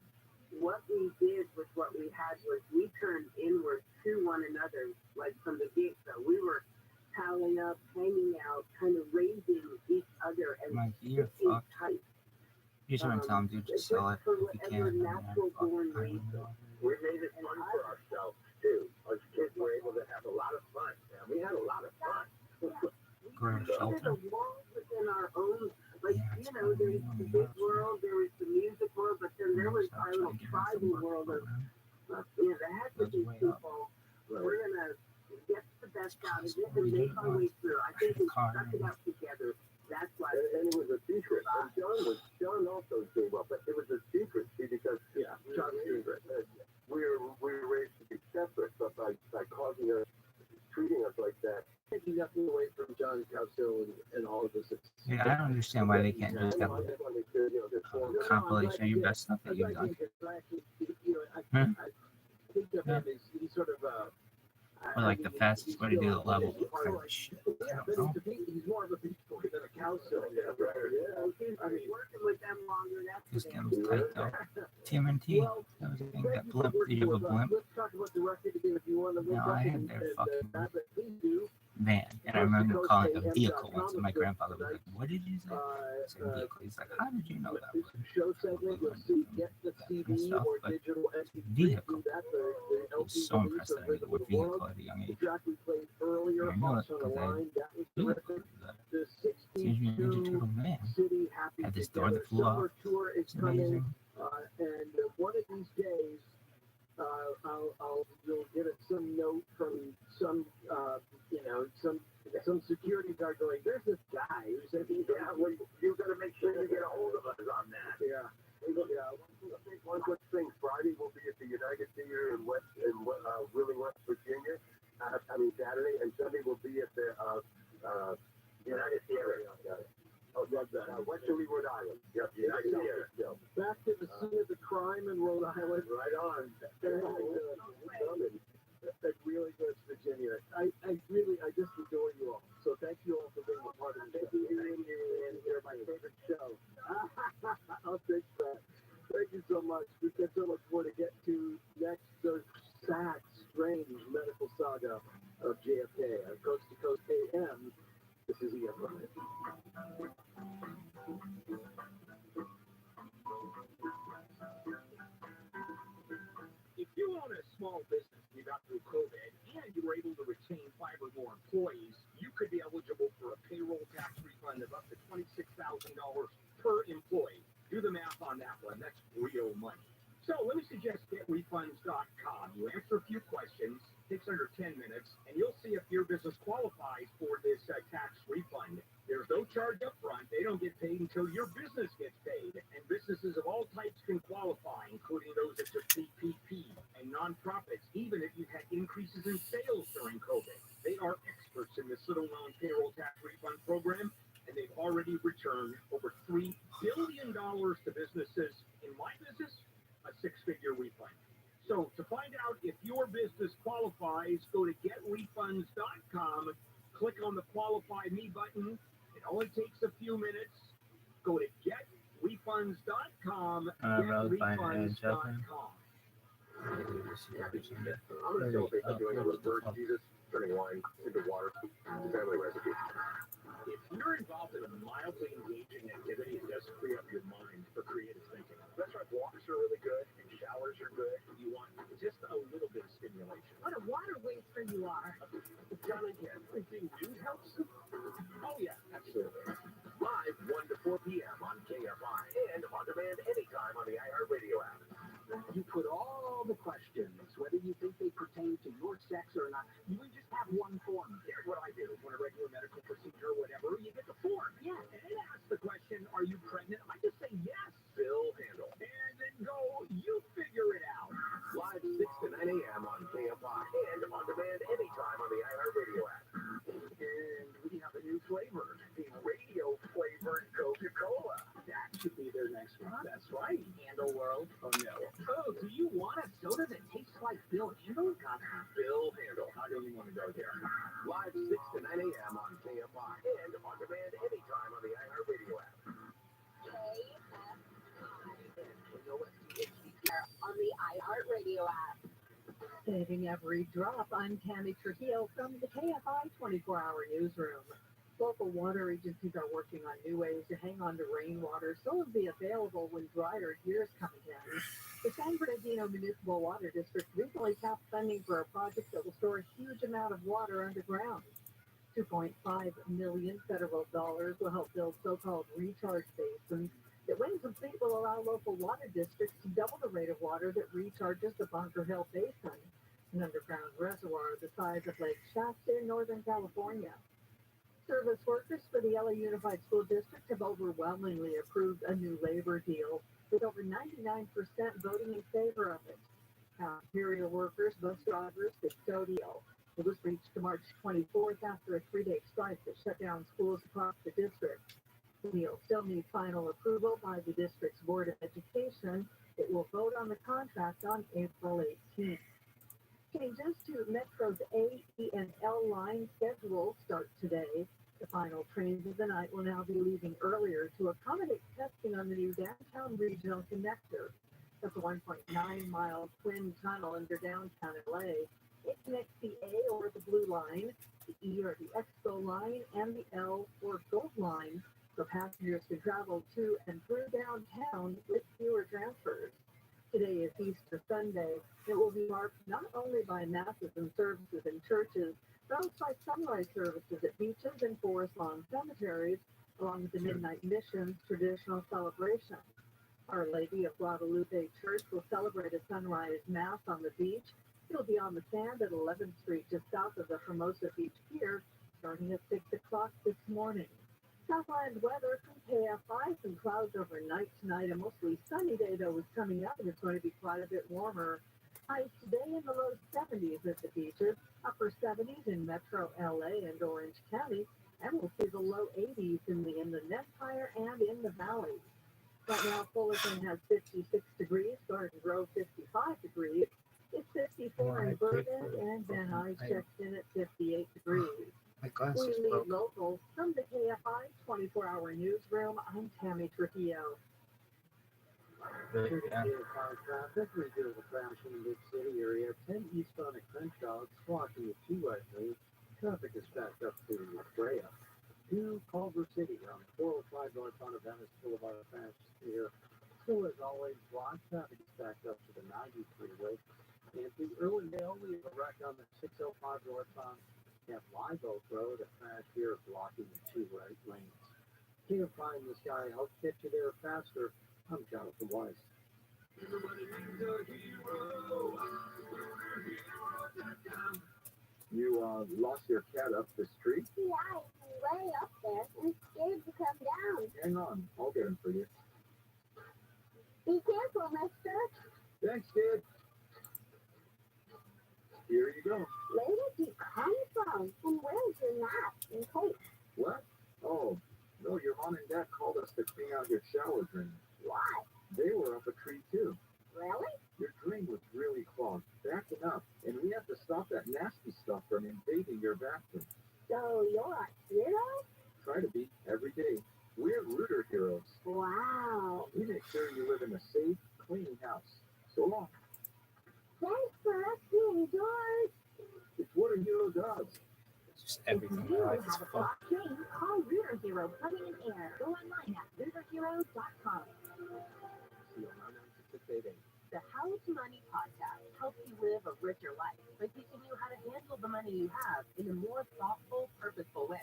S6: what we did with what we had was we turned inward to one another, like from the get-go. We were palling up, hanging out, kind of raising each other and
S2: you're fucked.
S6: tight.
S2: You should tell him, dude, just sell it if you can.
S6: Natural born reason.
S9: We made it fun for ourselves, too. Us kids were able to have a lot of fun. Man. We had a lot of fun.
S2: Go to
S6: There's
S2: shelter.
S6: a world within our own, like, you know, there's the big world, there was the music world, but then there was our little tribal world of, you know, there has to be people. We're gonna get the best out of it and make our way through. I think we stuck it out together. That's why.
S9: And it was a secret. And John also did well, but it was a secret, see, because John's secret. We were raised to be separate, but by causing us, treating us like that,
S4: taking nothing away from John Cowsill and all of this.
S2: Yeah, I don't understand why they can't just have a compilation of your best stuff that you've done.
S4: I think of him as he's sort of
S2: Or like the fastest way to do the level kind of shit. I don't know.
S4: he's more of a beast boy than a Cowsill.
S6: I mean, working with them longer, that's
S2: This game was tight though. TMNT, that was a thing that blimp. Did you have a blimp?
S4: Let's talk about the record again if you want to
S2: No, I had their fucking van. And I remember calling it a vehicle once, and my grandfather was like, "What did you say?" I said vehicle. He's like, "How did you know that?"
S4: Show segment, you'll see get the CD or digital
S2: vehicle. I was so impressed that I knew the word vehicle at a young age.
S4: track we played earlier,
S2: I know it
S4: Hearts on the
S2: because I
S4: Line, that was
S2: knew it.
S4: terrific. The
S2: Teenage Mutant Ninja
S4: 62
S2: Turtle van
S4: City Happy
S2: had this door
S4: Together
S2: that flew off.
S4: summer tour is
S2: It's amazing.
S4: coming, and one of these days, you'll get some note from some, some security guard going, "There's this guy who said he's
S9: well, you got to make sure you get a hold of us on that.
S4: yeah."
S9: One good thing, Friday will be at the United Theater in Wheeling, West Virginia. Saturday, and Sunday will be at the United Theater. Westerly, Rhode Island. Yep, United Theater.
S4: Back to the scene of the crime in Rhode Island.
S9: Right on.
S4: That's really good, Virginia. I just adore you all. So thank you all for being a part of this. And you're my favorite show. I'll take that. Thank you so much. We've got so much more to get to next. The sad, strange medical saga of JFK on Coast to Coast AM. This is Ian Ryan.
S11: If you own a small business and you got through COVID and you were able to retain 5 or more employees, you could be eligible for a payroll tax refund of up to $26,000 per employee. Do the math on that one. That's real money. So let me suggest getrefunds.com. You answer a few questions, takes under 10 minutes, and you'll see if your business qualifies for this tax refund. There's no charge up front. They don't get paid until your business gets paid. And businesses of all types can qualify, including those that took PPP and nonprofits, even if you've had increases in sales during COVID. They are experts in this little-known payroll tax refund program, and they've already returned over $3 billion to businesses. In my business, a 6-figure refund. So to find out if your business qualifies, go to getrefunds.com, click on the Qualify Me button. It only takes a few minutes. Go to getrefunds.com, getrefunds.com.
S9: I'm going to celebrate by doing a reverse Jesus, turning wine into water. Family recipe.
S11: If you're involved in a mildly engaging activity, it does free up your mind for creative thinking.
S9: That's right. Walks are really good.
S11: ears are good. You want just a little bit of stimulation.
S7: What a water waster you are.
S11: John and Ken, everything news helps. Oh yeah, absolutely. Live 1 to 4 p.m. on KFI and on demand anytime on the iHeartRadio app. You put all the questions, whether you think they pertain to your sex or not. You would just have one form. Here's what I do. When a regular medical procedure or whatever, you get the form. Yeah. And it asks the question, are you pregnant? I just say yes. Bill handle. And then go, you figure it out. Live 6 to 9 a.m. on KFI and on demand anytime on the iHeartRadio app. And we have a new flavor, the radio flavored Coca-Cola. That should be their next one. That's right. Handle World. Oh no. Oh, do you want a soda that tastes like Bill Handle? Bill Handle. I don't even want to go there. Live 6 to 9 a.m. on KFI and on demand anytime on the iHeartRadio app.
S8: On the iHeartRadio app.
S7: Saving every drop, I'm Tammy Trujillo from the KFI 24-hour newsroom. Local water agencies are working on new ways to hang on to rainwater so it'll be available when drier years come again. The San Bernardino Municipal Water District recently tapped funding for a project that will store a huge amount of water underground. $2.5 million federal dollars will help build so-called recharge basins that, when complete, will allow local water districts to double the rate of water that recharges the Bunker Hill Basin, an underground reservoir the size of Lake Shasta in Northern California. Service workers for the LA Unified School District have overwhelmingly approved a new labor deal, with over 99% voting in favor of it. Cafeteria workers, bus drivers, custodial. It was reached March 24th after a 3-day strike that shut down schools across the district. The deal still needs final approval by the district's Board of Education. It will vote on the contract on April 18th. Changes to Metro's A, E, and L line schedules start today. The final trains of the night will now be leaving earlier to accommodate testing on the new downtown regional connector. That's a 1.9-mile twin tunnel under downtown LA. It connects the A or the Blue Line, the E or the Expo Line, and the L or Gold Line, so passengers can travel to and through downtown with fewer transfers. Today is Easter Sunday. It will be marked not only by masses and services in churches, but also by sunrise services at beaches and forest lawn cemeteries, along with the Midnight Mission's traditional celebration. Our Lady of Guadalupe Church will celebrate a sunrise mass on the beach. It'll be on the sand at 11th Street, just south of the Hermosa Beach Pier, starting at 6 o'clock this morning. Southland weather from KFI, some clouds overnight tonight. A mostly sunny day, though, is coming up, and it's going to be quite a bit warmer. Highs today in the low 70s at the beaches, upper 70s in Metro LA and Orange County, and we'll see the low 80s in the Inland Empire and in the Valley. Right now, Fullerton has 56 degrees, Garden Grove 55 degrees. It's 54 in Bergen, and Van Nuys checks in at 58 degrees.
S2: My glasses
S7: We lead
S2: broke.
S7: local from the KFI 24-hour newsroom. I'm Tammy Trujillo.
S2: Really, yeah.
S4: KFI traffic, we do have a crash in the mid-city area. 10 eastbound at Crenshaw, blocking the 2-right lane. Traffic is backed up to Brea. 2 Culver City on 405 northbound of Venice Boulevard, fast here. Still, as always, blocked. Traffic is backed up to the 90 freeway. And through Irwindale, we have a wreck on the 605 northbound at Live Oak Road. A crash here blocking the 2 right lanes. KFI in the sky helps get you there faster. I'm Jonathan Weiss.
S3: You lost your cat up the street?
S6: Yeah, he's way up there. I'm scared to come down.
S3: Hang on, I'll get him for you.
S6: Be careful, mister.
S3: Thanks, kid. Here you go.
S6: Where did you come from? And where's your map and coat?
S3: What? Oh, no, your mom and dad called us to clean out your shower drain.
S6: Why?
S3: They were up a tree, too.
S6: Really?
S3: Your drain was really clogged, backing up, and we have to stop that nasty stuff from invading your bathroom.
S6: So you're a hero?
S3: Try to be every day. We're rooter heroes.
S6: Wow.
S3: We make sure you live in a safe, clean house. So long.
S6: Thanks for us being yours.
S3: It's what a hero does.
S2: Just
S8: If
S2: everything in
S8: you
S2: my life is
S8: have a
S2: full.
S8: block chain, call Rooter Hero Plumbing and Air. Go online at rooterhero.com.
S3: See you on 996
S8: The How to Money enrich your life by teaching you how to handle the money you have in a more thoughtful, purposeful way.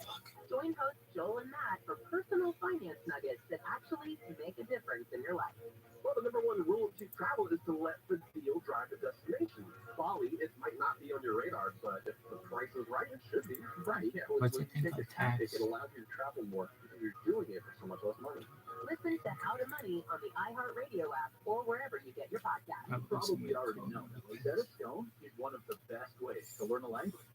S8: Join hosts Joel and Matt for personal finance nuggets that actually make a difference in your life.
S9: Well, the number one rule of cheap travel is to let the deal drive the destination. Bali, it might not be on your radar, but if the price is right, it should be. Right, yeah. Well,
S2: What's
S9: when
S2: it
S9: you
S2: think
S9: take
S2: of
S9: a tactic,
S2: tax?
S9: it allows you to travel more because you're doing it for so much less money.
S8: Listen to How to Money on the iHeartRadio app or wherever you get your podcasts.
S9: You probably already know that Rosetta Stone is one of the best ways to learn a language.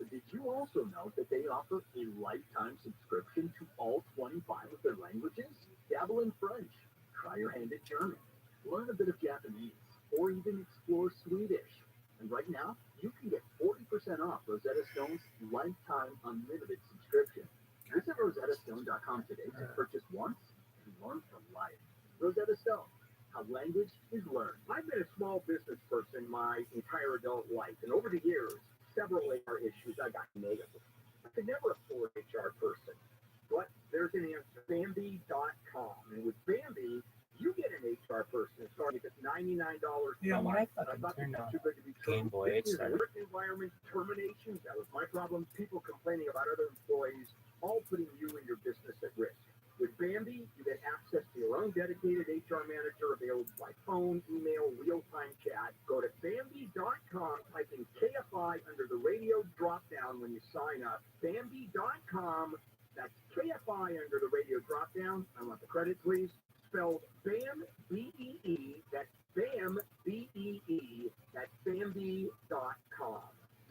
S9: But did you also know that they offer a lifetime subscription to all 25 of their languages? Dabble in French, try your hand at German, learn a bit of Japanese, or even explore Swedish. And right now, you can get 40% off Rosetta Stone's lifetime unlimited subscription. Visit rosettastone.com today to purchase once and learn for life. Rosetta Stone, how language is learned.
S11: I've been a small business person my entire adult life, and over the years, several HR issues I got negative. I could never afford an HR person, but there's an answer, Bambi.com. And with Bambi, you get an HR person starting at $99 per
S2: When I
S11: month.
S2: fucking
S11: thought
S2: turned
S11: that
S2: on
S11: was too good to be true.
S2: Game Boy, it
S11: This is
S2: started.
S11: work environment terminations. That was my problem. People complaining about other employees, all putting you and your business at risk. With Bambi, you get access to your own dedicated HR manager available by phone, email, real-time chat. Go to Bambi.com, type in KFI under the radio drop-down when you sign up. Bambi.com, that's KFI under the radio drop-down. I want the credit, please. Spelled BAM, B-E-E, that's BAM, B-E-E, that's Bambi.com.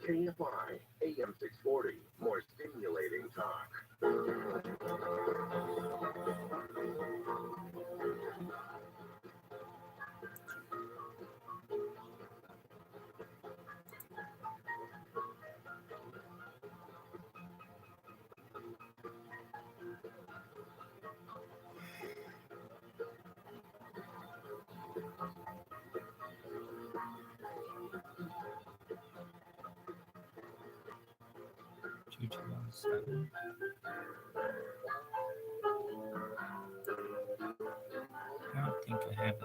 S9: KFI, AM 640, more stimulating talk.
S2: I don't think I have it.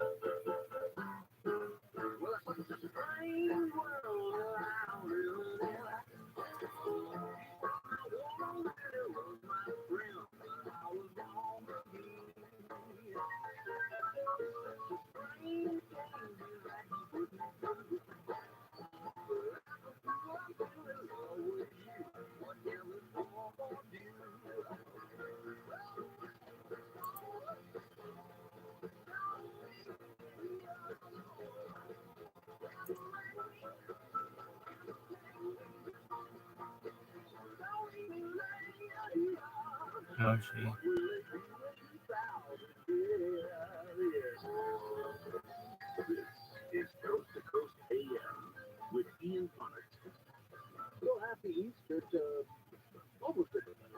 S2: Oh, gee.
S9: It's Coast to Coast AM with Ian Punnett.
S4: Well, happy Easter to almost everybody.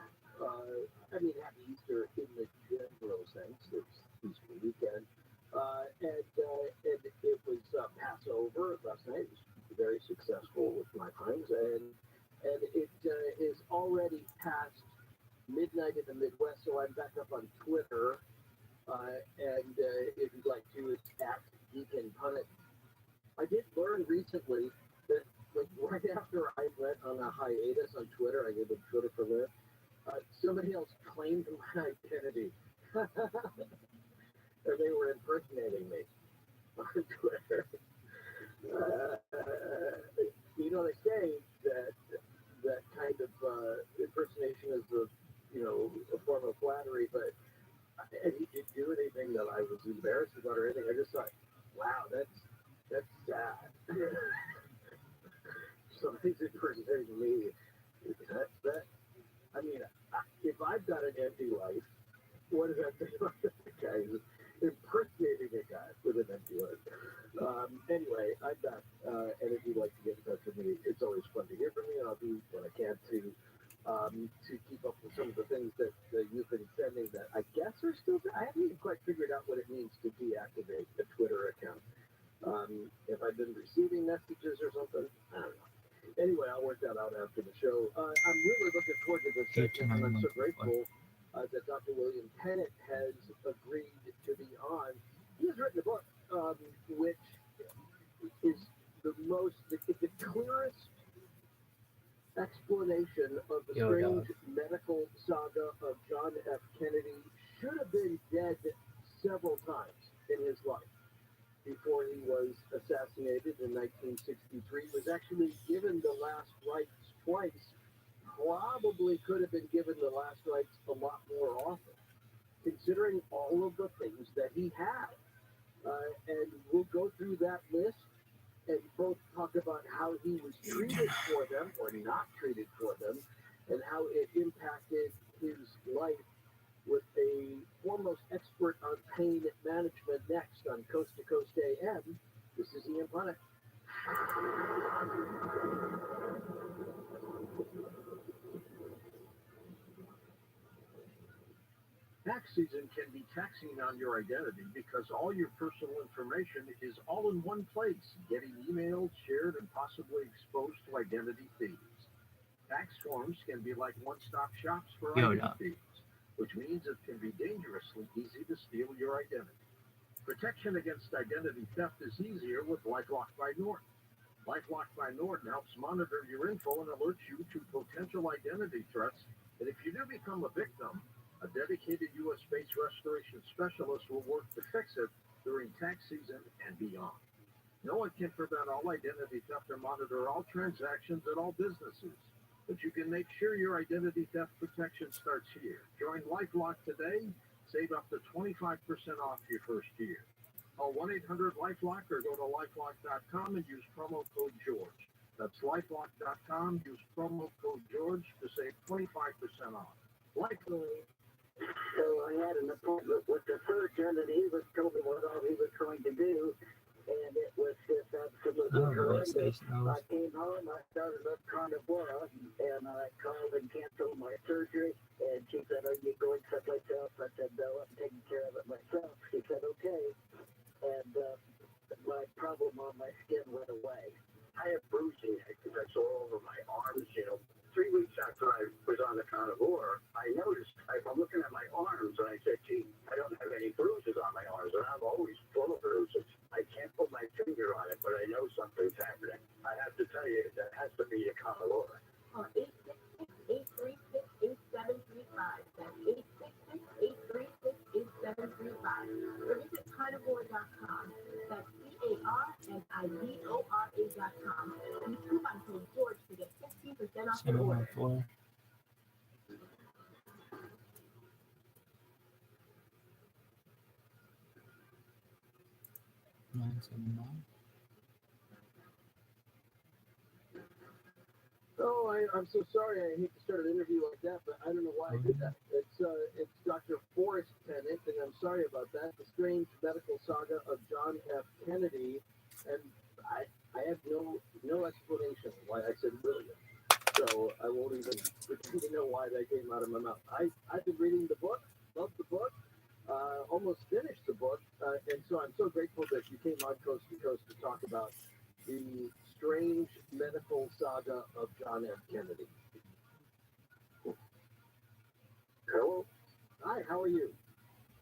S4: Happy Easter in the general sense. It's Easter weekend. And it was Passover last night. It was very successful with my friends. And it is already past midnight in the Midwest, so I'm back up on Twitter. And if you'd like to, it's at Deacon Punnett. I did learn recently that right after I went on a hiatus on Twitter, I gave it Twitter for live, somebody else claimed my identity. Or they were impersonating me on Twitter. They say that kind of impersonation is a form of flattery, but he didn't do anything that I was embarrassed about or anything. I just thought, wow, that's sad. Somebody's impersonating me. If I've got an empty life, what does that say about that guy? Impersonating a guy with an empty life. Anyway, I'm back, and if you'd like to get in touch with me, it's always fun to hear from me, and I'll do what I can to keep up with some of the things that you've been sending that I guess are still. I haven't even quite figured out what it means to deactivate a Twitter account. If I've been receiving messages or something, I don't know. Anyway, I'll work that out after the show. I'm really looking forward to this segment, and I'm so grateful that Dr. William Pennett has agreed to be on. He has written a book, which is the the clearest explanation of the strange medical saga of John F. Kennedy. Should have been dead several times in his life before he was assassinated in 1963. Was actually given the last rites twice. Probably could have been given the last rites a lot more often, considering all of the things that he had. And we'll go through that list and both talk about how he was treated for them or not treated for them, and how it impacted his life with a foremost expert on pain management next on Coast to Coast AM. This is Ian Punnett.
S11: Tax season can be taxing on your identity because all your personal information is all in one place, getting emailed, shared, and possibly exposed to identity thieves. Tax forms can be like one-stop shops for identity thieves, which means it can be dangerously easy to steal your identity. Protection against identity theft is easier with LifeLock by Norton. LifeLock by Norton helps monitor your info and alerts you to potential identity threats, and if you do become a victim, a dedicated U.S.-based restoration specialist will work to fix it during tax season and beyond. No one can prevent all identity theft or monitor all transactions at all businesses, but you can make sure your identity theft protection starts here. Join LifeLock today. Save up to 25% off your first year. Call 1-800-LifeLock or go to lifelock.com and use promo code George. That's lifelock.com. Use promo code George to save 25% off. LifeLock.
S10: So I had an appointment with the surgeon, and he was told me what all he was going to do, and it was just absolutely horrendous. I came home, I started up Carnivora, and I called and canceled my surgery, and she said, "Are you going someplace else?" I said, "No, I'm taking care of it myself." She said, "Okay," and my problem on my skin went away. I have bruising that's all over my arms, 3 weeks after I was on the carnivore, I noticed, I'm looking at my arms, and I said, "Gee, I don't have any bruises on my arms, and I'm always full of bruises. I can't put my finger on it, but I know something's happening." I have to tell you, that has to be a carnivore.
S8: 866-836-8735. That's 866-836-8735. Or visit carnivore.com. That's CARNIVORA.com. Use coupon code George to get 15% off your order.
S4: Oh, I'm so sorry. I hate to start an interview like that, but I don't know why I did that. It's Dr. Forrest Tennant, and I'm sorry about that. The strange medical saga of John F. Kennedy, and I have no explanation why I said William. So I won't even pretend to know why that came out of my mouth. I've been reading the book, loved the book, almost finished the book, and so I'm so grateful that you came on Coast to Coast to talk about the strange medical saga of John F. Kennedy.
S1: Hello?
S4: Hi, how are you?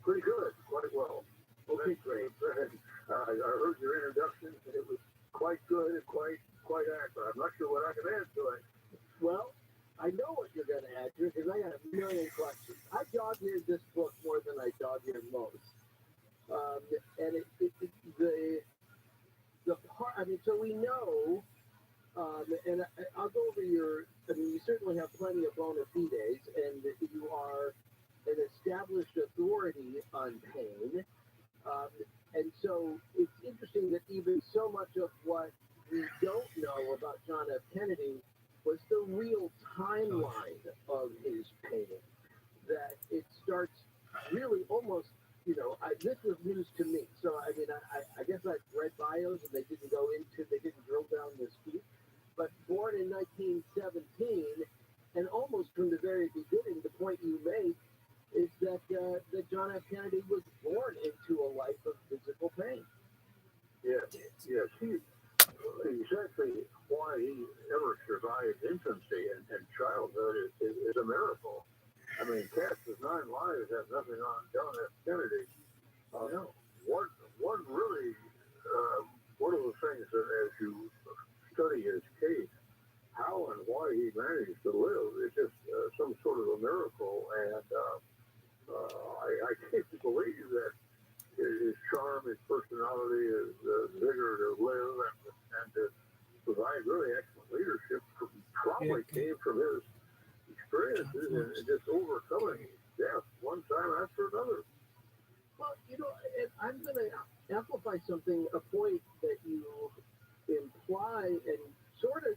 S1: Pretty good, quite well.
S4: Okay, great.
S1: I heard your introduction, and it was quite good and quite accurate. I'm not sure what I can add to it.
S4: Well, I know what you're going to add to it because I got a million questions. I dog-eared this book more than I dog-eared most. And the part, so we know, and I'll go over you certainly have plenty of bona fides, and you are an established authority on pain. And so it's interesting that even so much of what we don't know about John F. Kennedy was the real timeline of his pain. That it starts really almost, this was news to me. So, I guess I read bios and they didn't drill down this deep. But born in 1917, and almost from the very beginning, the point you make is that John F. Kennedy was born into a life of physical pain.
S1: Yes. Exactly why he ever survived infancy and childhood is a miracle. Cats with 9 lives have nothing on John F. Kennedy. One really, one of the things as you study his case, how and why he managed to live is just some sort of a miracle. And I can't believe that his charm, his personality, his vigor to live and to provide really excellent leadership probably came from his experiences and just overcoming death one time after another.
S4: Well, you know, I'm going to amplify something, a point that you imply and sort of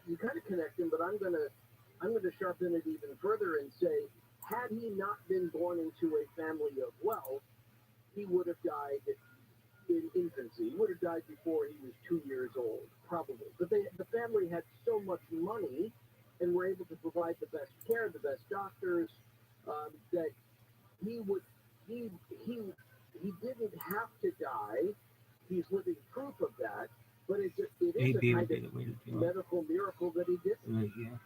S4: you kind of connect them, but I'm going to sharpen it even further and say, had he not been born into a family of wealth, he would have died in infancy. He would have died before he was 2 years old, probably. But the family had so much money and were able to provide the best care, the best doctors, that he didn't have to die. He's living proof of that. But it is a kind of medical miracle that he didn't.
S2: Yeah.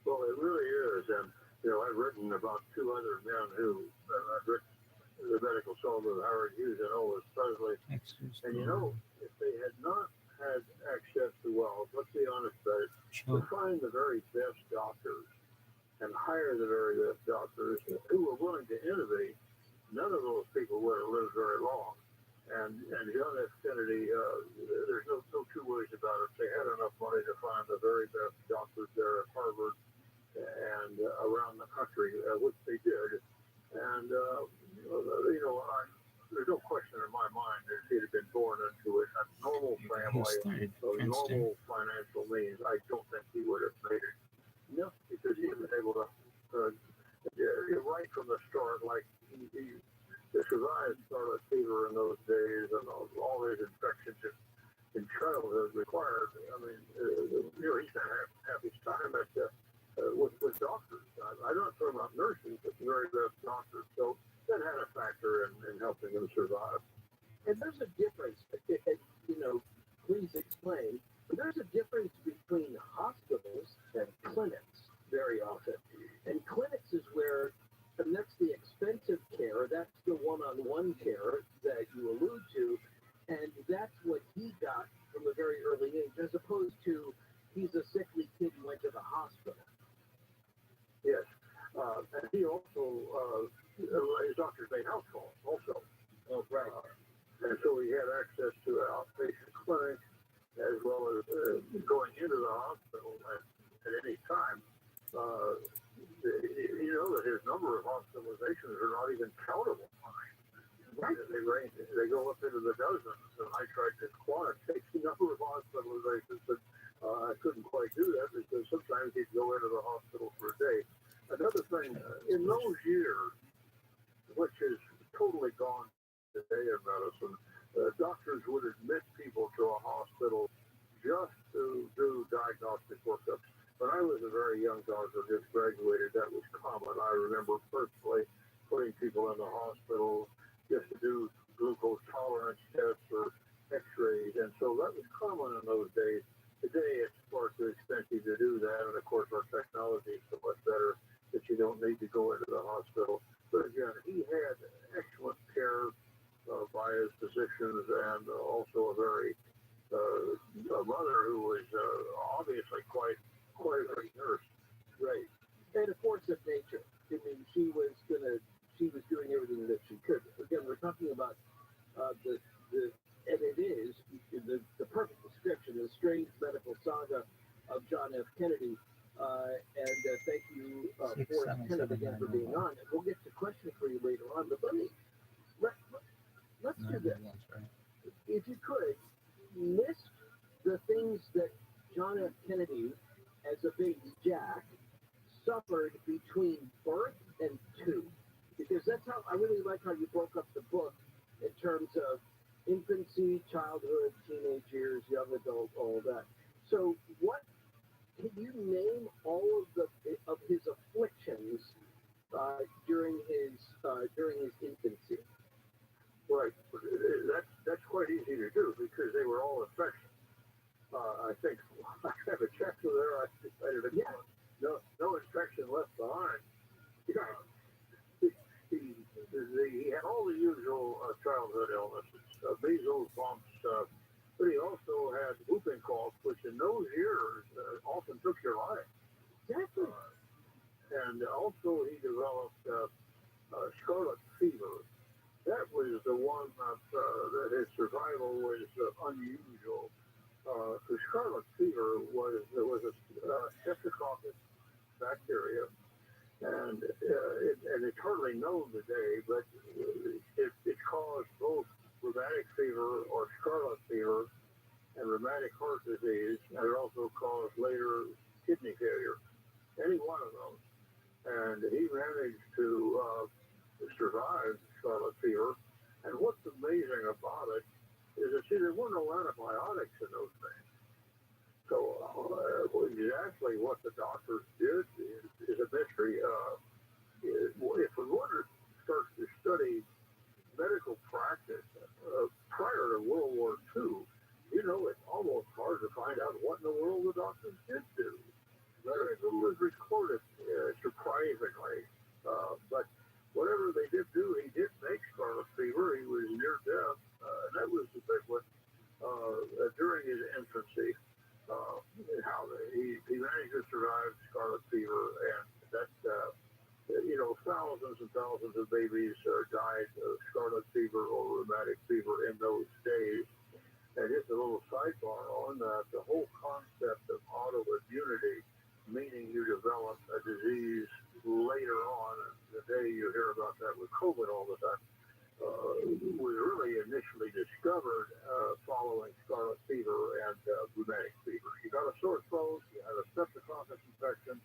S1: Well, it really is. And, you know, I've written about two other men who, I've written The Medical Soul of Howard Hughes and Elvis Presley. And, you know, if they had not had access to wealth, let's be honest about it, to find the very best doctors and hire the very best doctors who were willing to innovate, none of those people would have lived very long. And John F. Kennedy, there's no two ways about it. They had enough money to find the very best doctors there at Harvard and around the country, which they did. And, you know, there's no question in my mind that if he'd have been born into a normal family, normal financial means, I don't think he would have made it. No, because he was able to, right from the start, like he survived scarlet fever in those days and all these infections in childhood required. I mean, you know, he's going to have his time with doctors. I'm not talking about nurses, but the very best doctors. So that had a factor in helping him survive.
S4: And there's a difference, you know, please explain, but there's a difference between hospitals and clinics very often. And clinics is where, and that's the expensive care, that's the one-on-one care that you allude to, and that's what he got from a very early age, as opposed to he's a sickly kid who went to the hospital.
S1: Yes. And he also, his doctors made house calls also.
S4: Oh, right.
S1: And so he had access to an outpatient clinic as well as going into the hospital at any time. You know that his number of hospitalizations are not even countable. Right. They go up into the dozens, and I tried to quantitate the number of hospitalizations, but I couldn't quite do that because sometimes he'd go into the hospital for a day. Another thing, in those years, which is totally gone today in medicine, doctors would admit people to a hospital just to do diagnostic workups. When I was a very young doctor, just graduated, that was common. I remember personally putting people in the hospital just to do glucose tolerance tests or x-rays. And so that was common in those days. Today, it's far too expensive to do that. And of course, our technology is so much better that you don't need to go into the hospital. But again, he had excellent care by his physicians and also a very a mother who was obviously quite a great nurse.
S4: Right. And a force of nature. I mean, she was doing everything that she could. Again, we're talking about and it is the perfect description, the strange medical saga of John F. Kennedy. And thank you, Kenneth, again for being on. And we'll get to questions for you later on. But let's do this. If you could, list the things that John F. Kennedy, as a baby Jack, suffered between birth and 2. Because that's how, I really like how you broke up the book in terms of infancy, childhood, teenage years, young adult, all that. So can you name all of his afflictions during his infancy?
S1: Right. That's quite easy to do because they were all infections. I think I have a chapter there. I decided to no infection left behind. He had all the usual childhood illnesses, measles, mumps, but he also had and those years often took your life.
S4: Exactly.
S1: And also he developed scarlet fever. That was the one that his survival was unusual. The scarlet fever there was a streptococcus bacteria, and it's hardly known today, but it caused both rheumatic fever or scarlet fever and rheumatic heart disease, and it also caused later kidney failure. Any one of those. And he managed to survive scarlet fever. And what's amazing about it is that, see, there were no antibiotics in those things. So exactly what the doctors did is a mystery. If we want to start to study medical practice prior to World War II, you know, it's almost hard to find out what in the world the doctors did do. Very little is recorded, surprisingly. But whatever they did do, he did make scarlet fever. He was near death. And that was the big one during his infancy. How he managed to survive scarlet fever, and that, you know, thousands and thousands of babies died of scarlet fever or rheumatic fever in those days. And just a little sidebar on that, the whole concept of autoimmunity, meaning you develop a disease later on, the day you hear about that with COVID all the time, was really initially discovered following scarlet fever and rheumatic fever. You got a sore throat, you had a streptococcus infection,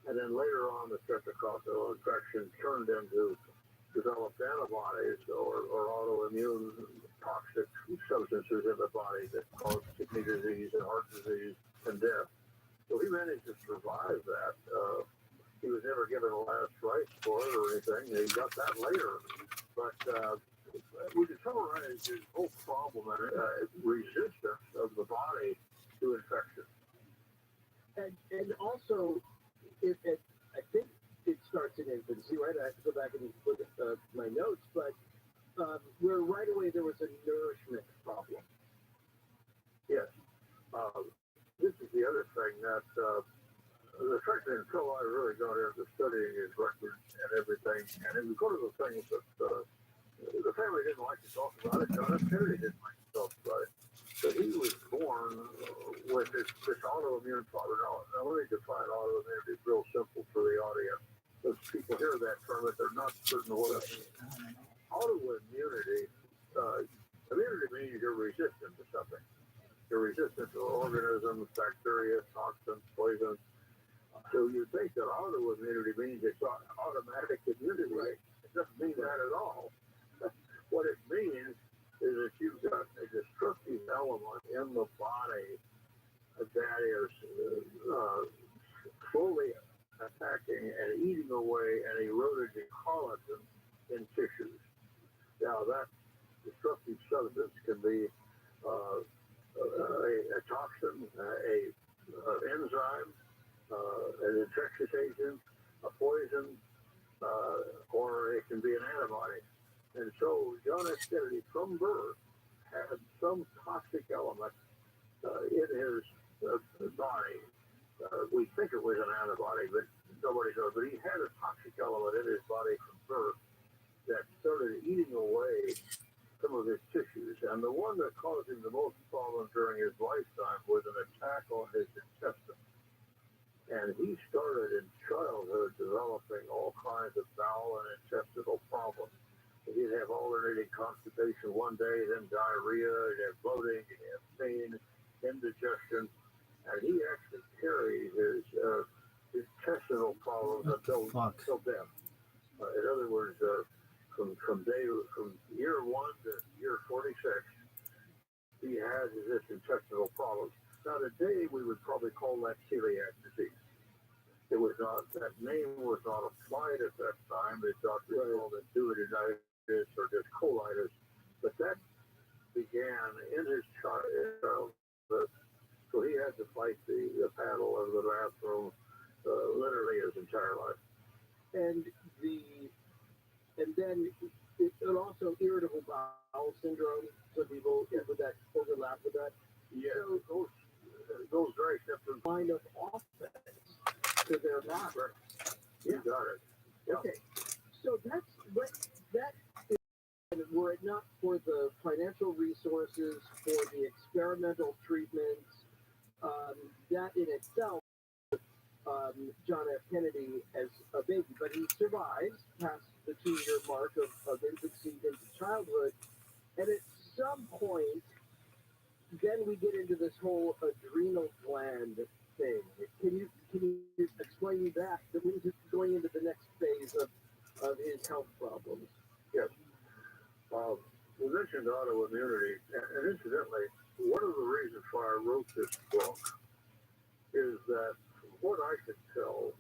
S1: and then later on the streptococcal infection turned into developed antibodies or autoimmune toxic substances in the body that cause kidney disease and heart disease and death. So he managed to survive that. He was never given a last rites for it or anything. He got that later. But we can summarize his whole problem as resistance of the body to infection.
S4: And also, I think it starts in infancy, right? I have to go back and look at my notes, but where right away there was a nourishment problem.
S1: Yes. This is the other thing that the fact that until I really got into studying his records and everything, and it was one of the things that the family didn't like to talk about it. John F. Kennedy didn't like to talk about it. But he was born with this autoimmune problem. Now, let me define autoimmunity real simple for the audience. As people hear that term, but they're not certain what it means. Autoimmunity, immunity means you're resistant to something. You're resistant to organisms, bacteria, toxins, poisons. So you think that autoimmunity means it's automatic immunity. Right. It doesn't mean that at all. What it means is that you've got a destructive element in the body that is slowly attacking and eating away and eroding collagen in tissues. Now that destructive substance can be a toxin, an enzyme, an infectious agent, a poison, or it can be an antibody. And so John F. Kennedy, from birth, had some toxic element in his body. We think it was an antibody, but nobody knows. But he had a toxic element in his body from birth that started eating away some of his tissues. And the one that caused him the most problems during his lifetime was an attack on his intestines. And he started in childhood developing all kinds of bowel and intestinal problems. He'd have alternating constipation one day, then diarrhea, he'd have bloating, he'd have pain, indigestion, and he actually carried his intestinal problems until death. In other words, from year 1 to year 46, he had this intestinal problems. Now today we would probably call that celiac disease. It was not, that name was not applied at that time. The doctors called it duodenitis or just colitis, but that began in his childhood. So he had to fight the paddle of the bathroom literally his entire life.
S4: And then also irritable bowel syndrome. Some people would that overlap with that.
S1: Yeah, those very symptoms.
S4: line of offense to their body.
S1: You got it. Yeah.
S4: Okay, so that is, were it not for the financial resources, for the experimental treatments, that in itself, John F. Kennedy as a baby, but he survives past the 2-year mark of infancy into childhood, and at some point, then we get into this whole adrenal gland thing. Can you explain that? That means it's going into the next phase of his health problems.
S1: Yes. We mentioned autoimmunity, and incidentally, one of the reasons why I wrote this book is that, from what I can tell,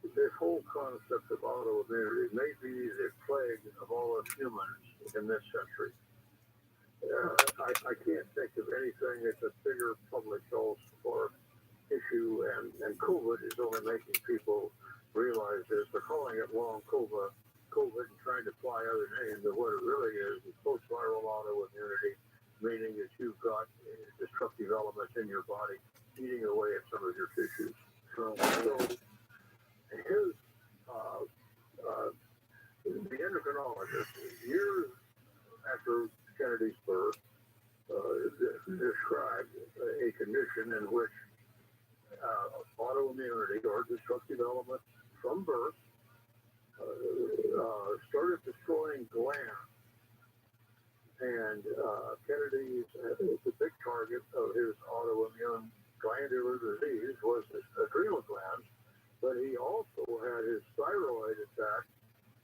S1: this whole concept of autoimmunity may be the plague of all us humans in this century. I can't think of anything that's a bigger public health or issue, and COVID is only making people realize this. They're calling it long COVID and trying to apply other names, but what it really is post-viral autoimmunity, meaning that you've got destructive elements in your body eating away at some of your tissues. So his, the endocrinologist, years after Kennedy's birth, described a condition in which autoimmunity or destructive elements from birth started destroying glands. And Kennedy's, the big target of his autoimmune glandular disease was his adrenal glands, but he also had his thyroid attack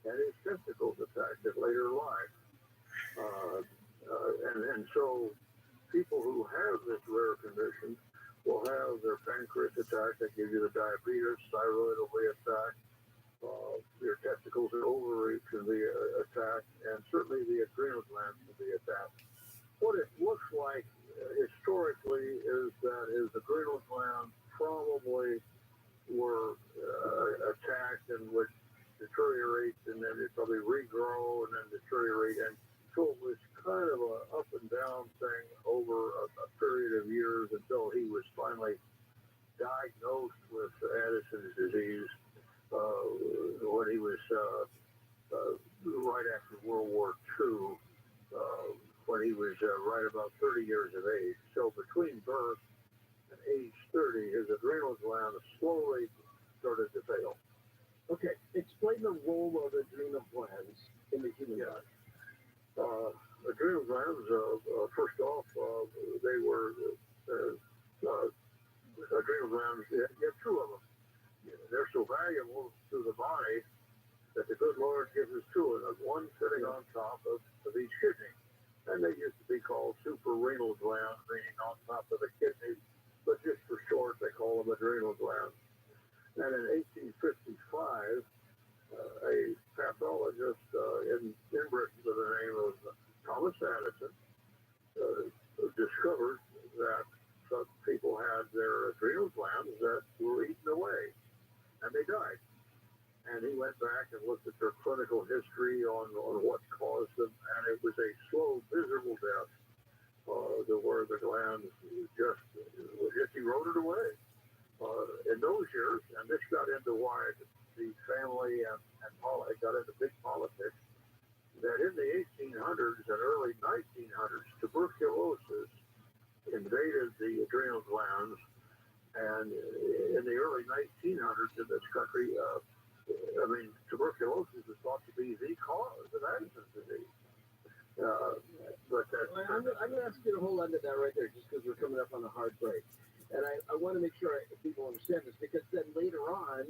S1: and his testicles attacked in later life. And so people who have this rare condition will have their pancreas attack that gives you the diabetes, thyroid will be attacked, your testicles and ovaries can be attacked, and certainly the adrenal glands can be attacked. What it looks like historically is that his adrenal glands probably were attacked and would deteriorate, and then it'd probably regrow and then deteriorate. And so it was kind of an up and down thing over a period of years until he was finally diagnosed with Addison's disease when he was right after World War II, when he was right about 30 years of age. So between birth and age 30, his adrenal glands slowly started to fail.
S4: Okay, explain the role of adrenal glands in the human body.
S1: Adrenal glands, first off, they were adrenal glands. You have two of them. They're so valuable to the body that the good Lord gives us two of them, one sitting on top of each kidney. And they used to be called suprarenal glands, meaning on top of the kidney, but just for short, they call them adrenal glands. And in 1855, a pathologist in Britain by the name of Thomas Addison discovered that some people had their adrenal glands that were eaten away, and they died. And he went back and looked at their clinical history on what caused them, and it was a slow, miserable death, where the glands just eroded away. In those years, and this got into why the family and got into big politics, that in the 1800s and early 1900s, tuberculosis invaded the adrenal glands, and in the early 1900s in this country, tuberculosis was thought to be the cause of Addison's disease.
S4: I'm going to ask you to hold on to that right there, just because we're coming up on a hard break. And I want to make sure people understand this, because then later on,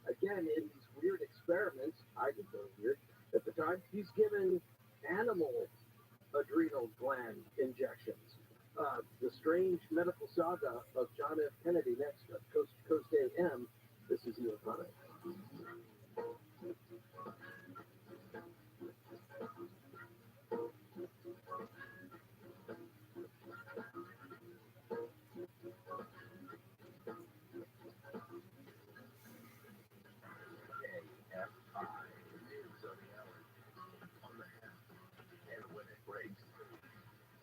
S4: again, in these weird experiments, I think they were weird at the time, he's given animal adrenal gland injections. The strange medical saga of John F. Kennedy next, Coast to Coast AM. This is Ian Connick.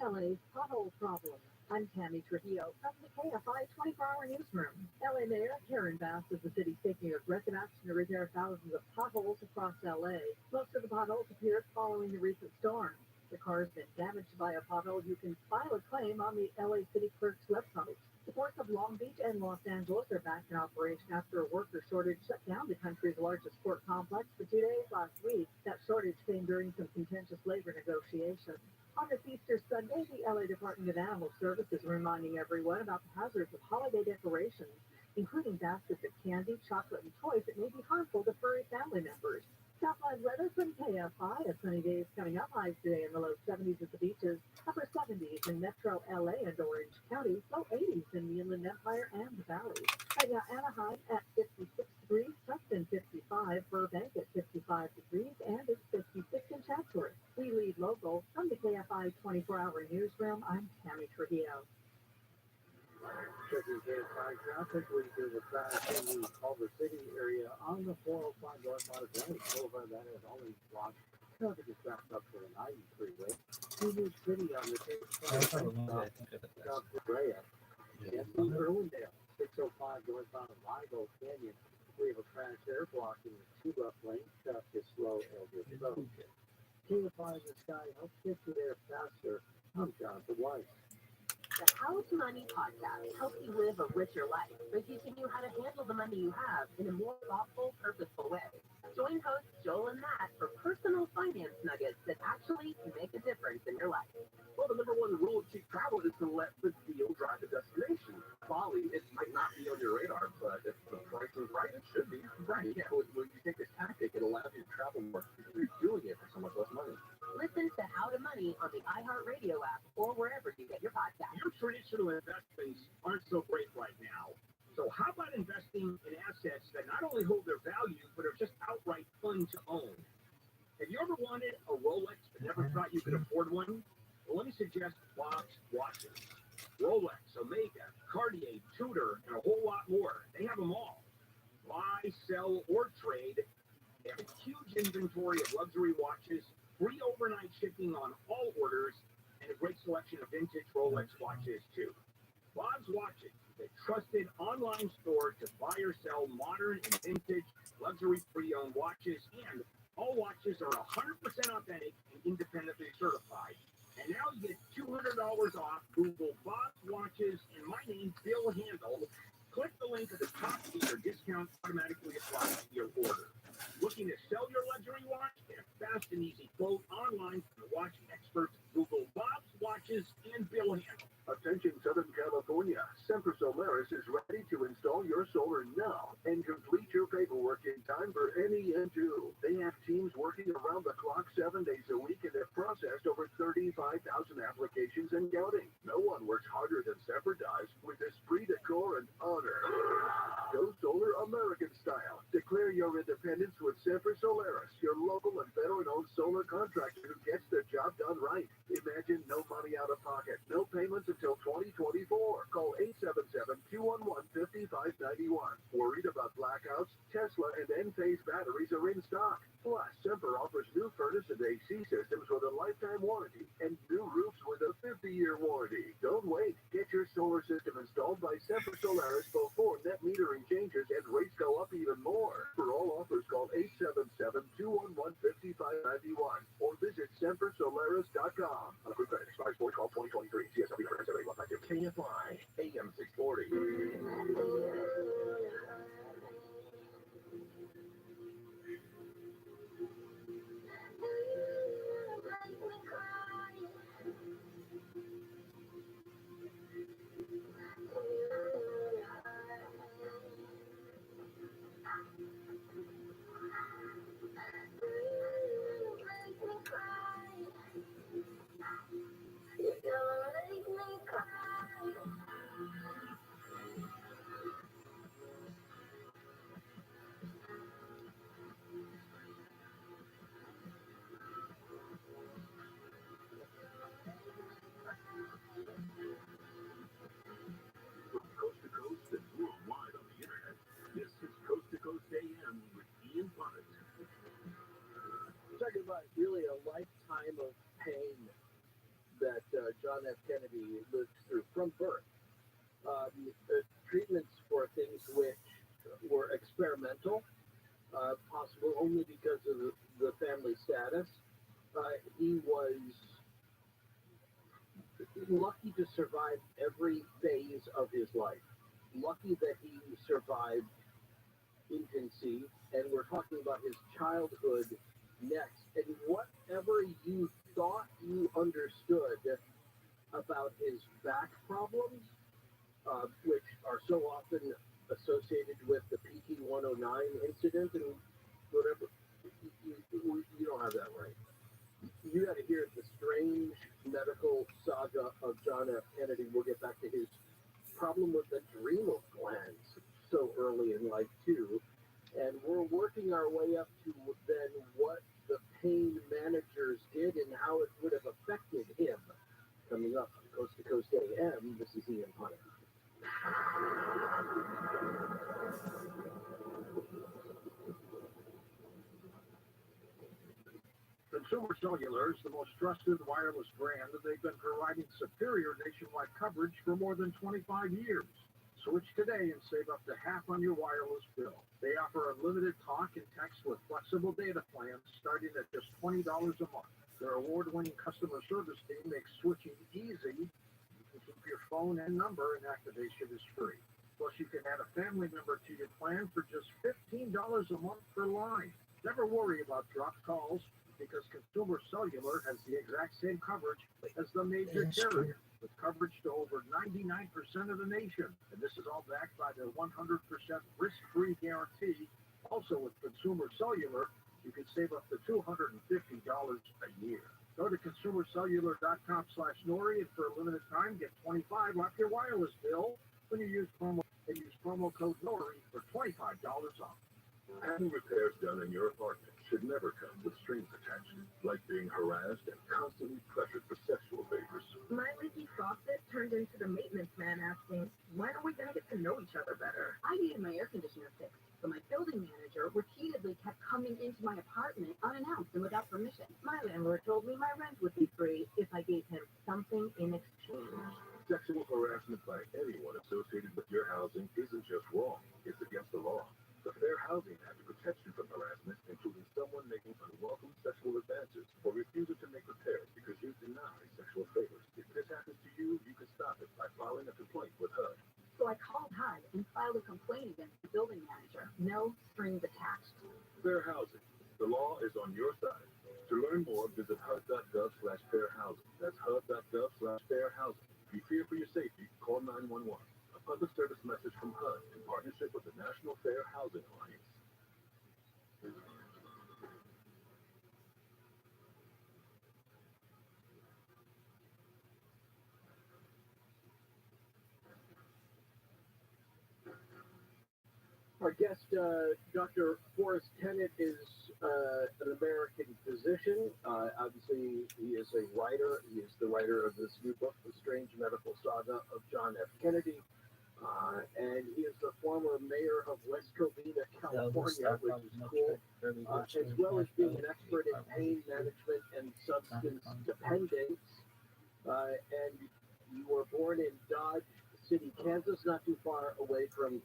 S4: LA's pothole problem.
S7: I'm Tammy Trujillo from the KFI 24-hour newsroom. LA Mayor Karen Bass says the city's taking aggressive action to repair thousands of potholes across LA. Most of the potholes appeared following the recent storm. If the car's been damaged by a pothole, you can file a claim on the LA City Clerk's website. The ports of Long Beach and Los Angeles are back in operation after a worker shortage shut down the country's largest port complex for 2 days last week. That shortage came during some contentious labor negotiations. On this Easter Sunday, the LA Department of Animal Services is reminding everyone about the hazards of holiday decorations, including baskets of candy, chocolate, and toys that may be harmful to furry family members. Southline weather from KFI. A sunny day is coming up. Highs today in the low 70s at the beaches, upper 70s in metro LA and Orange County, low 80s in the Inland Empire and the Valley. Right now, Anaheim at 56 degrees, Tustin 55, Burbank at 55 degrees, and it's 56 in Chatsworth. We lead local from the KFI 24-hour newsroom. I'm Tammy Trujillo.
S4: Checking KFI traffic, we do the fast in the Culver City area on the 405 northbound Atlantic Boulevard. That is only blocked. Traffic is backed up to the 90 freeway. New City on the South Brea. And from Irwindale, 605 northbound Ligo Canyon. We have a crash there blocking the two left lanes. Traffic is slow as it goes. KFI in the sky helps get you there faster. I'm Jonathan White.
S8: The How to Money podcast helps you live a richer life by teaching you how to handle the money you have in a more thoughtful, purposeful way. Join hosts Joel and Matt for personal finance nuggets that actually make a difference in your life.
S9: Well, the number one rule of cheap travel is to let the deal drive the destination. Bali, it might not be on your radar, but if the price is right, it should be. Right, yeah. When you take this tactic, it allows you to travel more. You're doing it for so much less money.
S8: Listen to How to Money on the iHeartRadio app or wherever you get your podcast.
S11: Your traditional investments aren't so great right now. So how about investing in assets that not only hold their value, but are just outright fun to own? Have you ever wanted a Rolex but never thought you could afford one? Well, let me suggest Bob's watches. Rolex, Omega, Cartier, Tudor, and a whole lot more. They have them all. Buy, sell, or trade. They have a huge inventory of luxury watches, free overnight shipping on all orders, and a great selection of vintage Rolex watches, too. Bob's Watches is a trusted online store to buy or sell modern and vintage luxury pre-owned watches, and all watches are 100% authentic and independently certified. And now you get $200 off. Google Bob's Watches and my name, Bill Handel. Click the link at the top to get your discount automatically applied to your order. Looking to sell your luxury watch? Get a fast and easy quote online from the watch experts. Google Bob's Watches and Bill Handel.
S3: Attention Southern California, Semper Solaris is ready to install your solar now and complete your paperwork in time for NEM2. They have teams working around the clock 7 days a week and have processed over 35,000 applications and counting. No one works harder than Semper does with esprit de corps and honor. Go solar American style. Declare your independence with Semper Solaris, your local and veteran-owned solar contractor who gets the job done right. Imagine no money out of pocket, no payments until 2024. Call 877-211-5591. Worried about blackouts? Tesla and Enphase batteries are in stock. Plus, Semper offers new furnace and AC systems with a lifetime warranty and new roofs with a 50-year warranty. Don't wait. Get your solar system installed by Semper Solaris before net metering changes and rates go up even more. For all offers, call 877-211-5591 or visit sempersolaris.com. On a quick credit expires 4/12/2023. CSW for KFI AM 640.
S4: Talking about really a lifetime of pain that John F. Kennedy lived through from birth. Treatments for things which were experimental, possible only because of the family status. He was lucky to survive every phase of his life. Lucky that he survived infancy, and we're talking about his childhood next. And whatever you thought you understood about his back problems, which are so often associated with the PT-109 incident and whatever, you don't have that right. You got to hear the strange medical saga of John F. Kennedy. We'll get back to his problem with the adrenal glands so early in life, too. And we're working our way up to then what the pain managers did and how it would have affected him. Coming up, Coast to Coast AM, this is Ian Hunter.
S11: Consumer Cellular is the most trusted wireless brand, and they've been providing superior nationwide coverage for more than 25 years. Switch today and save up to half on your wireless bill. They offer unlimited talk and text with flexible data plans starting at just $20 a month. Their award-winning customer service team makes switching easy. You can keep your phone and number, and activation is free. Plus, you can add a family member to your plan for just $15 a month per line. Never worry about dropped calls, because Consumer Cellular has the exact same coverage as the major carrier, with coverage to over 99% of the nation. And this is all backed by their 100% risk-free guarantee. Also, with Consumer Cellular, you can save up to $250 a year. Go to consumercellular.com/Nori, and for a limited time, get $25 off your wireless bill when you use promo code Nori for $25 off.
S3: Having repairs done in your apartment should never come with strings attached, like being harassed and constantly pressured for sexual favors.
S6: My leaky faucet turned into the maintenance man asking, when are we going to get to know each other better?
S8: I needed my air conditioner fixed, but my building manager repeatedly kept coming into my apartment unannounced and without permission. My landlord told me my rent would be free if I gave him something in exchange.
S3: Sexual harassment by anyone associated with your housing isn't just wrong, it's against the law. The Fair Housing Act protects you from harassment, including someone making unwelcome sexual advances or refusing to make repairs because you deny sexual favors. If this happens to you, you can stop it by filing a complaint with HUD.
S8: So I called HUD and filed a complaint against the building manager. No strings attached.
S3: Fair Housing. The law is on your side. To learn more, visit HUD.gov/fairhousing. That's HUD.gov/fairhousing. If you fear for your safety, call 911. A public service message from HUD in partnership with the National Fair Housing Alliance.
S4: Our guest, Dr. Forrest Tennant, is an American physician. Obviously, he is a writer. He is the writer of this new book, The Strange Medical Saga of John F. Kennedy. And he is the former mayor of West Covina, California, which is cool, as well as being an expert in pain management and substance dependence. And you were born in Dodge City, Kansas, not too far away from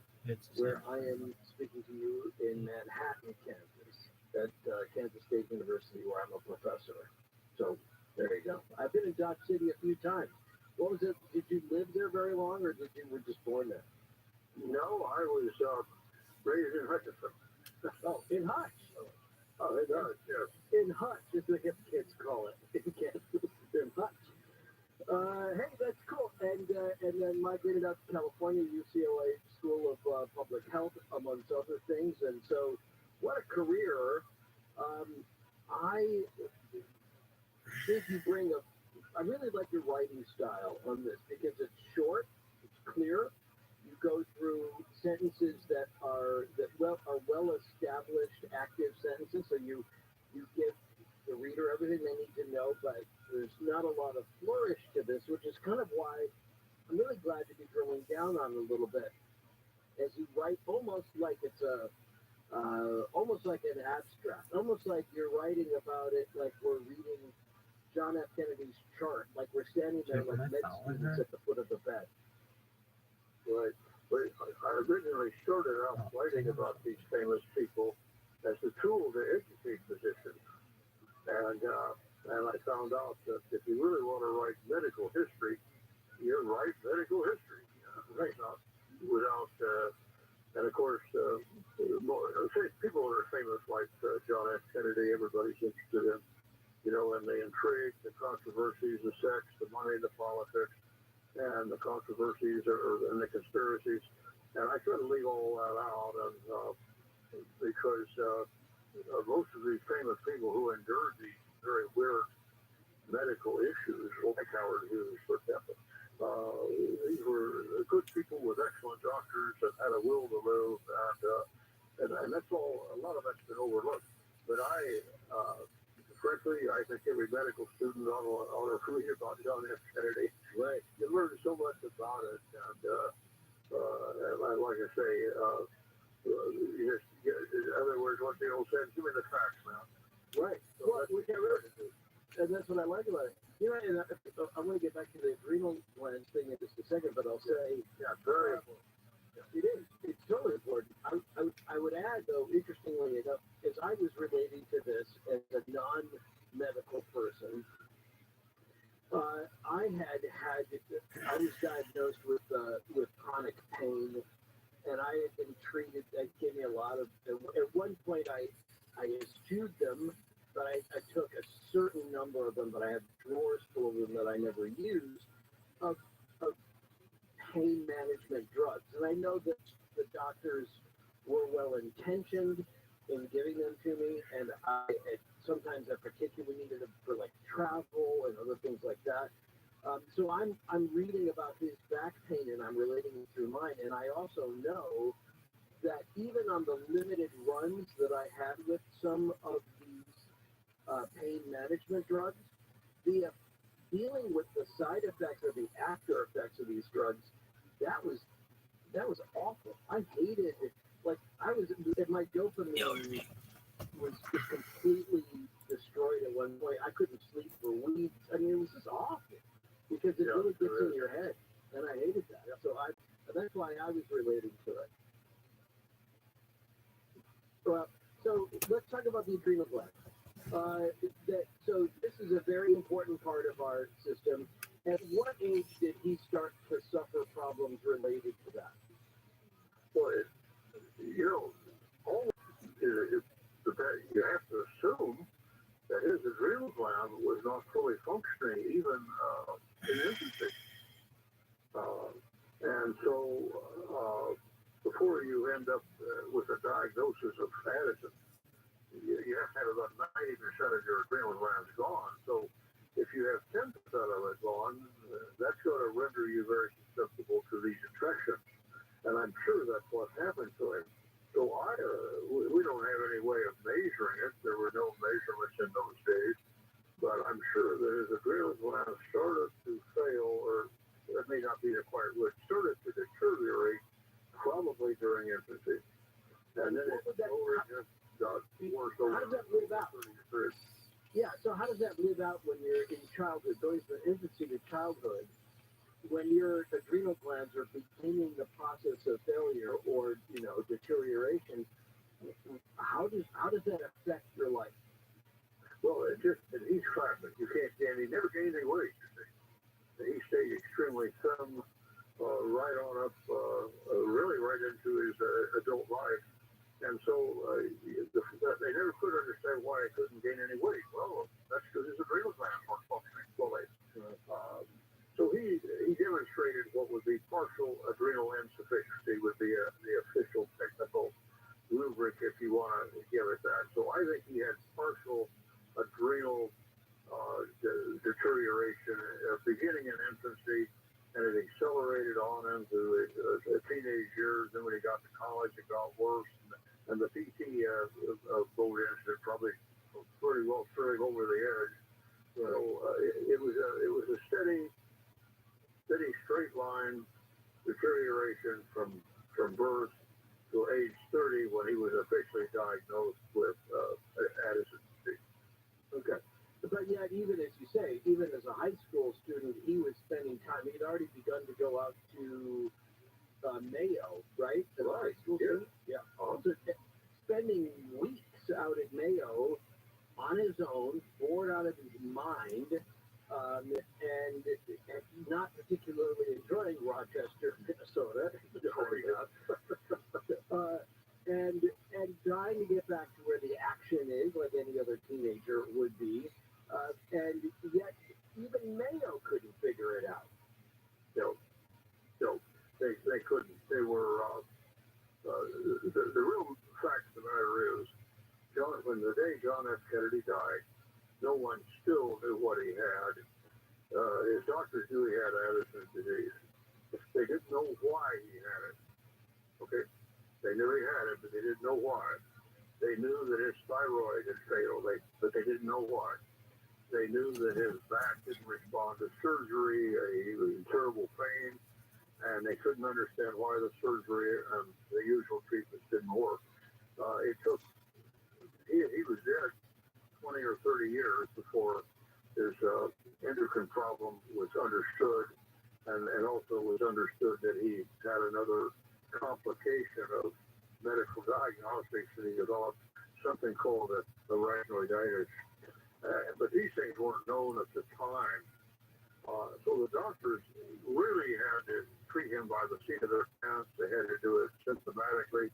S4: where I am speaking to you in Manhattan, Kansas, at Kansas State University, where I'm a professor. So there you go. I've been in Dodge City a few times. What was it? Did you live there very long, or did you were just born there?
S1: No, I was raised in Hutchinson.
S4: Oh, in Hutch.
S1: Oh, in Hutch, yes.
S4: In Hutch, as the hip kids call it. In Hutch. Hey, that's cool. And then migrated out to California, UCLA School of Public Health, amongst other things. And so, what a career. I think you bring I really like your writing style on this because it's short, it's clear. You go through sentences that are well established, active sentences. So you give the reader everything they need to know, but there's not a lot of flourish to this, which is kind of why I'm really glad to be drilling down on it a little bit. As you write, almost like it's almost like an abstract, almost like you're writing about it like we're reading John F. Kennedy's chart, like we're standing there like med students at the foot of the bed.
S1: Right. But I originally started out writing about these famous people as a tool to educate physicians. And I found out that if you really want to write medical history, you write medical history. Right. Without, and of course, people that are famous like John F. Kennedy, everybody's interested in, you know, and the intrigue, the controversies, the sex, the money, the politics, and the controversies and the conspiracies. And I try to leave all that out, and because most of these famous people who endured these very weird medical issues, like Howard Hughes, for example, these were good people with excellent doctors that had a will to live, and that's all. A lot of that's been overlooked. But frankly, I think every medical student ought to read about John F. Kennedy. Right. You learn so much about it, and like I say, in other words, what the old saying, give me the facts, man.
S4: Right. So well, we can't really do. And that's what I like about it. You know, and I want to get back to the adrenal glands thing in just a second, but I'll say,
S1: yeah, very important.
S4: It is. It's totally important. I would add, though, interestingly enough, as I was relating to this as a non-medical person, I was diagnosed with chronic pain, and I had been treated. That gave me a lot of. At one point, I eschewed them, but I took a certain number of them, but I had drawers full of them that I never used of pain management drugs. And I know that the doctors were well intentioned in giving them to me, and sometimes I particularly needed them for like travel and other things like that. So I'm reading about his back pain and I'm relating it through mine. And I also know that even on the limited runs that I had with some of these pain management drugs, the dealing with the side effects or the after effects of these drugs, that was awful. I hated it. Like my dopamine was completely destroyed at one point. I couldn't sleep for weeks. I mean, it was just awful because it really gets in your head, and I hated that. So that's why I was relating to it. So let's talk about the adrenal gland. So this is a very important part of our system. At what age did he start to suffer problems related to that?
S1: Well, you have to assume that his adrenal gland was not fully functioning even in infancy. And so before you end up with a diagnosis of Addison, you have to have about 90% of your adrenal glands gone. So if you have 10% of it gone, that's going to render you very susceptible to these infections. And I'm sure that's what happened to him. So we don't have any way of measuring it. There were no measurements in those days. But I'm sure that his adrenal gland started to fail, or it may not be quite right, started to deteriorate probably during infancy. And then it slowly just got worse over.
S4: How does that live out? Yeah, so how does that live out when you're in childhood, going from infancy to childhood, when your adrenal glands are beginning the process of failure or, deterioration? How does that affect your life?
S1: Well, he's classic. He never gained any weight. He stayed extremely thin right on up, really right into his adult life. And so they never could understand why he couldn't gain any weight. Well, that's because his adrenal glands weren't functioning fully. So he demonstrated what would be partial adrenal insufficiency, would be the official technical rubric, if you want to give it that. So I think he had partial adrenal deterioration beginning in infancy, and it accelerated on into his teenage years. Then when he got to college, it got worse. And the PT boat incident probably pretty well threw him over the edge. So it was a steady straight line deterioration from birth to age 30 when he was officially diagnosed with Addison's disease.
S4: Okay. But yet, even as you say, even as a high school student, he was spending time. He'd already begun to go out to Mayo, right? As a high school student? Yeah. So spending weeks out at Mayo on his own, bored out of his mind, and not particularly enjoying Rochester, Minnesota. And trying to get back to where the action is, like any other teenager would be, and yet even Mayo couldn't figure it out.
S1: No, they couldn't. They were the real fact of the matter is, when the day John F. Kennedy died, no one still knew what he had. His doctors knew he had Addison's disease. They didn't know why he had it. Okay, they knew he had it, but they didn't know why. They knew that his thyroid had failed, but they didn't know why. They knew that his back didn't respond to surgery. He was in terrible pain, and they couldn't understand why the surgery and the usual treatments didn't work. It took. He was dead 20 or 30 years before his endocrine problem was understood, and also was understood that he had another complication of medical diagnostics, and he developed something called the rhabdomyolysis. But these things weren't known at the time. So the doctors really had to treat him by the seat of their pants. They had to do it symptomatically.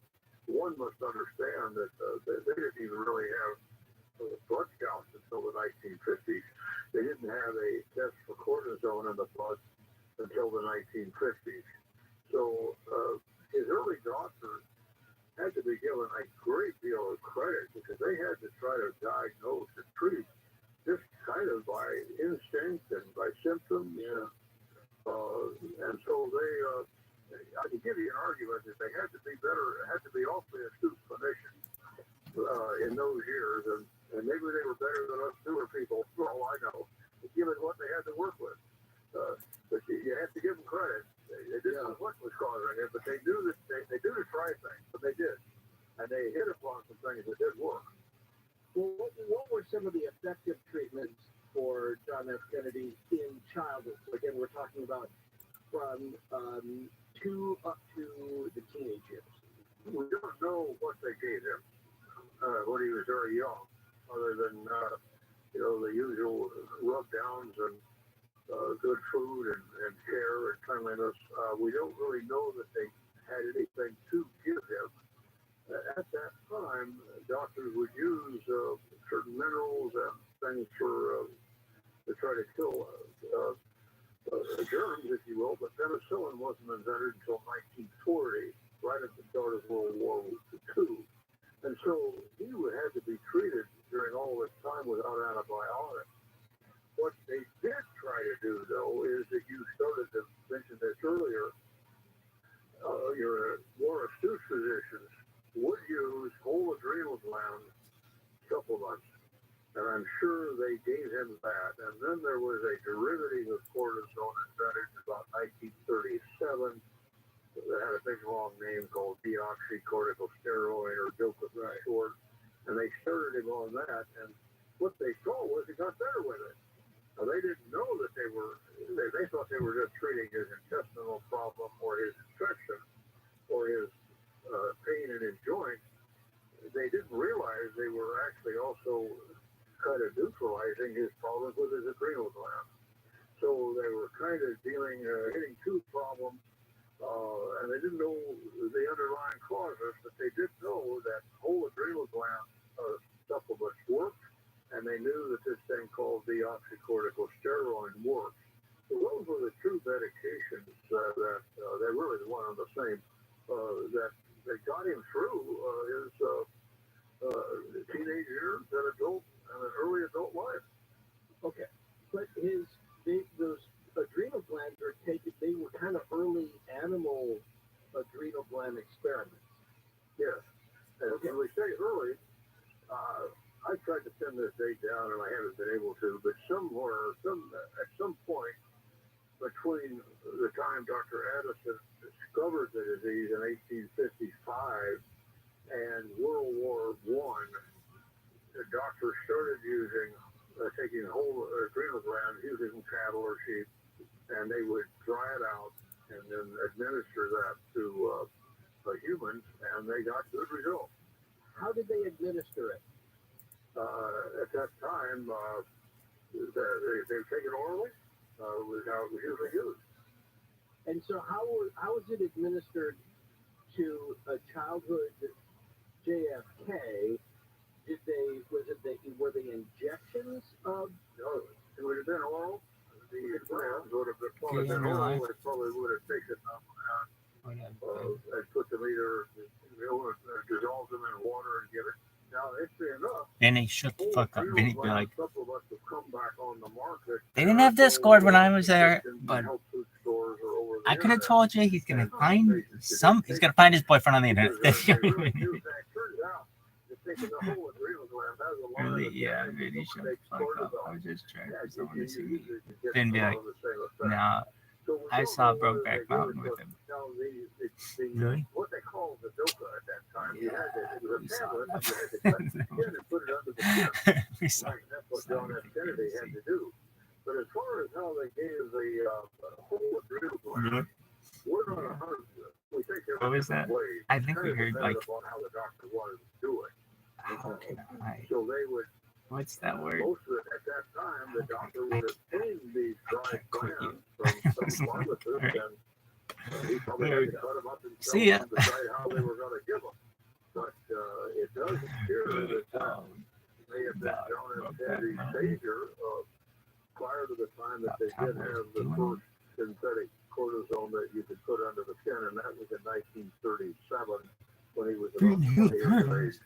S1: One must understand that they didn't even really have blood counts until the 1950s. They didn't have a test for cortisone in the blood until the 1950s. So his early doctors had to be given a great deal of credit because they had to try to diagnose and treat just kind of by instinct and by symptom. Yeah. And so I can give you an argument that they had to be better, had to be awfully astute clinicians in those years, and maybe they were better than us newer people, for all I know, given what they had to work with. But you have to give them credit. They didn't know what was causing it, but they knew that they knew to try things, but they did. And they hit upon some things that did work.
S4: Well, what were some of the effective treatments for John F. Kennedy in childhood? So again, we're talking about from 2 up to the teenage years.
S1: We don't know what they gave him when he was very young, other than the usual rub downs and good food and care and cleanliness. We don't really know that they had anything to give him. At that time, doctors would use certain minerals and things to try to kill germs, if you will, but penicillin wasn't invented until 1940, right at the start of World War II. And so he would have to be treated during all this time without antibiotics. What they did try to do, though, is that you started to mention this earlier, your more astute physicians would use whole adrenal gland supplements, and I'm sure they gave him that. And then there was a derivative of cortisone invented in about 1937 that had a big long name called deoxycorticosteroid, or DOPA for short, and they started him on that, and what they saw was he got better with it. Now, they didn't know that they thought they were just treating his intestinal problem or his infection or his pain in his joint. They didn't realize they were actually also kind of neutralizing his problems with his adrenal gland. So they were kind of hitting 2 problems, and they didn't know the underlying causes, but they did know that whole adrenal gland supplements worked, and they knew that this thing called deoxycorticosteroid worked. So those were the 2 medications that they really the one and the same that got him through his teenage years and an early adult life.
S4: Okay, but those adrenal glands are taken. They were kind of early animal adrenal gland experiments.
S1: Yes, and when we say early, I tried to pin this date down and I haven't been able to, but at some point between the time Dr. Addison discovered the disease in 1855 and World War I, the doctors started using taking whole adrenal glands, usually from cattle or sheep, and they would dry it out and then administer that to humans, and they got good results.
S4: How did they administer it?
S1: At that time, they take it orally, was how it was usually used.
S4: And so how was it administered to a childhood JFK? Were they injections of?
S1: No, it would have been oral. The glands would have been oral. They probably would have taken them and put them either, dissolve them in water and give it. Now, interesting enough,
S2: Benny, shut the fuck up. Benny be like,
S1: supplements have come back on the market.
S2: they didn't have Discord when I was there, but I could have told you he's gonna find he's gonna find his boyfriend on the internet. Really? Yeah, really shut the fuck up. I was just trying for someone to see me. Then be like, nah, I saw Brokeback Mountain with him. Really?
S1: What they called the doka at that time. You had it was a tablet, and you had to cut it and put it under the skin. That's what John F. Kennedy had to do. But as far as how they gave the whole adrenal gland, we're not 100%. We think
S2: what was that? I think we heard like.
S1: How the doctor wanted to do it.
S2: How can I?
S1: So they would.
S2: What's that word?
S1: Most of it at that time, the doctor would obtain these dried glands from some pharmacist, and he probably had to cut them up and
S2: see ya.
S1: Decide how they were going to give them. But it does appear that they have been John F. Kennedy's savior prior to the time that they did have the first synthetic cortisone that you could put under the skin, and that was in 1937 when he was about 20 years of age.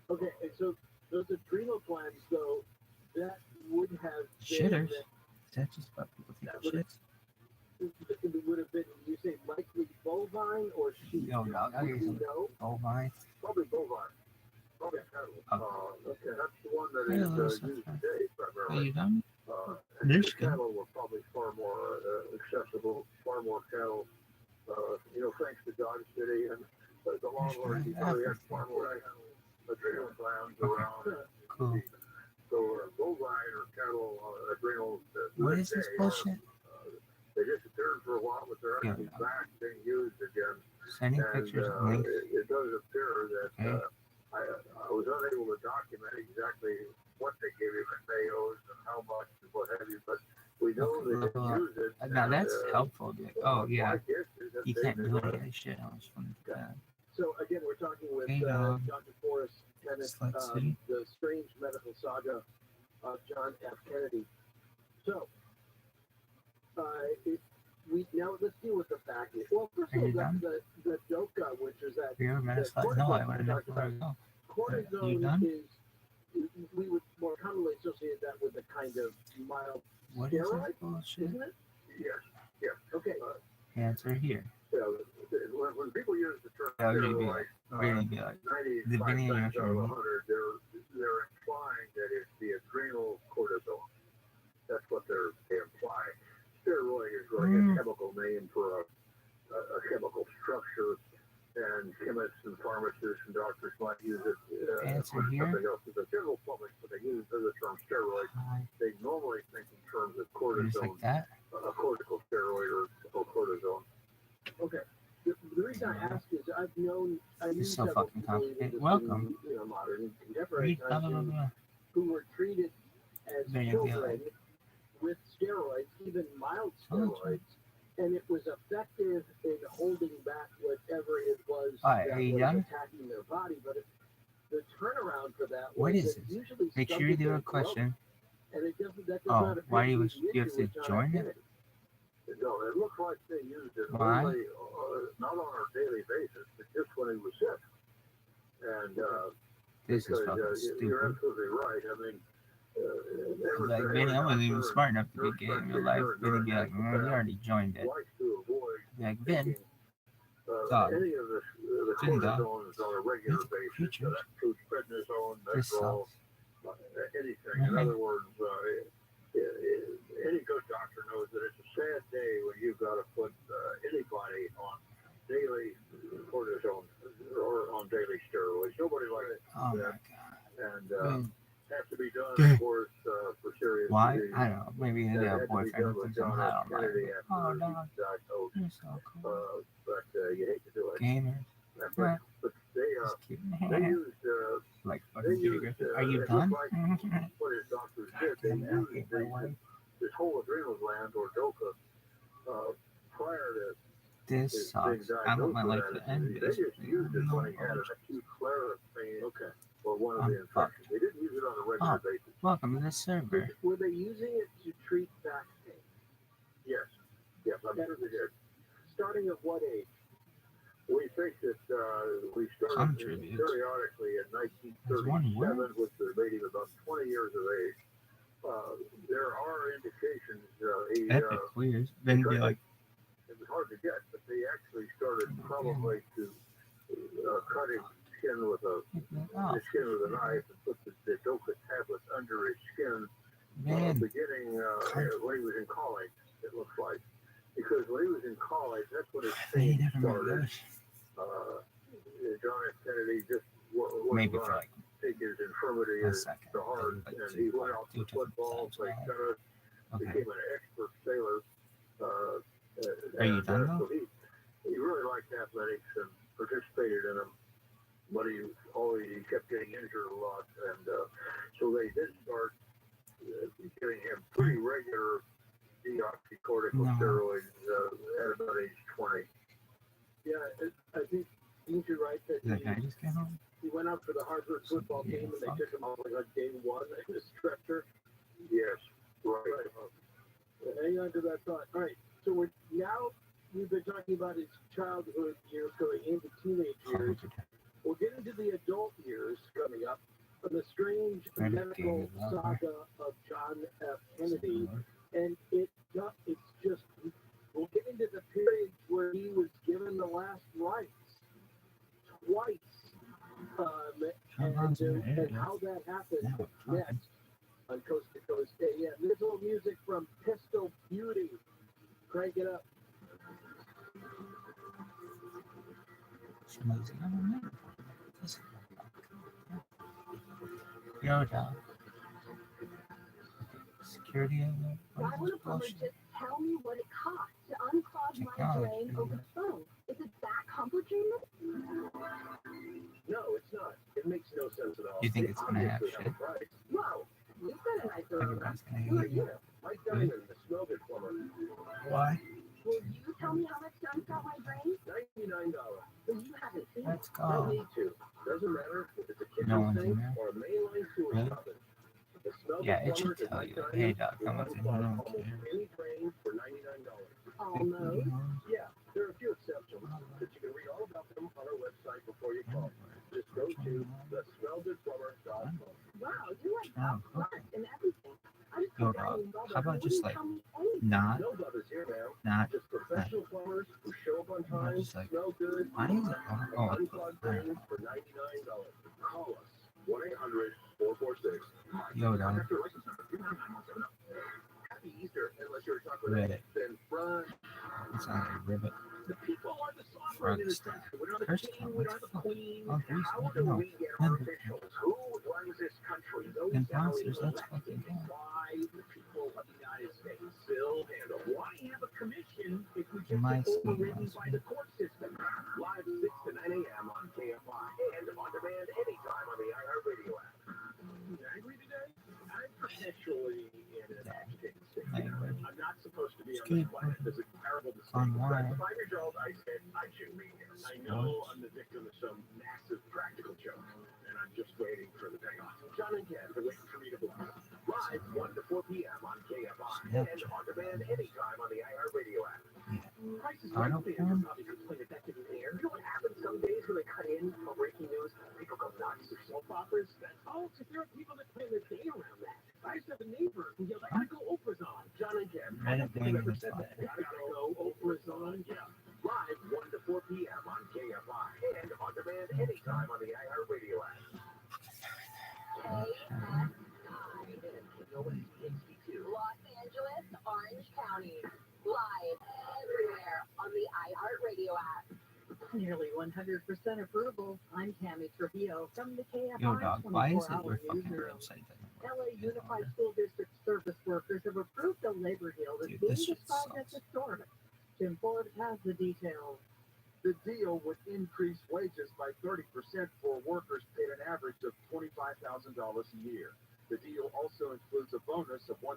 S4: Okay, and so those adrenal glands, though, that would have
S2: shitters. Is that just about people taking shits?
S4: It would have been, you say, likely bovine or sheep?
S2: No, bovine.
S1: Probably bovine. Probably cattle. Okay, that's the one that is used today primarily.
S2: Are you done?
S1: Cattle were probably far more accessible, far more cattle. Thanks to Dodge City and the Longhorns, you probably had far more adrenal glands around.
S2: Cool.
S1: So bovine or cattle adrenals.
S2: What is this bullshit?
S1: They disappeared for a while, but they're actually back being used again.
S2: Sending pictures of links.
S1: It does appear that I was unable to document exactly what they gave him in Mayos and how much and what have you, but we know they use it.
S2: Now that's helpful. Oh yeah, you can't do any of this shit else from
S4: So again, we're talking with Dr. Forrest Kenneth, the strange medical saga of John F. Kennedy. So, now let's deal with the fact. Well, first of all, the doka, which is that.
S2: No, I want to know where to go.
S4: Cortisone is, we would more commonly associate that with a kind of mild steroid, isn't it?
S1: Yes. Okay.
S2: Answer here.
S1: When people use the term
S2: steroid,
S1: really good. 95 times out of 100, they're implying that it's the adrenal cortisone. That's what they imply. Steroid is really a chemical name for a chemical structure, and chemists and pharmacists and doctors might use it for something else. The general public, when they use the term steroid, they normally think in terms of cortisone, a corticosteroid or cortisone. Okay. The reason I ask is I've known
S2: so fucking complicated. Welcome.
S4: Modern contemporary times who were treated as children with steroids, even mild steroids, and it was effective in holding back whatever it was that was attacking their body. But the turnaround for that was usually
S2: make sure you do a question.
S4: And it doesn't. That does not
S2: why do you have to join it?
S1: No, it looks like they used it only, not on a daily basis, but just when he was sick. And
S2: this is fucking stupid.
S1: You're absolutely right. I mean,
S2: like Vinny, I wasn't even smart enough to get gay in real life. Vinny be like, you already joined it. Be like, Vin, dog.
S1: Any of the cortisones on a regular basis, that includes prednisone, Medrol, anything. In other words, any good doctor knows that it's a sad day when you've got to put anybody on daily cortisone or on daily steroids. Nobody likes that.
S2: Oh my God.
S1: And have to be done, of course, for serious
S2: Why?
S1: disease.
S2: I don't know. Maybe they have a boyfriend who thinks I'm hot on life. Oh, no. You're so cool.
S1: But you hate to do it.
S2: Gamer.
S1: But they
S2: Just kidding.
S1: used
S2: Like fucking Peter Griffin. Are you done?
S1: what his doctors did. They used this whole adrenal gland or DOCA prior to
S2: This sucks. I want my life to end.
S1: they just used it when he had an acute flare of pain or one of the infections. They didn't use it on a regular basis.
S2: Welcome to this server.
S4: Were they using it to treat back pain?
S1: Yes. Yes, I'm sure they did.
S4: Starting at what age?
S1: We think that we started periodically in 1937, which was maybe about 20 years of age. There are indications.
S2: Epic weird. Then be like,
S1: it was hard to get, but they actually started probably to cutting skin with a knife and put the DOCA tablets under his skin. Beginning when he was in college, it looks like. Because when he was in college, that's when his pain started. John F. Kennedy just wasn't going to take his infirmity to heart, and he went out to football, played tennis, became an expert sailor.
S2: Are you done
S1: so he really liked athletics and participated in them, but he kept getting injured a lot, and so they did start giving him pretty regular deoxycorticosteroids at about age 20.
S4: Yeah, I think you're right that he went out for the Harvard football game and they took him out like on day one in the stretcher.
S1: Yes, right.
S4: Hang on to that thought. All right, so we've been talking about his childhood years going into teenage years. We'll get into the adult years coming up from the strange medical saga of John F. Kennedy. And it's just, we'll get into the period where he was given the last rites twice. And how that happened next on Coast to Coast AM. There's a little music from Pistol Beauty. Crank it up.
S2: Yo, dog. Security alert.
S7: Why would a plumber just tell me what it costs to unclog my drain over the phone? Is it that complicated?
S9: No, it's not. It makes no sense at all.
S2: You think it's gonna have shit?
S7: Whoa, you've got a nice little
S2: Everybody's gonna hate you.
S9: Mike Diamond, the smell good plumber.
S2: Why?
S7: Will you tell me how much to unclog my drain?
S9: $99.
S7: Well, you haven't seen
S2: Let's
S7: it.
S2: go.
S9: No need to. Doesn't matter if it's a kitchen
S2: No one's in
S9: sink
S2: there.
S9: or a mainline sewer
S2: Really?
S9: oven. The smell
S2: Yeah,
S9: good
S2: it should
S9: plumber
S2: tell
S9: at
S2: you.
S9: Mike
S2: Hey,
S9: Diamond
S2: dog,
S9: will
S2: come on,
S9: unclog
S2: I don't
S9: almost
S2: care.
S9: any drain for $99.
S7: Almost.
S9: Yeah, there are a few exceptions, but you can read all about them on our website before you call. Just go to thesmellgoodplumber.com.
S7: Wow, you like that smart and everything.
S2: Yo, dog. How about just like not,
S9: No Bubba's here now.
S2: not,
S9: Just professional plumbers who show up on
S2: not
S9: time,
S2: just like,
S9: smell good,
S2: why is it? Oh,
S9: unclog drains for $99. Call us 1-800-446.
S2: yo, dog.
S9: Happy Easter, unless you're a chocolate
S2: Reddit.
S9: then front.
S2: It's not a rivet.
S9: The people are the sovereign in this country. We're not the
S2: First
S9: king,
S2: time,
S9: we're
S2: what
S9: not
S2: the
S9: the
S2: fuck?
S9: queen.
S2: Oh, Greece,
S9: How
S2: I
S9: do
S2: don't know.
S9: we get our officials? Who runs this country? Those
S2: Then
S9: that are
S2: monsters, let's
S9: elected
S2: fucking go.
S9: by the people of the United States. Bill handle. Why have a commission if we just
S2: My
S9: get
S2: skin
S9: overridden
S2: monster.
S9: by the court system? Live 6 to 9 a.m. on KFI and on demand anytime on the iHeartRadio app. You angry today? I'm perpetually in an agitated state. I'm not supposed to be on this planet. This is a terrible mistake.
S2: Online.
S9: As 5 years old, I said I shouldn't be here. I know I'm the victim of some massive practical joke, and I'm just waiting for the payoff. John and Ken are waiting for me to blow. Live 1 to 4 p.m. on KFI and on demand anytime on the iHeartRadio app. Price is Right fans will probably complain that didn't air. You know what happens some days when they cut in for breaking news? People go nuts or soap operas. Oh, so there are people that plan their day around that. I used to have a neighbor who yelled, I gotta go Oprah's on. John and Ken. I don't think I've ever said that. Gotta go Oprah's on. Yeah. Live 1 to 4 p.m. on KFI and on demand anytime on the iHeartRadio app.
S8: Los Angeles, Orange County. Live everywhere on the iHeartRadio app.
S7: Nearly 100% approval. I'm Tammy Trujillo from the KFI
S2: Yo, dog, why is it
S7: 24-hour
S2: your fucking
S7: newsroom.
S2: website doesn't
S7: LA
S2: work?
S7: Unified School District service workers have approved a labor deal that's
S2: Dude,
S7: being
S2: this shit
S7: described as
S2: sucks.
S7: historic. Jim Ford has the details.
S3: The deal would increase wages by 30% for workers paid an average of $25,000 a year. The deal also includes a bonus of $1,000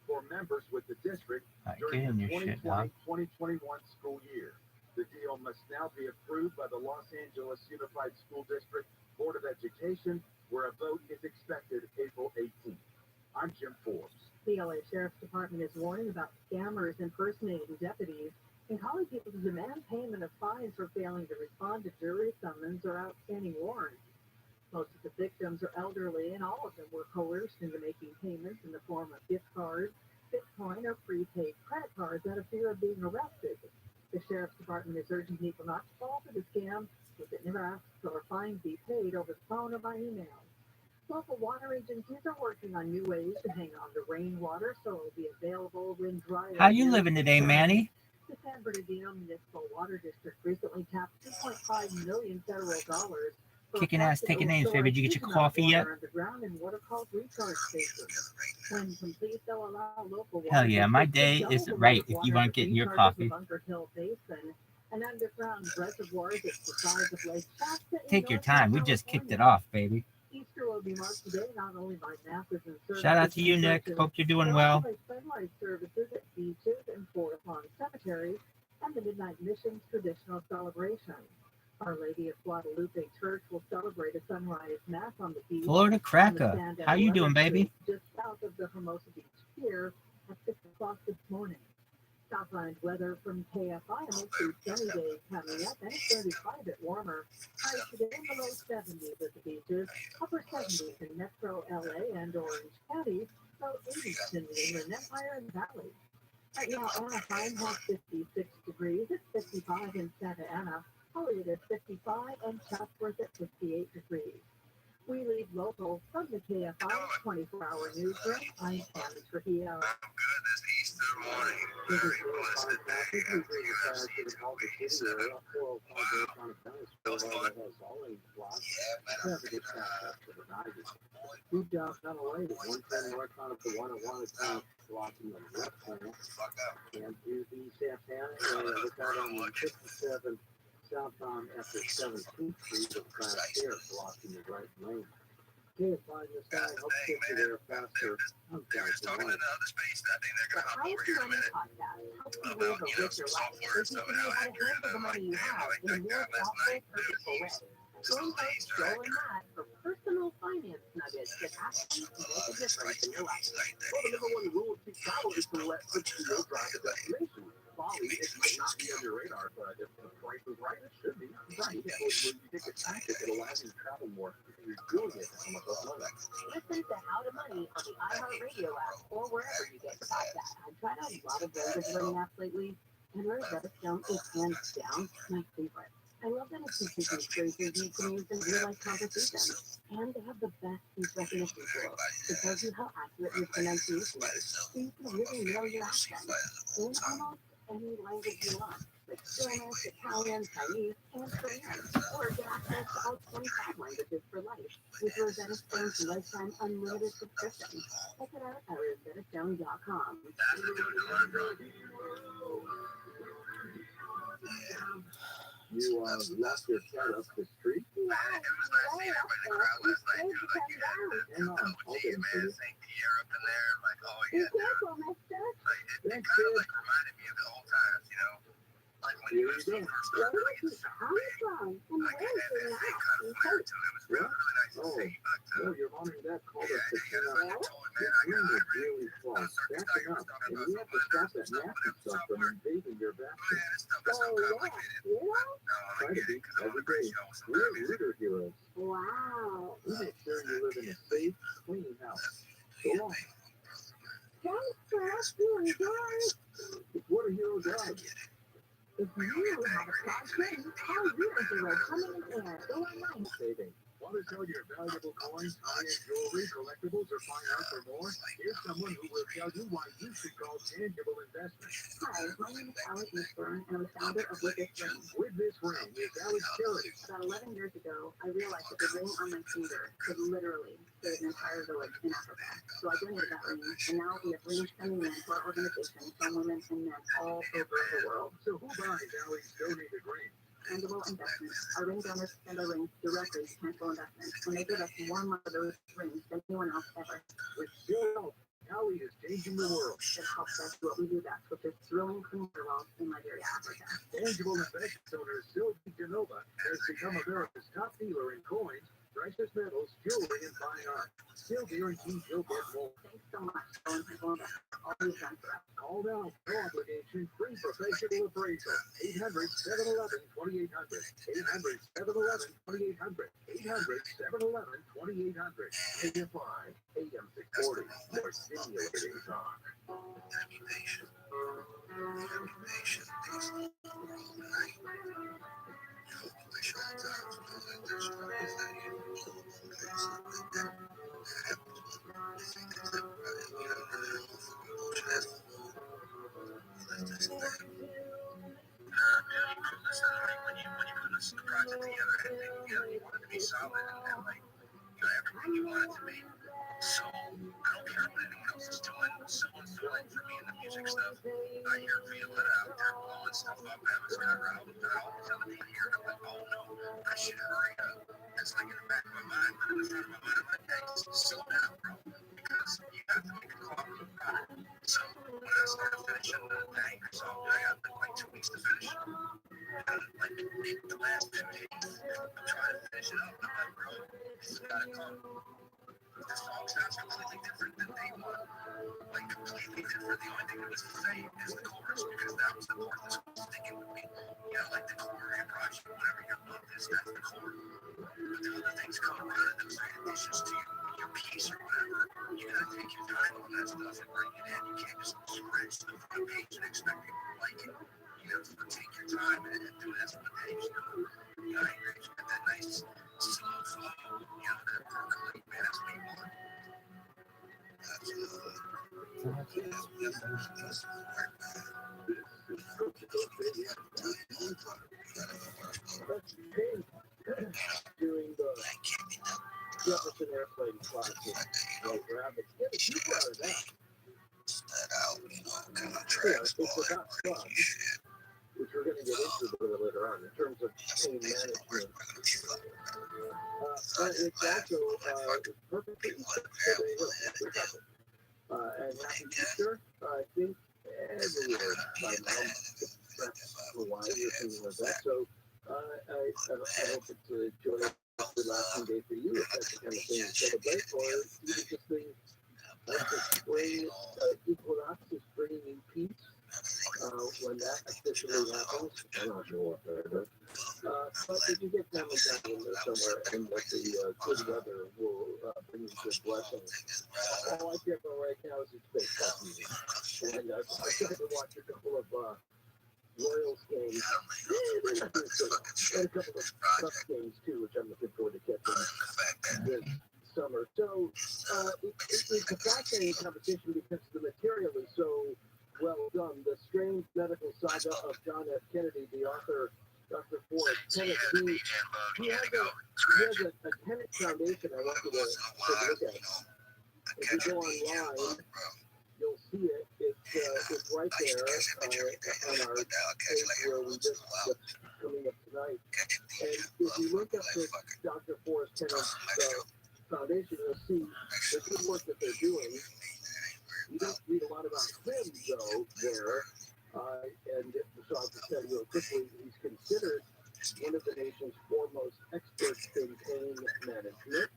S3: for members with the district during the 2020-2021 school year. The deal must now be approved by the Los Angeles Unified School District Board of Education, where a vote is expected April 18th. I'm Jim Forbes.
S7: The LA Sheriff's Department is warning about scammers impersonating deputies and calling people to demand payment of fines for failing to respond to jury summons or outstanding warrants. Most of the victims are elderly, and all of them were coerced into making payments in the form of gift cards, Bitcoin, or prepaid credit cards out of fear of being arrested. The Sheriff's Department is urging people not to fall for the scam, as it never asks for fines be paid over the phone or by email. Local water agencies are working on new ways to hang on to rainwater so it will be available when dry.
S2: How you living today, Manny?
S7: The San Bernardino Municipal Water District recently tapped $2.5 million federal dollars.
S2: Kicking ass, taking names, baby. Did you get your coffee yet?
S7: When complete, they'll allow local
S2: Hell yeah, my day is right if you want to get your coffee.
S7: And underground reservoirs the size of Lake Shasta.
S2: Take your time. We just kicked it off, baby.
S7: Easter will be marked today not only by masses and services.
S2: Shout out to you, Nick. Hope you're doing well.
S7: Sunlight services at beaches and Forest Lawn cemeteries and the Midnight Missions traditional celebration. Our Lady of Guadalupe Church will celebrate a sunrise mass on the beach.
S2: Florida Cracker. How you doing, baby?
S7: Just south of the Hermosa Beach Pier at 6 o'clock this morning. Southland weather from KFI, a mostly sunny day coming up, and it's going to be quite a bit warmer. Highs today in the low 70s at the beaches, upper 70s in Metro LA and Orange County, low 80s in the Inland Empire and Valley. Right now, Anaheim has 56 degrees. It's 55 in Santa Ana. Hollywood is 55 and Chatsworth at 58 degrees. We lead local from the KFI 24-hour newsroom. I'm Tammy Trujillo.
S4: Good job, not away. 110 north on the 101 is kind of blocking the left lane. And to the Santana area, look out on 57 southbound after 17th Street with crash here blocking the right lane. KFI this side, hope to get you there faster. I'm
S5: talking in the other space. I think they're going to hop over here in a minute. About, some software and stuff and how accurate and like that last night.
S8: Join us, Joe and Matt, for personal finance nuggets that actually make a difference in your life.
S9: Well, the number one rule of travel is to let the deal drive the destination. Bali, it might not be on your radar, but if the price is right, it should be. Right. Yeah. When you take a tactic, it allows you to travel more. You're doing it how much money.
S8: Listen to How to Money on the iHeartRadio app or wherever you get your podcast. I've tried out a lot of those learning apps lately, and ROTHSCHILD is hands down my favorite. I love that it's taking phrases, nicknames, and real-life conversations. And they have the best speech recognition tool. It tells you how accurate your pronunciation is, so you can really nail your accent in almost any language you want, like Spanish, Italian, Chinese, and Korean. Or get access to all 25 languages for life with Rosetta Stone's lifetime unlimited subscription. Check it out at rosettastone.com.
S9: You left your cat up the street?
S5: Yeah, it was nice seeing everybody in the crowd last night. Like, you had the man, St. Pierre up in there. Like, oh, yeah. Like, it kind of like reminded me of the old times, you know? Like when you first started like in the summer, like, and it kind of flared to it. It was really nice to see. But,
S9: Oh, your mom and dad called us to
S5: yeah,
S9: clean
S5: like
S9: up.
S5: I told
S9: The
S5: man, I
S9: room
S5: got
S9: was really full. Stack them up. And we have to stop that nasty stuff from invading your bathroom.
S5: this stuff is so complicated. No, I
S9: Try to
S5: get
S9: be
S5: it, because I'm
S9: every
S5: a great
S9: day.
S5: show
S9: We're
S5: sometimes.
S9: leader heroes.
S7: Wow.
S9: We make sure you live in a safe, clean house. Go on.
S7: Thanks for asking, guys.
S9: It's what a hero does.
S7: If you have a question, call 0 coming in air or 9.
S9: Saving.
S11: Want to sell your valuable coins, high-end jewelry, collectibles, or fine art or more? Here's someone who will tell you why you should call Tangible Investments.
S6: Hi, my name is Alex Eastburn, and I'm the founder of With This Ring.
S11: With This Ring is Alex Charity.
S6: About 11 years ago, I realized that the ring on my finger could literally save an entire village in Africa. So I donated that ring, and now we have rings coming in to our organization from women and men all over the world.
S11: So who buys Alex donated ring?
S6: Tangible Investments. Our ring donors send our rings directly to Tangible Investments, and they give us more money for those rings than anyone else ever.
S11: With your help, Allie is changing the world.
S6: It helps us do what we do best, which is drilling clean water wells in Liberia, Africa.
S11: Tangible Investments owner Sylvie Genova has become America's top dealer in coins, precious metals, jewelry, and fine art. Sylvie guarantees you'll get more.
S6: Thanks so much for Tangible Investments. All you've done for us.
S11: Call now, no obligation, free professional appraisal. 800-711-2800. 800-711-2800. 800-711-2800. KFI, AM 640, more stimulating talk.
S5: Be patient. Be patient. Things don't roll overnight. You know, I show the times when there's struggles that you that happens with things that you know, emotion has to move. Like this and that. Listen, like when you put this project together, and you want it to be solid and like everything you want it to be. So I don't care what anyone else is doing. Someone's doing it for me in the music stuff. I hear feeling out there blowing stuff up. They're all telling me here. I'm like, oh no, I should hurry up. It's like in the back of my mind, but in the front of my mind, I'm like, hey, slow down, bro. Because you have to make a call on the product. So when I started finishing the anchor song, I got like 2 weeks to finish. Like the last 2 days, I'm trying to finish it up. I'm like, bro, this has got to come. The song sounds completely different than day one. Like completely different. The only thing that was the same is the chorus, because that was the part that's sticking with me. You know, like the core of your project, whatever your love is, that's the core. But the other things come out of those additions to your piece or whatever. You gotta take your time on that stuff and bring it in. You can't just scratch the front page and expect people to like it. You have to take your time and do it. That's what Dave's doing. You know, you get that nice slow flow, you know, that percolate, man, that's what you want. Absolutely. That's work, man.
S4: During the Jefferson Airplane class with Rabbi. You brought it up.
S5: That out, you know, kind of tracks, boy, crazy shit.
S4: Which we're going to get into a little later on in terms of pain management. But it's also perfect for recovery. And happy Easter, I think everywhere by now, that's why you're feeling like that. So I hope it's a joyous, relaxing day for you, if that's the kind of thing to celebrate, or you just think the spring equinox is bringing you peace. When that officially happens, I'm not sure what that is. But if you get family down in there somewhere, and that the good weather will bring you good blessings. All I care about right now is it's baseball season. And I tried to watch a couple of Royals games, and a couple of Cubs games too, which I'm looking forward to catching this summer. So it's a fascinating competition because the material is so well done. The strange medical saga of John F. Kennedy, the author, Dr. Forrest Tenet, he has a Tenet Foundation I want you to take a look at. If you go online, you'll see it. It's right there on our page where we just coming up tonight. And if you look up the Dr. Forrest Tenet's Foundation, you'll see the good work that they're doing. You don't read a lot about him, though, there. And so I'll just tell you quickly, he's considered one of the nation's foremost experts in pain management.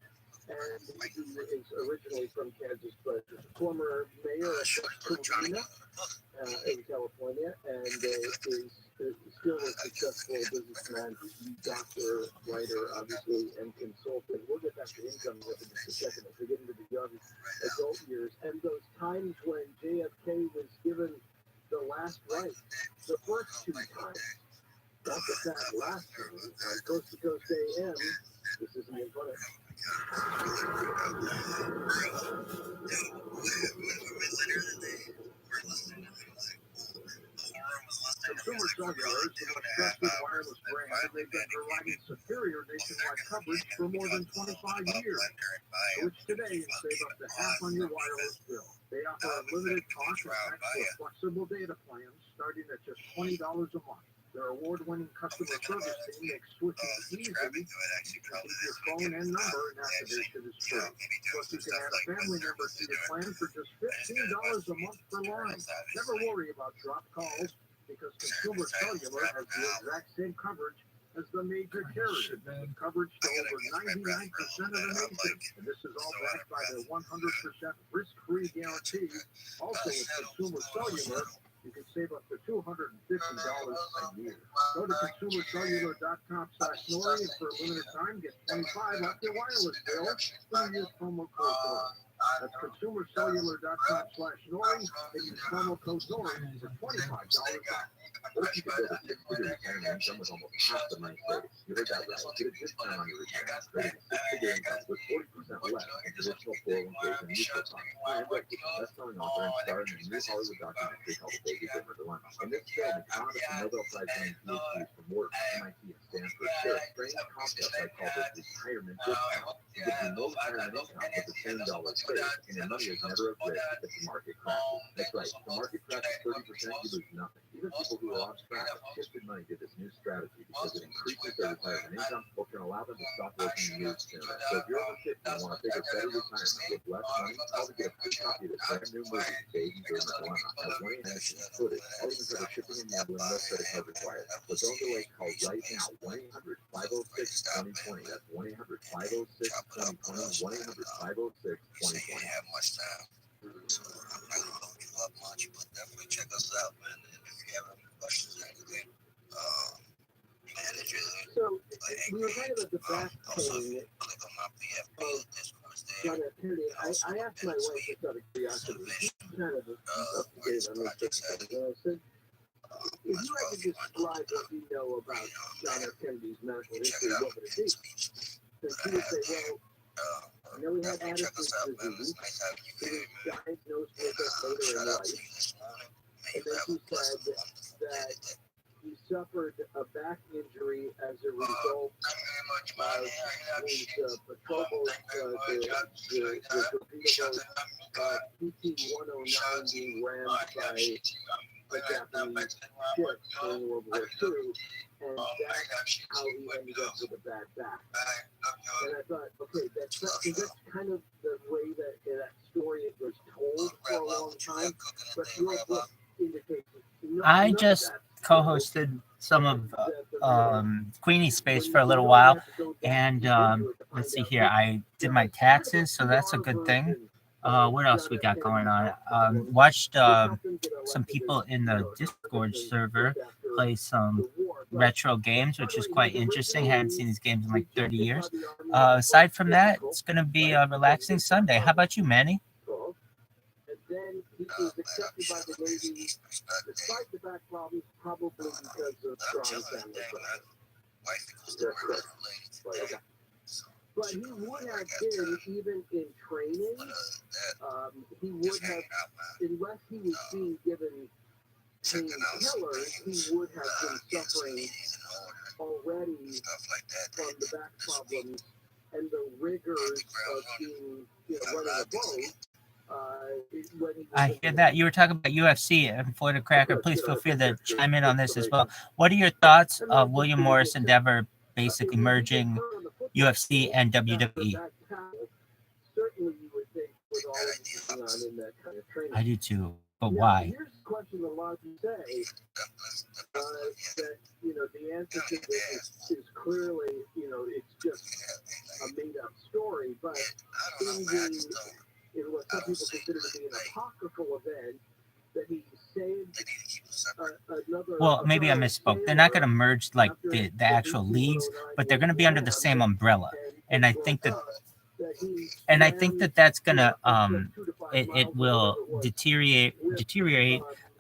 S4: And he is originally from Kansas, but former mayor of Pasadena in California, and is still a successful businessman, doctor, writer, obviously, and consultant. We'll get back to income in just a second as we get into the young adult years. And those times when JFK was given the last right, the first 2 times, not the last time, on Coast to Coast AM, This isn't in front of Consumer Cellular is the most trusted wireless brand, and they've been providing superior nationwide coverage for more than 25 years. Switch today and save up to half on your wireless bill. They offer unlimited talk and text with flexible data plans starting at just $20 a month. Their award-winning customer service team makes switching easy. Keep your phone and number, and activation is free. Plus, you can add a family member to your plan for just $15 a month per line. Never worry about dropped calls, because Consumer Cellular has the exact same coverage as the major carriers, with coverage to over 99% of the nation. And this is all backed by their 100% risk-free guarantee. Also, with Consumer Cellular, you can save up to $250 a year. Go to consumercellular.com/Nori, and for a limited time, get $25 off your wireless bill when you use promo code Nori. That's consumercellular.com/Nori, and use promo code Nori for $25 off.
S3: What if you could build a six-figure retirement income with almost half the money saved? You heard that right. Get a discount on your retirement, creating a six-figure income with 40% less than traditional 401ks and mutual funds. I'm Rick, best-selling author and star in the new Hollywood documentary called The Baby Boomer Dilemma. In this film, economists and Nobel Prize-winning PhDs from Wharton, MIT, and Stanford share a strange concept I call the retirement discount. It gives you no retirement income with the same dollar saved, and your money is never at risk if the market crashes. That's right. If the market crashes 30%, you lose nothing. Even people who are on track have shifted money to this new strategy because it increases their retirement income or can allow them to stop working years sooner. So if you're over 50 and want a bigger, better retirement with less money, call to get a free copy of this brand new movie, Baby Boomer Dilemma. Has 1 animation included. All even for the shipping and handling, no credit card required. So don't delay. Call right now. 1-800-506-2020. That's 1-800-506-2020. 1-800-506-2020.
S5: Have much time. So I'm not gonna hold you up much, but definitely check us out, man. And if you have any questions or anything, manage it.
S4: So, we were talking about the back
S5: Also, if
S4: pain
S5: you click on my PFP, Discord's there.
S4: John F. Kennedy. I asked my wife just out of curiosity, she's kind of up to date on this stuff. And I said, if you had to describe what you know about John F. Kennedy's medical history, what would it be? And she would say, well, I know he had Addison's disease. He was diagnosed with it later in life. And then she said that he suffered a back injury as a result of his patrol boat, the torpedo boat, PT-109 being rammed by a Japanese ship during World War II. And that's how he ended up with a bad back. And I thought, okay, that's kind of the way that that story was told for a long time. But your book indicates
S2: I just co-hosted some of Queenie's Space for a little while, and let's see here. I did my taxes, so that's a good thing. What else we got going on? Watched some people in the Discord server play some retro games, which is quite interesting. Hadn't seen these games in like 30 years. Aside from that, it's going to be a relaxing Sunday. How about you, Manny?
S4: And then he was accepted by the Navy despite the back problems, probably because of strong family ties. But he would have been, even in training, he would have, unless he was being given painkillers, he would have been suffering already from the back problems and the rigors of being, running a boat.
S2: I hear that. You were talking about UFC and Florida Cracker. Please feel free to chime in on this as well. What are your thoughts of William Morris Endeavor basically merging UFC and WWE? I do too, but why?
S4: Here's the question a lot of you say, that, the answer to this is clearly, it's just a made-up story, but in what some people consider to be an apocryphal event, that he saved another...
S2: Well, maybe I misspoke. They're not going to merge like the actual leagues, but they're going to be under the same umbrella. And I think that that's going to it will deteriorate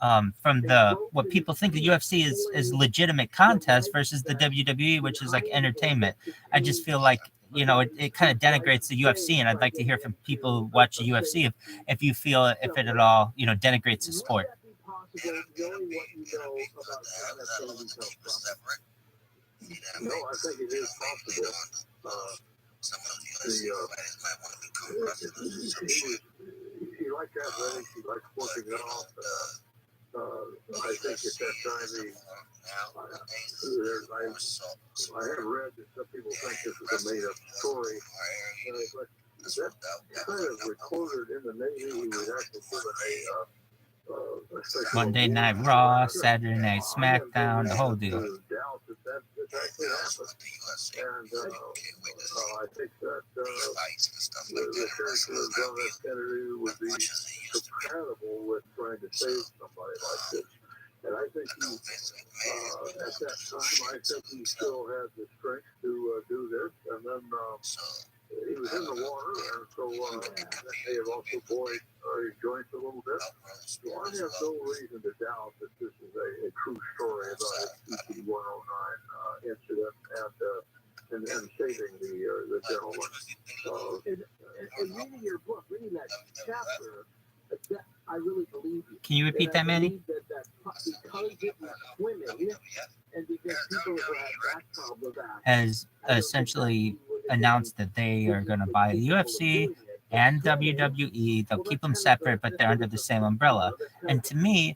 S2: from what people think the UFC is legitimate contest versus the WWE, which is like entertainment. I just feel like you know, it kind of denigrates the UFC, and I'd like to hear from people who watch the UFC if you feel if it at all, you know, denigrates the sport.
S1: No, I think it is possible. He likes athletics, he likes working out. I think at that time I have read that some people think this is a made-up story, but that kind of recorded in the Navy. He was actually given a
S2: Monday Night Raw, Saturday Night SmackDown, the whole deal.
S1: Doubt that actually happened. And I think that the character of John F. Kennedy would be compatible with trying to save somebody like this. And I think he, at that time, I think he still had the strength to do this. And then he was in the water, and so that may have also buoyed his joints a little bit. So I have no reason to doubt that this is a true story about a CP 109 incident and saving the gentleman.
S4: And reading your book, reading that chapter, I really believe you.
S2: Can you repeat that, Manny?
S4: That because it was swimming, and because people who had back problems
S2: has essentially announced that they are going to buy the UFC and WWE. They'll keep them separate, but they're under the same umbrella. And to me,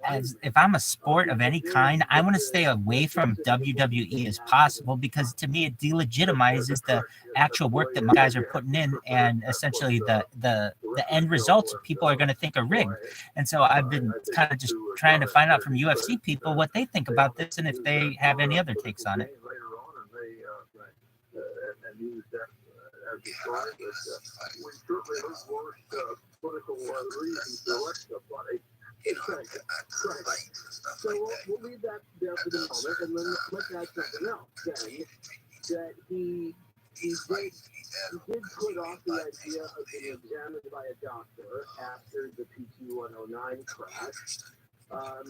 S2: as if I'm a sport of any kind, I want to stay away from WWE as possible, because to me it delegitimizes the actual work that my guys are putting in, and essentially the end results people are going to think are rigged. And so I've been kind of just trying to find out from UFC people what they think about this and if they have any other takes on it.
S1: Use that as a story, but we certainly have worse political reasons to elect somebody.
S4: Right. So we'll leave that there for the moment, and then let's add something else. Then that he did put off the idea of being examined by a doctor after the PT-109 crash. But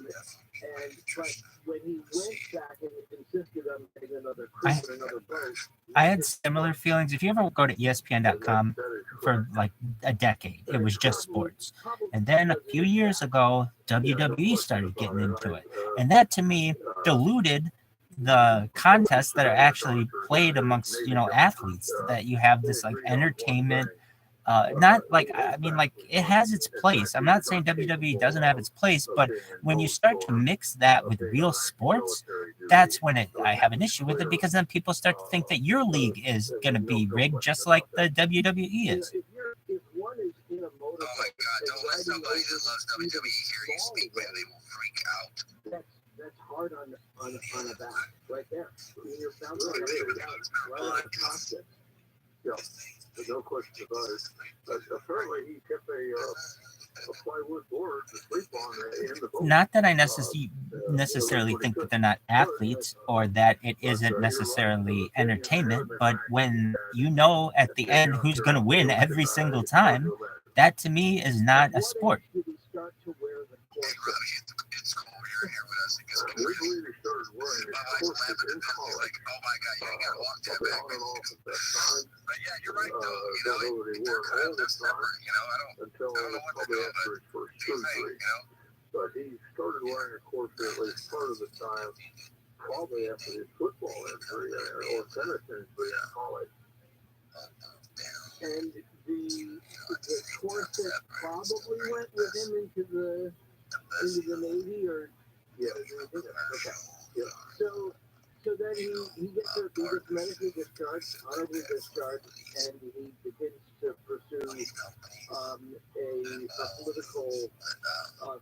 S4: when he went back and insisted on getting another crew and another boat,
S2: I had similar feelings. If you ever go to ESPN.com for like a decade, it was just sports. And then a few years ago, WWE started getting into it. And that to me diluted the contests that are actually played amongst, you know, athletes, that you have this like entertainment. Not like, I mean, like it has its place. I'm not saying WWE doesn't have its place, but when you start to mix that with real sports, that's when I have an issue with it, because then people start to think that your league is going to be rigged just like the WWE is.
S4: If one is in a motorcycle,
S5: oh my God, don't let somebody that loves WWE hear you speak, man. They will freak out.
S4: That's hard on the back, right there. I mean, you're bouncing right on the cockpit.
S1: Yeah, there's no question about it. But apparently he kept a plywood board to sleep on in the boat.
S2: Not that I necessarily think that they're not athletes or that it isn't necessarily entertainment, but when you know at the end who's going to win every single time, that to me is not a sport.
S5: Hey, Robbie, it's cool you're here with us.
S1: We believe he started wearing it.
S5: My wife's laughing at this. He's like, oh my God, you ain't got to walk that back. But yeah, you're right, though. You know, they're kind of separate, you know. I don't know what to do, but he's fake, you know.
S1: But he started wearing a corset at least part of the time, probably after his football injury or tennis injury in college.
S4: And the corset probably went with him into the Navy, or okay. Yeah. So then he gets medically discharged, honorably discharged, and he begins to pursue a political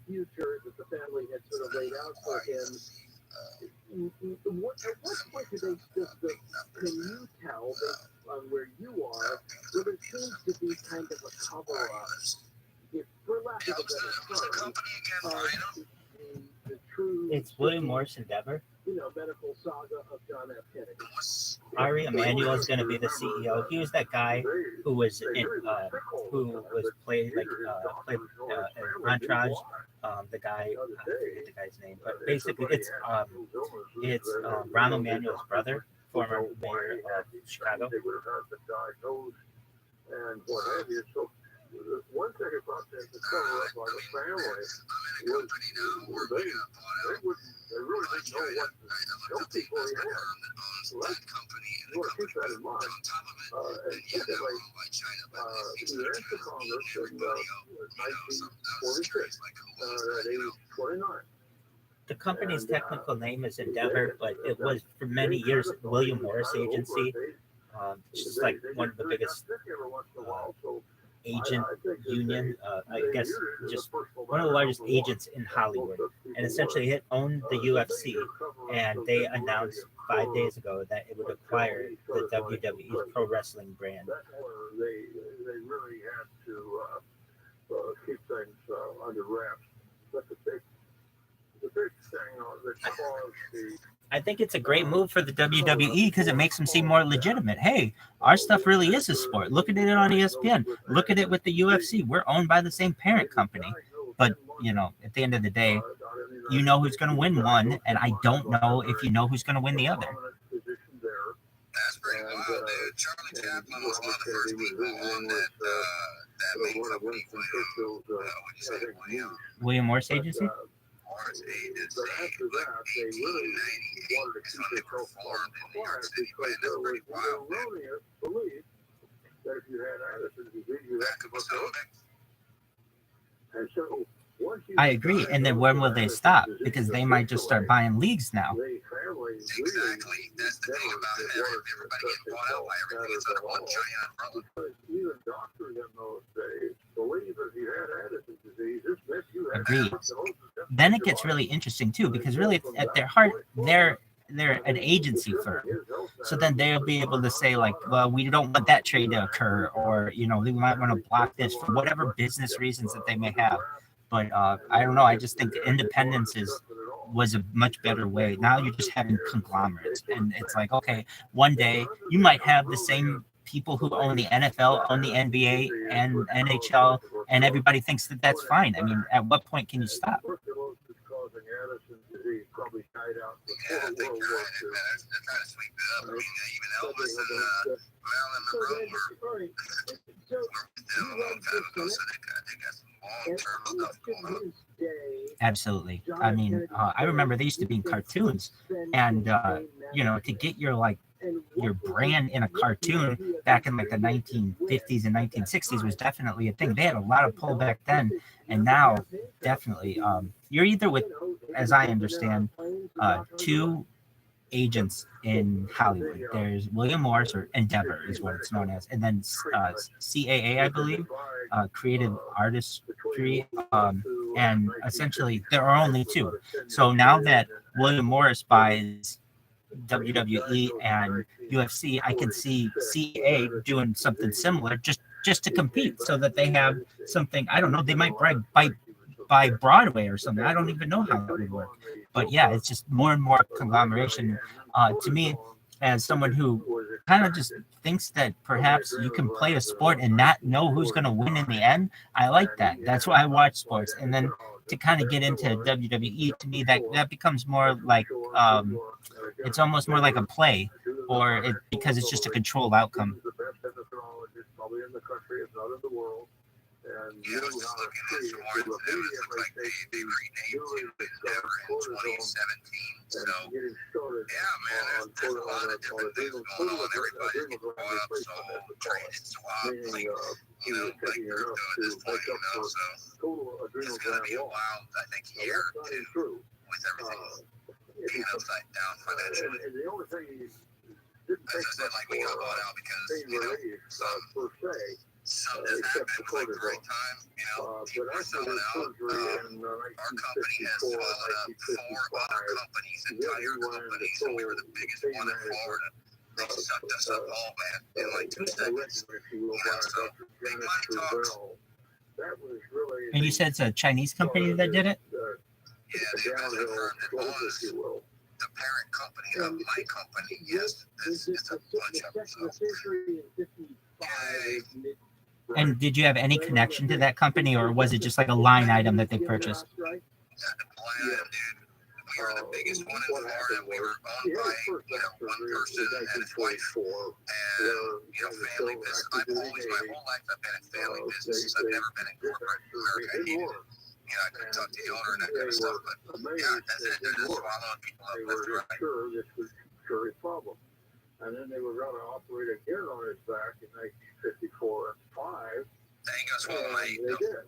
S4: future that the family had sort of laid out for him. At what point do they can you tell on where you are, where there seems to be kind of a cover-up, if for lack of a better term, the true...
S2: It's William Morrison Endeavor.
S4: You know, medical saga of John F. Kennedy.
S2: Ari Emanuel is going to be the CEO. He was that guy who was played Entourage. The guy, I forget the guy's name, but basically it's Rahm Emanuel's brother. former mayor of Chicago.
S1: They would have had been diagnosed and what have you. So one thing about that to cover up on the family was they really didn't know what the young people he had. So that's, you want to keep that in mind. And secondly, he ran for Congress in 1946 at age 29.
S2: The company's technical name is Endeavor, but it was for many years William Morris Agency. It's just like one of the biggest agent union, I guess just one of the largest agents in Hollywood. And essentially it owned the UFC, and they announced 5 days ago that it would acquire the WWE pro wrestling brand.
S1: They really had to keep things under wraps. But the big thing that caused the
S2: I think it's a great move for the WWE because it makes them seem more legitimate. Hey, our stuff really is a sport. Look at it on ESPN. Look at it with the UFC. We're owned by the same parent company. But, you know, at the end of the day, you know who's going to win one, and I don't know if you know who's going to win the other.
S5: That's pretty wild, dude. Charlie Chaplin was one of the first people on that main company
S2: William Morris Agency?
S5: Morris Agency. But after that, they really wanted to keep it performed in New York City, man. That's pretty wild, dude.
S1: Believe that if you had Addison's disease, you had to look up. And so
S2: I agree. And then when will they stop? Because they might just start buying leagues now.
S5: Exactly. That's the thing about it. Everybody gets bought out by everything. It's under one giant umbrella.
S1: Even doctors in those days believe if you had Addison's disease, this meant you had
S2: Agreed. Then it gets really interesting too, because really at their heart, they're an agency firm. So then they'll be able to say like, well, we don't want that trade to occur, or, you know, we might want to block this for whatever business reasons that they may have. But I don't know. I just think independence was a much better way. Now you're just having conglomerates, and it's like, okay, one day you might have the same people who own the NFL, own the NBA and NHL, and everybody thinks that that's fine. I mean, at what point can you stop?
S5: Yeah, I think you're right, man. They're trying to sweep it up. I mean, even Elvis and Marilyn Monroe were with them a long time ago, so they got some long-term stuff going on.
S2: Absolutely. I mean, I remember they used to be in cartoons, and you know, to get your brand in a cartoon back in like the 1950s and 1960s was definitely a thing. They had a lot of pull back then, and now definitely you're either with, as I understand, two agents in Hollywood. There's William Morris, or Endeavor is what it's known as, and then CAA, I believe, Creative Artistry, and essentially there are only two. So now that William Morris buys WWE and UFC, I can see CA doing something similar just to compete, so that they have something. I don't know, they might buy Broadway or something. I don't even know how that would work. But yeah, it's just more and more conglomeration. To me, as someone who kind of just thinks that perhaps you can play a sport and not know who's going to win in the end, I like that. That's why I watch sports. And then to kind of get into WWE, to me, that becomes more like it's almost more like a play, because it's just a controlled outcome.
S1: Probably in the country, if not in the world. And
S5: Yeah, I was just looking at sports, and it looks like they renamed Endeavor in 2017. So, yeah, man, there's a lot of different things going on. Everybody's getting bought up, sold, traded, swapped, like crypto at this point, you know. So, it's going to be a wild, I think, year, too, with everything being upside down financially.
S1: And the only thing
S5: as I said, like, we got bought out because, you know, some doesn't happen at like the right time, you know, people are selling out. Our company has swallowed up 4 other companies, entire companies, and we were the biggest one in Florida. They sucked us up all, man, in like 2 seconds. You know, so big money talks.
S2: And you said it's a Chinese company that did it?
S5: Yeah, they have confirmed it was the parent company of my company. Yes, it's a bunch of them. So.
S2: And did you have any connection to that company, or was it just like a line item that they purchased?
S5: The plan, dude. we were the biggest one in Florida. We were owned by, one person and his wife. And, family business. I've always, my whole life, I've been in family businesses. I've never been in corporate America. I hated it. I couldn't talk to the owner and that kind of stuff. But that's it. They're just following people up left and right.
S1: Sure, this was sure his problem. And then they were going to operate again on his back in 1954 and 5.
S5: They ain't gonna swallow my
S1: They did.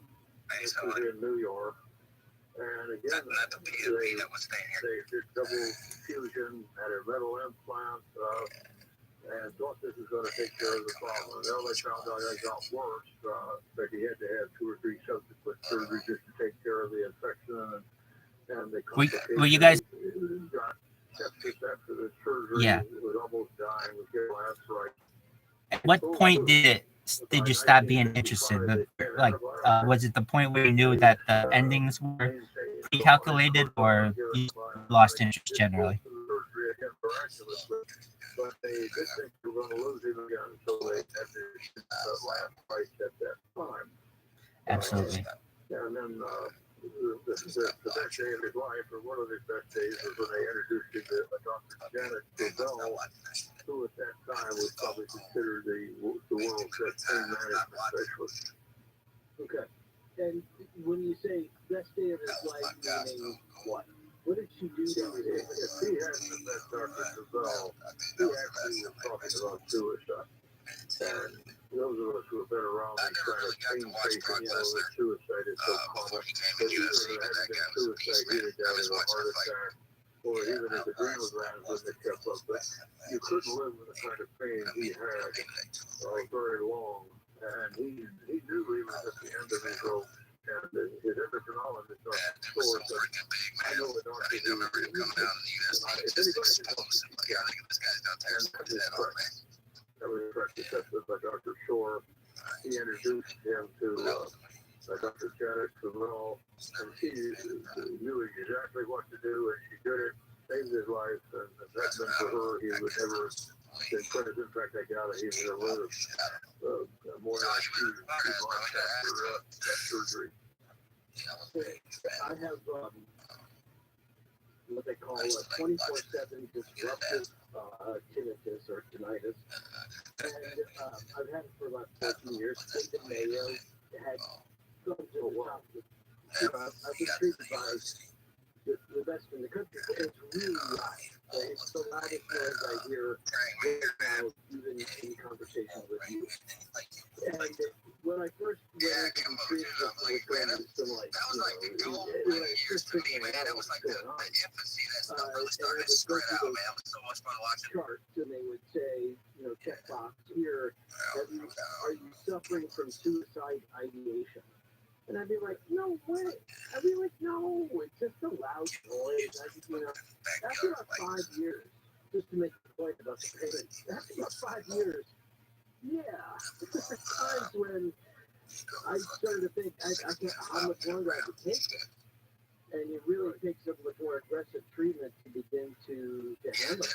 S1: This was in New York. And again,
S5: not the PNP that was staying here.
S1: They did double fusion, had a metal implant, and thought this was going to take care of the problem. And then they found out it got worse, that he had to have 2 or 3 subsequent surgeries just to take care of the infection and the complications.
S2: Were you guys?
S1: Got sepsis after the surgery.
S2: Yeah.
S1: It was almost dying with last right.
S2: At what point did you stop being interested? Like, was it the point where you knew that the endings were pre-calculated, or you lost interest generally?
S1: But they did think they were going to lose him again, so they had to last price at that time.
S2: Absolutely.
S1: And then the best day of his life, or one of his best days, was when they introduced him to Dr. Janet Gazelle, who at that time was probably considered the world's best pain management specialist.
S4: Okay. And when you say best day of his life, meaning what? What did she do to him?
S1: If he hadn't met Dr. Gazelle, he actually was talking about suicide. And those of us who have been around these kind of pain patients know that suicide is so common. But even if it hadn't been suicide, he'd have died of a heart attack, or even if the adrenal glands wouldn't have kept up. But you couldn't live with the kind of pain he had very long. And he knew he was at the end of his rope. And his endocrinologist, Dr. Shore, said, I know the doctor who if anybody can help that was correctly tested by Dr. Shore. He introduced him to Dr. Janet Gazelle, and she knew exactly what to do, and she did it, saved his life, and that meant for her he would never been put. In fact, I got it, he would have lived more than 2 months after that surgery.
S4: I have what they call a 24/7 disruptive tinnitus or tinnitus, and I've had it for about 14 years. Stayed in Mayo, had gone to the doctor. I've been treated by the best in the country. It's really loud. It's the loudest noise I hear even in conversation with you. And when I first went into the treatment with my friend, it's still like, when I first figured out what was going on, and I would go through those charts, and they would say, checkbox here, are you suffering from suicide ideation? And I'd be like, no way. I'd be like, no, it's just a loud noise. After about 5 years, just to make the point about the pain, after about 5 years, yeah, there were times when I started to think, I can't, how much longer I could take it. And it really takes a much more aggressive treatment to begin to handle it.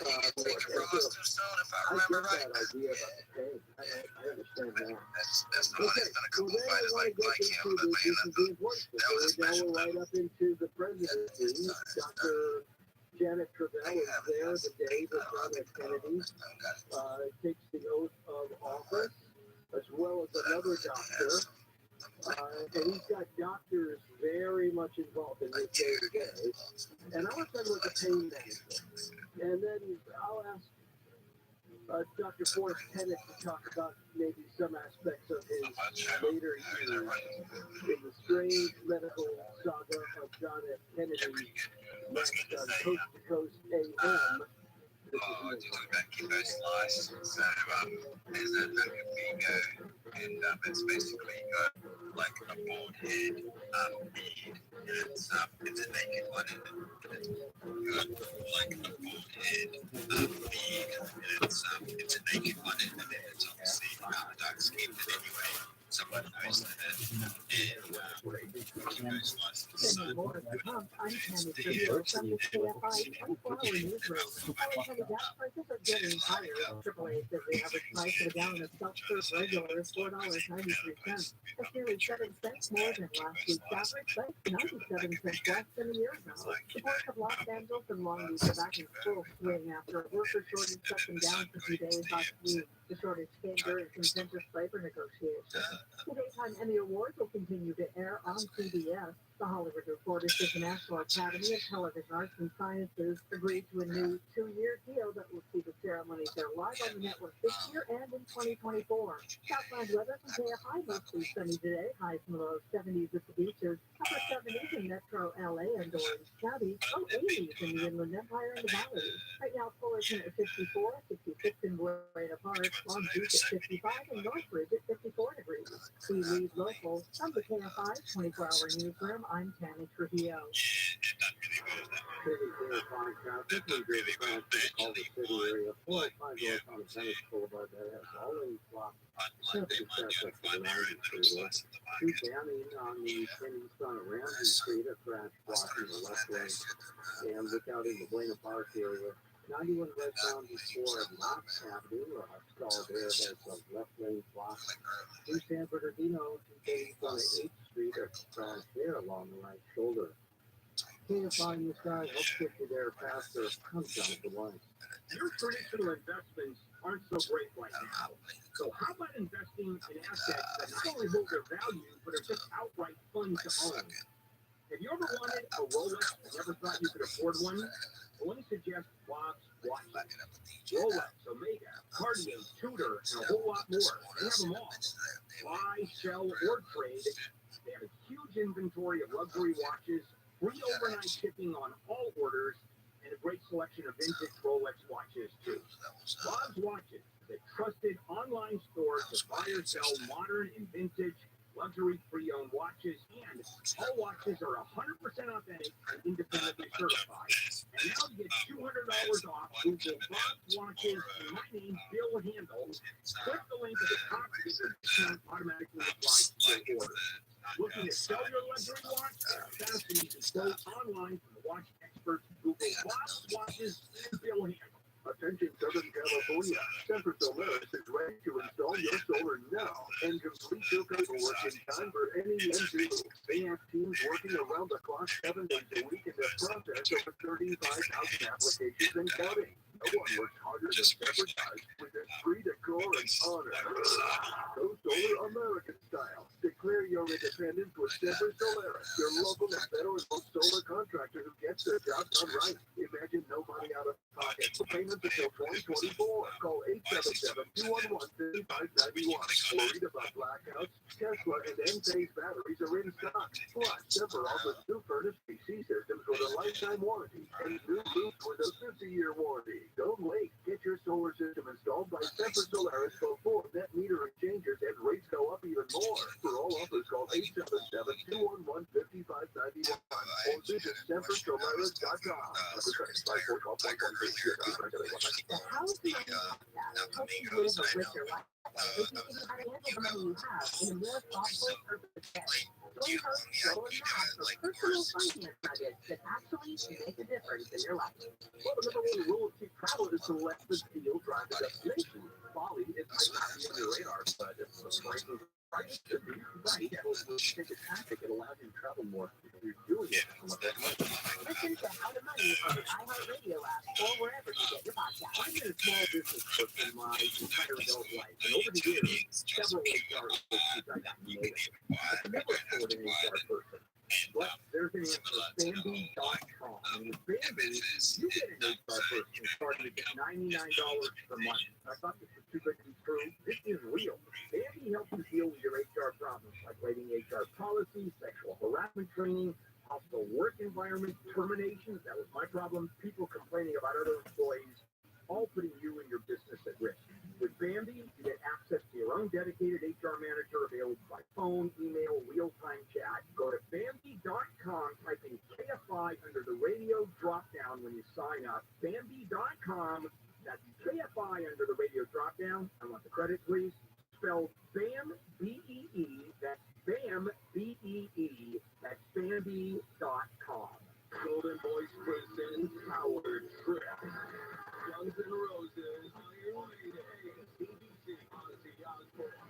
S4: I get that idea about the pain. I understand that. Okay, so then I want to get into the importance. So now we're right up into the presidency. Dr. Janet Gazelle is there the day that John F. Kennedy takes the oath of office, as well as another doctor. And he's got doctors very much involved in this day-to-day. And I want to talk about the pain management. And then I'll ask Dr. Forrest Tennant to talk about maybe some aspects of his later years in the strange medical saga of John F. Kennedy, next on Coast to Coast AM.
S5: Keep those sliced. So there's a look at Vigo, and it's basically like a bald head bead, and it's a naked one, and it's like a bald head bead, and it's a naked one, and it's obviously dark skinned anyway. Someone knows that, and keep those sliced.
S7: And more at the pump, I'm Tammy Trujillo from the KFI 24-hour newsroom. How many gas prices are getting higher. AAA says the average price of a gallon of self-serve regular is $4.93. That's nearly 7 cents more than last week's average, but 97 cents less than a year ago. The ports of Los Angeles and Long Beach are back in full swing after a worker shortage shut them down for 2 days last week. The shortage came during contentious labor negotiations. The daytime Emmy Awards will continue to air on CBS. The Hollywood Reporter says the National Academy of Television Arts and Sciences agreed to a new 2-year deal that will see the ceremonies air live on the network this year and in 2024. Southland weather from KFI, mostly sunny today. Highs in the low 70s at the beaches, upper 70s in Metro LA and Orange County, low 80s in the Inland Empire and the Valley. Right now, Fullerton at 54, 66 in Buena Park, Long Beach at 55, and Northridge at 54 degrees. We lead local from the KFI 24-hour newsroom. I'm Tammy Trujillo.
S4: And look out in the Buena Park area. 91 westbound before Knox Avenue, stalled there has a left lane blocked. In San Bernardino, 280 on 8th Street are crossed there along the right shoulder. KFI News Guy helps get you there faster. Comes down to once.
S11: Your traditional investments aren't so great right now. So how about investing in assets that not only hold their value, but are just outright fun to own? Have you ever wanted a Rolex and never thought you could afford one? Well, let me suggest Bob's Watches. Rolex, Omega, Cartier, Tudor, and a whole lot more. They have them all. Buy, sell, or trade. They have a huge inventory of luxury watches, free overnight shipping on all orders, and a great selection of vintage Rolex watches, too. Bob's Watches is a trusted online store to buy or sell modern and vintage luxury pre-owned watches, and all watches are 100% authentic and independently certified. And now you get $200 off Google Bob's Watches and my name, Bill Handel. Click the link at the top to get your discount automatically applied to your order. Looking to sell your luxury watch? Fast and easy quote online from the watch experts. Google Bob's Watches and Bill Handel.
S9: Attention Southern California, Central Solaris is ready to install your solar now and complete your paperwork in time for any end due. They have teams working around the clock 7 days a week in the process over 35,000 applications and counting. No one works harder than Shepherd does with their free decor and honor. Go solar American style. Declare your independence with Shepherd Solaris, your local and federal solar contractor who gets their job done right. Imagine no money out of pocket. For payments until 2024. Call 877-211-5591. Worried about blackouts? Tesla and Enphase batteries are in stock. Plus, Zephyr offers new furnace PC systems with a lifetime warranty and new roofs with a 50-year warranty. Don't wait. Get your solar system installed by Zephyr Solaris before net metering changes and rates go up even more. For all offers, call 877-211-5591 or visit ZephyrSolaris.com.
S8: The housing helps you live a richer life. If you can handle the money you have in a more thoughtful, purpose way. Join host Joel and Matt for personal finance nuggets that actually make a difference in your life.
S9: Well, the number one rule of cheap travel is to let the deal drive the destination. Bali, it might not be on your radar, but if the price is right, it should be. Right, yeah, we'll take a tactic. It allows you to travel more if you're doing it.
S8: Listen to How to Money on the iHeartRadio app or wherever you get your podcast.
S9: I've been a small business person my entire adult life, and over the years, several HR issues I got nailed. I can never afford an HR person. But there's an answer, Bambi.com. And with Bambi, you get an HR person starting at $99 per month. I thought this was too good to be true. This is real. Bambi helps you deal with your HR problems, like writing HR policies, sexual harassment training, hostile work environment, terminations. That was my problem. People complaining about other employees, all putting you and your business at risk. With Bambi, you get access to your own dedicated HR manager available by phone, email, real-time chat. Go to Bambi.com, type in KFI under the radio drop-down when you sign up. Bambi.com, that's KFI under the radio drop-down. I want the credit, please. Spelled BAM, B-E-E, that's BAM, B-E-E, that's Bambi.com. Golden Voice presents Power Trip.
S11: Guns N' Roses, Iron Maiden, CBC, Ozzy Osbourne,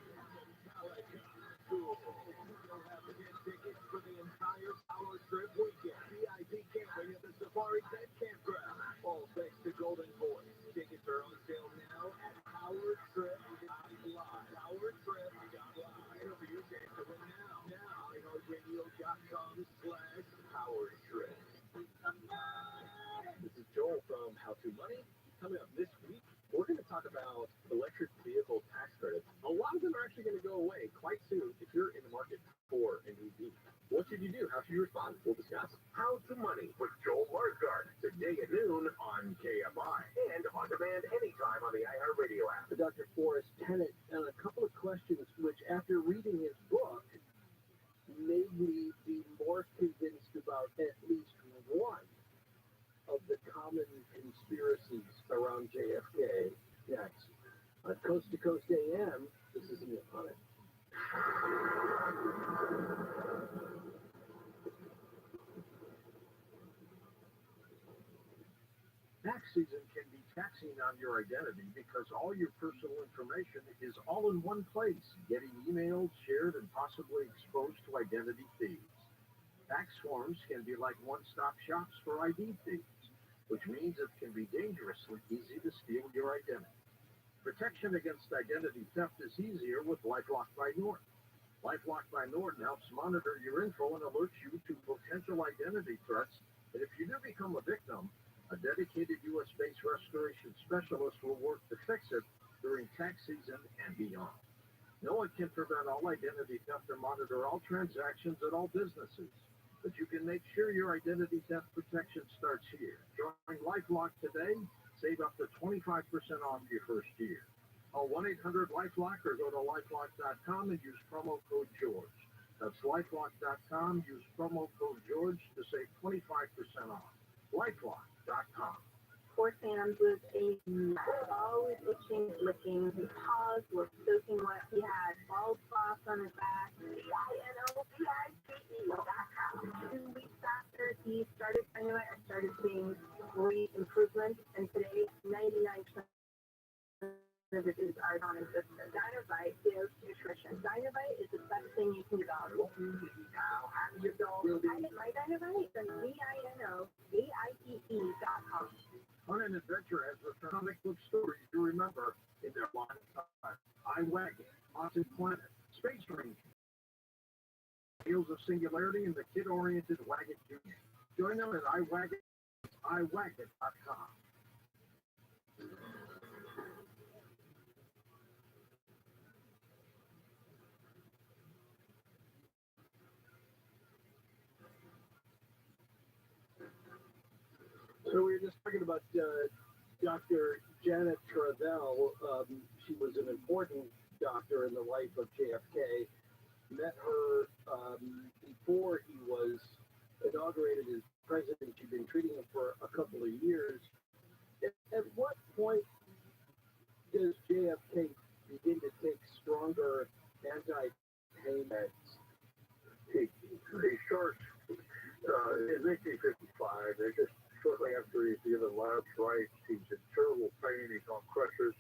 S11: Metallica, Tool. You'll have to get tickets for the entire Power Trip weekend. VIP camping at the Safari Tent Campground. All thanks to Golden Voice. Tickets are on sale now at powertrip.live. Powertrip.live. Interviews and to win now. Now, iHeartRadio.com/powertrip.
S9: This is Joel from How to Money. Coming up this week, we're going to talk about electric vehicle tax credits. A lot of them are actually going to go away quite soon if you're in the market for an EV. What should you do? How should you respond? We'll discuss.
S3: How to Money with Joel Larsgaard, today at noon on KFI and on demand anytime on the iHeartRadio app.
S4: Dr. Forrest Tennant and a couple of questions which, after reading his book, made me be more convinced about at least one of the common conspiracies around JFK. Next, on Coast to Coast AM, this is Neil on it.
S11: Tax season can be taxing on your identity because all your personal information is all in one place, getting emailed, shared, and possibly exposed to identity thieves. Tax forms can be like one-stop shops for ID thieves, which means it can be dangerously easy to steal your identity. Protection against identity theft is easier with LifeLock by Norton. LifeLock by Norton helps monitor your info and alerts you to potential identity threats, and if you do become a victim, a dedicated U.S.-based restoration specialist will work to fix it during tax season and beyond. No one can prevent all identity theft or monitor all transactions at all businesses, but you can make sure your identity theft protection starts here. Join LifeLock today. Save up to 25% off your first year. Call 1-800-LifeLock or go to LifeLock.com and use promo code George. That's LifeLock.com. Use promo code George to save 25% off. LifeLock.com.
S6: Poor Sam's was a mess. Always itching, licking. His paws were soaking wet. He had bald spots on his back. PINOPIPE.com. 2 weeks after he started Dynamite, I started seeing great improvement, and today 99% of it is our non-existent. Dynamite is nutrition. Dynamite is the best thing you can get out of it. Now, have your dog. I get my Dynamite from DINOVITE.com.
S11: Fun and Adventure has returned comic book stories you remember in their line of time. iWagon, Haunted Planet, Space Ranger, Tales of Singularity, and the kid-oriented Wagon Jr. Join them at iWagon.com.
S4: So we were just talking about Dr. Janet Travell. She was an important doctor in the life of JFK. Met her before he was inaugurated as president. She'd been treating him for a couple of years. At what point does JFK begin to take stronger anti-pain meds?
S1: He starts in 1955. They just shortly after he's given last rites, he's in terrible pain. He's on crutches.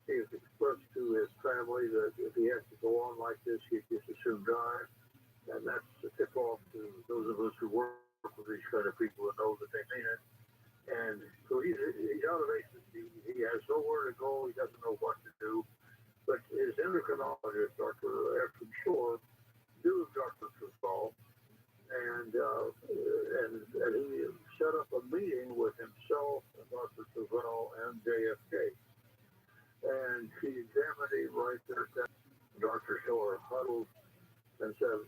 S1: He has expressed to his family that if he has to go on like this, he'd just as soon die. And that's the tip off to those of us who work with these kind of people and know that they mean it. And so he's out of aces. He has nowhere to go. He doesn't know what to do. But his endocrinologist, Dr. Ashton Shore, knew Dr. Travell, and he set up a meeting with himself and Dr. Travell and JFK. And she examined him right there. Dr. Shore huddled and said,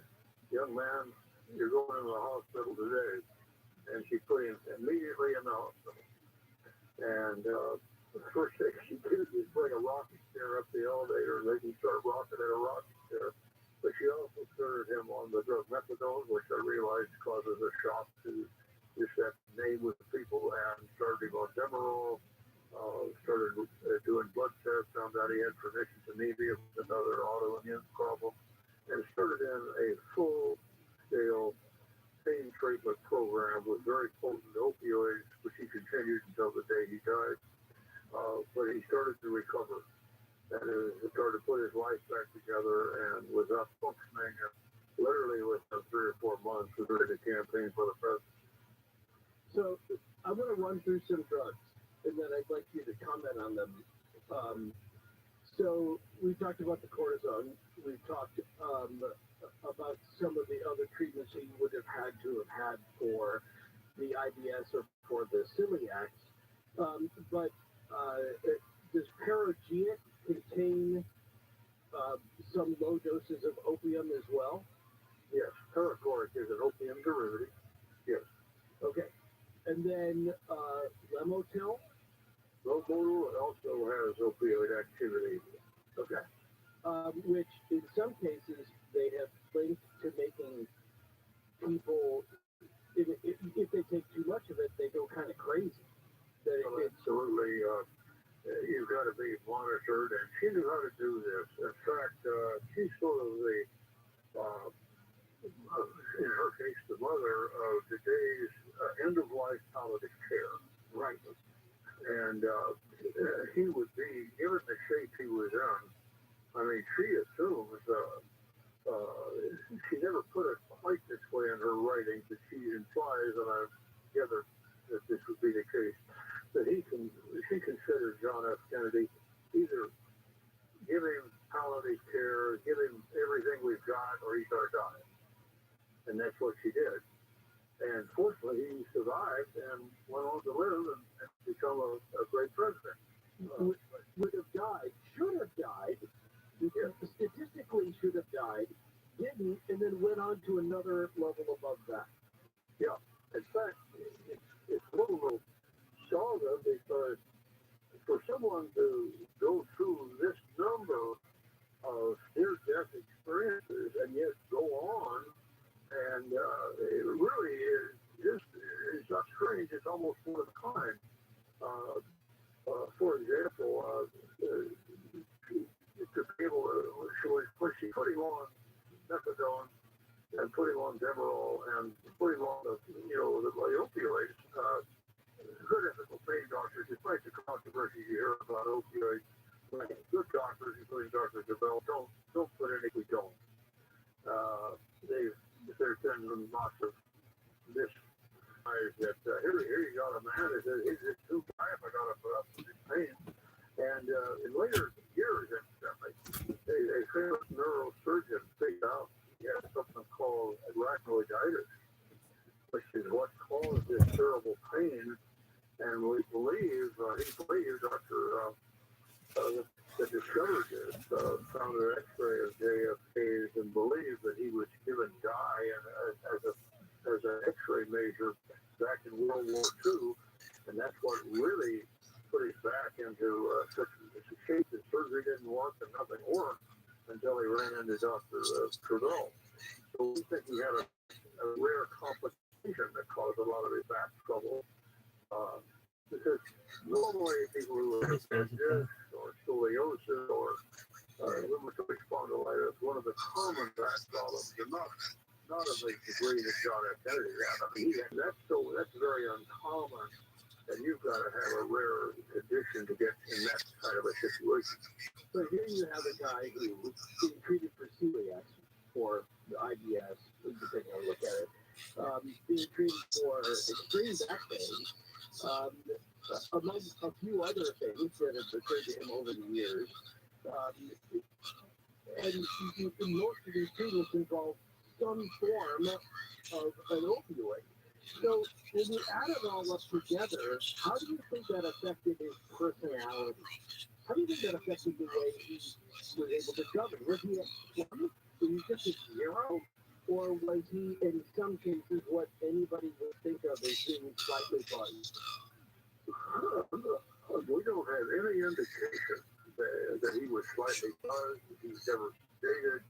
S1: "Young man, you're going to the hospital today." And she put him immediately in the hospital. And the first thing she did was bring a rocking chair up the elevator and make him start rocking in a rocking chair. But she also started him on the drug methadone, which I realized causes a shock to just that name with people, and started him on Demerol, started doing blood tests, found out he had pernicious anemia, another autoimmune problem, and started in a full-scale pain treatment program with very potent opioids, which he continued until the day he died. but he started to recover. And he started to put his life back together and was up functioning literally within 3 or 4 months was ready to campaign for the president.
S4: So I'm going to run through some drugs, and then I'd like you to comment on them. So we talked about the cortisone. We've talked about some of the other treatments that you would have had for the IBS or for the celiac. But does Parageat contain some low doses of opium as well?
S1: Yes, Paracord is an opium derivative. Yes.
S4: Okay. And then Lemotil?
S1: Lomotil also has opioid activity.
S4: Okay. Which in some cases they have linked to making people, if they take too much of it, they go kind of crazy.
S1: Absolutely. You've got to be monitored, and she knew how to do this. In fact, she's sort of the, in her case, the mother of today's end-of-life palliative care.
S4: Right.
S1: And he would be, given the shape he was in, I mean, she assumes, she never put it quite this way in her writing, but she implies, and I gather that this would be the case, that she considered John F. Kennedy either give him palliative care, give him everything we've got, or he's going to die. And that's what she did. And fortunately, he survived and went on to live and become a great president.
S4: Would have died, should have died, statistically should have died, didn't, and then went on to another level above that.
S1: Yeah. In fact, it's a little saga because for someone to go through this number of near-death experiences and yet go on, and it really is just, it's not strange, it's almost one of a kind. For example, to be able to, when she put him on methadone and put him on Demerol and put him on the opioids, good ethical pain doctors, despite the controversy you hear about opioids, good doctors, including Dr. DeBell, don't put any, we don't. There's been lots of that here you got a man that says he's just too tired, I got to put up with his pain. And in later years, a famous neurosurgeon figured out he had something called arachnoiditis, which is what caused this terrible pain. And we believe, he believes Dr. That discovered this, found an x-ray of JFK's and believed that he was given dye as an x-ray measure back in World War II. And that's what really put us back into such a shape that surgery didn't work and nothing worked until he ran into Dr. Trudeau. So we think he had a rare complication that caused a lot of his back trouble. Because normally people who have this or scoliosis or rheumatoid spondylitis, one of the common back problems, and not of the degree that John F. Kennedy had. I mean, that's very uncommon, and you've got to have a rare condition to get in that kind of a situation.
S4: So here you have a guy who being treated for celiac, for the IBS, taking a look at it, being treated for extreme back pain, among a few other things that have occurred to him over the years. And most of these treatments involve some form of an opioid. So when you add it all up together, how do you think that affected his personality? How do you think that affected the way he was able to govern? Was he a 20? Was he just a zero? Or was he, in some cases, what anybody would think of as being slightly buzzed?
S1: We don't have any indication that he was slightly buzzed. He's never stated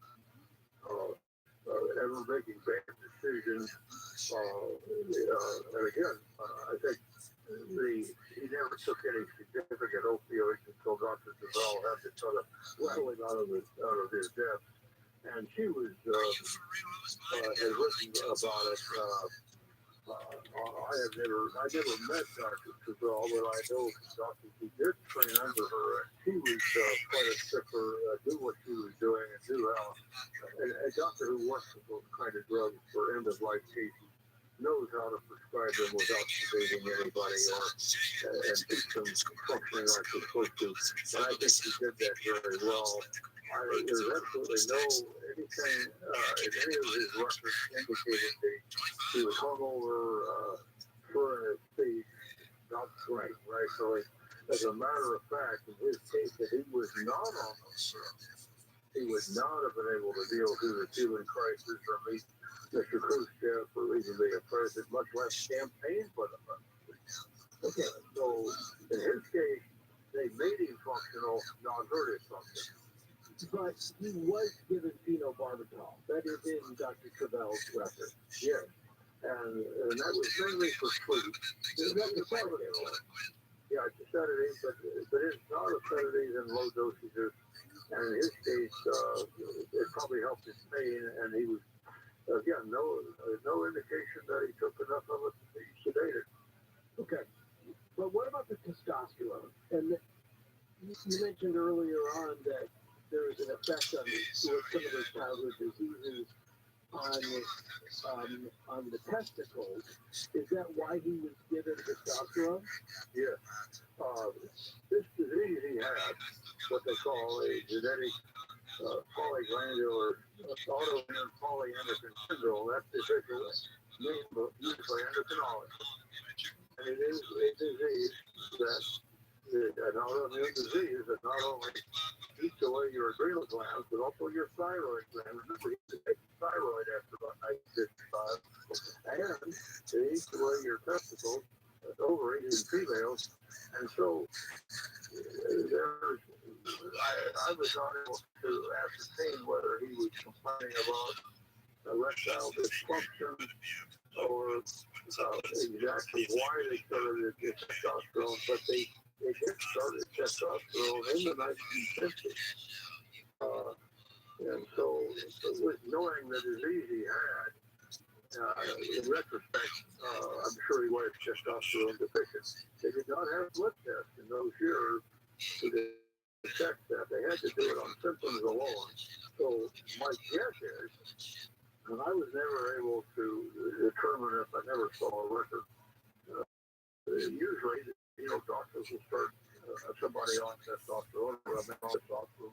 S1: ever making bad decisions. And again, I think he never took any significant opioids until Dr. DeVell had to sort of pull him out of his death. And she was had written about it I never met Dr. Chazal, but I know Dr. He did train under her, and she was quite a stiffer, do what she was doing and do how. And a doctor who works with those kind of drugs for end-of-life cases knows how to prescribe them without sedating anybody and keep them functioning like they're supposed to. And I think she did that very well. There's absolutely no anything in any of his records indicated that he was hungover, for his feet, not right. So as a matter of fact, in his case, that he was not on those drugs, he would not have been able to deal through the Cuban crisis or meet Mr. Khrushchev for even being a president, much less campaign for the president. Okay, so in his case, they made him functional, not hurt his function.
S4: But he was given phenobarbital. That is in Dr. Chazal's record.
S1: Yes. And that was mainly for sleep. That was Saturday. Yeah, it's a Saturday, but it's not a Saturdays in low dosages. And in his case, it probably helped his pain, and he was, again, no indication that he took enough of it to be sedated.
S4: Okay. But what about the testosterone? And you mentioned earlier on that there is an effect on some of those childhood diseases on the testicles. Is that why he was given testosterone?
S1: Yes. This disease he had, what they call a genetic polyglandular autoimmune polyendocrine syndrome. That's the official name used by endocrinologists. And it is a disease that an autoimmune disease that not only eats away your adrenal glands, but also your thyroid gland. Remember, you can take the thyroid after about 1955, and it eats away your testicles, ovaries in females. And so I was not able to ascertain whether he was complaining about erectile dysfunction or exactly why they started to get testosterone, but they did start testosterone in the 1950s. And so, with knowing the disease he had, in retrospect, I'm sure he was testosterone deficient. They did not have blood tests in those years to detect that. They had to do it on symptoms alone. So my guess is, and I was never able to determine if I never saw a record. Usually, doctors will start somebody on testosterone or on testosterone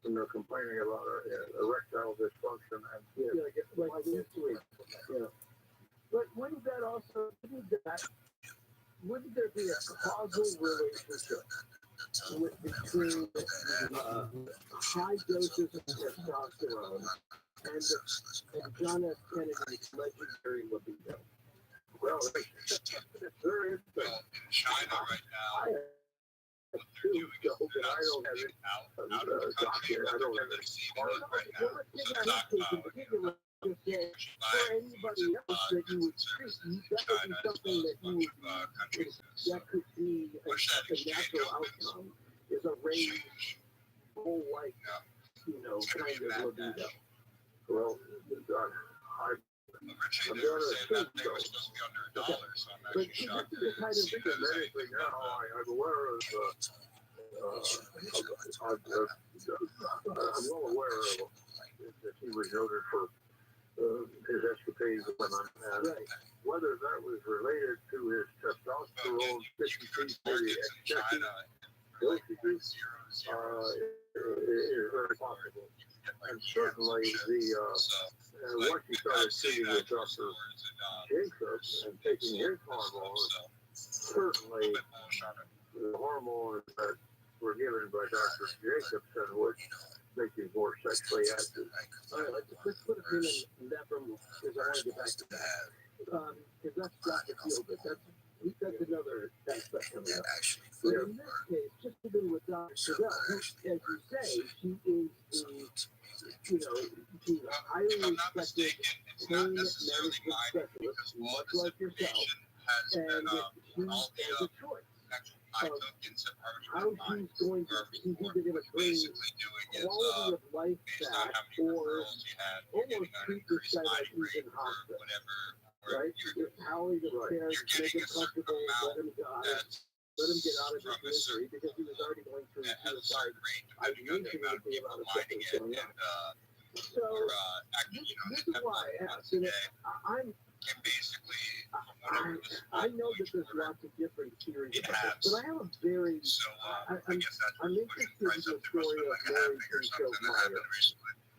S1: when they're complaining about erectile dysfunction and
S4: Yeah. But wouldn't there be a causal relationship between high doses of testosterone and John F. Kennedy's legendary libido?
S1: Well, it's very interesting.
S5: In China right now,
S1: I have two dogs, and I don't have it. I don't have it.
S5: right now.
S4: For anybody else that you would treat, that would be something that you would that could be a natural outcome, is a raised whole-like, kind of libido.
S1: Well, I'm going to assume so.
S4: But this is the kind of
S1: Genetically now, I'm aware of, I'm well aware of that he was noted for his escapades with women, and whether that was related to his testosterone deficiency is very possible. And certainly once you started treating with Dr. Jacobs and taking his hormones, certainly the hormones that were given by Dr. Jacobson would make you more sexually active.
S4: All right, let's put a pin in that from, because I want to get back to that. Because that's got to feel good. That's another aspect of it. But in this case, just even with Dr. Chazal, as you say, she is she's a highly respected pain management specialist, much like yourself, and she has a choice of how she's going to, she's either going to bring quality of life back or almost treat this guy like he's in hospice. right? Howie the chair, make him comfortable, let him get out of his misery because he was already going through suicide. I knew he would be a lot of stuff that was going on. So this is why I asked. And I know that there's lots of different theories about this, but I have a very, I'm interested in the story of Mary Pinchot-Meyer,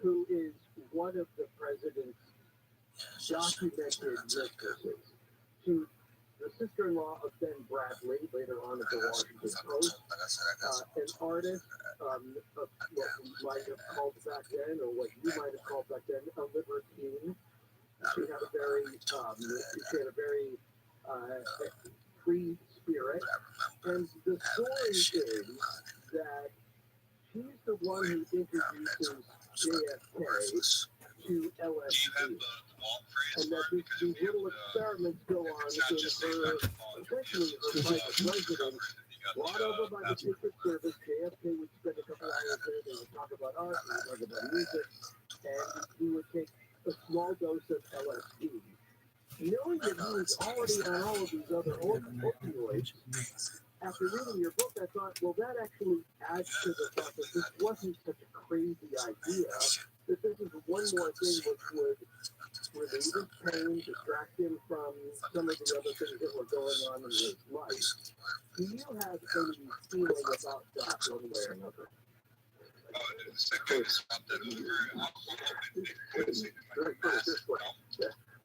S4: who is one of the president's documented mistresses. She, the sister-in-law of Ben Bradley, later on at the Washington Post, an artist, what we might have called back then, or what you might have called back then, a libertine. She had a very, free spirit, and the story is that she's the one who introduces JFK to LSD, and that these little experiments go on in her, essentially her vice president, brought over by the Secret Service. JFK would spend a couple hours there, they would talk about art, they would talk about music, and he would take a small dose of LSD. Knowing that he was already on all of these other opioids, after reading your book, I thought, well, that actually adds to the fact that this wasn't such a crazy idea, that this is one more thing which would relieve his pain, distract him from some of the other things that were going on in his life. Do you have any feeling about that one way or another?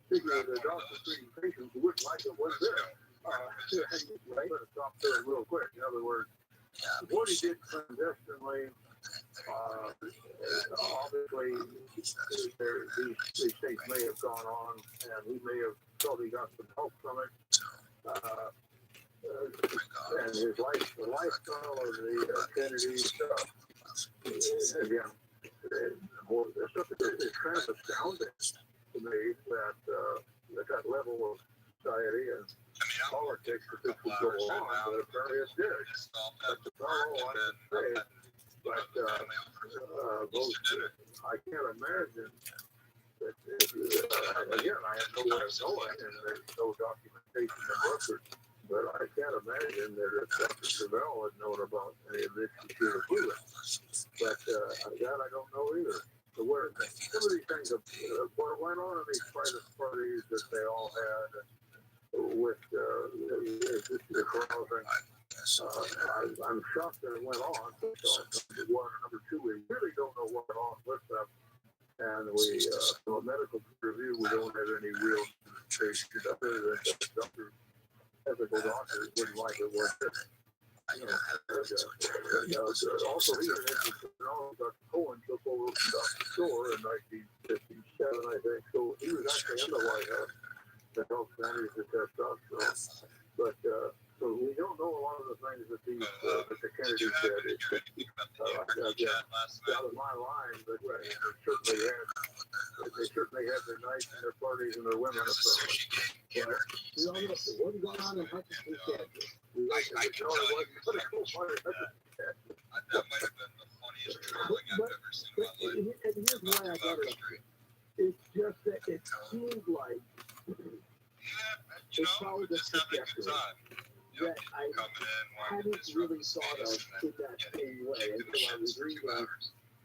S1: Figure the doctor's treating patients who wouldn't like it was there. Right? Let's stop there real quick. In other words, what he did clandestinely, obviously, these things may have gone on, and he may have thought he got some help from it. And his life, the lifestyle of the Kennedy stuff, again, it's kind of astounding to me that that level of society and politics that this would go on, but apparently it did. That's all I can say. But I can't imagine that, again, I have no way of knowing, and there's no documentation of record, but I can't imagine that if Dr. Chevelle had known about any of this, he should have proved it. But that I don't know either. So where some of these things, what went on in these private parties that they all had with the crossing, I'm shocked that it went on. So one, number two, we really don't know what went on with them. And we, from a medical review, we don't have any real indication other than that ethical doctors wouldn't like it was this. Also, he was interested in all Dr. Cohen took over the store in 1957, I think. So he was actually in the White House to help manage the testosterone. But so we don't know a lot of the things that these that the Kennedy said. That was my line, but they certainly had their nights and their parties and their women. You know what's going on in Hutchinson, Kansas?
S5: I can tell you, that might have been the funniest traveling I've ever seen in my life.
S4: And here's why I got it. It's just that it seemed like
S5: it's probably just having a good time.
S4: That I hadn't really thought of in that same way until I was reading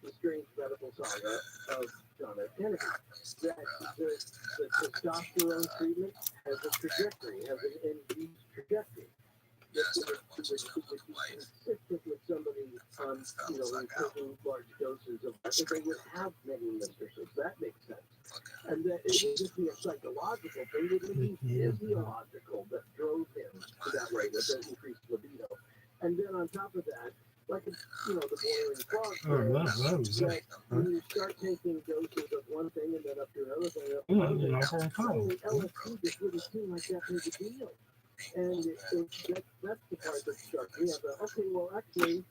S4: the strange medical saga of John F. Kennedy. That the testosterone treatment has a trajectory, has an induced trajectory. That would be consistent with somebody on, taking large doses of that, they would have many mistresses. That makes sense. And that it would just be a psychological thing, it would be physiological that drove him to that way, that increased libido. And then on top of that, like, the boiling frog, that when you start taking doses of one thing and then up to another thing, suddenly LSD just wouldn't seem like that big a deal. And that's the part that struck me. I thought, okay, well, actually,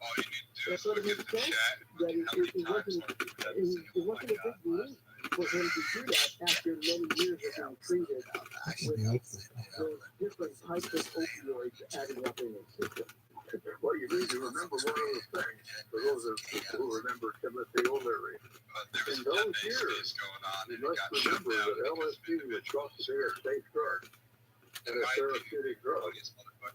S4: that sort of makes sense. That it wasn't a big leap for him to do that after many years of being treated with those different types of opioids adding up in his system.
S1: Well, you need to remember one of the things, for those of people who remember Timothy O'Leary. In those years, you must remember that LSD was thought to be a safe drug and a therapeutic drug.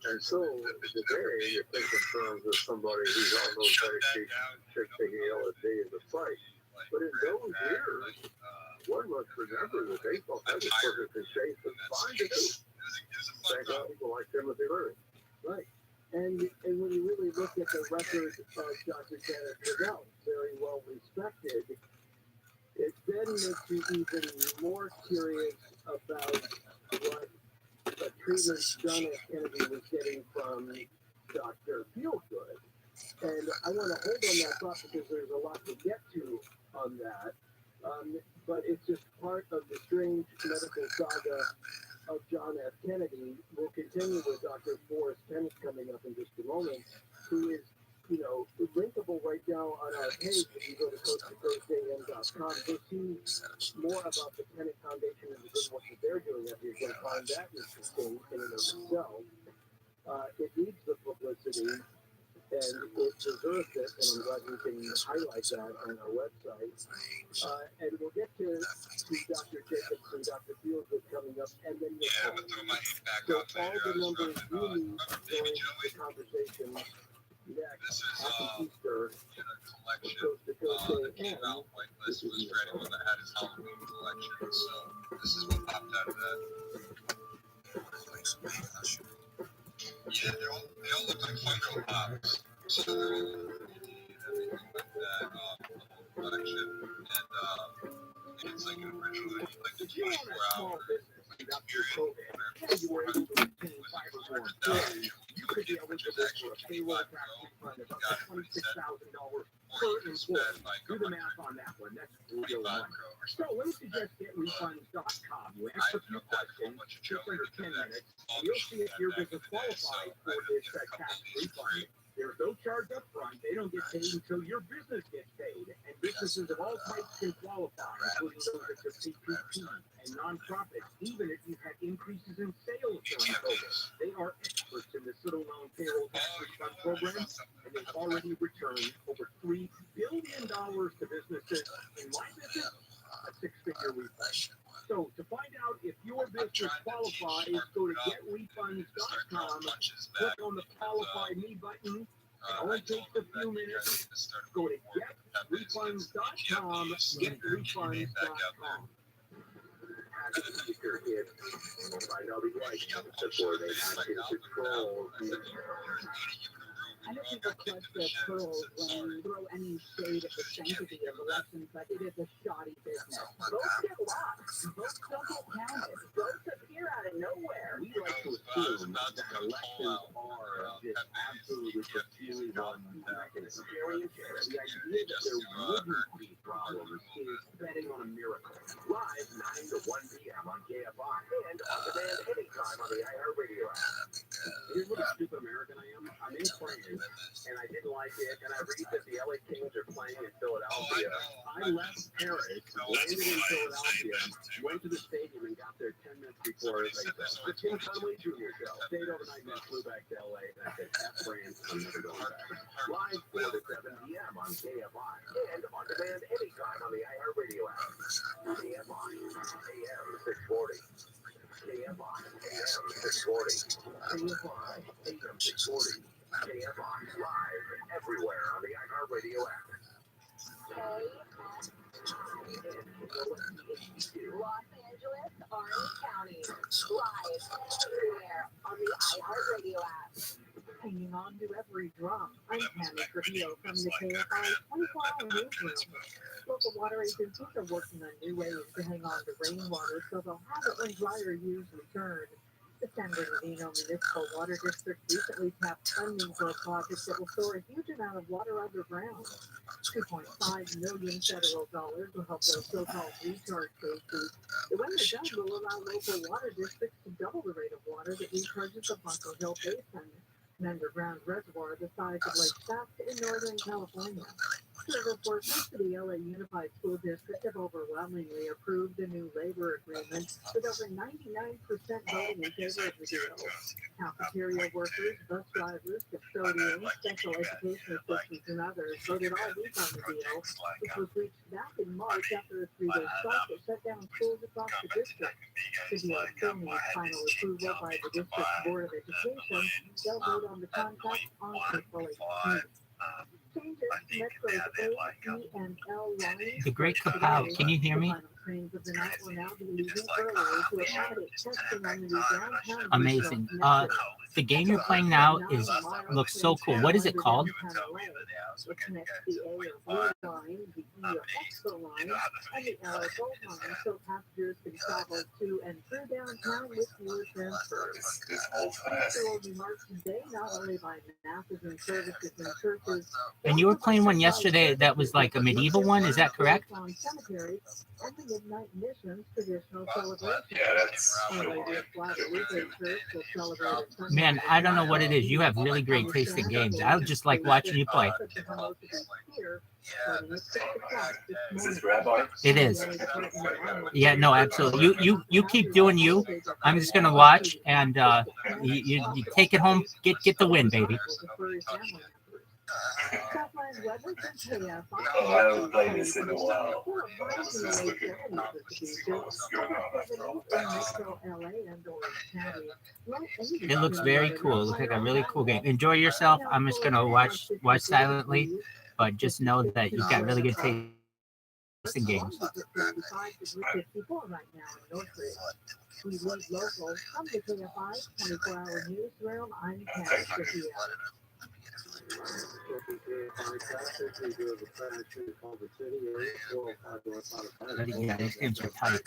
S1: And so today, you think in terms of somebody who's on those medications, taking LSD as a fight. But in those years, one must remember that they thought that was perfectly safe and fine to do. Thank God people like Timothy Leary.
S4: Right. And when you really look at the record of Dr. Janet Riddell, very well respected, it then makes you even more curious about what the treatment John F. Kennedy was getting from Dr. Feelgood. And I want to hold on that thought because there's a lot to get to on that. But it's just part of the strange medical saga of John F. Kennedy. We'll continue with Dr. Forrest Kenneth coming up in just a moment, who is, linkable right now on our page. If you go to coasttocoastam.com, you'll see more about the Kennedy Foundation and the good work that they're doing. If you're going to find that interesting in and of itself, it needs the publicity, and it deserves it, and I'm glad we can highlight that on our website. And we'll get to Dr. Jacobs and Dr. Fieldwood coming up, and then so all the numbers you need during the conversation next. Happy Easter, Coast to Coast AM.
S5: This was for anyone that had his Halloween collection, so this is what popped out of that. Yeah, they all look like Funko Pops. So they're all everything like that, the whole collection. And it's like originally like the 24-hour experience where
S11: You were able to obtain fiber employees. You could be eligible for a payroll tax refund of up to $26,000 per employee. Do the math on that one. That's real money. So let me suggest getrefunds.com. You answer a few questions, just under 10 minutes, and you'll see if your business qualifies for this tax refund. There's no charge up front. They don't get paid until your business gets paid. And businesses of all types can qualify, including those that are CPP and nonprofits, even if you've had increases in sales during COVID. They are experts in this little-known payroll tax refund program, and they've already returned over $3 billion to businesses. In my business, a six-figure refund. So to find out if your business qualifies, go to getrefunds.com, click on the Qualify Me button. It only takes a few minutes. Go to getrefunds.com, getrefunds.com.
S1: Happy Easter, kids. I know the lights before they have to control.
S8: I know people clutch their pearls when you throw any shade at the sanctity of elections, but it is a shoddy business. Votes get lost. Votes don't get counted. Votes appear out of nowhere.
S1: We like to assume that elections are just absolutely confusing on mechanism. The idea that there wouldn't be problems is betting on a miracle. Live 9 to 1 p.m. on KFI and on demand anytime on the iHeartRadio app. Here's what a stupid American I am. I'm in France, and I didn't like it, and I read that the LA Kings are playing in Philadelphia. I left Paris, landed in Philadelphia, went to the stadium, and got there 10 minutes before the Tim Conway Jr. show. Stayed overnight and then flew back to LA, and I said, F France, I'm never going back. Live 4 to 7 p.m. on KFI and on demand anytime on the iHeartRadio app. KFI, AM 640. KFI, AM 640. KFI, AM 640. KFI, live everywhere on the iHeartRadio app.
S8: Los Angeles, Orange County, live everywhere on the iHeartRadio app. Hanging on to every drum, I'm Tammy Trujillo from the KFI 24-hour newsroom. Local water agencies are working on new ways to hang on to rainwater so they'll have it when drier years return. The San Bernardino Municipal Water District recently tapped funding for a project that will store a huge amount of water underground. $2.5 million federal dollars will help those so-called recharge stations. The when they're done will allow local water districts to double the rate of water that recharges the Bunker Hill Basin, an underground reservoir the size of Lake Shasta in Northern California.
S7: Service workers for the LA Unified School District have overwhelmingly approved the new labor agreement, with over 99% voting in favor of the deal. Cafeteria workers, bus drivers, custodians, special education assistants, and others voted all week on the deal, which was reached back in March after a 3-day strike that shut down schools across the district. The deal still needs final approval by the district Board of Education. They'll vote on the contract on April 18th. Changes to Metro's A, E, and L lines.
S2: The Great Kapow, can you hear me?
S7: Trains of the night will now be leaving early to accommodate testing on the new downtown.
S2: Amazing. The game you're playing now looks so cool. What is it called?
S7: It connects the A or blue line, the E or expo line, and the L or gold line, so passengers can travel to and through downtown with fewer transfers. There will be marked today not only by masses and services and churches.
S2: And you were playing one yesterday that was like a medieval one, is that correct?
S7: On cemeteries and the midnight missions traditional celebration.
S2: Man, I don't know what it is. You have really great taste in games. I just like watching you play.
S12: Is this Rabbi?
S2: It is. Yeah, no, absolutely. You keep doing you. I'm just gonna watch, and you take it home. Get the win, baby.
S12: I haven't played this in a while.
S2: It looks very cool. It looks like a really cool game. Enjoy yourself. I'm just gonna watch silently, but just know that you've got really good taste in games.
S7: We lead local from the KFI 24-hour newsroom. I'm Kat.
S2: Yeah, these games are tight.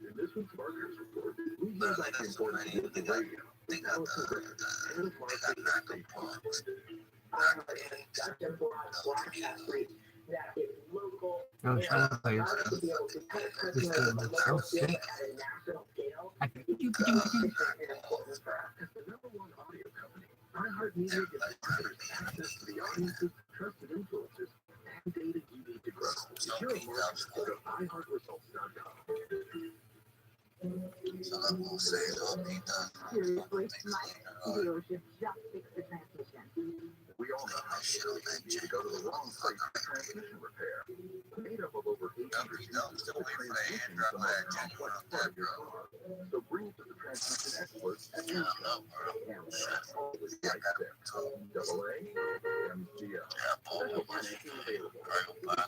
S3: In this week's Marketers Report, we hear about the importance of the radio.
S2: Oh, China players. This game looks so sick.
S3: As the number one audio company, iHeartMedia gives marketers access to the audiences, trusted influencers, and data you need to grow. If you're a marketer, go to iHeartResults.com.
S8: Seriously, my dealership just fixed the transmission.
S3: We all know how you need to go to the wrong place for transmission repair. Made up of over 800 pieces, the transmission is the most complex part of your car. So bring it to the transmission experts at Amazon. Always right there. AA, MGO. Special financing available.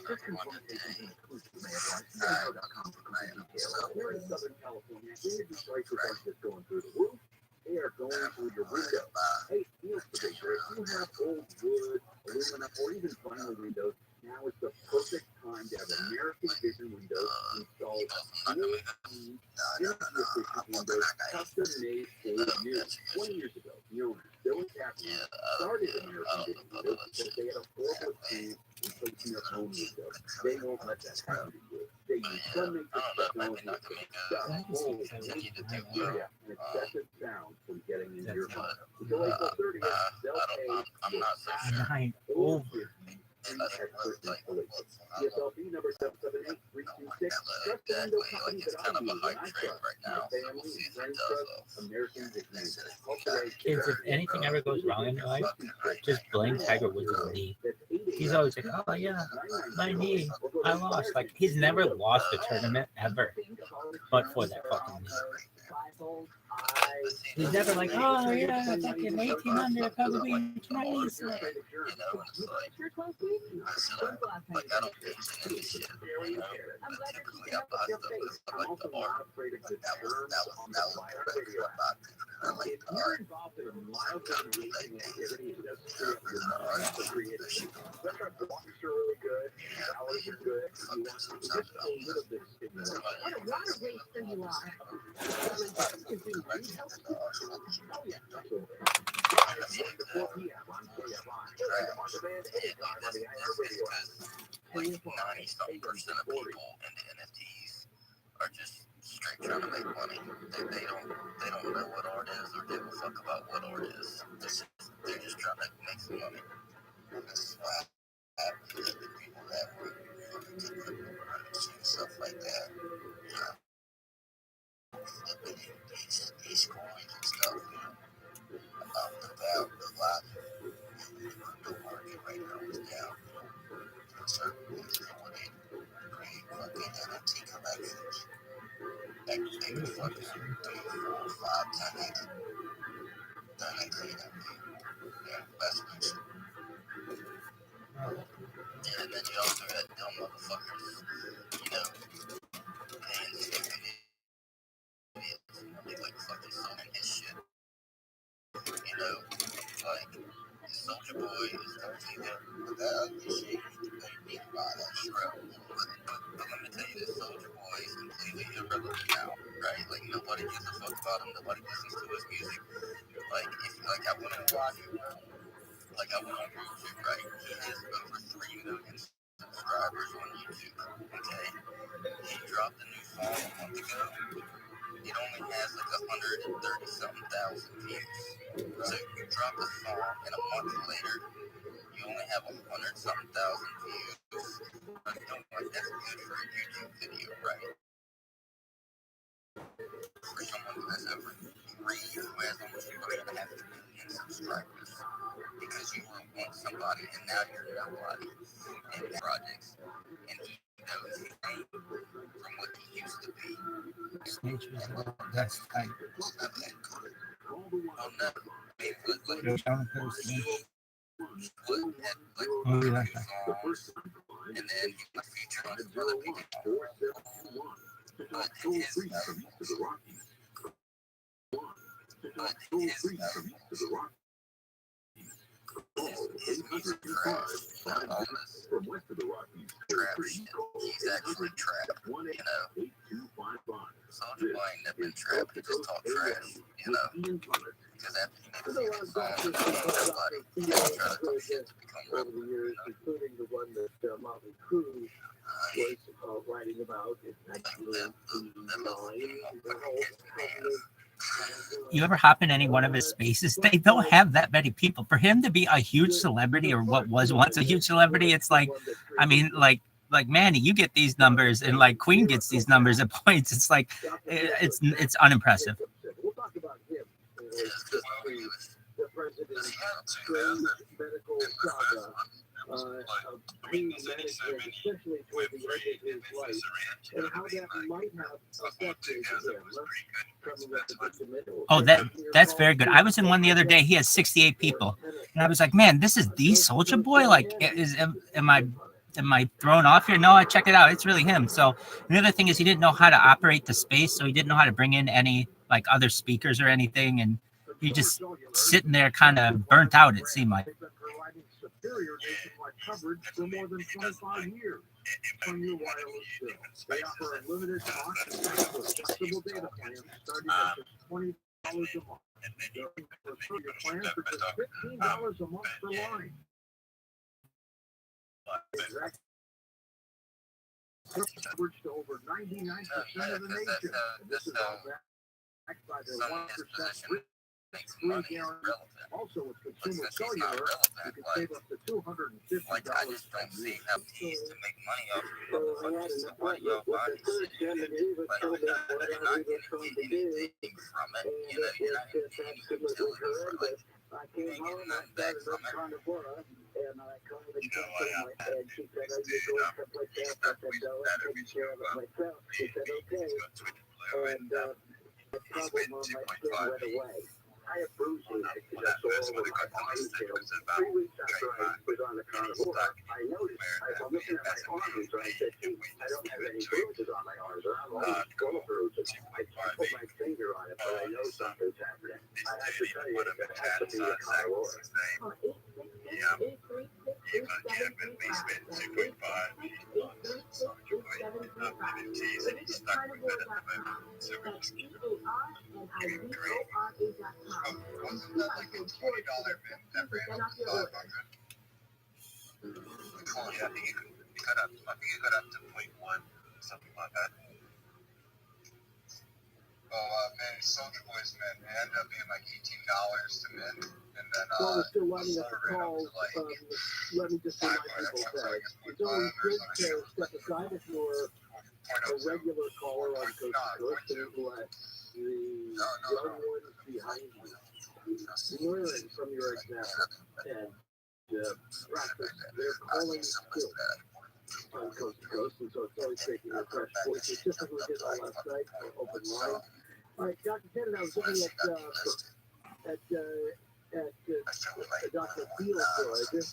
S3: This consultation includes mail.com for details. Here in Southern California, energy prices aren't just going through the roof. They are going through your window. Hey, feel free, if you have old wood, aluminum, or even vinyl windows, now is the perfect time to have American Vision windows installed. Energy-efficient windows, custom made for you. 20 years ago, the owner, Bill Kaplan, started American Vision windows because they had a horrible experience in placing their own windows. They won't let that happen to you. They use some technology to stop mold, and excessive sound from getting into your home. Until April 30th, they'll pay over expert installation. CSLB number 778-326. Trust the window company that I use and I trust. My family and friends trust American Vision.
S2: Kids, if anything ever goes wrong in your life, just blame Tiger Woods' knee. He's always like, oh yeah, my knee, I lost. Like, he's never lost a tournament ever, but for that fucking knee. He's never like, oh yeah, fucking 18 under, probably nice.
S3: If you're involved in a mild engaging activity, it doesn't screw up your mind for creativity. Sometimes the walks are really good, the hours are good, you want just a little bit of stimulation.
S8: What a water waster you are.
S5: 90% of people in the NFTs are just straight trying to make money. They don't know what art is or give a fuck about what art is. They're just trying to make some money. This is why I believe the people that were fucking to cryptocurrency and stuff like that, flipping these coins and stuff, about the value of life in the crypto market right now is down. Certain people when they create fucking NFT collections, they could fucking 3, 4, 5, 10x their investments. And then you also had dumb motherfuckers, paying stupid idiots money like fucking selling his shit. Like Soulja Boy is totally good with that ugly shit. You need to pay me to buy that shroud. But let me tell you this, Soulja Boy is completely irrelevant now, right? Like nobody gives a fuck about him, nobody listens to his music. Like I went on YouTube, right? He has over 3 million subscribers on YouTube. Okay? He dropped a new song a month ago. It only has like 130-something thousand views. So you drop a song and a month later, you only have 100-something thousand views. I don't like that's good for a YouTube video, right? For someone who has over 3, who has almost 3.5 million subscribers. Because you were once somebody and now you're nobody in projects. And he knows his name from what he used to be.
S2: That's kind of
S5: Oh no. I mean, like,
S2: Joe Shawn post.
S5: he would have like 2 songs and then he would feature on some other people. But his music trash, all this trap shit. He's actually trap, Soulja Boy ain't never been trap, he just talk trash, because after he made a few songs, somebody try to talk shit to become
S4: over the years, including the one that Motley Crue was writing about in 1989.
S2: You ever hop in any one of his spaces? They don't have that many people. For him to be a huge celebrity, or what was once a huge celebrity, it's like, I mean, like Manny, you get these numbers, and like Queen gets these numbers at points. It's like, it's unimpressive.
S4: We'll talk about him. The president's medical saga. Pain management, especially toward the end of his life, and how that might have affected him.
S2: Oh, that's very good. I was in one the other day. He has 68 people, and I was like, man, this is the Soulja Boy. Like, am I thrown off here? No, I checked it out. It's really him. So the other thing is he didn't know how to operate the space, so he didn't know how to bring in any like other speakers or anything, and he just sitting there kind of burnt out. It seemed like.
S4: Superior nationwide coverage for more than 25 years. On your wireless bill, they offer unlimited talk and flexible data plans starting at just $20 a month. For your plan for just $15 a month per line. Coverage to over 99% of the nation. This is all backed by their 1% free guarantee. Also, with consumer cellular, you can save up to $250.
S5: Like, I just don't see how he's to make money off motherfuckers to buy your body shit. Like, you're not getting anything from it. You're not getting any utility for it. Like, you ain't getting nothing back from it.
S4: And I called and checked and she said, "Oh, you're doing stuff like that." I said, "No, I'm taking care of it myself." She said, "Okay." And the problem on my skin went away. I have bruising because I saw all of my body scales. 3 weeks after I was on the carnivore, I noticed, I was looking at my arms, and I said, "Gee, I don't have any bruises on my arms, and I'm always full of bruises." I put my finger on it, but I know something's happening. I have to tell you, it has to be a carnivore.
S8: Oh, 866-836
S5: Yeah, I think you cut up. I think you cut up to 0.1, something like that. Man, Soldier Boys, man, it ended up being like $18 to mint, and then
S4: While we're still lining up the
S5: ran up
S4: calls,
S5: to like
S4: let me just remind people that it's always good to step aside if you're a regular caller on Coast to Coast and let the young ones behind you learn from your example and practice their calling skills on Coast to Coast. And so it's always taking a fresh voice. It's just like we did all last night for open line. All right, Dr. Kennedy, I was looking at Dr. Fieldwood,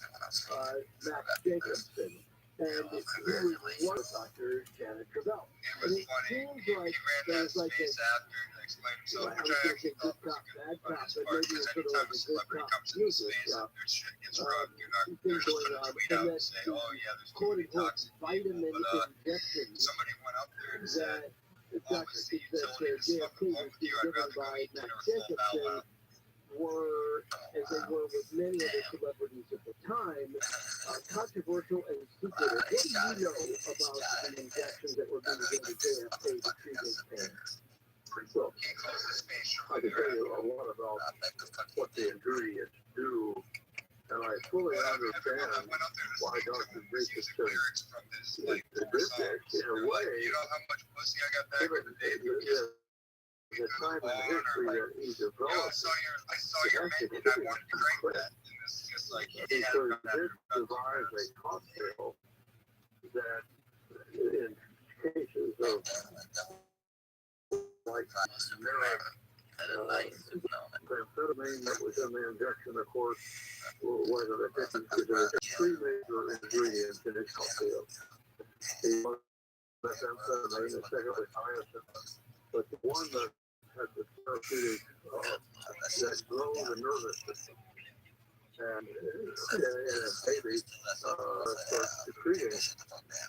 S4: Max Jacobson, and he was one of Dr. Janet Travell. And it seems like there's like a, I was going to say good cop, bad cop, but maybe it's sort of like a good cop, good cop thing going on, and that quote-unquote vitamin injections that Dr. JFK was given by Max Jacobson were, as they were with many other celebrities at the time, controversial and secretive. What do you know about the injections that were being given to JFK to treat his pain?
S1: So, I can tell you a lot about what the ingredients do, and I fully understand why Dr. Jacobson did this in a way.
S5: You know how much pussy I got back in the day?
S1: The time in history that he developed.
S5: I saw your menu and I wanted to drink that. And it's just like,
S1: So he did devise a cocktail that, in cases of like amphetamine that was in the injection, of course, was an addiction to the three major ingredients in his cocktail. The one that's amphetamine, the second was hyacinth, but the one that had the therapeutic that grows the nervous system. And in a baby starts secreting,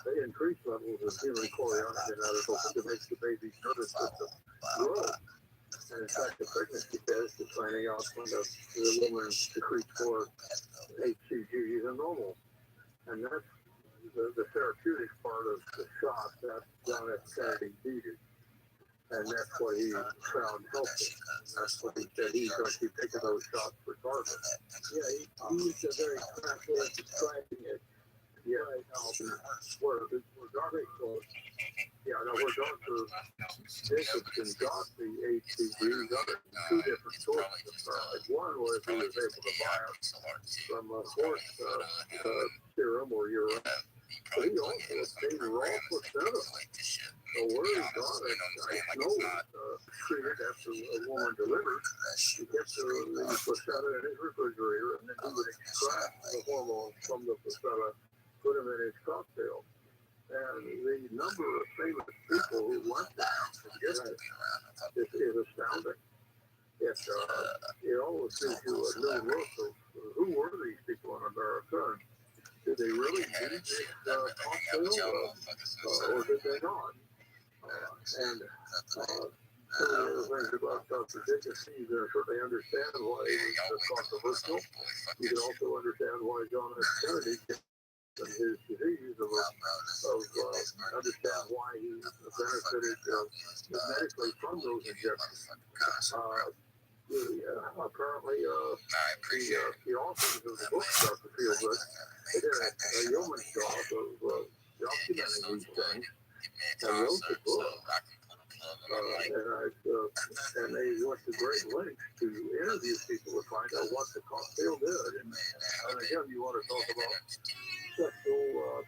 S1: they increase levels of human chorionic to make the baby's nervous system grow. And in fact, the pregnancy test is finding out when the woman secretes more HCG than normal. And that's the therapeutic part of the shot that John F. Kennedy needed. And that's what he found helpful. That's what he said. He's going to keep taking those shots regardless.
S4: Yeah, he used a very craft way of describing it.
S1: Yeah, where Dr. Yeah, now where Dr. Jacobson got the HCG, he got it from two different sources. One was he was able to buy it from a horse serum or urine. But he also obtained raw placenta. So where he got it, I know treated after a woman delivered, he gets the placenta in his refrigerator, and then he would extract the hormones from the placenta, put them in his cocktail. And the number of famous people who went down to get it is astounding. It always gives you a new look of who were these people in America, and did they really need this cocktail, or did they not? And some of the other things about Dr. Jacobson, you can certainly understand why he was controversial. You can also understand why John F. Kennedy and his disease of understand why he benefited medically from those injections. Apparently, the authors of the book, Dr. Fieldwood, they did a yeoman's job of documenting these things. They wrote the book, and they went to great lengths to interview people to find out what the cocktail did. And again, you want to talk about sexual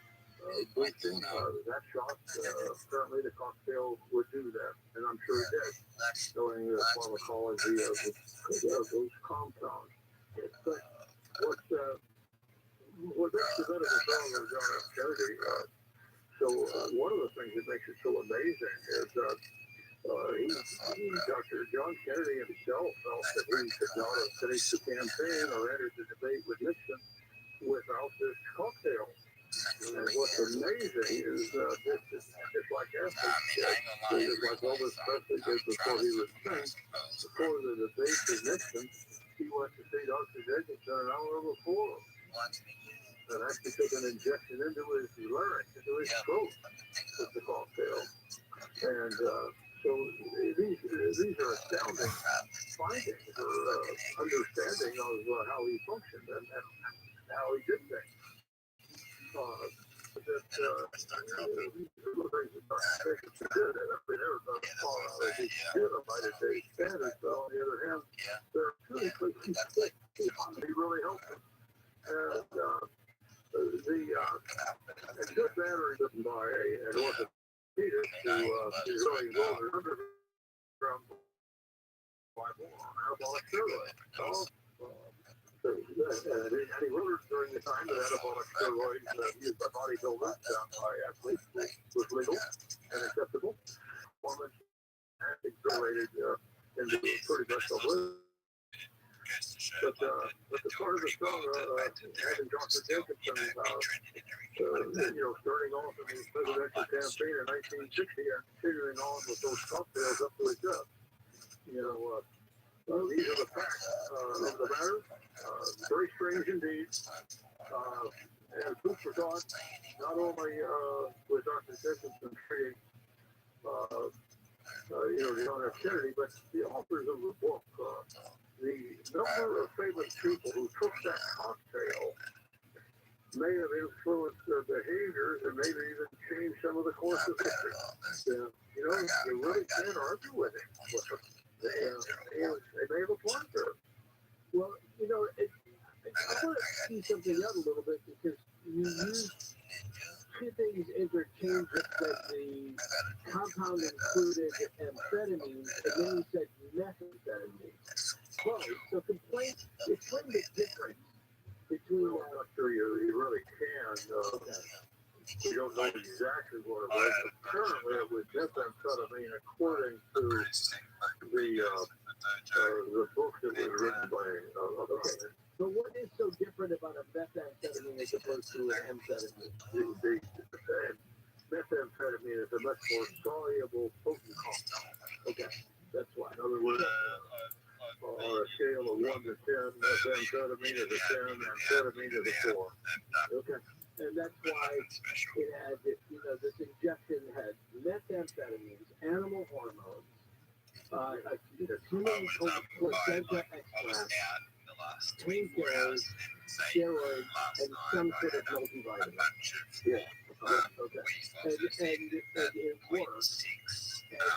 S1: boosting, that shot, apparently the cocktail would do that, and I'm sure it did, showing the pharmacology of those compounds. What makes the medical song of John F. Kennedy, so one of the things that makes it so amazing is Dr. John Kennedy himself felt that he could not have finished the campaign or entered the debate with Nixon without this cocktail. And what's amazing is it's like athletes did. It's like Elvis Presley did before he was king. Before the debate was Nixon, he went to see Dr. Jacobson an hour before. And actually took an injection into his larynx, into his throat with the cocktail. And so these are astounding findings or understanding of how he functioned and how he did things. He really helped him. And and good battery written by an orthopedist who is really well underground by anabolic steroids. And he wrote during the time that anabolic steroids used by bodybuilders by athletes was legal and acceptable. Performance and accelerated into pretty much a blue. But the part of the song, having Dr. Jacobson, starting off in the presidential campaign in 1960 and continuing on with those cocktails up to his death. These are the facts of the matter. Very strange indeed. And food for thought, not only with Dr. Jacobson treating, John F. Kennedy, but the authors of the book. The number of famous people who took that cocktail may have influenced their behaviors and maybe even changed some of the course of history. You really can't argue with it. They may have applied there.
S4: Well, I want to see something out a little bit because you use two things interchangeably. That the compound included amphetamine, and then you said methamphetamine. Well, so explain the difference between.
S1: I'm not sure you really can. We don't know exactly what it was. Apparently, it was methamphetamine, according to the book that was written by.
S4: So what is so different about a methamphetamine as opposed to an amphetamine?
S1: The methamphetamine is a much more soluble, potent compound.
S4: Okay, that's why.
S1: In other words, on a scale of 1 to 10, methamphetamine is a 10, amphetamine is a 4.
S4: Okay. And that's why it had, this injection had methamphetamines, animal hormones, human placenta extract, painkillers, steroids, and some sort of multivitamin.
S1: Yeah.
S4: Okay. And it worked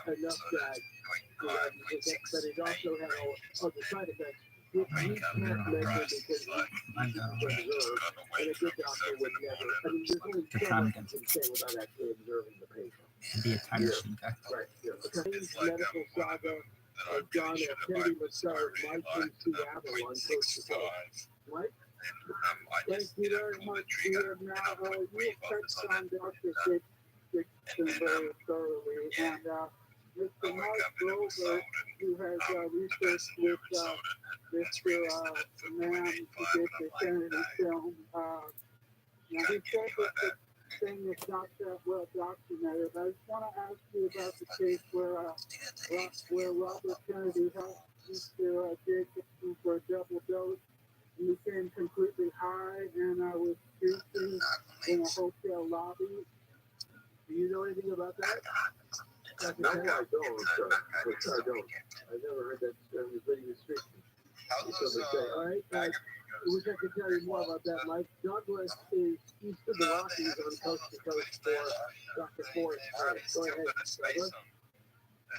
S4: enough that, but it also had all other side effects. We can't measure because we observe, and a good doctor would never. I mean, there's only so much you can say without actually observing the patient.
S2: Be a time machine guy.
S4: Right. Yeah. The medical saga of John F. Kennedy was starred Mike in Seattle on Coast to Coast. Mike?
S5: Thank you very much. We have now you touched on Dr. Dixon very thoroughly, and Mr. Mark Grover, who has researched with Mr. Man who did the Kennedy film. Now he said that the thing is not that well documented. I just want to ask you about the case where Robert Kennedy helped Mr. Jacobson for a double dose. He became completely high and was drinking in a hotel lobby.
S4: Do you know anything about that?
S1: No, I don't. I never heard that video restriction.
S4: All right, I wish I could tell you more about that, Mike. Douglas is east of the Rockies on Coast to Coast for Dr. Forrest. All right, go ahead, Douglas.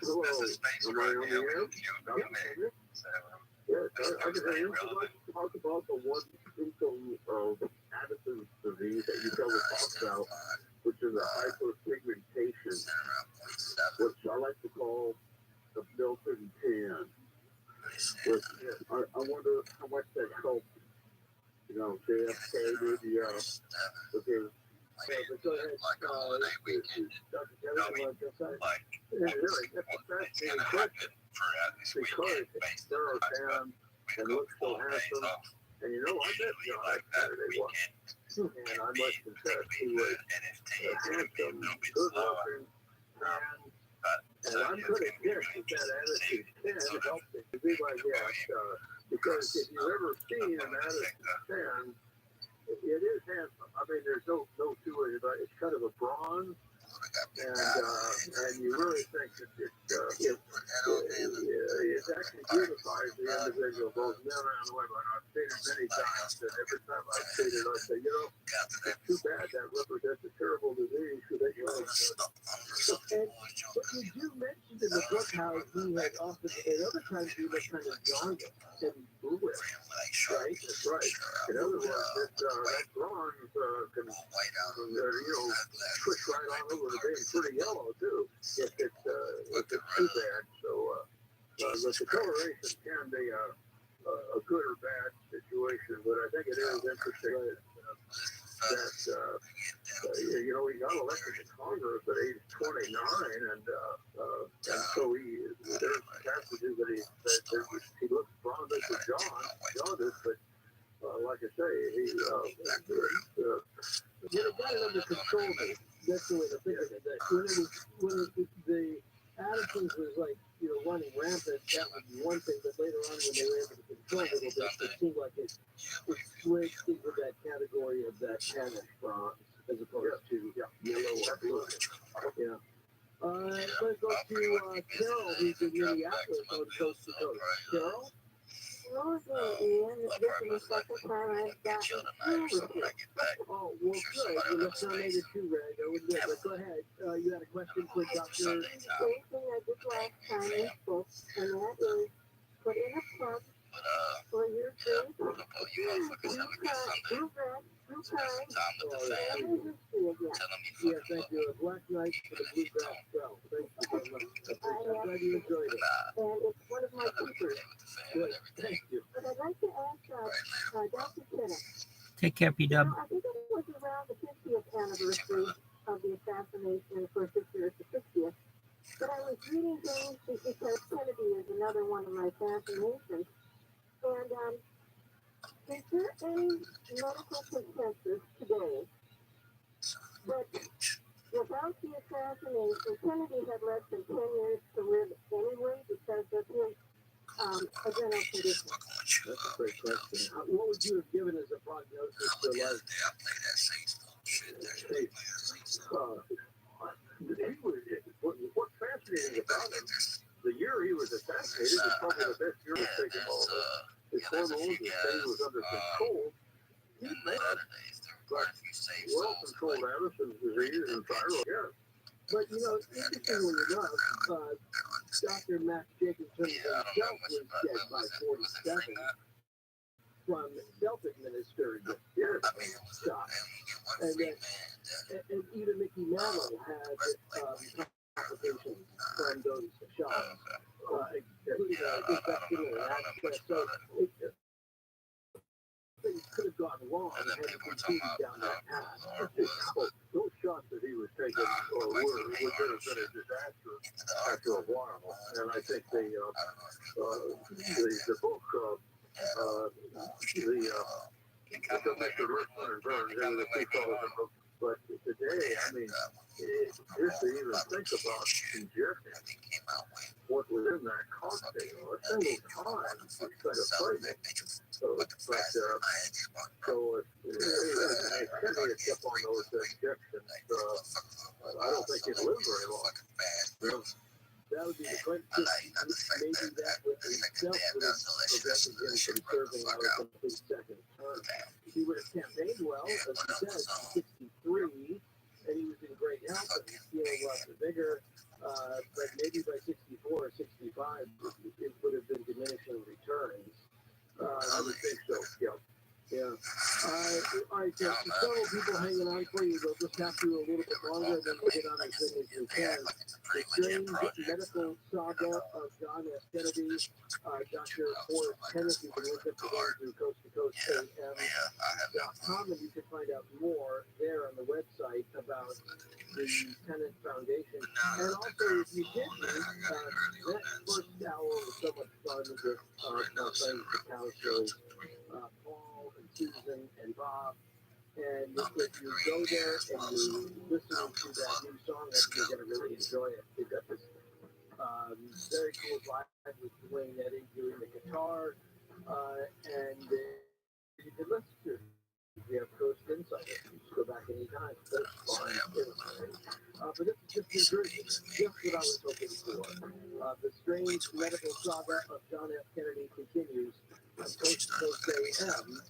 S1: Hello, am I on the air? Yes, I can hear you. I'd like to talk about the one symptom of Addison's disease that you talked about, which is a hyperpigmentation, which I like to call the built-in tan. Which I wonder how much that helped. JFK did with his.
S4: Go ahead, Dr. Kelly, want to say?
S1: Yeah, really, that's a fascinating question. Because there are tan and looks so handsome, And you know, I met John Saturday once. And I must confess, he was a handsome, good-looking man. And I'm going to guess that attitude can help him to be like that. Because if you've ever seen an attitude 10, it is handsome. I mean, there's no two ways about it. It's kind of a bronze. And you really think that it actually beautifies the individual, both men and women. I've seen it many times, and every time I see it, I say, you know, it's too bad that represents a terrible disease. But you do mention in the book how he had often, at other times, he was kind of jaundiced and bluish, right? That's right. In other words, that bronze can, switch right on over to being pretty yellow too, if it's too bad. So the coloration can be a good or bad situation, but I think it is interesting that he got elected to Congress at age 29, and so there's passages that he looks bronze for jaundice, but like I say, he got it under control. That's the way to think of it. That when the attitudes was like, running rampant, that would be one thing, but later on when they were able to control it a little bit, it seemed like it switched into that category of that tannish bronze as opposed to yellow or blue. Yeah. Let's go to Carol, who's in Minneapolis on Coast to Coast. Carol?
S6: Hello, Ian. This is the second time I've gotten through with you.
S1: Oh, well, good. Well, let's not make it too rare. That was good. But go ahead. You had a question for Dr.
S6: Same thing I did last time we spoke, and that is put in a plug for your drink. Blue
S1: Yeah, thank you. A black knight for the bluegrass spell. Thank you very much. I'm glad you enjoyed it.
S6: And it's one of my keepers.
S1: Good. Thank you.
S6: But I'd like to ask Dr. Tennant.
S2: Take care, P-Dub.
S6: I think it was around the 50th anniversary of the assassination. Of course, this year is the 60th. But I was reading things because Kennedy is another one of my fascinations. And is there any medical consensus today that without the assassination, Kennedy had less than 10 years to live anyway because of his adrenal condition?
S1: That's a great question. What would you have given as a prognosis for life? What's fascinating about him, the year he was assassinated was probably the best year to take him all. His hormones, his body was under control. He well-controlled Addison's disease and thyroid. Yeah. But, interestingly enough, Dr. Max Jacobson himself was dead by 47 from self-administered shots. And even Mickey Mantle had complications from those shots, including infection and access. So things could have gone wrong had he continued down that path. Those shots that he was taking would have been a disaster after a while. And I think the book, Mr. Richmond and Burns, they were the two fellows in the book. But today, I mean, just to even think about injecting what was in that cocktail, a single time, it's kind of frightening. So if Kennedy had kept on those injections, I don't think he'd live very long. That would be the question. Maybe that would itself would have prevented him from serving out a complete second term. He would have campaigned well, as he said, 63, and he was in great health and feeling lots of vigor. But maybe by 64 or 65, it would have been diminishing returns. I would think so, yeah. All right, so several people hanging on for you. They'll just have to do a little bit longer than we get on as soon as we can. The strange medical saga of John F. Kennedy, Dr. Forrest Tennant, you can look up the one through Coast to Coast AM.com, and you can find out more there on the website about the Tennant Foundation. And also, if you did that first hour was so much fun with my friends, the Cow Show, Paul,
S4: Susan and Bob. And if you go there and you listen to that new song, I think you're going to really enjoy it. They've got this very cool vibe with Dwayne Eddy doing the guitar, and you can listen to it. We have Coast Insight. You just go back anytime. That's fine. But this is just New Jersey. Just what I was hoping for. The strange medical saga of John F. Kennedy continues. Coast to Coast AM.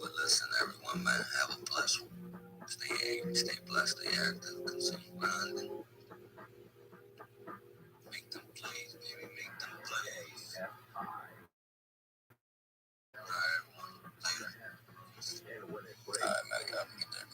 S5: Well, listen, everyone, man, have a blessed one. Stay angry, stay blessed, stay active, consume grind, and make them plays, baby, make them plays. Alright, man, I gotta get there.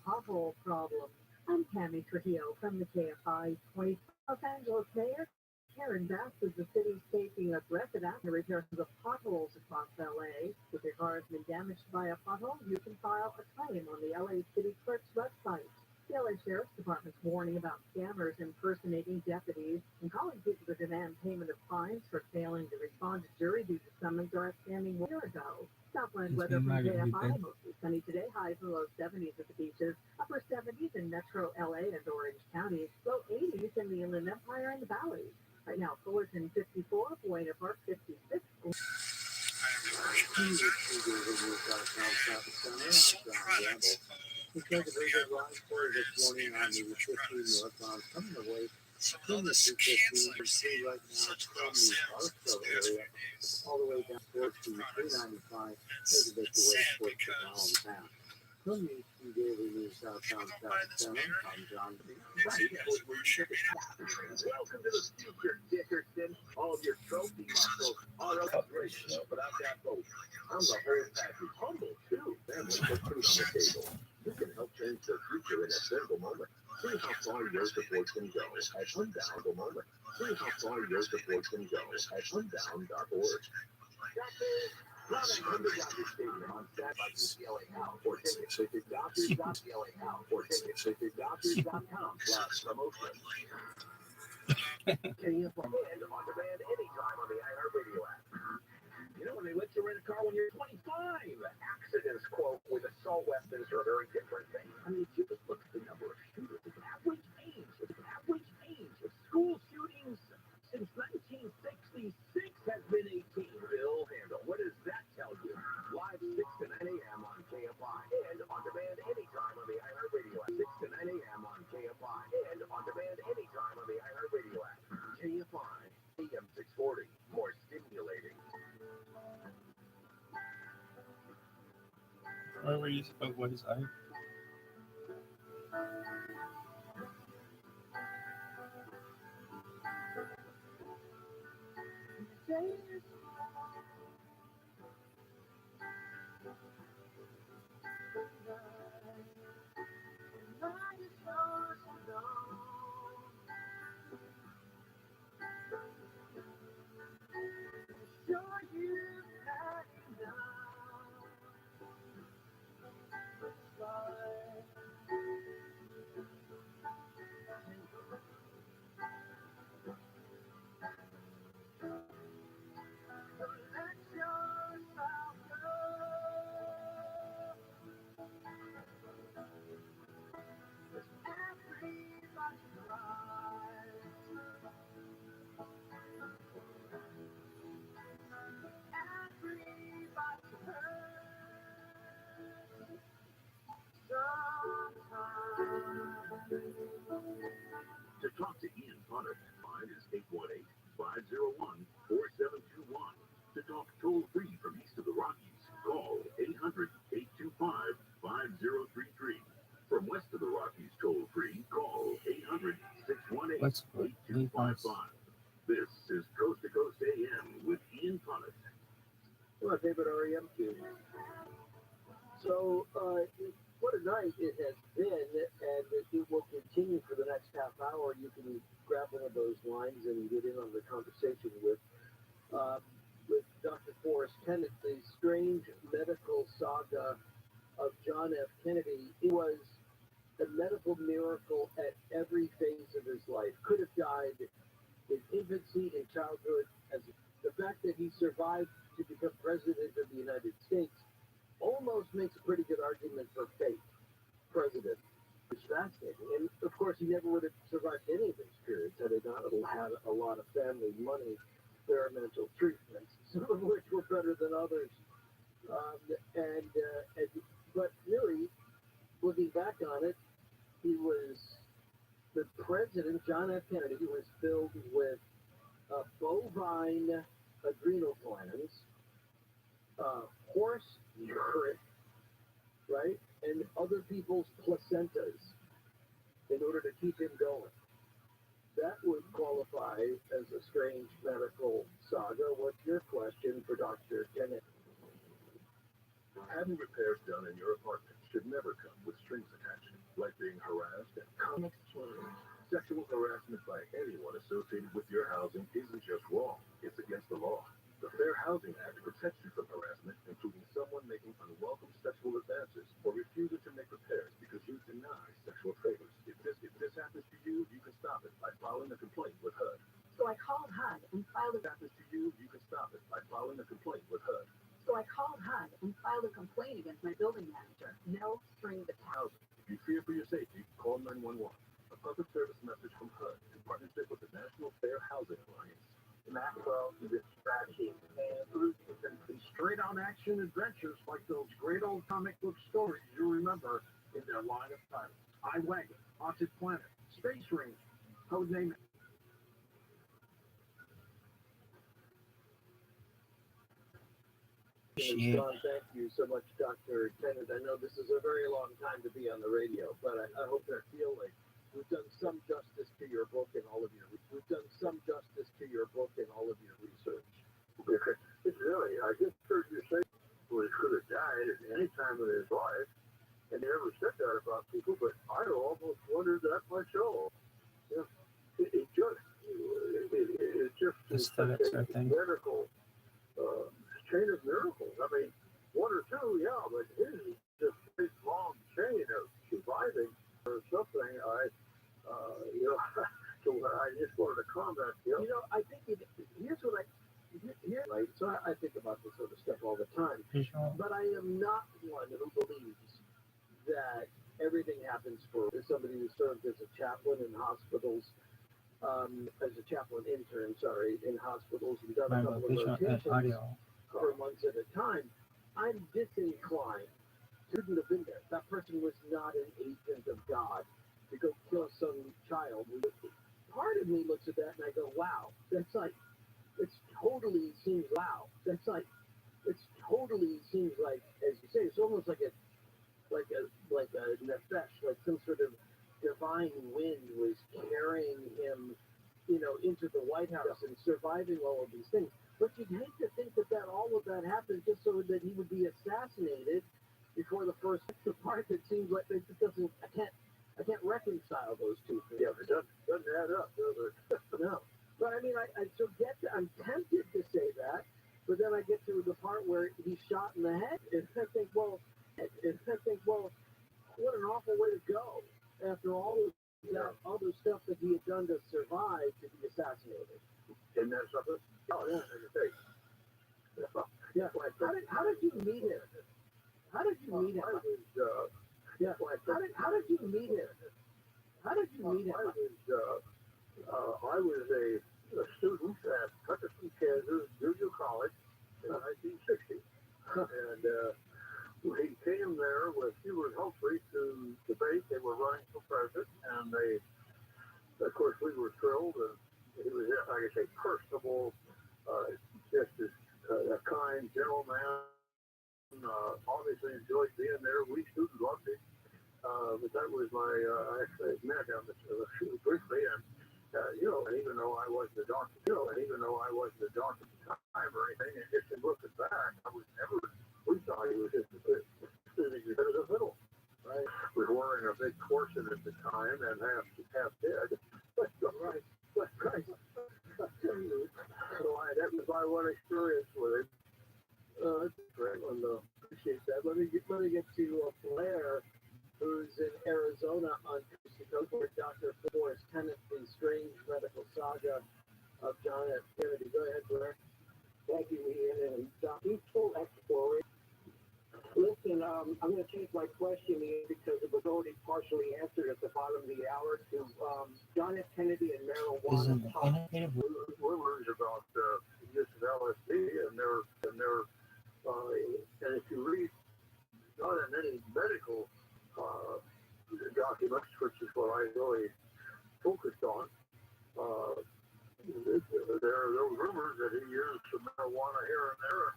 S7: Pothole problem. I'm Tammy Trujillo from the KFI 20 Los Angeles Mayor. Karen Bass is the city taking aggressive action to repair the potholes across LA. If your car has been damaged by a pothole, you can file a claim on the LA City Clerk's website. The LA Sheriff's Department's warning about scammers impersonating deputies and calling people to demand payment of fines for failing to respond to jury duty summons or outstanding a year ago. Southland weather from KFI, mostly sunny today, highs in the low 70s at the beaches, upper 70s in metro LA and Orange County, low 80s in the Inland Empire and the valleys. Right now, Fullerton 54, Buena Park 56.
S1: Looks like a very good ride for you this morning on the 15 northbound coming away from the 215 right now from the Artsville area all the way down towards the 395 maybe make your way towards the Allen Pass. From the Eastern Daily News downtown South Center, I'm John B.
S9: Welcome to the future, Dickerson. All of your trophy muscles are up great, but I've got both. I'm the whole package. Humble, too. Family put food on the table. You can help change their future in a single moment. See how far your support can go at Unbound a moment. See how far your support can go at unbound.org. Not an underground stadium on Saturday by UCLA Now. Or tickets at doctors.CLA Now. Or tickets at doctors.com/promotion. And on demand anytime on the iHeartRadio app. You know, when they let you rent a car when you're 25, accidents, quote, with assault weapons are a very different thing. I mean, if you just look at the number of shooters, it's an average age of school shootings since 1966 has been 18. Bill Handle, what does that tell you? Live 6 to 9 a.m. on KFI and on demand anytime on the iHeartRadio app. 6 to 9 a.m. on KFI and on demand anytime on the iHeartRadio app. KFI, AM 640, more stimulating.
S2: Where were you? What is I?
S3: To talk to Ian Punnett, line is 818-501-4721. To talk toll-free from east of the Rockies, call 800-825-5033. From west of the Rockies, toll-free, call 800-618-8255. This is Coast to Coast AM with Ian Punnett.
S4: My favorite REM tune. So, what a night it has been, and it will continue for the next half hour. You can grab one of those lines and get in on the conversation with Dr. Forrest Kennett, the strange medical saga of John F. Kennedy. It was a medical miracle at every phase of his life. Could have died in infancy, in childhood, as the fact that he survived to become president of the United States almost makes a pretty good argument for fake president. It's fascinating. And of course, he never would have survived any of these periods had he not had a lot of family money, experimental treatments, some of which were better than others. But really, looking back on it, he was the president, John F. Kennedy, was filled with bovine adrenal glands, horse urine, right, and other people's placentas in order to keep him going. That would qualify as a strange medical saga. What's your question for Dr. Kennedy?
S3: Having repairs done in your apartment should never come with strings attached, like being harassed and
S8: exchange.
S3: Sexual harassment by anyone associated with your housing isn't just wrong, it's against the law. The Fair Housing Act protects you from harassment, including someone making unwelcome sexual advances or refusing to make repairs because you deny sexual favors. If this happens to you, you can stop it by filing a complaint with HUD.
S8: So I called HUD and filed
S3: If it happens to you, you can stop it by filing a complaint with HUD.
S8: So I called HUD and filed a complaint against my building manager. No strings attached.
S3: If you fear for your safety, call 911. A public service message from HUD in partnership with the National Fair Housing Alliance.
S1: Maxwell, the strategy, and straight-on action adventures like those great old comic book stories you remember in their line of titles. iWagon, Haunted Planet, Space Ranger, Codename.
S4: Sean, thank you so much, Dr. Tennant. I know this is a very long time to be on the radio, but I hope I feel like we've done some justice to your book and all of your research.
S1: It's really, I just heard you say he could have died at any time in his life, and he never said that about people, but I almost wondered that myself. Yeah. It's just a medical chain of miracles. I mean, one or two, yeah, but his is just a long chain of surviving or something. So I just wanted to comment.
S4: I think so I think about this sort of stuff all the time. But I am not one who believes that everything happens for somebody who served as a chaplain in hospitals, as a chaplain intern, in hospitals and done a couple of rotations for months at a time. I'm disinclined. Shouldn't have been there. That person was not an agent of God to go kill some child. Part of me looks at that and I go, wow, it totally seems like, as you say, it's almost like a nefesh, like some sort of divine wind was carrying him, into the White House and surviving all of these things. But you'd hate to think that all of that happened just so that he would be assassinated before the first. The part that seems like it doesn't. I can't reconcile those two things.
S1: Yeah, it doesn't add up, does it?
S4: No. But I mean, I'm tempted to say that, but then I get to the part where he's shot in the head, and I think, well, what an awful way to go after all of that other stuff that he had done to survive to be assassinated.
S1: Isn't that something? Oh, yeah,
S4: yeah. How did you meet him? How did you meet him? How did you meet him?
S1: I was a student at Tuckerson, Kansas Junior College in 1960, and he came there with Hubert Humphrey to debate. They were running for president, and of course, we were thrilled. And he was, like I say, personable, just a kind gentleman. Obviously enjoyed being there. We students loved it. But that was I actually met him briefly, and and even though I wasn't a doctor, at the time or anything, and just in looking back, we thought he was just a fiddle, right? Was wearing a big corset at the time and half dead. Right. So that was my one experience with him. That's great. Appreciate that. Let me get to Blair, who's in Arizona on Coast to Coast, where Dr. Forrest Tennant, the strange medical saga
S4: of John F. Kennedy. Go ahead, Blair. Thank you, Ian. And peaceful exploration. Listen, I'm going to change my question, Ian, because it was already partially answered at the bottom of the hour to John F. Kennedy and marijuana.
S1: Rumors about use of LSD and if you read not in any medical documents, which is what I really focused on, there were rumors that he used some marijuana here and there.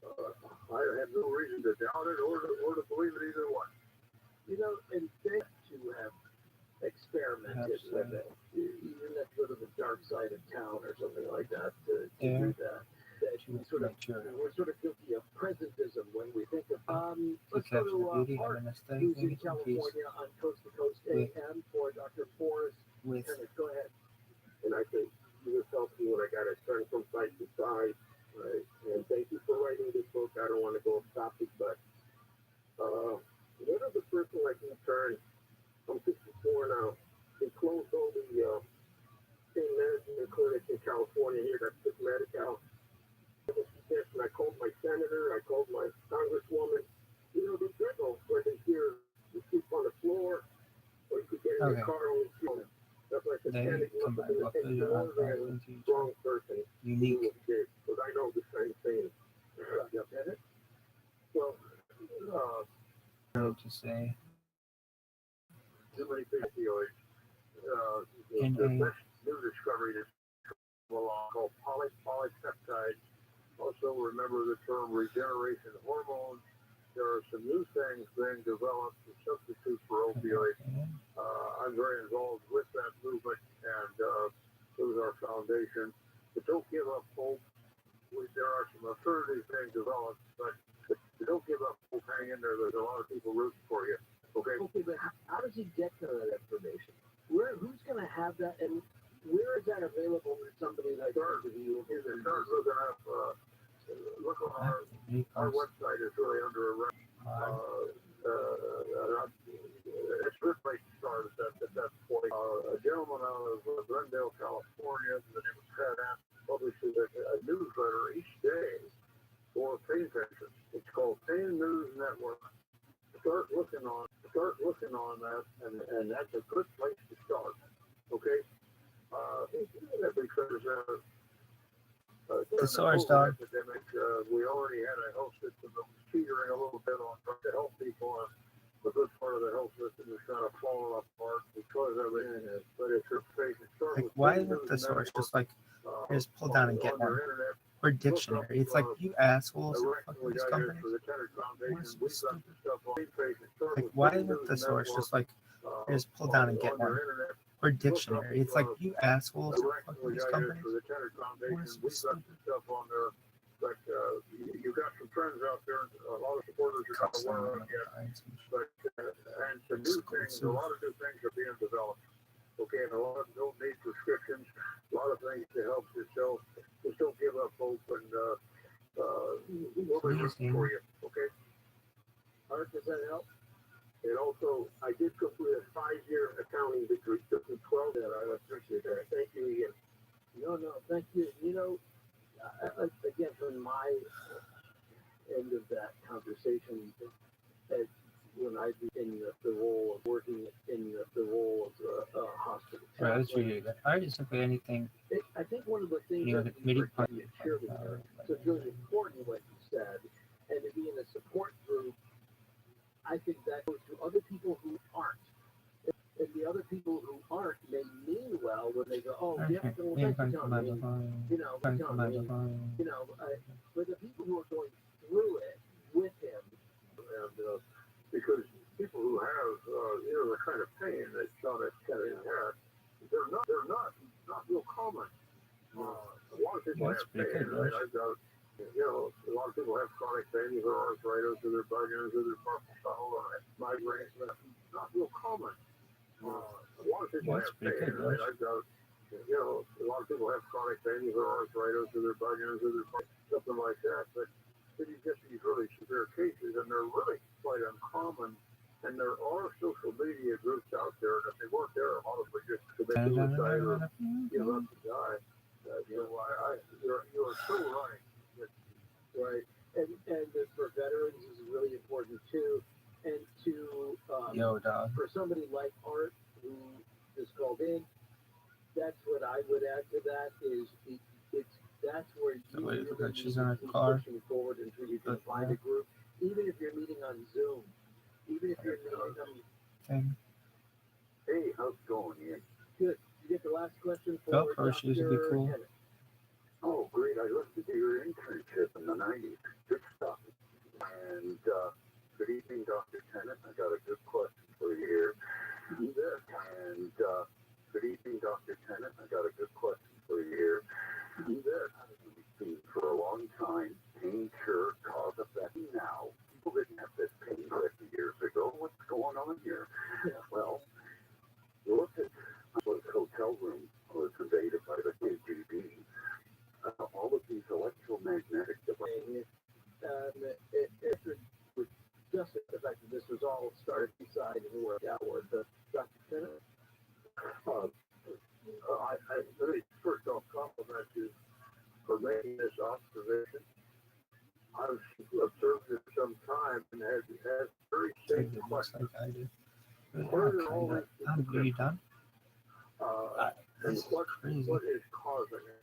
S1: I have no reason to doubt it or to believe it either one.
S4: You know, and thanks to have experimented with it. You have to go to the dark side of town or something like that to do that. We're sort of guilty of presentism when we think of. Let's go to Art, who's in California on Coast to Coast AM for Dr. Forrest. Go ahead.
S1: And I think you selfie when I got to turn from side to side. Right. And thank you for writing this book. I don't want to go off topic, but one of the person I can turn, I'm 64 now. They closed all the pain management clinics in California here that took Medi-Cal. I called my senator, I called my congresswoman. You know, they tremble when they hear you sleep on the floor or you could get in your car and you that's why I said, wrong person. Unique. Because I know the same thing. Well,
S2: to say.
S1: Too many opioids. The best new discovery is called polypeptides. Also, remember the term regeneration hormones. There are some new things being developed to substitute for opioids. I'm very involved with that movement, and it was our foundation. But don't give up hope. There are some alternatives being developed, but don't give up hope. Hang in there. There's a lot of people rooting for you. Okay,
S4: but how does he get to that information? Who's going to have that, and where is that available for somebody like you?
S1: Look on our website is really under arrest. It's a good place to start at that point. A gentleman out of Glendale, California, the name of Ted App, publishes a newsletter each day for pain patients. It's called Pain News Network. Start looking on that, and that's a good place to start. Okay, because
S2: the source dog.
S1: Epidemic, we already had a health system that was teetering a little bit on trying to help people, and the good part of the health system is kind of falling apart because of it. But it's your face.
S2: Like, why isn't the source just like, here's pull down and get one? Or dictionary. It's like, you assholes, fucking these companies. Like, why isn't the source just like, here's pull down and get one? Or dictionary. It's like, you assholes, fucking these companies.
S1: But you got some friends out there, a lot of supporters are going to want to get, but and some new things, a lot of new things are being developed. Okay, and a lot of them don't need prescriptions, a lot of things to help yourself. Just don't give up hope, and we'll be rooting for you. Okay.
S4: Art, does that help?
S1: And also, I did complete a 5-year accounting degree. Took me 12 years. I appreciate that. Thank you, Ian.
S4: No, thank you. You know, again, from my end of that conversation, when I was in the role of working in the role of a hospital.
S2: Right, that's really good. I just simply anything.
S4: I think one of the things that we share with her, so it's really important what you said, and to be in a support group, I think that goes to other people who aren't. And the other people who aren't may mean well when they go, oh, yeah, well, thanks for telling me, but the people who are going through it with him,
S1: and because people who have, the kind of pain that John F. Kennedy had, they're not real common. A lot of people have pain. I've got, a lot of people have chronic pain, either arthritis or their buggers or their carpal tunnel or migraines. But not real common. A lot of people have pain. I've got, a lot of people have chronic pain, either arthritis or their buggers or their something like that. But then you get these really severe cases, and they're really quite uncommon. And there are social media groups out there, and if they weren't there, a lot of them would just commit suicide or give up to die.
S2: dog.
S4: for somebody like Art who is called in, that's what I would add to that is that's where
S2: The
S4: you
S2: way
S4: really
S2: that
S4: need
S2: she's
S4: to
S2: in her
S4: keep
S2: car.
S4: pushing forward until you can
S2: But,
S4: find a group, even if you're meeting on Zoom, even if you're meeting on.
S2: Thing.
S1: Hey, how's it going, Ian?
S4: Good. You get the last question for
S2: Felt her shoes would be
S4: Dr.
S2: cool.
S4: Hennig.
S1: Oh, great. I listened to your internship in the 90s. Good stuff. And good evening, Dr. Tennant. I got a good question for you here. And good evening, Dr. Tennant. I got a good question for you here. We've seen for a long time, pain cure, cause effect. Now, people didn't have this pain 50 years ago. What's going on here? Well, look at what hotel room was invaded by the KGB. All of these electromagnetic devices.
S4: It was just the fact that this was all started inside and worked outward. But Dr. Tennant?
S1: Let me first off compliment you for making this observation. I've observed it some time and had very safe questions.
S2: Like I do.
S1: Where are all
S2: Are you done?
S1: And
S2: That's
S1: what
S2: crazy.
S1: is causing it?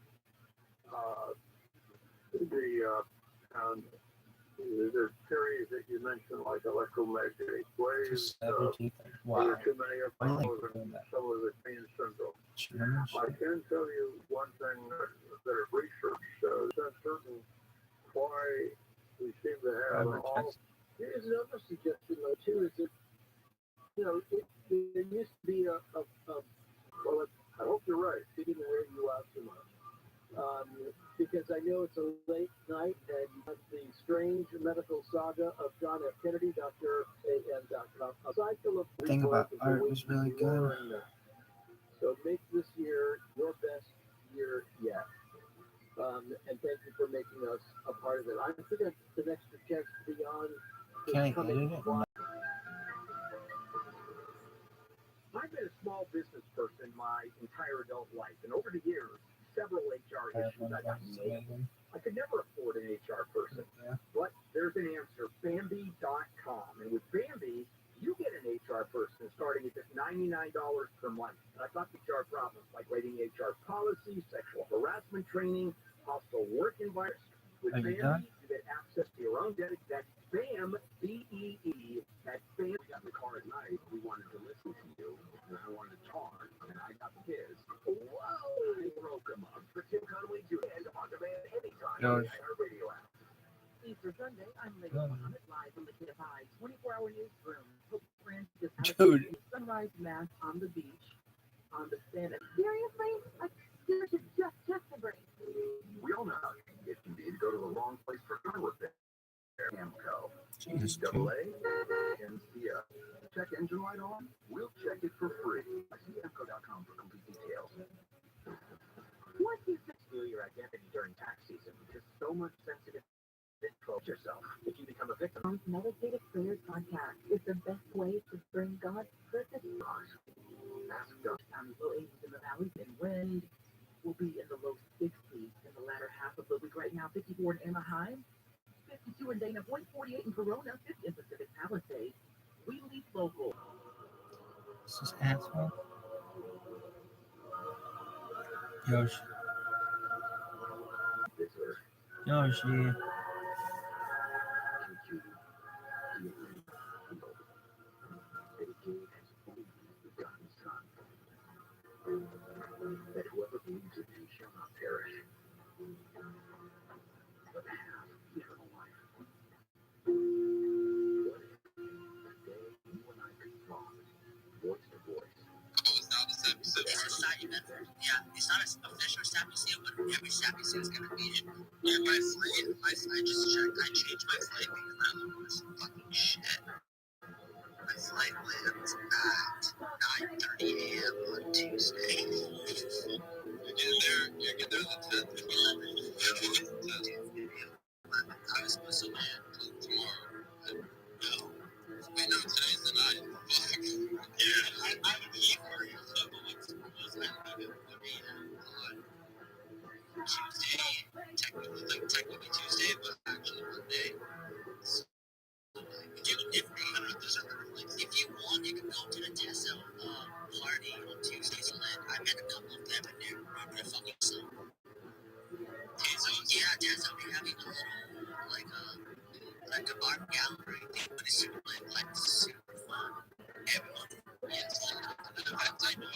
S1: The theories that you mentioned, like electromagnetic waves,
S2: Just everything.
S1: there
S2: Wow.
S1: are too many of
S2: Why do
S1: them,
S2: you think doing that?
S1: some of the pain syndrome.
S2: Truman
S1: I
S2: shit.
S1: can tell you one thing that research shows that's certain why we seem to have all.
S4: Here's another suggestion, though, too, is that, there used to be well,
S1: I hope you're right.
S4: it didn't wear you out too much. Because I know it's a late night and you have the strange medical saga of John F. Kennedy, Dr. and Dr. A cycle of
S2: The thing about art was really good.
S4: So make this year your best year yet. And thank you for making us a part of it. I think that's an extra chance to be on.
S2: Can I edit it? No.
S11: I've been a small business person my entire adult life, and over the years, several HR issues I got nailed. I could never afford an HR person, but there's an answer, Bambi.com. And with Bambi, you get an HR person starting at just $99 per month. And I've got HR problems like writing HR policies, sexual harassment training, hostile work environments. With Bambi, you get access to your own dedicated BAM, B-E-E, at BAM. We got in the car at night, we wanted to listen to you, and I wanted to talk, and I got the kids. Whoa! I broke them up for Tim Conway Jr. and on demand anytime on the radio app.
S8: Easter Sunday, I'm Lady Muhammad, live from the KFI 24-hour newsroom. Hope friends just had
S2: Dude.
S8: a sunrise mass on the beach, on the sand. Seriously? You should just check the break.
S11: We all know how it can be to go to the wrong place for car repair. Amco.
S2: Jesus, dude.
S11: NCF. Check engine light on? We'll check it for free. See Amco.com for complete details. What is to steal your identity during tax season? Because so much sensitive info yourself. If you become a victim,
S8: Meditative prayer contact is the best way to bring God's purpose.
S11: ask God.
S8: Low 80s in the valley, and wind will be in the low 60s in the latter half of the week. Right now, 54 in Anaheim, 52 in Dana Point, 48 in Corona, 50 in Pacific Palisades. We leave local.
S2: This is asshole. Yoshi. Yoshi.
S11: That whoever believes in him shall not perish, but have eternal life. What if today you and I could talk voice to voice?
S13: It's not an official snap you see, but every snap you see is gonna be it. Yeah, my flight, I just checked. I changed my flight because I don't want this fucking shit. My flight lands at 9:30 a.m. on Tuesday. You get there the 10th. I was supposed to land tomorrow. No. Wait, no, today's the 9th. Fuck. Yeah, I would leave for you. So what's I leave it for me on Tuesday. Technically Tuesday, but actually Monday. If you want, you can go Yeah, there's something having a little, like a art gallery thing, but it's super fun. Everyone, yes, I know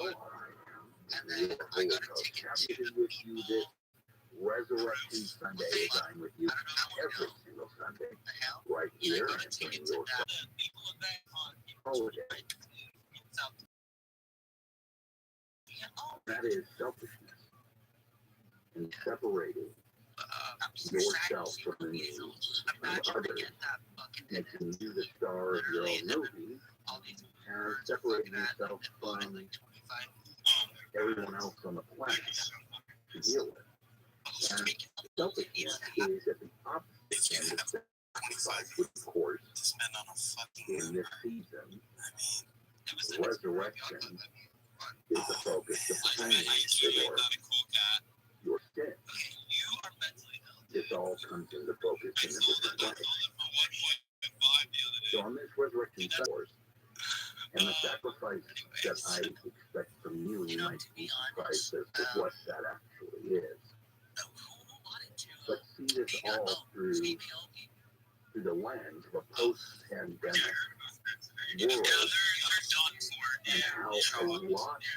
S13: it. And then I got a ticket to
S9: with you this Resurrection Sunday. I'm with you every single Sunday, right here in your holiday. That is selfishness and separating yourself from the news and others, making you the star of your own movie, and separating yourself from everyone else on the planet to deal with. And selfishness is at the opposite end of sacrifice, which of course, in this season, resurrection is the focus of training your sin. This all comes into focus in a different way. So on this resurrection course, and the sacrifice that I expect from you, you might be surprised as to what that actually is. Let's see this all through the lens of a post-pandemic world, and how a lot of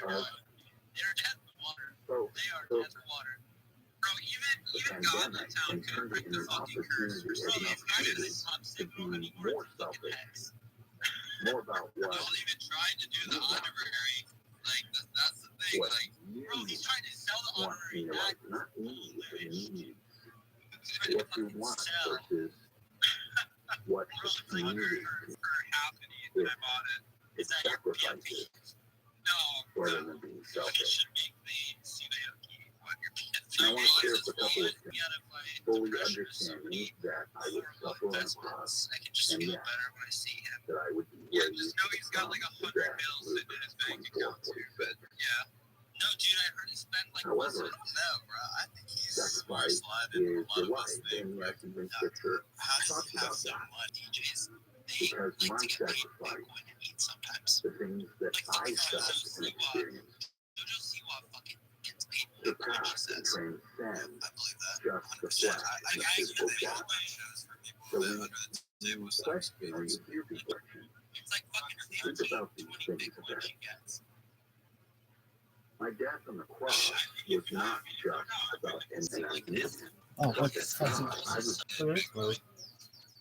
S9: folks took the pandemic and turned it into an opportunity to be more selfish, more about what you want in your life, not me, but needs. What you want versus what the community is sacrifices rather than being selfish. And I want to share a couple of things, fully understanding that I would suffer on a cross, and yes, that I would be raised from the death Luke 24:46.
S13: No, dude, I heard he spent like
S9: however, sacrifice is your life, and yes, even Scripture talks about that. Because my sacrifice, the things that I felt and experienced, surpass and transcend just the flesh and the physical body. So when you question or you hear people question, think about these things a bit. My death on the cross was not just about ending an
S2: Oh, what the fuck?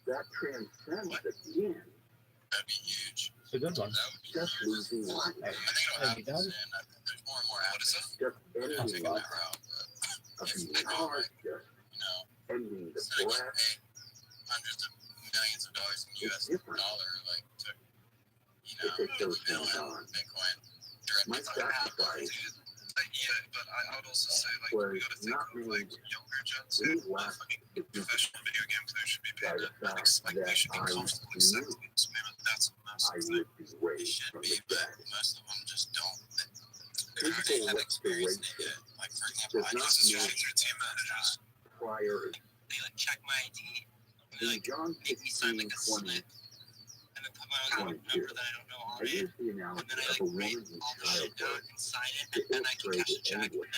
S9: that transcends again.
S2: It's a good one.
S9: Just losing life.
S2: Have you done?
S9: Just ending life. Of being hard, just ending the breath.
S5: Hundreds of millions of dollars in US dollar, like to,
S9: to take those things on. My sacrifice
S5: but I would also say, like,
S9: was
S5: we gotta think
S9: not
S5: of,
S9: really
S5: like, younger Jets,
S9: last
S5: professional video game players should be
S9: by
S5: paid
S9: the
S5: like,
S9: fact
S5: like
S9: that
S5: they should be
S9: I
S5: comfortably
S9: knew
S5: sentenced. Maybe that's a
S9: I
S5: massive thing.
S9: would be
S5: They
S9: raised
S5: should
S9: from
S5: be,
S9: the
S5: but
S9: dead.
S5: most of them just don't.
S9: Physical
S5: Have experience they
S9: restoration
S5: get. Like, for example, I
S9: does
S5: just
S9: not
S5: switched through team managers.
S9: prior.
S5: They, like, check my ID.
S9: In
S5: Like,
S9: John
S5: make me sign,
S9: 16,
S5: like, a
S9: 20,
S5: slip. And then put my own
S9: 22,
S5: number that I don't know on
S9: I
S5: it.
S9: used the
S5: And
S9: analogy
S5: then I,
S9: of
S5: like,
S9: a woman
S5: write
S9: in
S5: all the shit down
S9: childbirth
S5: and sign it.
S9: to
S5: And then I can cash
S9: illustrate
S5: a
S9: the
S5: check.
S9: anguish